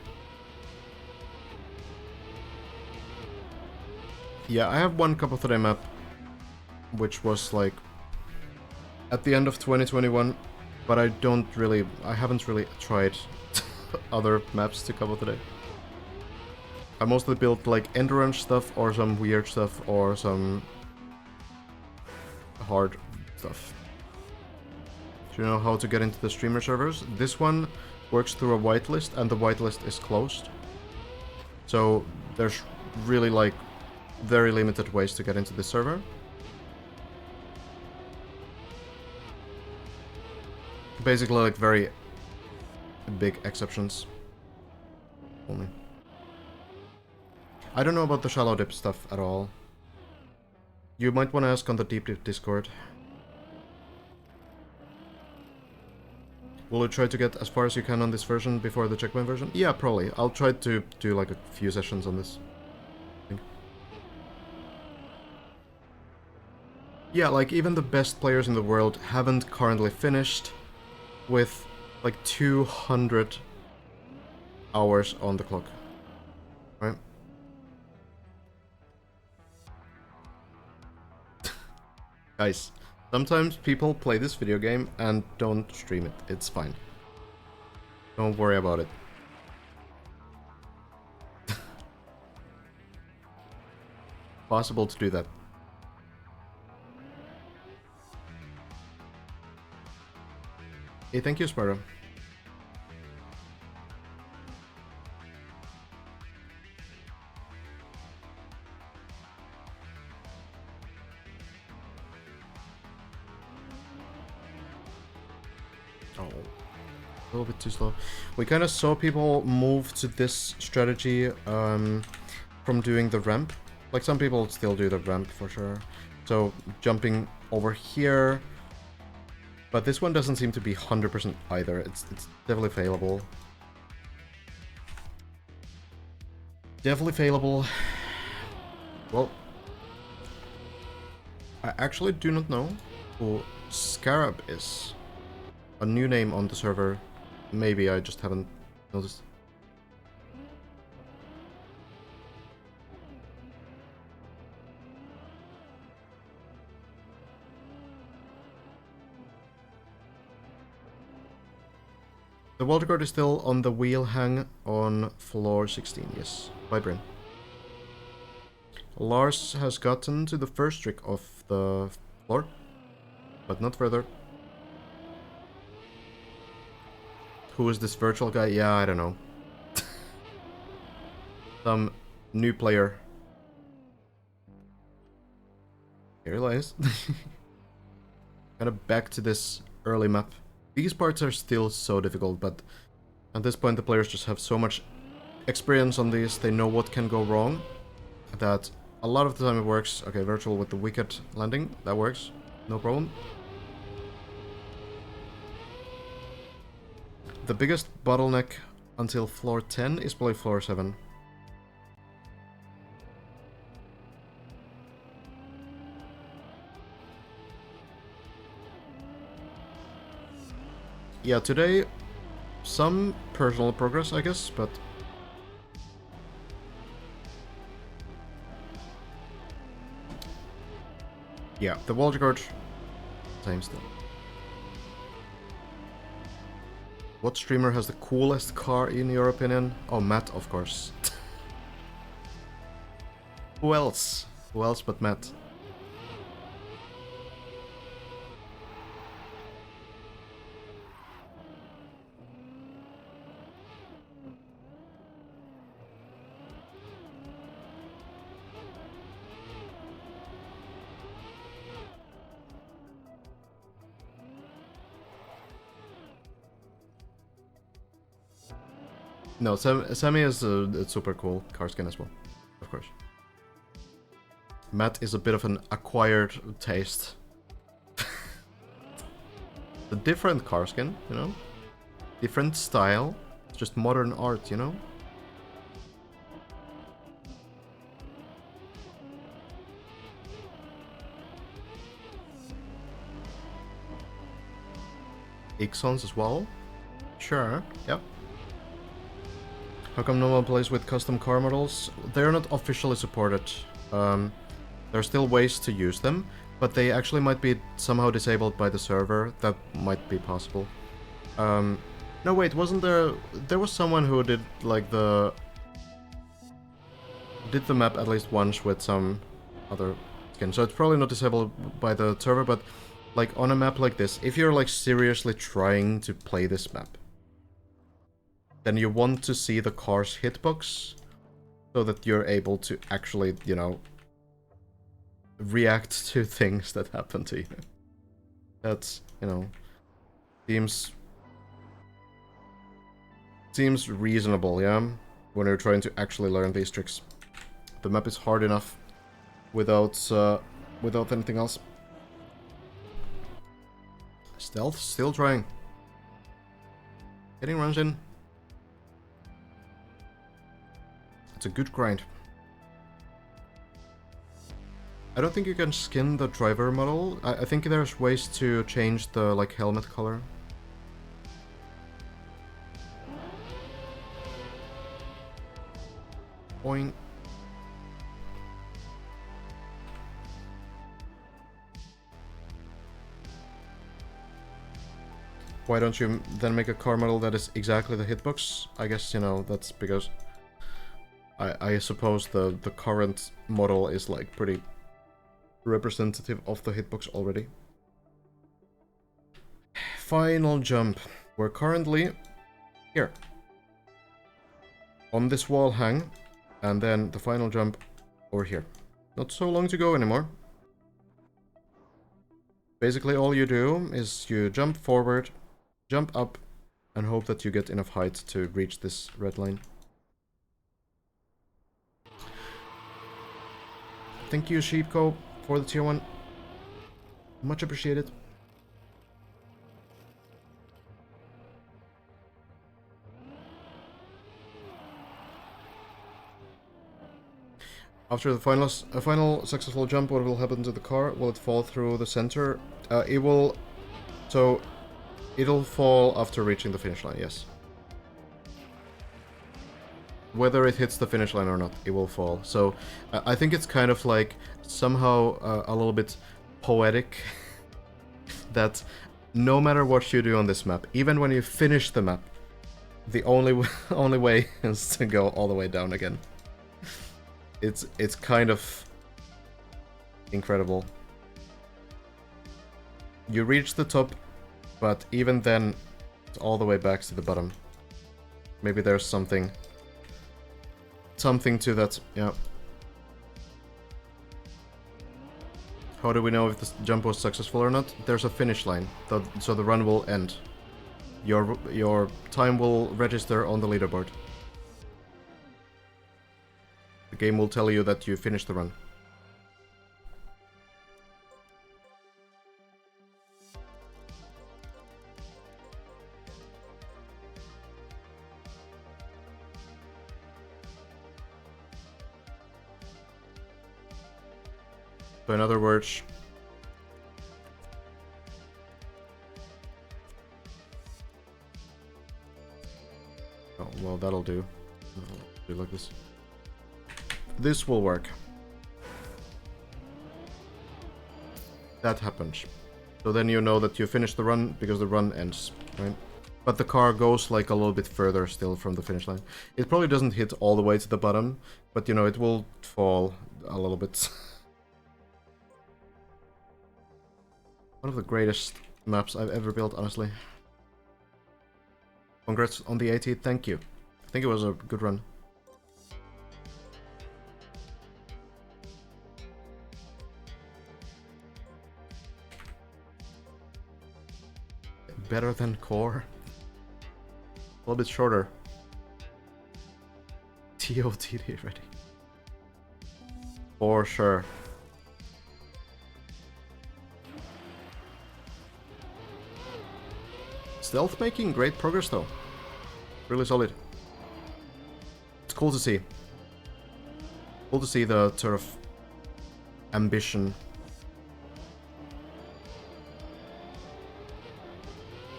Yeah, I have one Cup of the Day map, which was like at the end of 2021, but I haven't really tried other maps to Cup of the Day. I mostly built like endurance stuff or some weird stuff or some hard stuff. Do you know how to get into the streamer servers? This one works through a whitelist and the whitelist is closed. So there's really like very limited ways to get into the server. Basically like very big exceptions only. I don't know about the shallow dip stuff at all. You might want to ask on the deep dip Discord. Will you try to get as far as you can on this version before the checkpoint version? Yeah, probably. I'll try to do like a few sessions on this. Yeah, like even the best players in the world haven't currently finished with like 200 hours on the clock. Right? Guys, sometimes people play this video game and don't stream it. It's fine. Don't worry about it. Possible to do that. Hey, thank you, Sparta. Oh, a little bit too slow. We kind of saw people move to this strategy from doing the ramp. Like, some people still do the ramp for sure. So, jumping over here. But this one doesn't seem to be 100% either. It's definitely failable. Definitely failable. Well, I actually do not know who Scarab is. A new name on the server. Maybe I just haven't noticed. The water guard is still on the wheel hang on floor 16, yes. By Bryn. Lars has gotten to the first trick of the floor, but not further. Who is this virtual guy? Yeah, I don't know. Some new player. Here he lies. Kind of back to this early map. These parts are still so difficult, but at this point the players just have so much experience on these, they know what can go wrong, that a lot of the time it works. Okay, virtual with the wicked landing, that works, no problem. The biggest bottleneck until floor 10 is probably floor 7. Yeah, today, some personal progress, I guess, but... yeah, the wall guard, same still. What streamer has the coolest car in your opinion? Oh, Matt, of course. Who else? Who else but Matt? No, Sammy is a super cool car skin as well, of course. Matt is a bit of an acquired taste. A different car skin, you know? Different style. It's just modern art, you know? Ixons as well? Sure, yep. How come no one plays with custom car models? They're not officially supported. There are still ways to use them, but they actually might be somehow disabled by the server. That might be possible. No, wait, wasn't there... There was someone who did, like, did the map at least once with some other skin. So it's probably not disabled by the server, but, like, on a map like this, if you're, like, seriously trying to play this map, then you want to see the car's hitbox so that you're able to actually, you know, react to things that happen to you. That's, you know, seems reasonable, yeah? When you're trying to actually learn these tricks. The map is hard enough without anything else. Stealth, still trying. Getting runs in. It's a good grind. I don't think you can skin the driver model. I think there's ways to change the, like, helmet color. Boing. Why don't you then make a car model that is exactly the hitbox? I guess, you know, that's because I suppose the current model is like pretty representative of the hitbox already. Final jump. We're currently here. On this wall hang, and then the final jump over here. Not so long to go anymore. Basically all you do is you jump forward, jump up, and hope that you get enough height to reach this red line. Thank you, Sheepco, for the tier 1. Much appreciated. After the final successful jump, what will happen to the car? Will it fall through the center? It will... So, it'll fall after reaching the finish line, yes. Whether it hits the finish line or not, it will fall. So, I think it's kind of like somehow a little bit poetic that no matter what you do on this map, even when you finish the map, the only way is to go all the way down again. It's kind of incredible. You reach the top, but even then, it's all the way back to the bottom. Maybe there's something to that, yeah. How do we know if this jump was successful or not? There's a finish line, so the run will end. Your time will register on the leaderboard. The game will tell you that you finished the run. So in other words, oh well, that'll do. I'll do it like this. This will work. That happens. So then you know that you finished the run because the run ends, right? But the car goes like a little bit further still from the finish line. It probably doesn't hit all the way to the bottom, but you know, it will fall a little bit. One of the greatest maps I've ever built, honestly. Congrats on the 80, thank you. I think it was a good run. Better than core. A little bit shorter. TOTD ready. For sure. Stealth making great progress though. Really solid. It's cool to see. Cool to see the sort of ambition.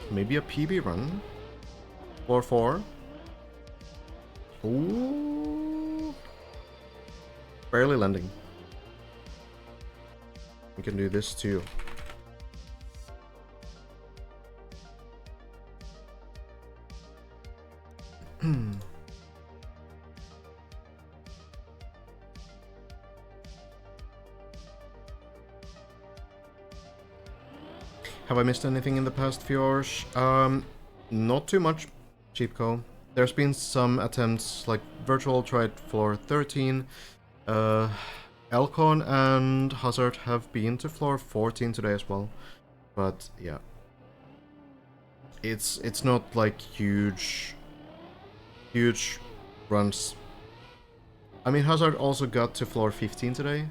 Maybe a PB run? Floor 4? Ooh. Barely landing. We can do this too. Have I missed anything in the past few hours? Not too much, Cheapco. There's been some attempts, like Virtual tried floor 13, Elcon and Hazard have been to floor 14 today as well, but yeah. It's not like huge runs. I mean, Hazard also got to floor 15 today,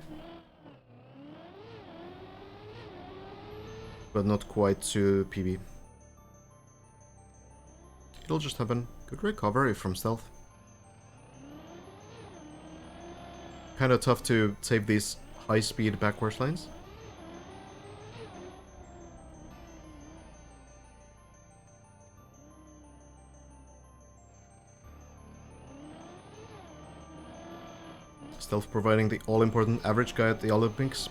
but not quite to PB. It'll just happen. Good recovery from stealth. Kinda tough to save these high-speed backwards lanes. Stealth providing the all-important average guy at the Olympics.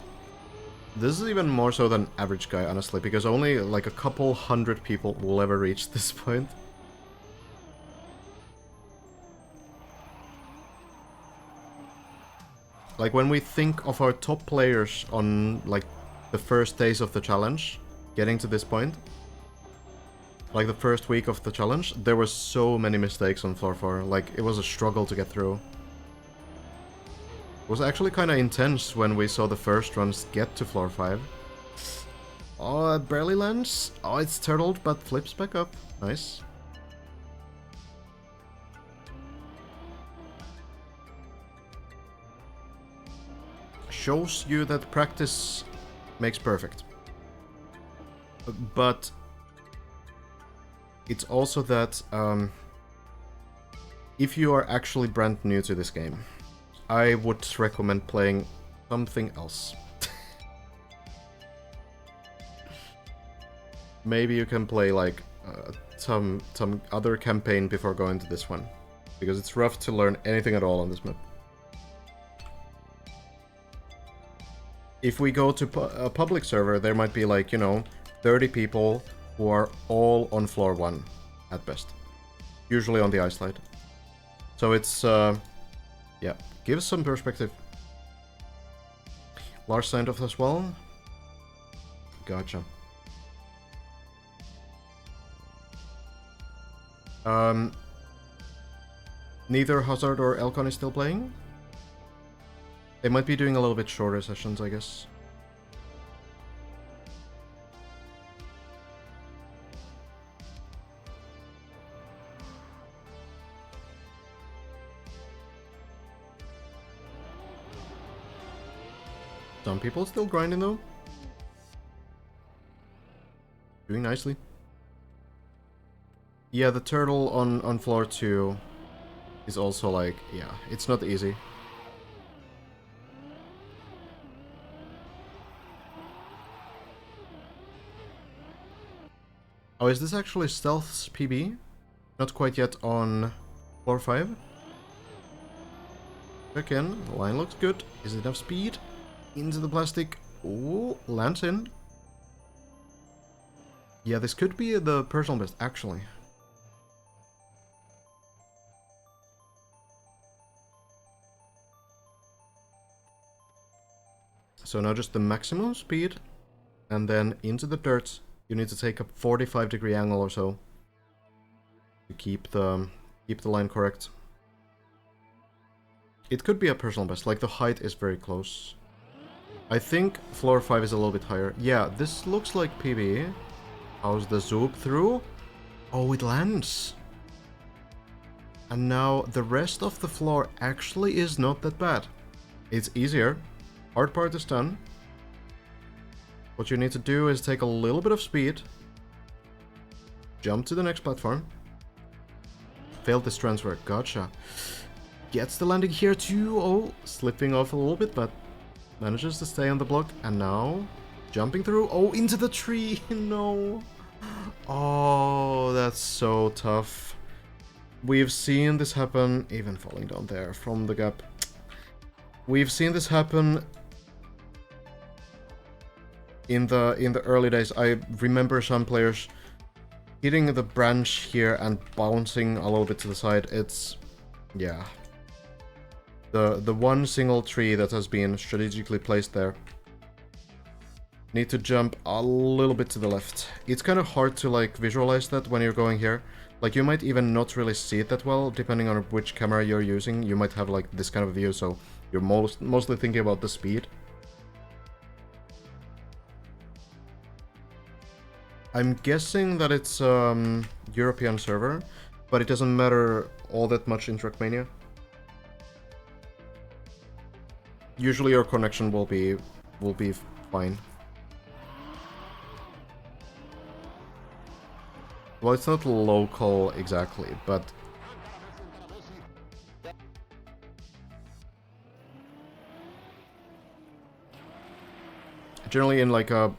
This is even more so than average guy, honestly, because only like a couple hundred people will ever reach this point. Like, when we think of our top players on, like, the first days of the challenge, getting to this point, like the first week of the challenge, there were so many mistakes on floor 4, like, it was a struggle to get through. It was actually kind of intense when we saw the first runs get to floor 5. Oh, it barely lands. Oh, it's turtled, but flips back up. Nice. Shows you that practice makes perfect. But it's also that if you are actually brand new to this game, I would recommend playing something else. Maybe you can play like some other campaign before going to this one, because it's rough to learn anything at all on this map. If we go to a public server, there might be like, you know, 30 people who are all on floor 1 at best, usually on the ice slide. So it's yeah, gives some perspective. Lars signed off as well. Gotcha. Neither Hazard or Elcon is still playing. They might be doing a little bit shorter sessions, I guess. Some people still grinding though. Doing nicely. Yeah, the turtle on floor 2 is also like, yeah, it's not easy. Oh, is this actually Stealth's PB? Not quite yet on floor 5. Check in. The line looks good. Is it enough speed? Into the plastic. Ooh, lands in. Yeah, this could be the personal best, actually. So now just the maximum speed, and then into the dirt. You need to take a 45-degree angle or so to keep the line correct. It could be a personal best, like the height is very close. I think floor 5 is a little bit higher. Yeah, this looks like PB. How's the zoop through? Oh, it lands. And now the rest of the floor actually is not that bad. It's easier. Hard part is done. What you need to do is take a little bit of speed. Jump to the next platform. Failed this transfer. Gotcha. Gets the landing here too. Oh, slipping off a little bit, but manages to stay on the block. And now, jumping through. Oh, into the tree. No. Oh, that's so tough. We've seen this happen, even falling down there from the gap. We've seen this happen in the early days. I remember some players hitting the branch here and bouncing a little bit to the side. It's, yeah. The one single tree that has been strategically placed there. Need to jump a little bit to the left. It's kind of hard to like visualize that when you're going here. Like, you might even not really see it that well, depending on which camera you're using. You might have like this kind of view, so you're mostly thinking about the speed. I'm guessing that it's European server, but it doesn't matter all that much in Trackmania. Usually your connection will be fine. Well, it's not local exactly, but generally in like a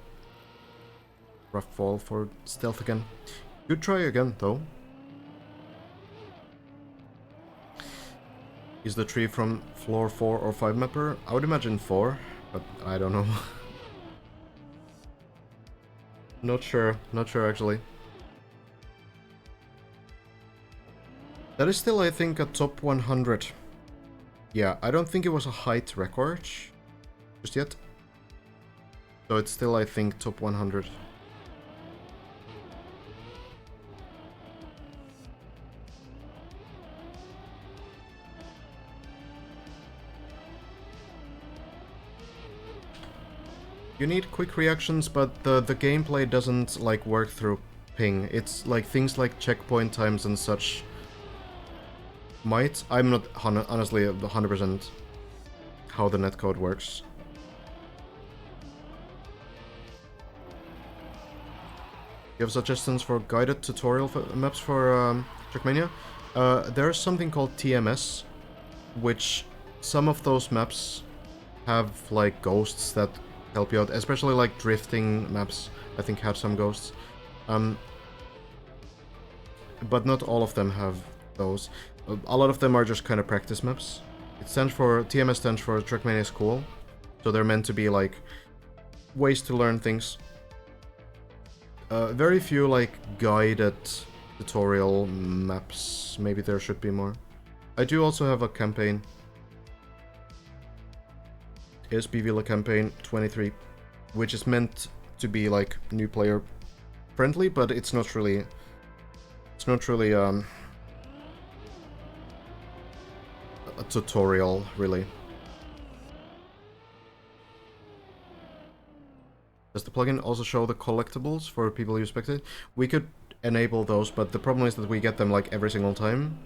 rough fall for stealth again. Good try again, though. Is the tree from floor 4 or 5 mapper? I would imagine 4, but I don't know. Not sure actually. That is still, I think, a top 100. Yeah, I don't think it was a height record just yet. So it's still, I think, top 100. You need quick reactions, but the gameplay doesn't, like, work through ping. It's, like, things like checkpoint times and such might. I'm not honestly 100% how the netcode works. You have suggestions for guided tutorial maps for Trackmania? There's something called TMS, which some of those maps have, like, ghosts that help you out, especially, like, drifting maps, I think, have some ghosts. But not all of them have those. A lot of them are just kind of practice maps. TMS stands for Trackmania School, so they're meant to be, like, ways to learn things. Very few, like, guided tutorial maps. Maybe there should be more. I do also have a campaign. ASB Villa campaign 23, which is meant to be, like, new player friendly, but it's not really a tutorial, really. Does the plugin also show the collectibles for people who spectate? We could enable those, but the problem is that we get them, like, every single time,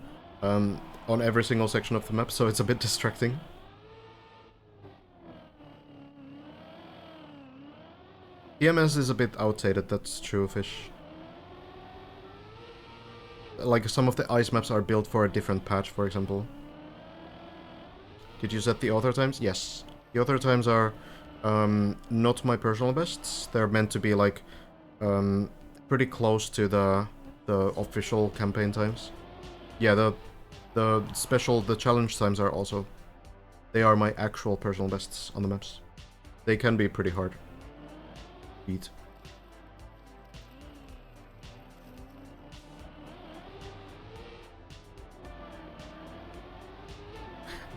on every single section of the map, so it's a bit distracting. TMS is a bit outdated, that's true, Fish. Like, some of the ice maps are built for a different patch, for example. Did you set the author times? Yes. The author times are not my personal bests. They're meant to be, like, pretty close to the official campaign times. Yeah, the challenge times are also... They are my actual personal bests on the maps. They can be pretty hard. Beat.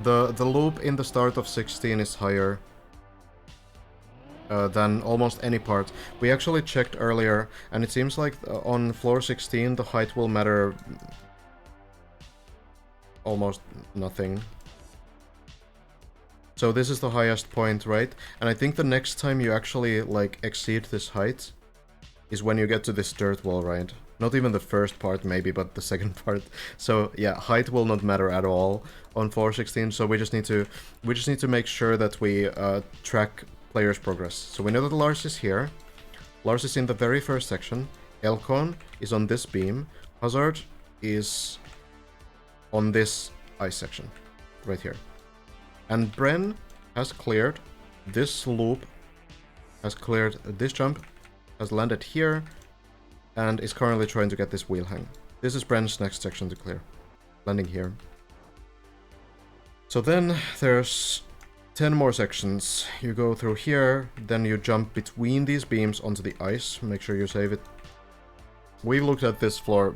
The loop in the start of 16 is higher than almost any part. We actually checked earlier, and it seems like on floor 16 the height will matter almost nothing. So this is the highest point, right? And I think the next time you actually, like, exceed this height is when you get to this dirt wall, right? Not even the first part, maybe, but the second part. So yeah, height will not matter at all on floor 16. So we just need to make sure that we track players' progress. So we know that Lars is here. Lars is in the very first section. Elcon is on this beam. Hazard is on this ice section, right here. And Bren has cleared this loop, has cleared this jump, has landed here, and is currently trying to get this wheel hang. This is Bren's next section to clear, landing here. So then there's 10 more sections. You go through here, then you jump between these beams onto the ice. Make sure you save it. We've looked at this floor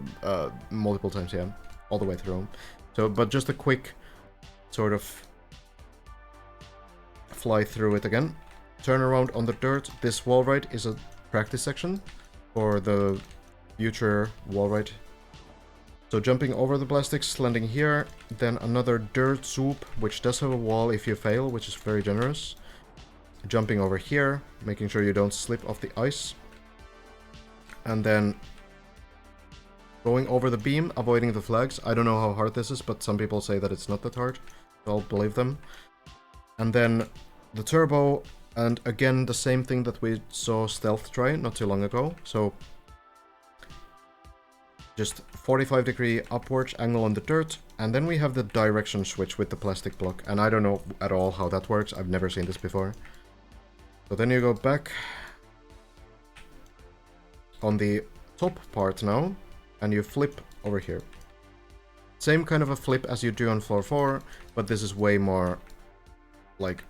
multiple times, yeah, all the way through. So, but just a quick sort of fly through it again. Turn around on the dirt. This wall ride is a practice section for the future wall ride. So jumping over the plastics, landing here, then another dirt swoop, which does have a wall if you fail, which is very generous. Jumping over here, making sure you don't slip off the ice. And then going over the beam, avoiding the flags. I don't know how hard this is, but some people say that it's not that hard, so I'll believe them. And then the turbo, and again the same thing that we saw Stealth try not too long ago. So just 45-degree upwards angle on the dirt, and then we have the direction switch with the plastic block, and I don't know at all how that works. I've never seen this before. So then you go back on the top part now, and you flip over here. Same kind of a flip as you do on floor 4, but this is way more, like,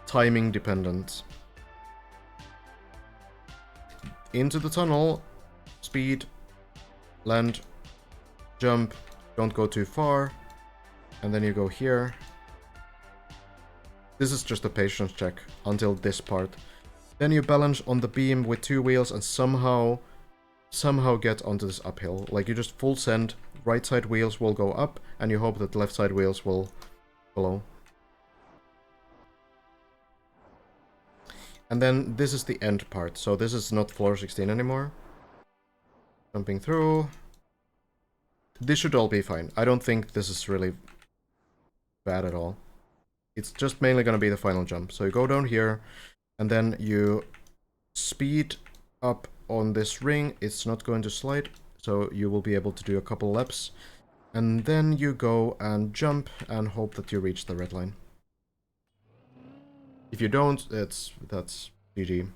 timing dependent. into the tunnel, speed, land, jump, don't go too far, and then you go here. This is just a patience check until this part. Then you balance on the beam with 2 wheels and somehow get onto this uphill. Like you just full send, right side wheels will go up, and you hope that left side wheels will follow. And then this is the end part, so this is not floor 16 anymore. Jumping through. This should all be fine. I don't think this is really bad at all. It's just mainly gonna be the final jump. So you go down here, and then you speed up on this ring. It's not going to slide, so you will be able to do a couple laps. And then you go and jump and hope that you reach the red line. If you don't, that's GG.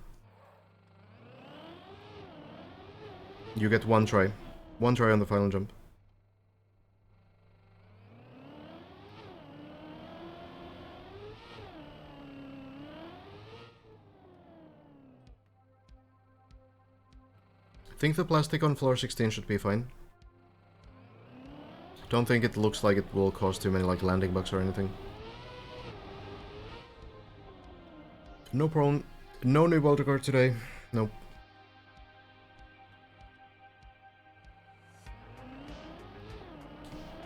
You get one try. One try on the final jump. I think the plastic on floor 16 should be fine. Don't think it looks like it will cause too many like landing bugs or anything. No problem. No new World Record today. Nope.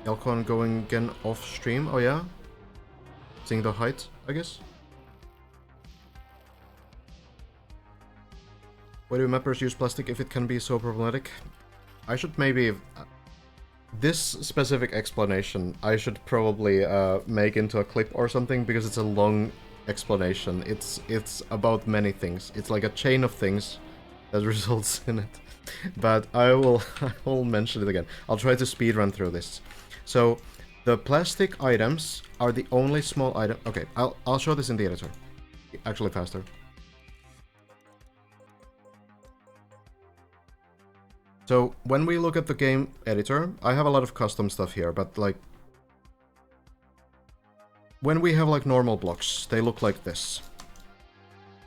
Elcon going again off stream. Oh yeah? Seeing the height, I guess? Why do mappers use plastic if it can be so problematic? I should maybe... this specific explanation, I should probably make into a clip or something, because it's a long explanation. It's about many things. It's like a chain of things that results in it. But I will mention it again. I'll try to speed run through this. So, the plastic items are the only small item... Okay, I'll show this in the editor. Actually faster. So, when we look at the game editor, I have a lot of custom stuff here, but like... when we have like normal blocks, they look like this.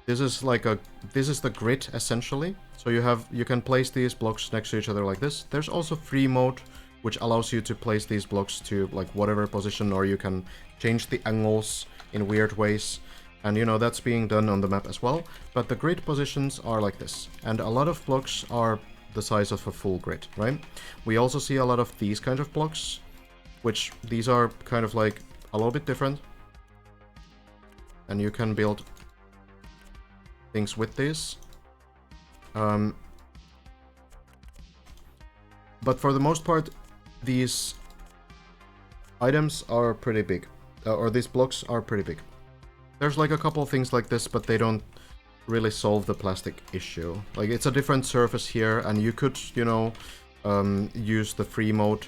This is like a... this is the grid, essentially. So you can place these blocks next to each other like this. There's also free mode, which allows you to place these blocks to like whatever position, or you can change the angles in weird ways. And you know, that's being done on the map as well. But the grid positions are like this. And a lot of blocks are the size of a full grid, right? We also see a lot of these kind of blocks, which these are kind of like a little bit different. And you can build things with this. But for the most part, these items are pretty big, or these blocks are pretty big. There's like a couple of things like this, but they don't really solve the plastic issue. Like, it's a different surface here, and you could, you know, use the free mode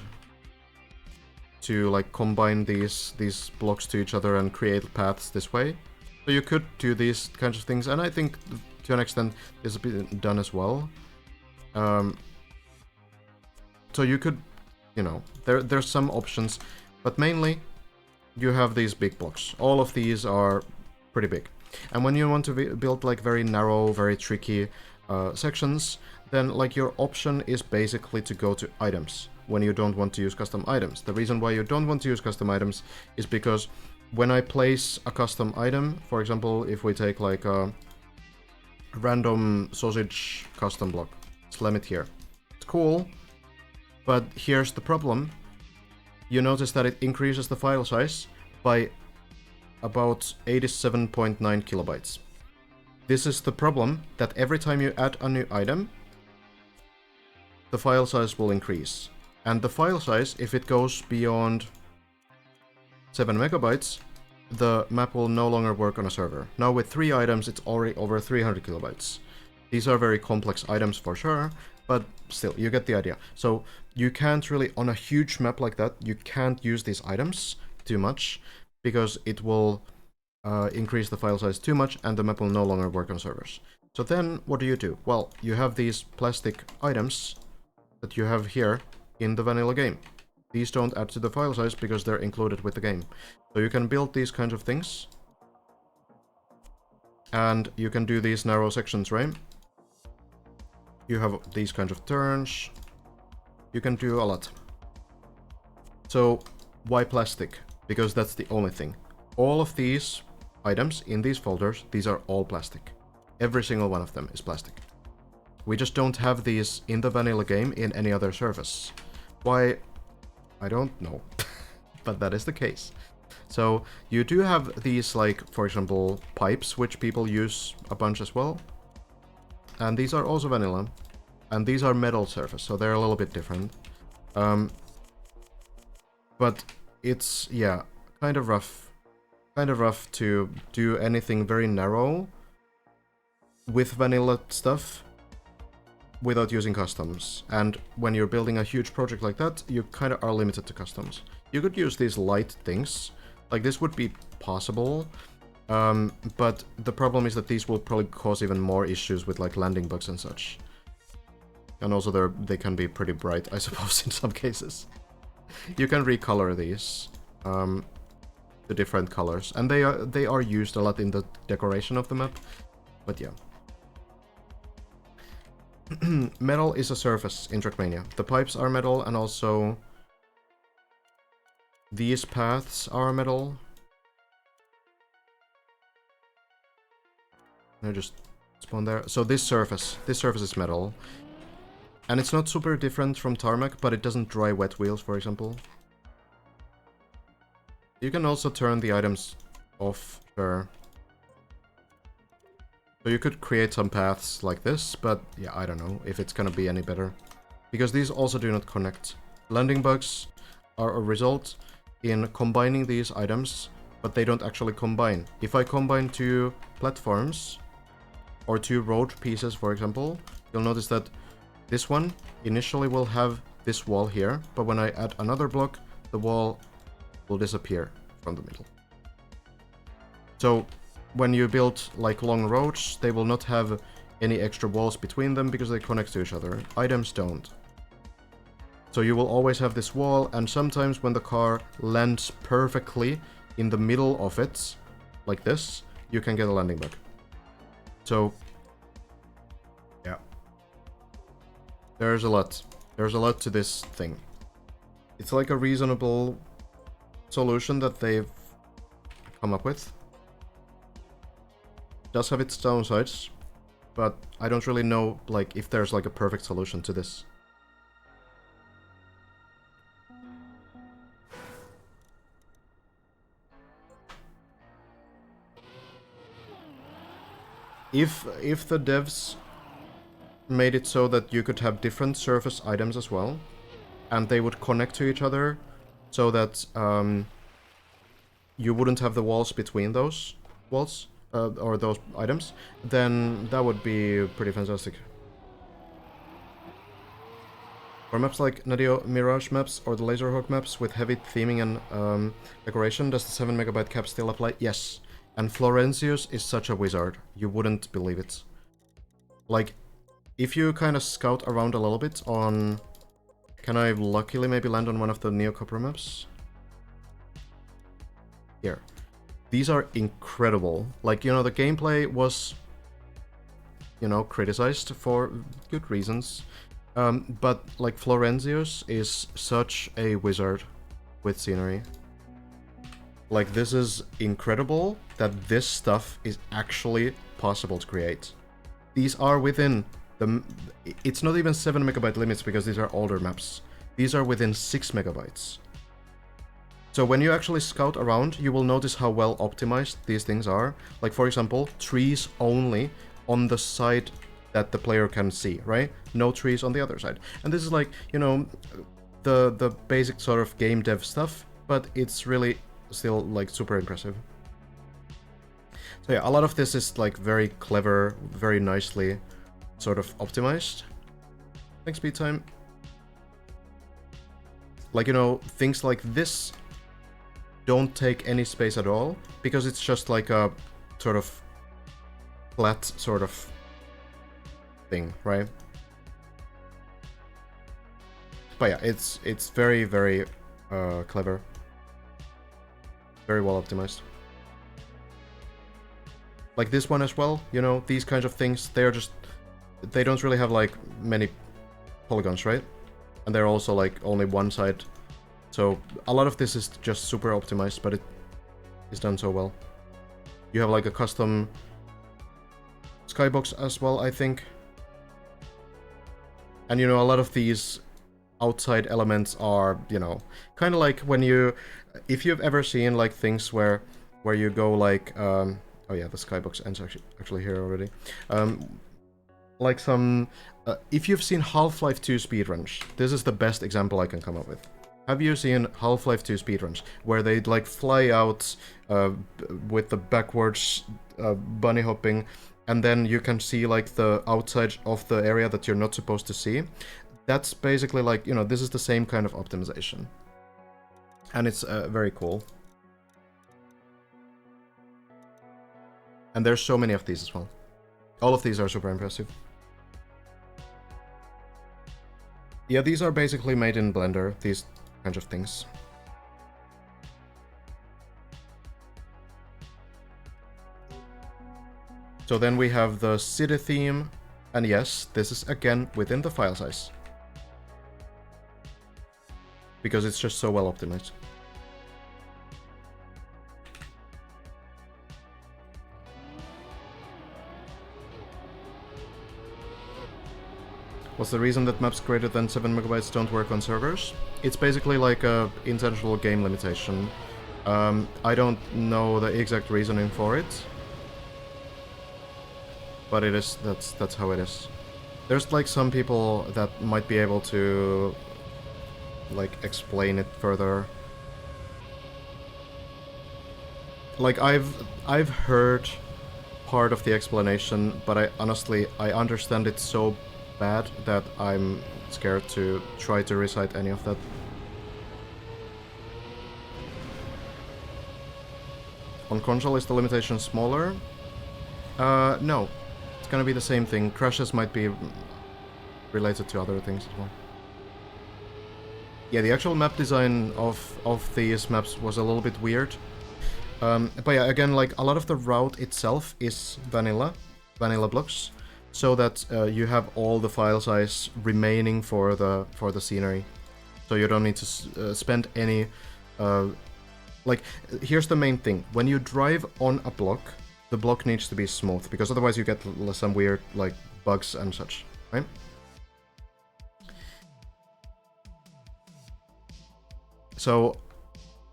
to like combine these blocks to each other and create paths this way. So you could do these kinds of things, and I think to an extent this has been done as well. So you could, you know, there's some options, but mainly you have these big blocks. All of these are pretty big. And when you want to build like very narrow, very tricky sections, then like your option is basically to go to items when you don't want to use custom items. The reason why you don't want to use custom items is because when I place a custom item, for example, if we take like a random sausage custom block, slam it here. It's cool, but here's the problem. You notice that it increases the file size by about 87.9 kilobytes. This is the problem, that every time you add a new item, the file size will increase. And the file size, if it goes beyond 7 megabytes, the map will no longer work on a server. Now with 3 items, it's already over 300 kilobytes. These are very complex items for sure, but still, you get the idea. So you can't really, on a huge map like that, you can't use these items too much, because it will increase the file size too much and the map will no longer work on servers. So then, what do? Well, you have these plastic items that you have here in the vanilla game. These don't add to the file size because they're included with the game. So you can build these kinds of things. And you can do these narrow sections, right? You have these kinds of turns. You can do a lot. So why plastic? Because that's the only thing. All of these items in these folders, these are all plastic. Every single one of them is plastic. We just don't have these in the vanilla game in any other surface. Why? I don't know. But that is the case. So you do have these, like, for example, pipes, which people use a bunch as well. And these are also vanilla. And these are metal surface, so they're a little bit different. But it's, yeah, kind of rough. Kind of rough to do anything very narrow with vanilla stuff without using customs. And when you're building a huge project like that, you kind of are limited to customs. You could use these light things. Like, this would be possible. But the problem is that these will probably cause even more issues with, like, landing bugs and such. And also they can be pretty bright, I suppose, in some cases. You can recolor these to different colors. And they are used a lot in the decoration of the map. But yeah. Metal is a surface in Trackmania. The pipes are metal, and also these paths are metal. I just spawn there. So this surface is metal. And it's not super different from tarmac, but it doesn't dry wet wheels, for example. You can also turn the items off, sure. So you could create some paths like this, but yeah, I don't know if it's gonna be any better. Because these also do not connect. Landing bugs are a result in combining these items, but they don't actually combine. If I combine two platforms, or two road pieces, for example, you'll notice that this one initially will have this wall here, but when I add another block, the wall will disappear from the middle. So when you build, like, long roads, they will not have any extra walls between them because they connect to each other. Items don't. So you will always have this wall, and sometimes when the car lands perfectly in the middle of it, like this, you can get a landing bug. So, yeah. There's a lot. There's a lot to this thing. It's like a reasonable solution that they've come up with. It does have its downsides, but I don't really know, like, if there's, like, a perfect solution to this. If the devs made it so that you could have different surface items as well, and they would connect to each other so that you wouldn't have the walls between those walls, or those items, then that would be pretty fantastic. For maps like Nadio Mirage maps or the Laserhawk maps with heavy theming and decoration, does the 7 MB cap still apply? Yes. And Florentius is such a wizard. You wouldn't believe it. Like, if you kind of scout around a little bit on... Can I luckily maybe land on one of the Neo Copper maps? Here. These are incredible. Like, you know, the gameplay was, you know, criticized for good reasons. But, like, Florentius is such a wizard with scenery. Like, this is incredible that this stuff is actually possible to create. These are within the... It's not even 7 MB limits because these are older maps. These are within 6 MB. So when you actually scout around, you will notice how well optimized these things are. Like, for example, trees only on the side that the player can see, right? No trees on the other side. And this is like, you know, the basic sort of game dev stuff, but it's really still, like, super impressive. So yeah, a lot of this is, like, very clever, very nicely sort of optimized. Thanks, speed time. Like, you know, things like this don't take any space at all, because it's just like a sort of flat sort of thing, right? But yeah, it's very, very clever. Very well optimized. Like this one as well, you know, these kinds of things, they're just they don't really have like many polygons, right? And they're also like only one side. So a lot of this is just super optimized, but it is done so well. You have like a custom skybox as well, I think. And you know, a lot of these outside elements are, you know, kind of like when you, if you've ever seen like things where you go like, oh yeah, the skybox ends actually here already. Like some, if you've seen Half-Life 2 speedruns, this is the best example I can come up with. Have you seen Half-Life 2 speedruns, where they'd like fly out with the backwards bunny hopping, and then you can see like the outside of the area that you're not supposed to see? That's basically like, you know, this is the same kind of optimization. And it's very cool. And there's so many of these as well. All of these are super impressive. Yeah, these are basically made in Blender, these kinds of things. So then we have the city theme, and yes, this is again within the file size. Because it's just so well optimized. What's the reason that maps greater than 7 megabytes don't work on servers? It's basically like a intentional game limitation. I don't know the exact reasoning for it. But it is, that's how it is. There's like some people that might be able to like explain it further. Like I've heard part of the explanation, but I honestly understand it so bad that I'm scared to try to recite any of that. On console, is the limitation smaller? No. It's gonna be the same thing. Crashes might be related to other things as well. Yeah, the actual map design of these maps was a little bit weird. But yeah, again, like a lot of the route itself is vanilla blocks, so that you have all the file size remaining for the scenery. So you don't need to spend any. Like, here's the main thing: when you drive on a block, the block needs to be smooth, because otherwise you get some weird like bugs and such, right? So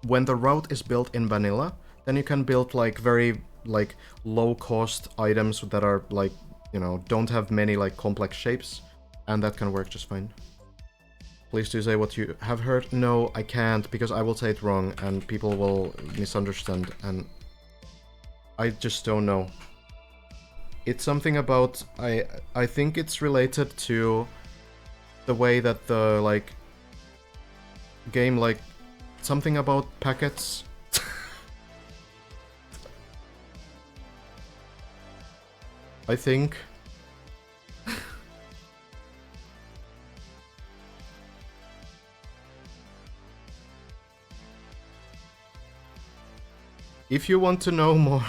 when the route is built in vanilla, then you can build like very like low cost items that are like, you know, don't have many like complex shapes, and that can work just fine. Please do say what you have heard. No, I can't, because I will say it wrong and people will misunderstand, and I just don't know. It's something about, I think it's related to the way that the like game, like something about packets. I think. If you want to know more,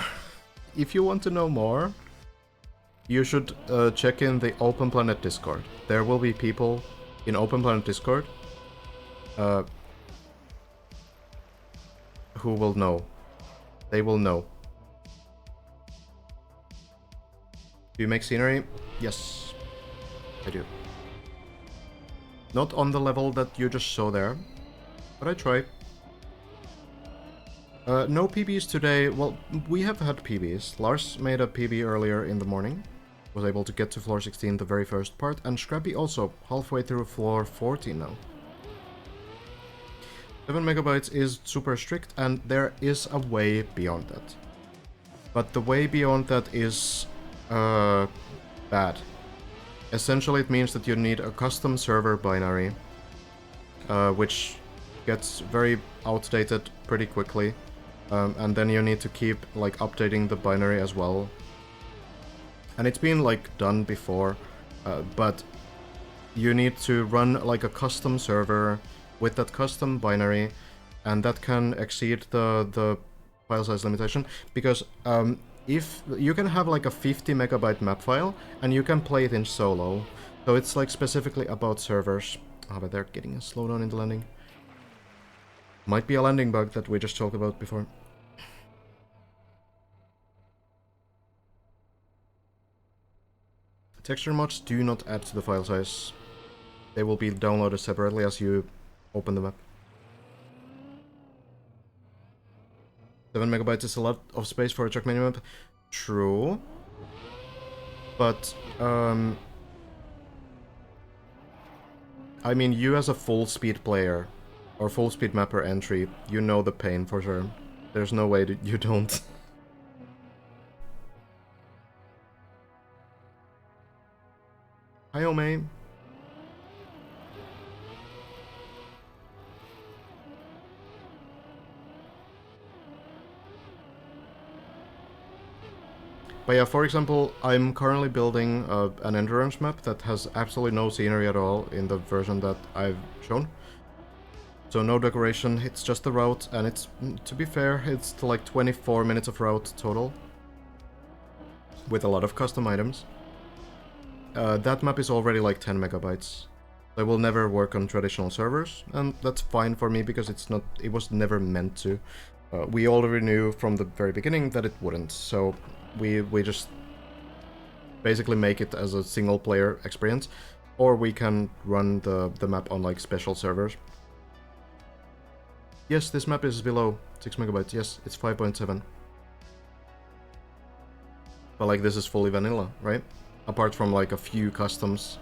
you should check in the Open Planet Discord. There will be people in Open Planet Discord who will know. They will know. Do you make scenery? Yes, I do. Not on the level that you just saw there, but I try. No PBs today. Well, we have had PBs. Lars made a PB earlier in the morning. Was able to get to floor 16 the very first part, and Scrappy also halfway through floor 14 now. 7 megabytes is super strict, and there is a way beyond that. But the way beyond that is bad. Essentially, it means that you need a custom server binary, which gets very outdated pretty quickly, and then you need to keep like updating the binary as well. And it's been like done before, but you need to run like a custom server with that custom binary, and that can exceed the file size limitation, because if you can have like a 50 megabyte map file and you can play it in solo. So it's like specifically about servers. Ah, but they're getting a slowdown in the landing. Might be a landing bug that we just talked about before. Texture mods do not add to the file size. They will be downloaded separately as you open the map. 7 megabytes is a lot of space for a Trackmania map. True. But, I mean, you as a full-speed player, or full-speed mapper entry, you know the pain for sure. There's no way that you don't. Hi, Ome. But yeah, for example, I'm currently building an endurance map that has absolutely no scenery at all in the version that I've shown. So no decoration, it's just the route, and it's, to be fair, it's like 24 minutes of route total. With a lot of custom items. That map is already like 10 megabytes. It will never work on traditional servers, and that's fine for me because it was never meant to. We already knew from the very beginning that it wouldn't, so we just basically make it as a single player experience, or we can run the map on like special servers. Yes, this map is below 6 megabytes, yes, it's 5.7. But like this is fully vanilla, right? Apart from like a few customs.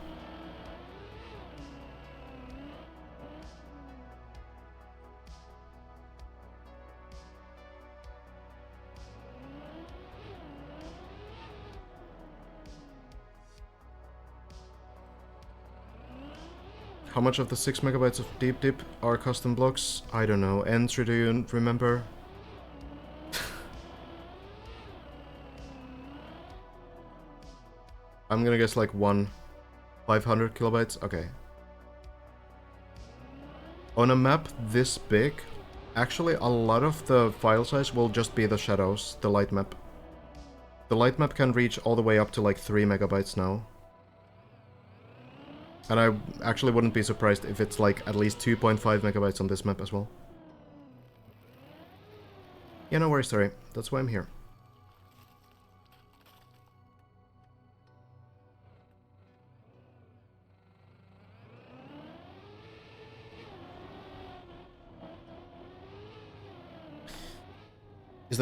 How much of the 6 megabytes of deep dip are custom blocks? I don't know. Entry, do you remember? I'm gonna guess like 500 kilobytes? Okay. On a map this big, actually a lot of the file size will just be the shadows, the light map. The light map can reach all the way up to like 3 megabytes now. And I actually wouldn't be surprised if it's like at least 2.5 megabytes on this map as well. Yeah, no worries, sorry. That's why I'm here. Is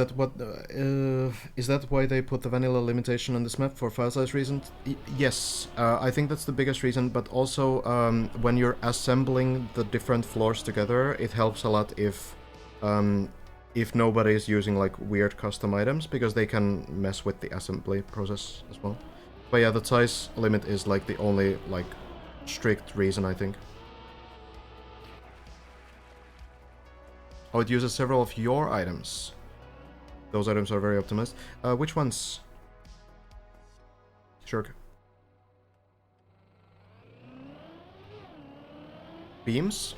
that why they put the vanilla limitation on this map for file size reasons? Yes, I think that's the biggest reason, but also when you're assembling the different floors together, it helps a lot if nobody is using like weird custom items, because they can mess with the assembly process as well. But yeah, the size limit is like the only like strict reason, I think. Oh, it uses several of your items. Those items are very optimized. Which ones? Sure. Beams?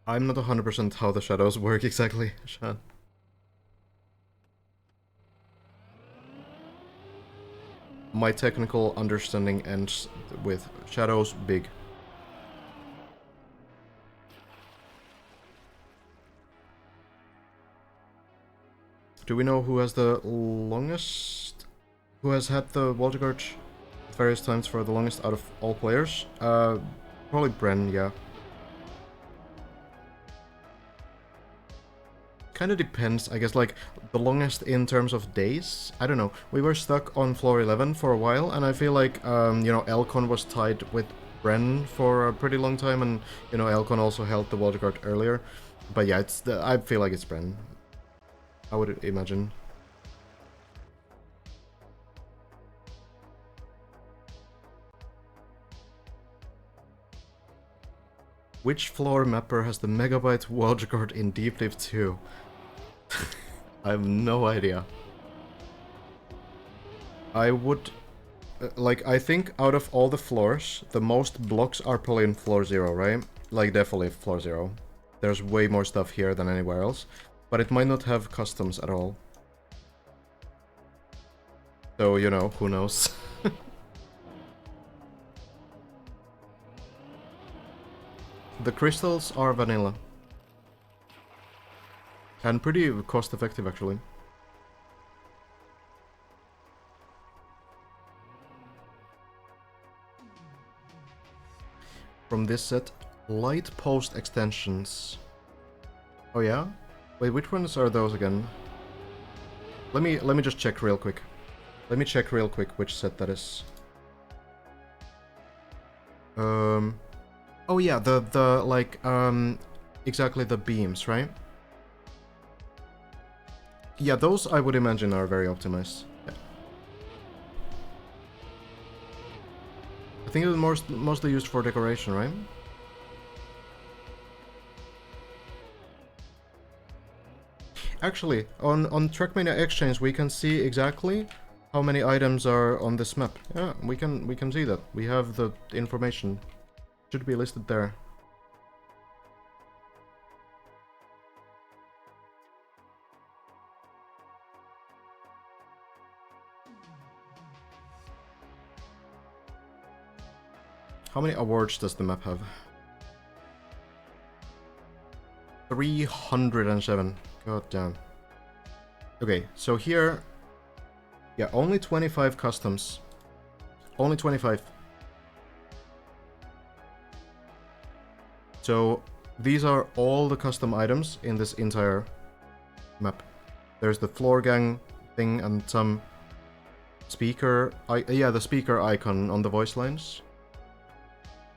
I'm not 100% how the shadows work exactly, Shan. My technical understanding ends with shadows big. Do we know who has the longest? Who has had the Walter Guard at various times for the longest out of all players? Probably Bren, yeah. Kind of depends, I guess, like, the longest in terms of days? I don't know. We were stuck on floor 11 for a while, and I feel like, you know, Elcon was tied with Bren for a pretty long time, and, you know, Elcon also held the Walter Guard earlier. But yeah, I feel like it's Bren. I would imagine. Which floor mapper has the megabyte Walter Guard in Deep Dip 2? I have no idea. I would like, I think out of all the floors, the most blocks are probably in floor 0, right? Like, definitely floor 0. There's way more stuff here than anywhere else. But it might not have customs at all. So, you know, who knows? The crystals are vanilla. And pretty cost effective, actually. From this set, light post extensions. Oh yeah? Wait, which ones are those again? Let me just check real quick. Let me check real quick which set that is. Oh yeah, the like exactly the beams, right? Yeah, those I would imagine are very optimized. Yeah. I think it was mostly used for decoration, right? Actually, on Trackmania Exchange we can see exactly how many items are on this map. Yeah, we can see that. We have the information. Should be listed there. How many awards does the map have? 307. God damn. Okay, so here... Yeah, only 25 customs. Only 25. So, these are all the custom items in this entire map. There's the floor gang thing and some speaker... yeah, the speaker icon on the voice lines.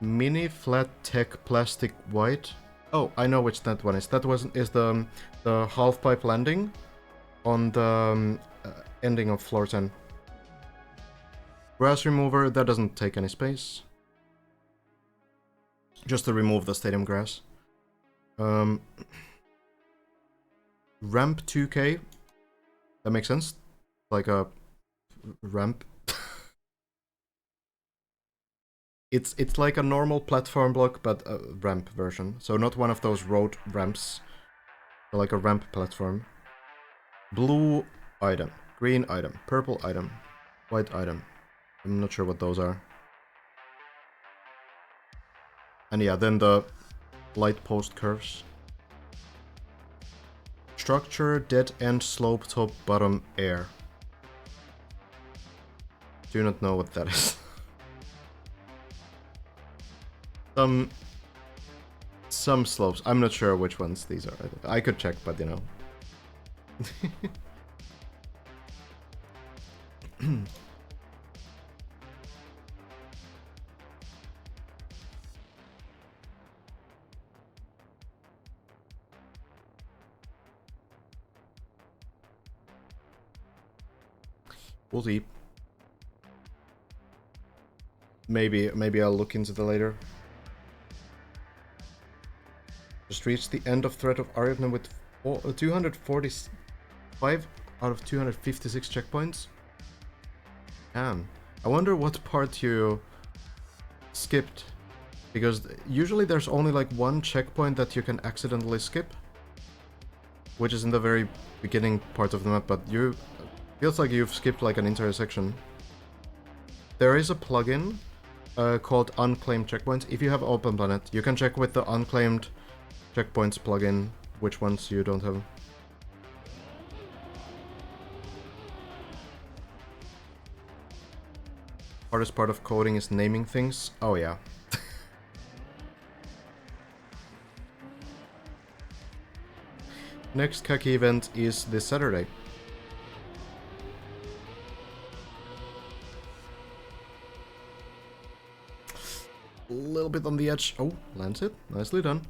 Mini flat tech plastic white. Oh, I know which that one is. That is the half pipe landing on the ending of floor 10. Grass remover, that doesn't take any space. Just to remove the stadium grass. Ramp 2K. That makes sense. Like a ramp. It's like a normal platform block, but a ramp version. So not one of those road ramps. But like a ramp platform. Blue item, green item, purple item, white item. I'm not sure what those are. And yeah, then the light post curves. Structure, dead end, slope, top, bottom, air. Do not know what that is. Some slopes. I'm not sure which ones these are. I could check, but you know. We'll see. Maybe I'll look into the later. Just reached the end of threat of Ariadne with 245 out of 256 checkpoints. Damn. I wonder what part you skipped. Because usually there's only like one checkpoint that you can accidentally skip. Which is in the very beginning part of the map, but you... feels like you've skipped like an entire section. There is a plugin called Unclaimed Checkpoints. If you have Open Planet, you can check with the Unclaimed Checkpoints plugin which ones you don't have. Hardest part of coding is naming things. Oh yeah. Next Kaki event is this Saturday. A little bit on the edge. Oh, lands it. Nicely done.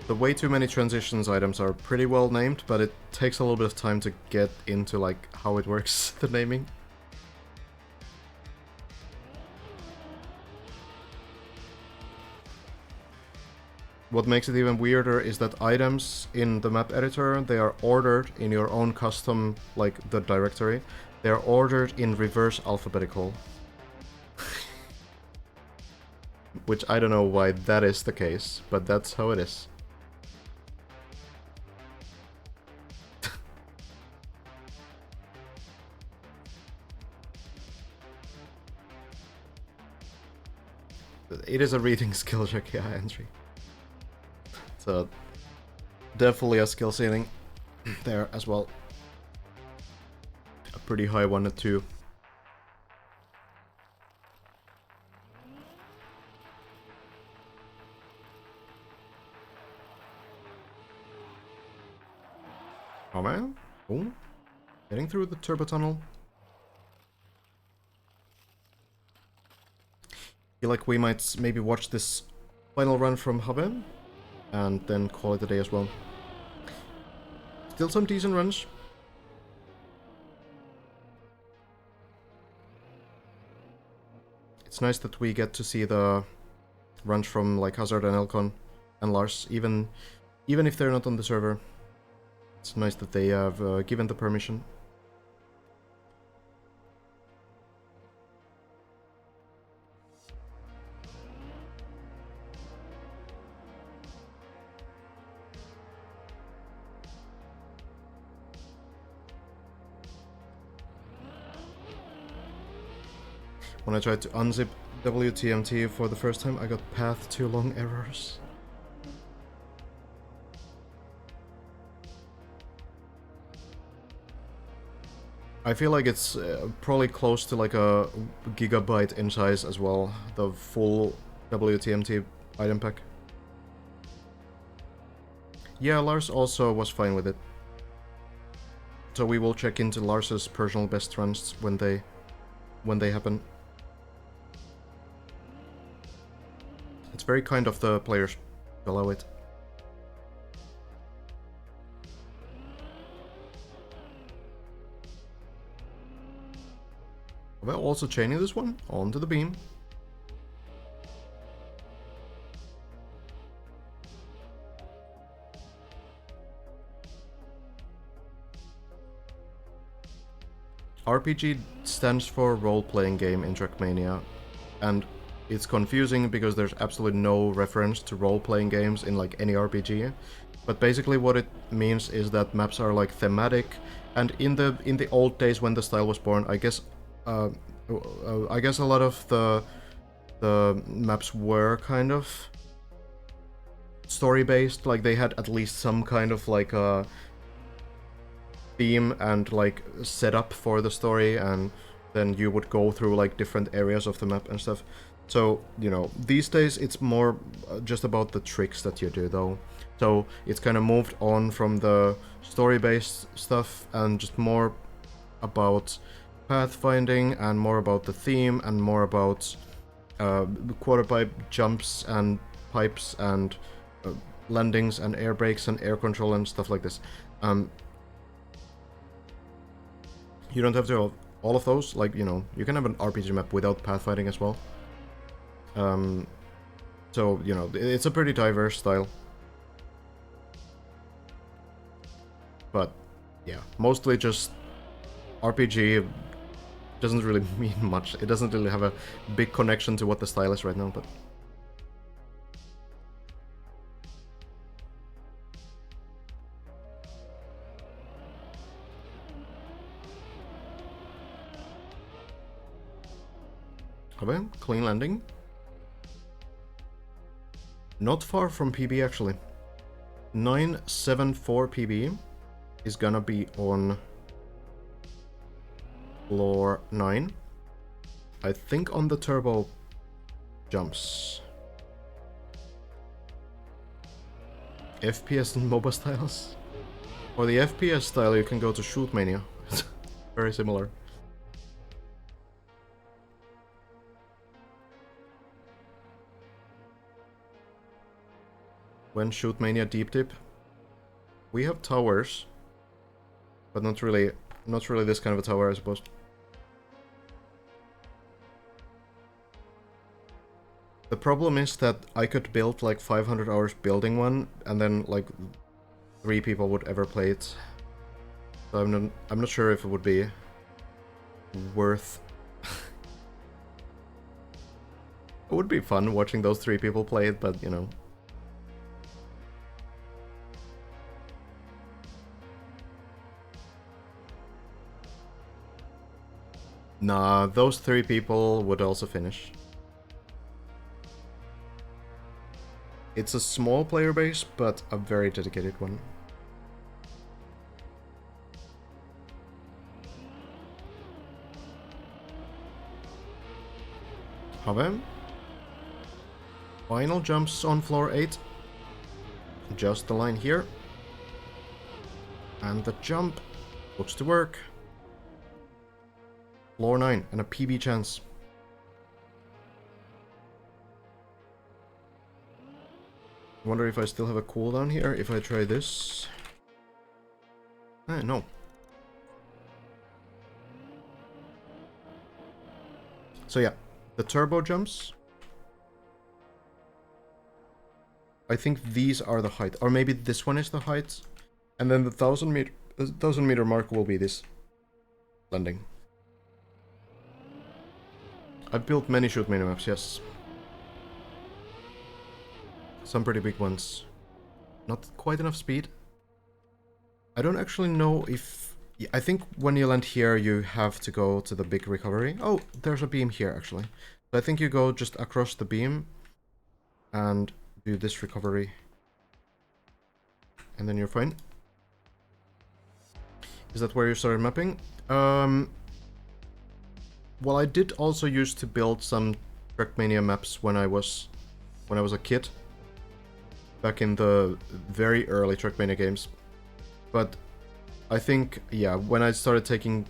The way too many transitions items are pretty well named, but it takes a little bit of time to get into like how it works, the naming. what makes it even weirder is that items in the map editor, they are ordered in your own custom, like the directory. They are ordered in reverse alphabetical. Which I don't know why that is the case, but that's how it is. It is a reading skill check, yeah, entry. So, definitely a skill ceiling there as well. A pretty high one at 2. Oh man, oh, getting through the turbo tunnel. Feel like we might maybe watch this final run from Habe and then call it a day as well. Still some decent runs. It's nice that we get to see the runs from like Hazard and Elcon and Lars, even if they're not on the server. It's nice that they have given the permission. When I tried to unzip WTMT for the first time, I got path too long errors. I feel like it's probably close to like a gigabyte in size as well, the full WTMT item pack. Yeah, Lars also was fine with it. So we will check into Lars's personal best runs when they happen. It's very kind of the players to allow it. We're also chaining this one onto the beam. RPG stands for role-playing game in Trackmania, and it's confusing because there's absolutely no reference to role-playing games in like any RPG. But basically what it means is that maps are like thematic, and in the old days when the style was born, I guess a lot of the maps were kind of story-based, like they had at least some kind of like a theme and like setup for the story, and then you would go through like different areas of the map and stuff. So, you know, these days it's more just about the tricks that you do though. So it's kind of moved on from the story-based stuff and just more about pathfinding and more about the theme and more about quarter pipe jumps and pipes and landings and air brakes and air control and stuff like this. You don't have to have all of those, like, you know, you can have an RPG map without pathfinding as well. So, you know, it's a pretty diverse style. But, yeah, mostly just RPG doesn't really mean much. It doesn't really have a big connection to what the style is right now, but... Okay, clean landing. Not far from PB actually. 974 PB is gonna be on floor 9. I think on the turbo jumps. FPS and MOBA styles? For the FPS style you can go to Shootmania. It's very similar. When Shootmania deep dip, we have towers, but not really this kind of a tower, I suppose. The problem is that I could build like 500 hours building one, and then like 3 people would ever play it. So I'm not sure if it would be worth. It would be fun watching those 3 people play it, but you know. Nah, those 3 people would also finish. It's a small player base, but a very dedicated one. However, final jumps on floor 8. Just the line here. And the jump looks to work. Floor 9 and a PB chance. I wonder if I still have a cooldown here if I try this. No. So yeah, the turbo jumps. I think these are the height, or maybe this one is the height, and then the 1,000 meter mark will be this landing. I've built many shoot minimaps, yes. Some pretty big ones. Not quite enough speed. I don't actually know if... I think when you land here, you have to go to the big recovery. Oh, there's a beam here, actually. So I think you go just across the beam and do this recovery. And then you're fine. Is that where you started mapping? Well, I did also used to build some Trackmania maps when I was a kid. Back in the very early Trackmania games. But I think, yeah, when I started taking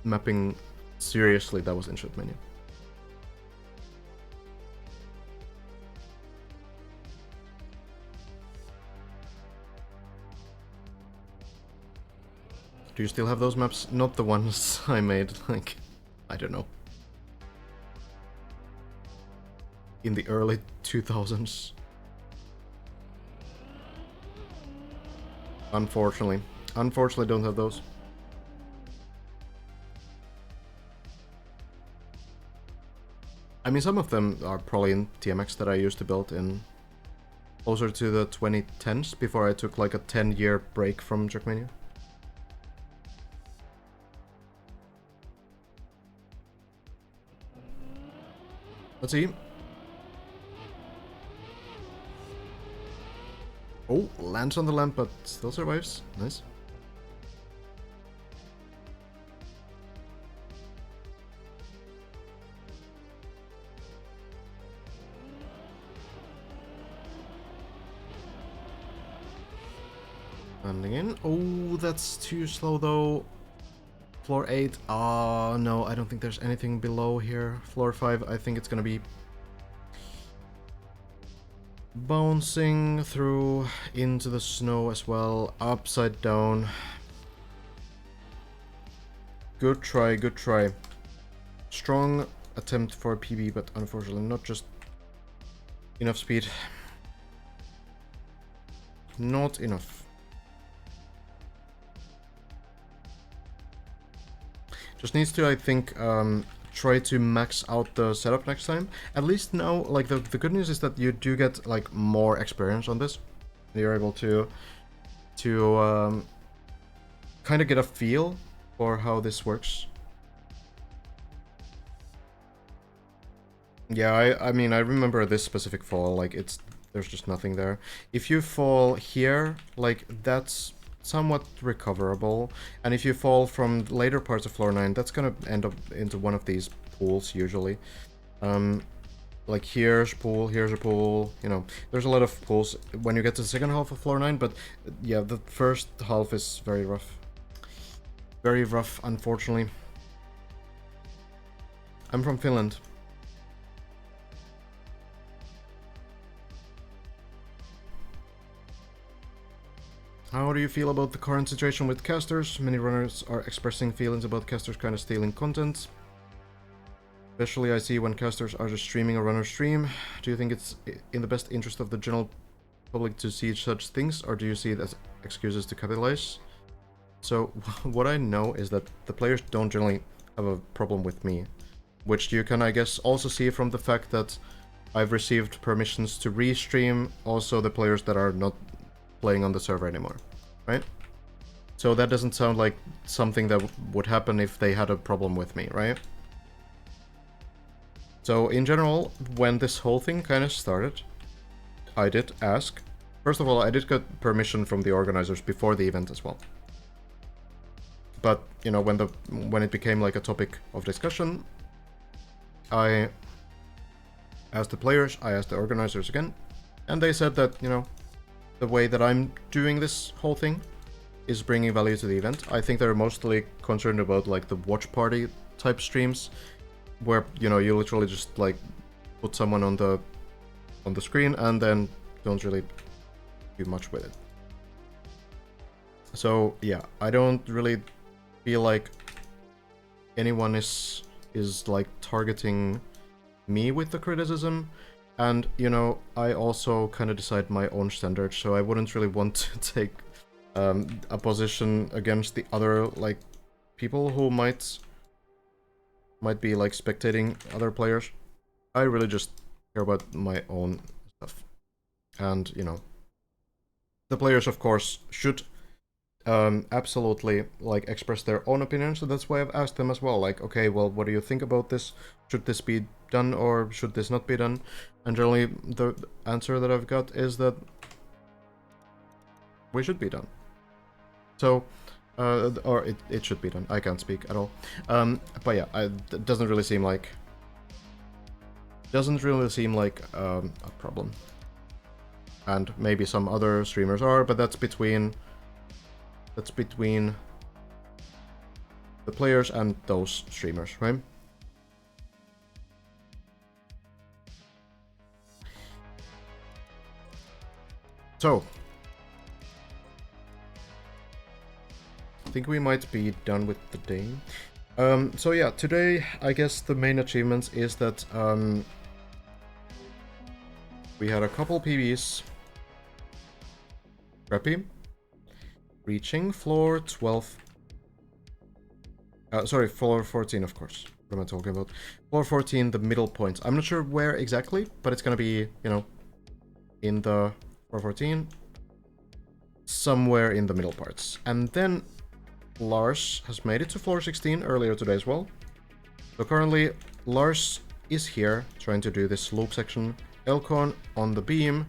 mapping seriously, that was in Trackmania. Do you still have those maps? Not the ones I made, like, I don't know, in the early 2000s. Unfortunately don't have those. I mean, some of them are probably in TMX that I used to build in closer to the 2010s, before I took like a 10-year break from Trackmania. Let's see. Oh, lands on the lamp, but still survives. Nice. Landing in. Oh, that's too slow though. Floor 8. Oh, no, I don't think there's anything below here. Floor 5, I think it's gonna be bouncing through into the snow as well. Upside down. Good try, good try. Strong attempt for a PB, but unfortunately not just enough speed. Not enough. Just needs to, I think, try to max out the setup next time. At least now, like, the good news is that you do get, like, more experience on this. You're able to kind of get a feel for how this works. Yeah, I mean, I remember this specific fall, like, there's just nothing there. If you fall here, like, that's somewhat recoverable, and if you fall from later parts of floor 9, that's gonna end up into one of these pools usually. Like here's a pool, you know, there's a lot of pools when you get to the second half of floor 9, but yeah, the first half is very rough. Very rough, unfortunately. I'm from Finland. How do you feel about the current situation with casters? Many runners are expressing feelings about casters kind of stealing content. Especially I see when casters are just streaming a runner stream. Do you think it's in the best interest of the general public to see such things, or do you see it as excuses to capitalize? So what I know is that the players don't generally have a problem with me, which you can, I guess, also see from the fact that I've received permissions to restream also the players that are not playing on the server anymore, right? So that doesn't sound like something that would happen if they had a problem with me, right? So in general, when this whole thing kind of started, I did ask. First of all, I did get permission from the organizers before the event as well. But, you know, when it became like a topic of discussion, I asked the players, I asked the organizers again, and they said that, you know, the way that I'm doing this whole thing is bringing value to the event. I think they're mostly concerned about like the watch party type streams, where, you know, you literally just like put someone on the screen and then don't really do much with it. So yeah, I don't really feel like anyone is like targeting me with the criticism, and you know, I also kind of decide my own standards, so I wouldn't really want to take a position against the other like people who might be like spectating other players. I really just care about my own stuff. And, you know, the players, of course, should absolutely like express their own opinion, so that's why I've asked them as well, like, okay, well, what do you think about this? Should this be done or should this not be done? And generally the answer that I've got is that we should be done. So or it should be done. I can't speak at all. But yeah, it doesn't really seem like a problem. And maybe some other streamers are, but that's between the players and those streamers, right? So I think we might be done with the day. So yeah, today I guess the main achievements is that we had a couple PBs. Preppy. Reaching floor 12. Sorry, floor 14, of course. What am I talking about? Floor 14, the middle point. I'm not sure where exactly, but it's gonna be, you know, in the floor 14. Somewhere in the middle parts. And then Lars has made it to floor 16 earlier today as well. So currently, Lars is here trying to do this loop section. Elcon on the beam.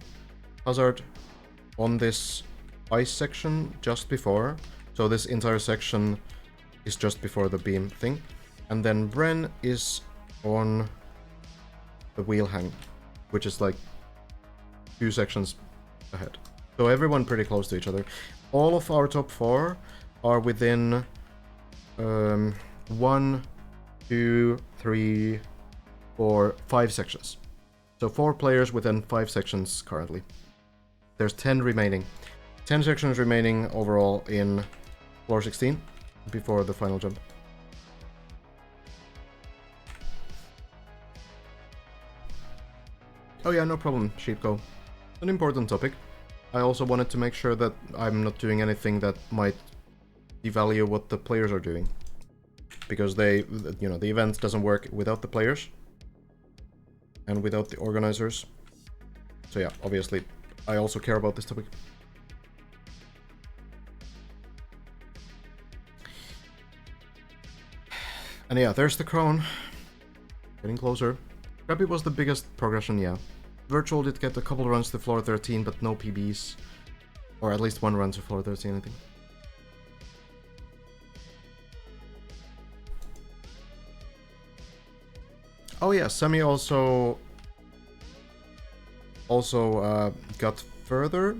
Hazard on this ice section just before. So this entire section is just before the beam thing. And then Bren is on the wheel hang, which is like 2 sections ahead. So everyone pretty close to each other. All of our top 4 are within 1, 2, 3, 4, 5 sections. So 4 players within 5 sections currently. There's 10 remaining. 10 sections remaining overall in floor 16 before the final jump. Oh yeah, no problem, Sheepco. An important topic. I also wanted to make sure that I'm not doing anything that might devalue what the players are doing. Because they, you know, the event doesn't work without the players. And without the organizers. So yeah, obviously, I also care about this topic. And yeah, there's the crown. Getting closer. Crappy was the biggest progression, yeah. Virtual did get a couple runs to floor 13, but no PBs. Or at least 1 run to floor 13, I think. Oh yeah, Semi also got further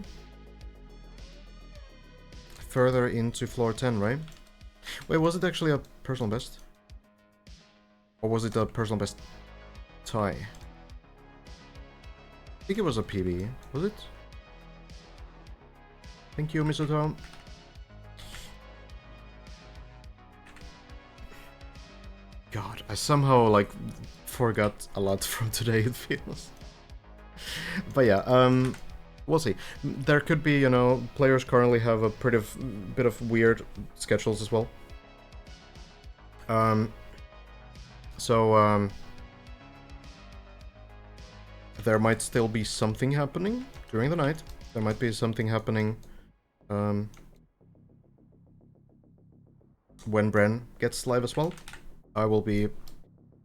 into floor 10, right? Wait, was it actually a personal best? Or was it a personal best tie? I think it was a PB, was it? Thank you, Mistletoe. God, I somehow like forgot a lot from today, it feels. But yeah, we'll see. There could be, you know, players currently have a bit of weird schedules as well. So there might still be something happening during the night. There might be something happening when Bren gets live as well. I will be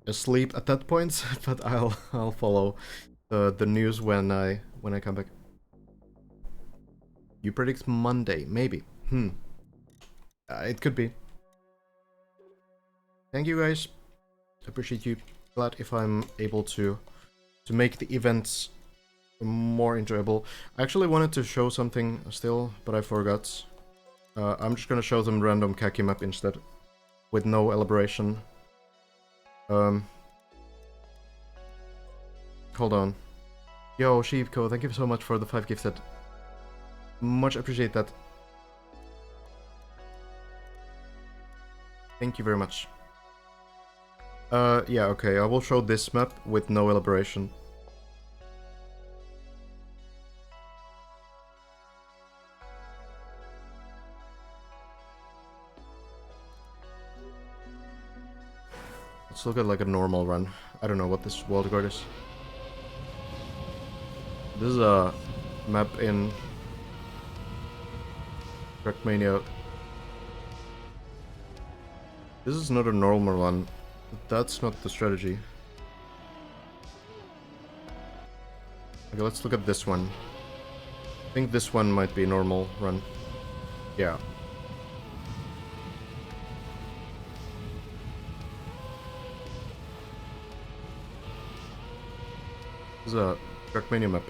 asleep at that point, but I'll follow the news when I come back. You predict Monday, maybe. It could be. Thank you guys. Appreciate you. Glad if I'm able to make the events more enjoyable. I actually wanted to show something still, but I forgot. I'm just gonna show them random khaki map instead, with no elaboration. Hold on. Yo, Sheepco, thank you so much for the 5 gifted. Much appreciate that. Thank you very much. Yeah, okay, I will show this map with no elaboration. Let's look at like a normal run. I don't know what this world record is. This is a map in Trackmania. This is not a normal one. That's not the strategy. Okay, let's look at this one. I think this one might be a normal run. Yeah. This is a Trackmania map.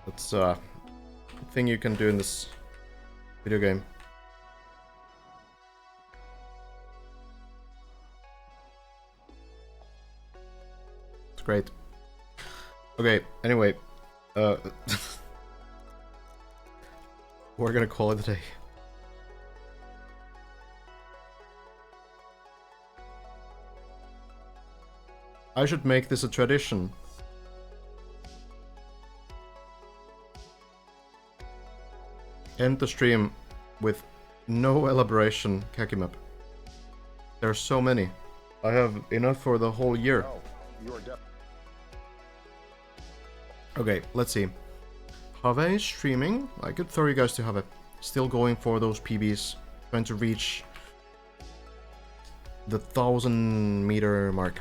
That's a thing you can do in this video game. It's great. Okay, anyway. We're gonna call it a day. I should make this a tradition. End the stream with no elaboration khaki map. There's so many. I have enough for the whole year. Okay, let's see. Have is streaming. I could throw you guys to have it. Still going for those PBs. Trying to reach the 1,000-meter mark.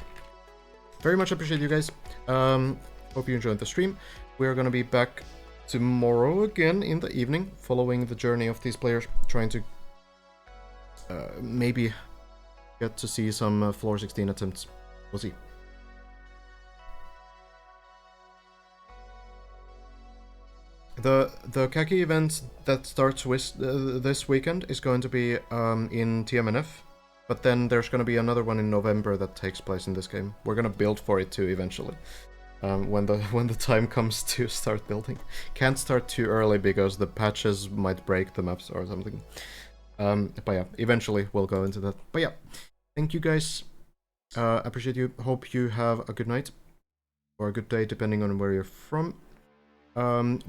Very much appreciate you guys. Hope you enjoyed the stream. We're gonna be back tomorrow again in the evening, following the journey of these players, trying to maybe get to see some floor 16 attempts. We'll see. The khaki event that starts with this weekend is going to be in TMNF, but then there's going to be another one in November that takes place in this game. We're going to build for it too eventually. When the time comes to start building. Can't start too early because the patches might break the maps or something. But yeah, eventually we'll go into that. But yeah, thank you guys. Appreciate you. Hope you have a good night or a good day depending on where you're from.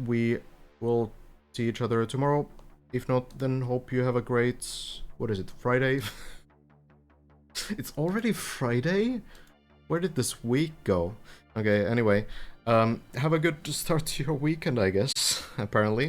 We will see each other tomorrow. If not, then hope you have a great... What is it? Friday? It's already Friday? Where did this week go? Okay, anyway, have a good start to your weekend, I guess, apparently.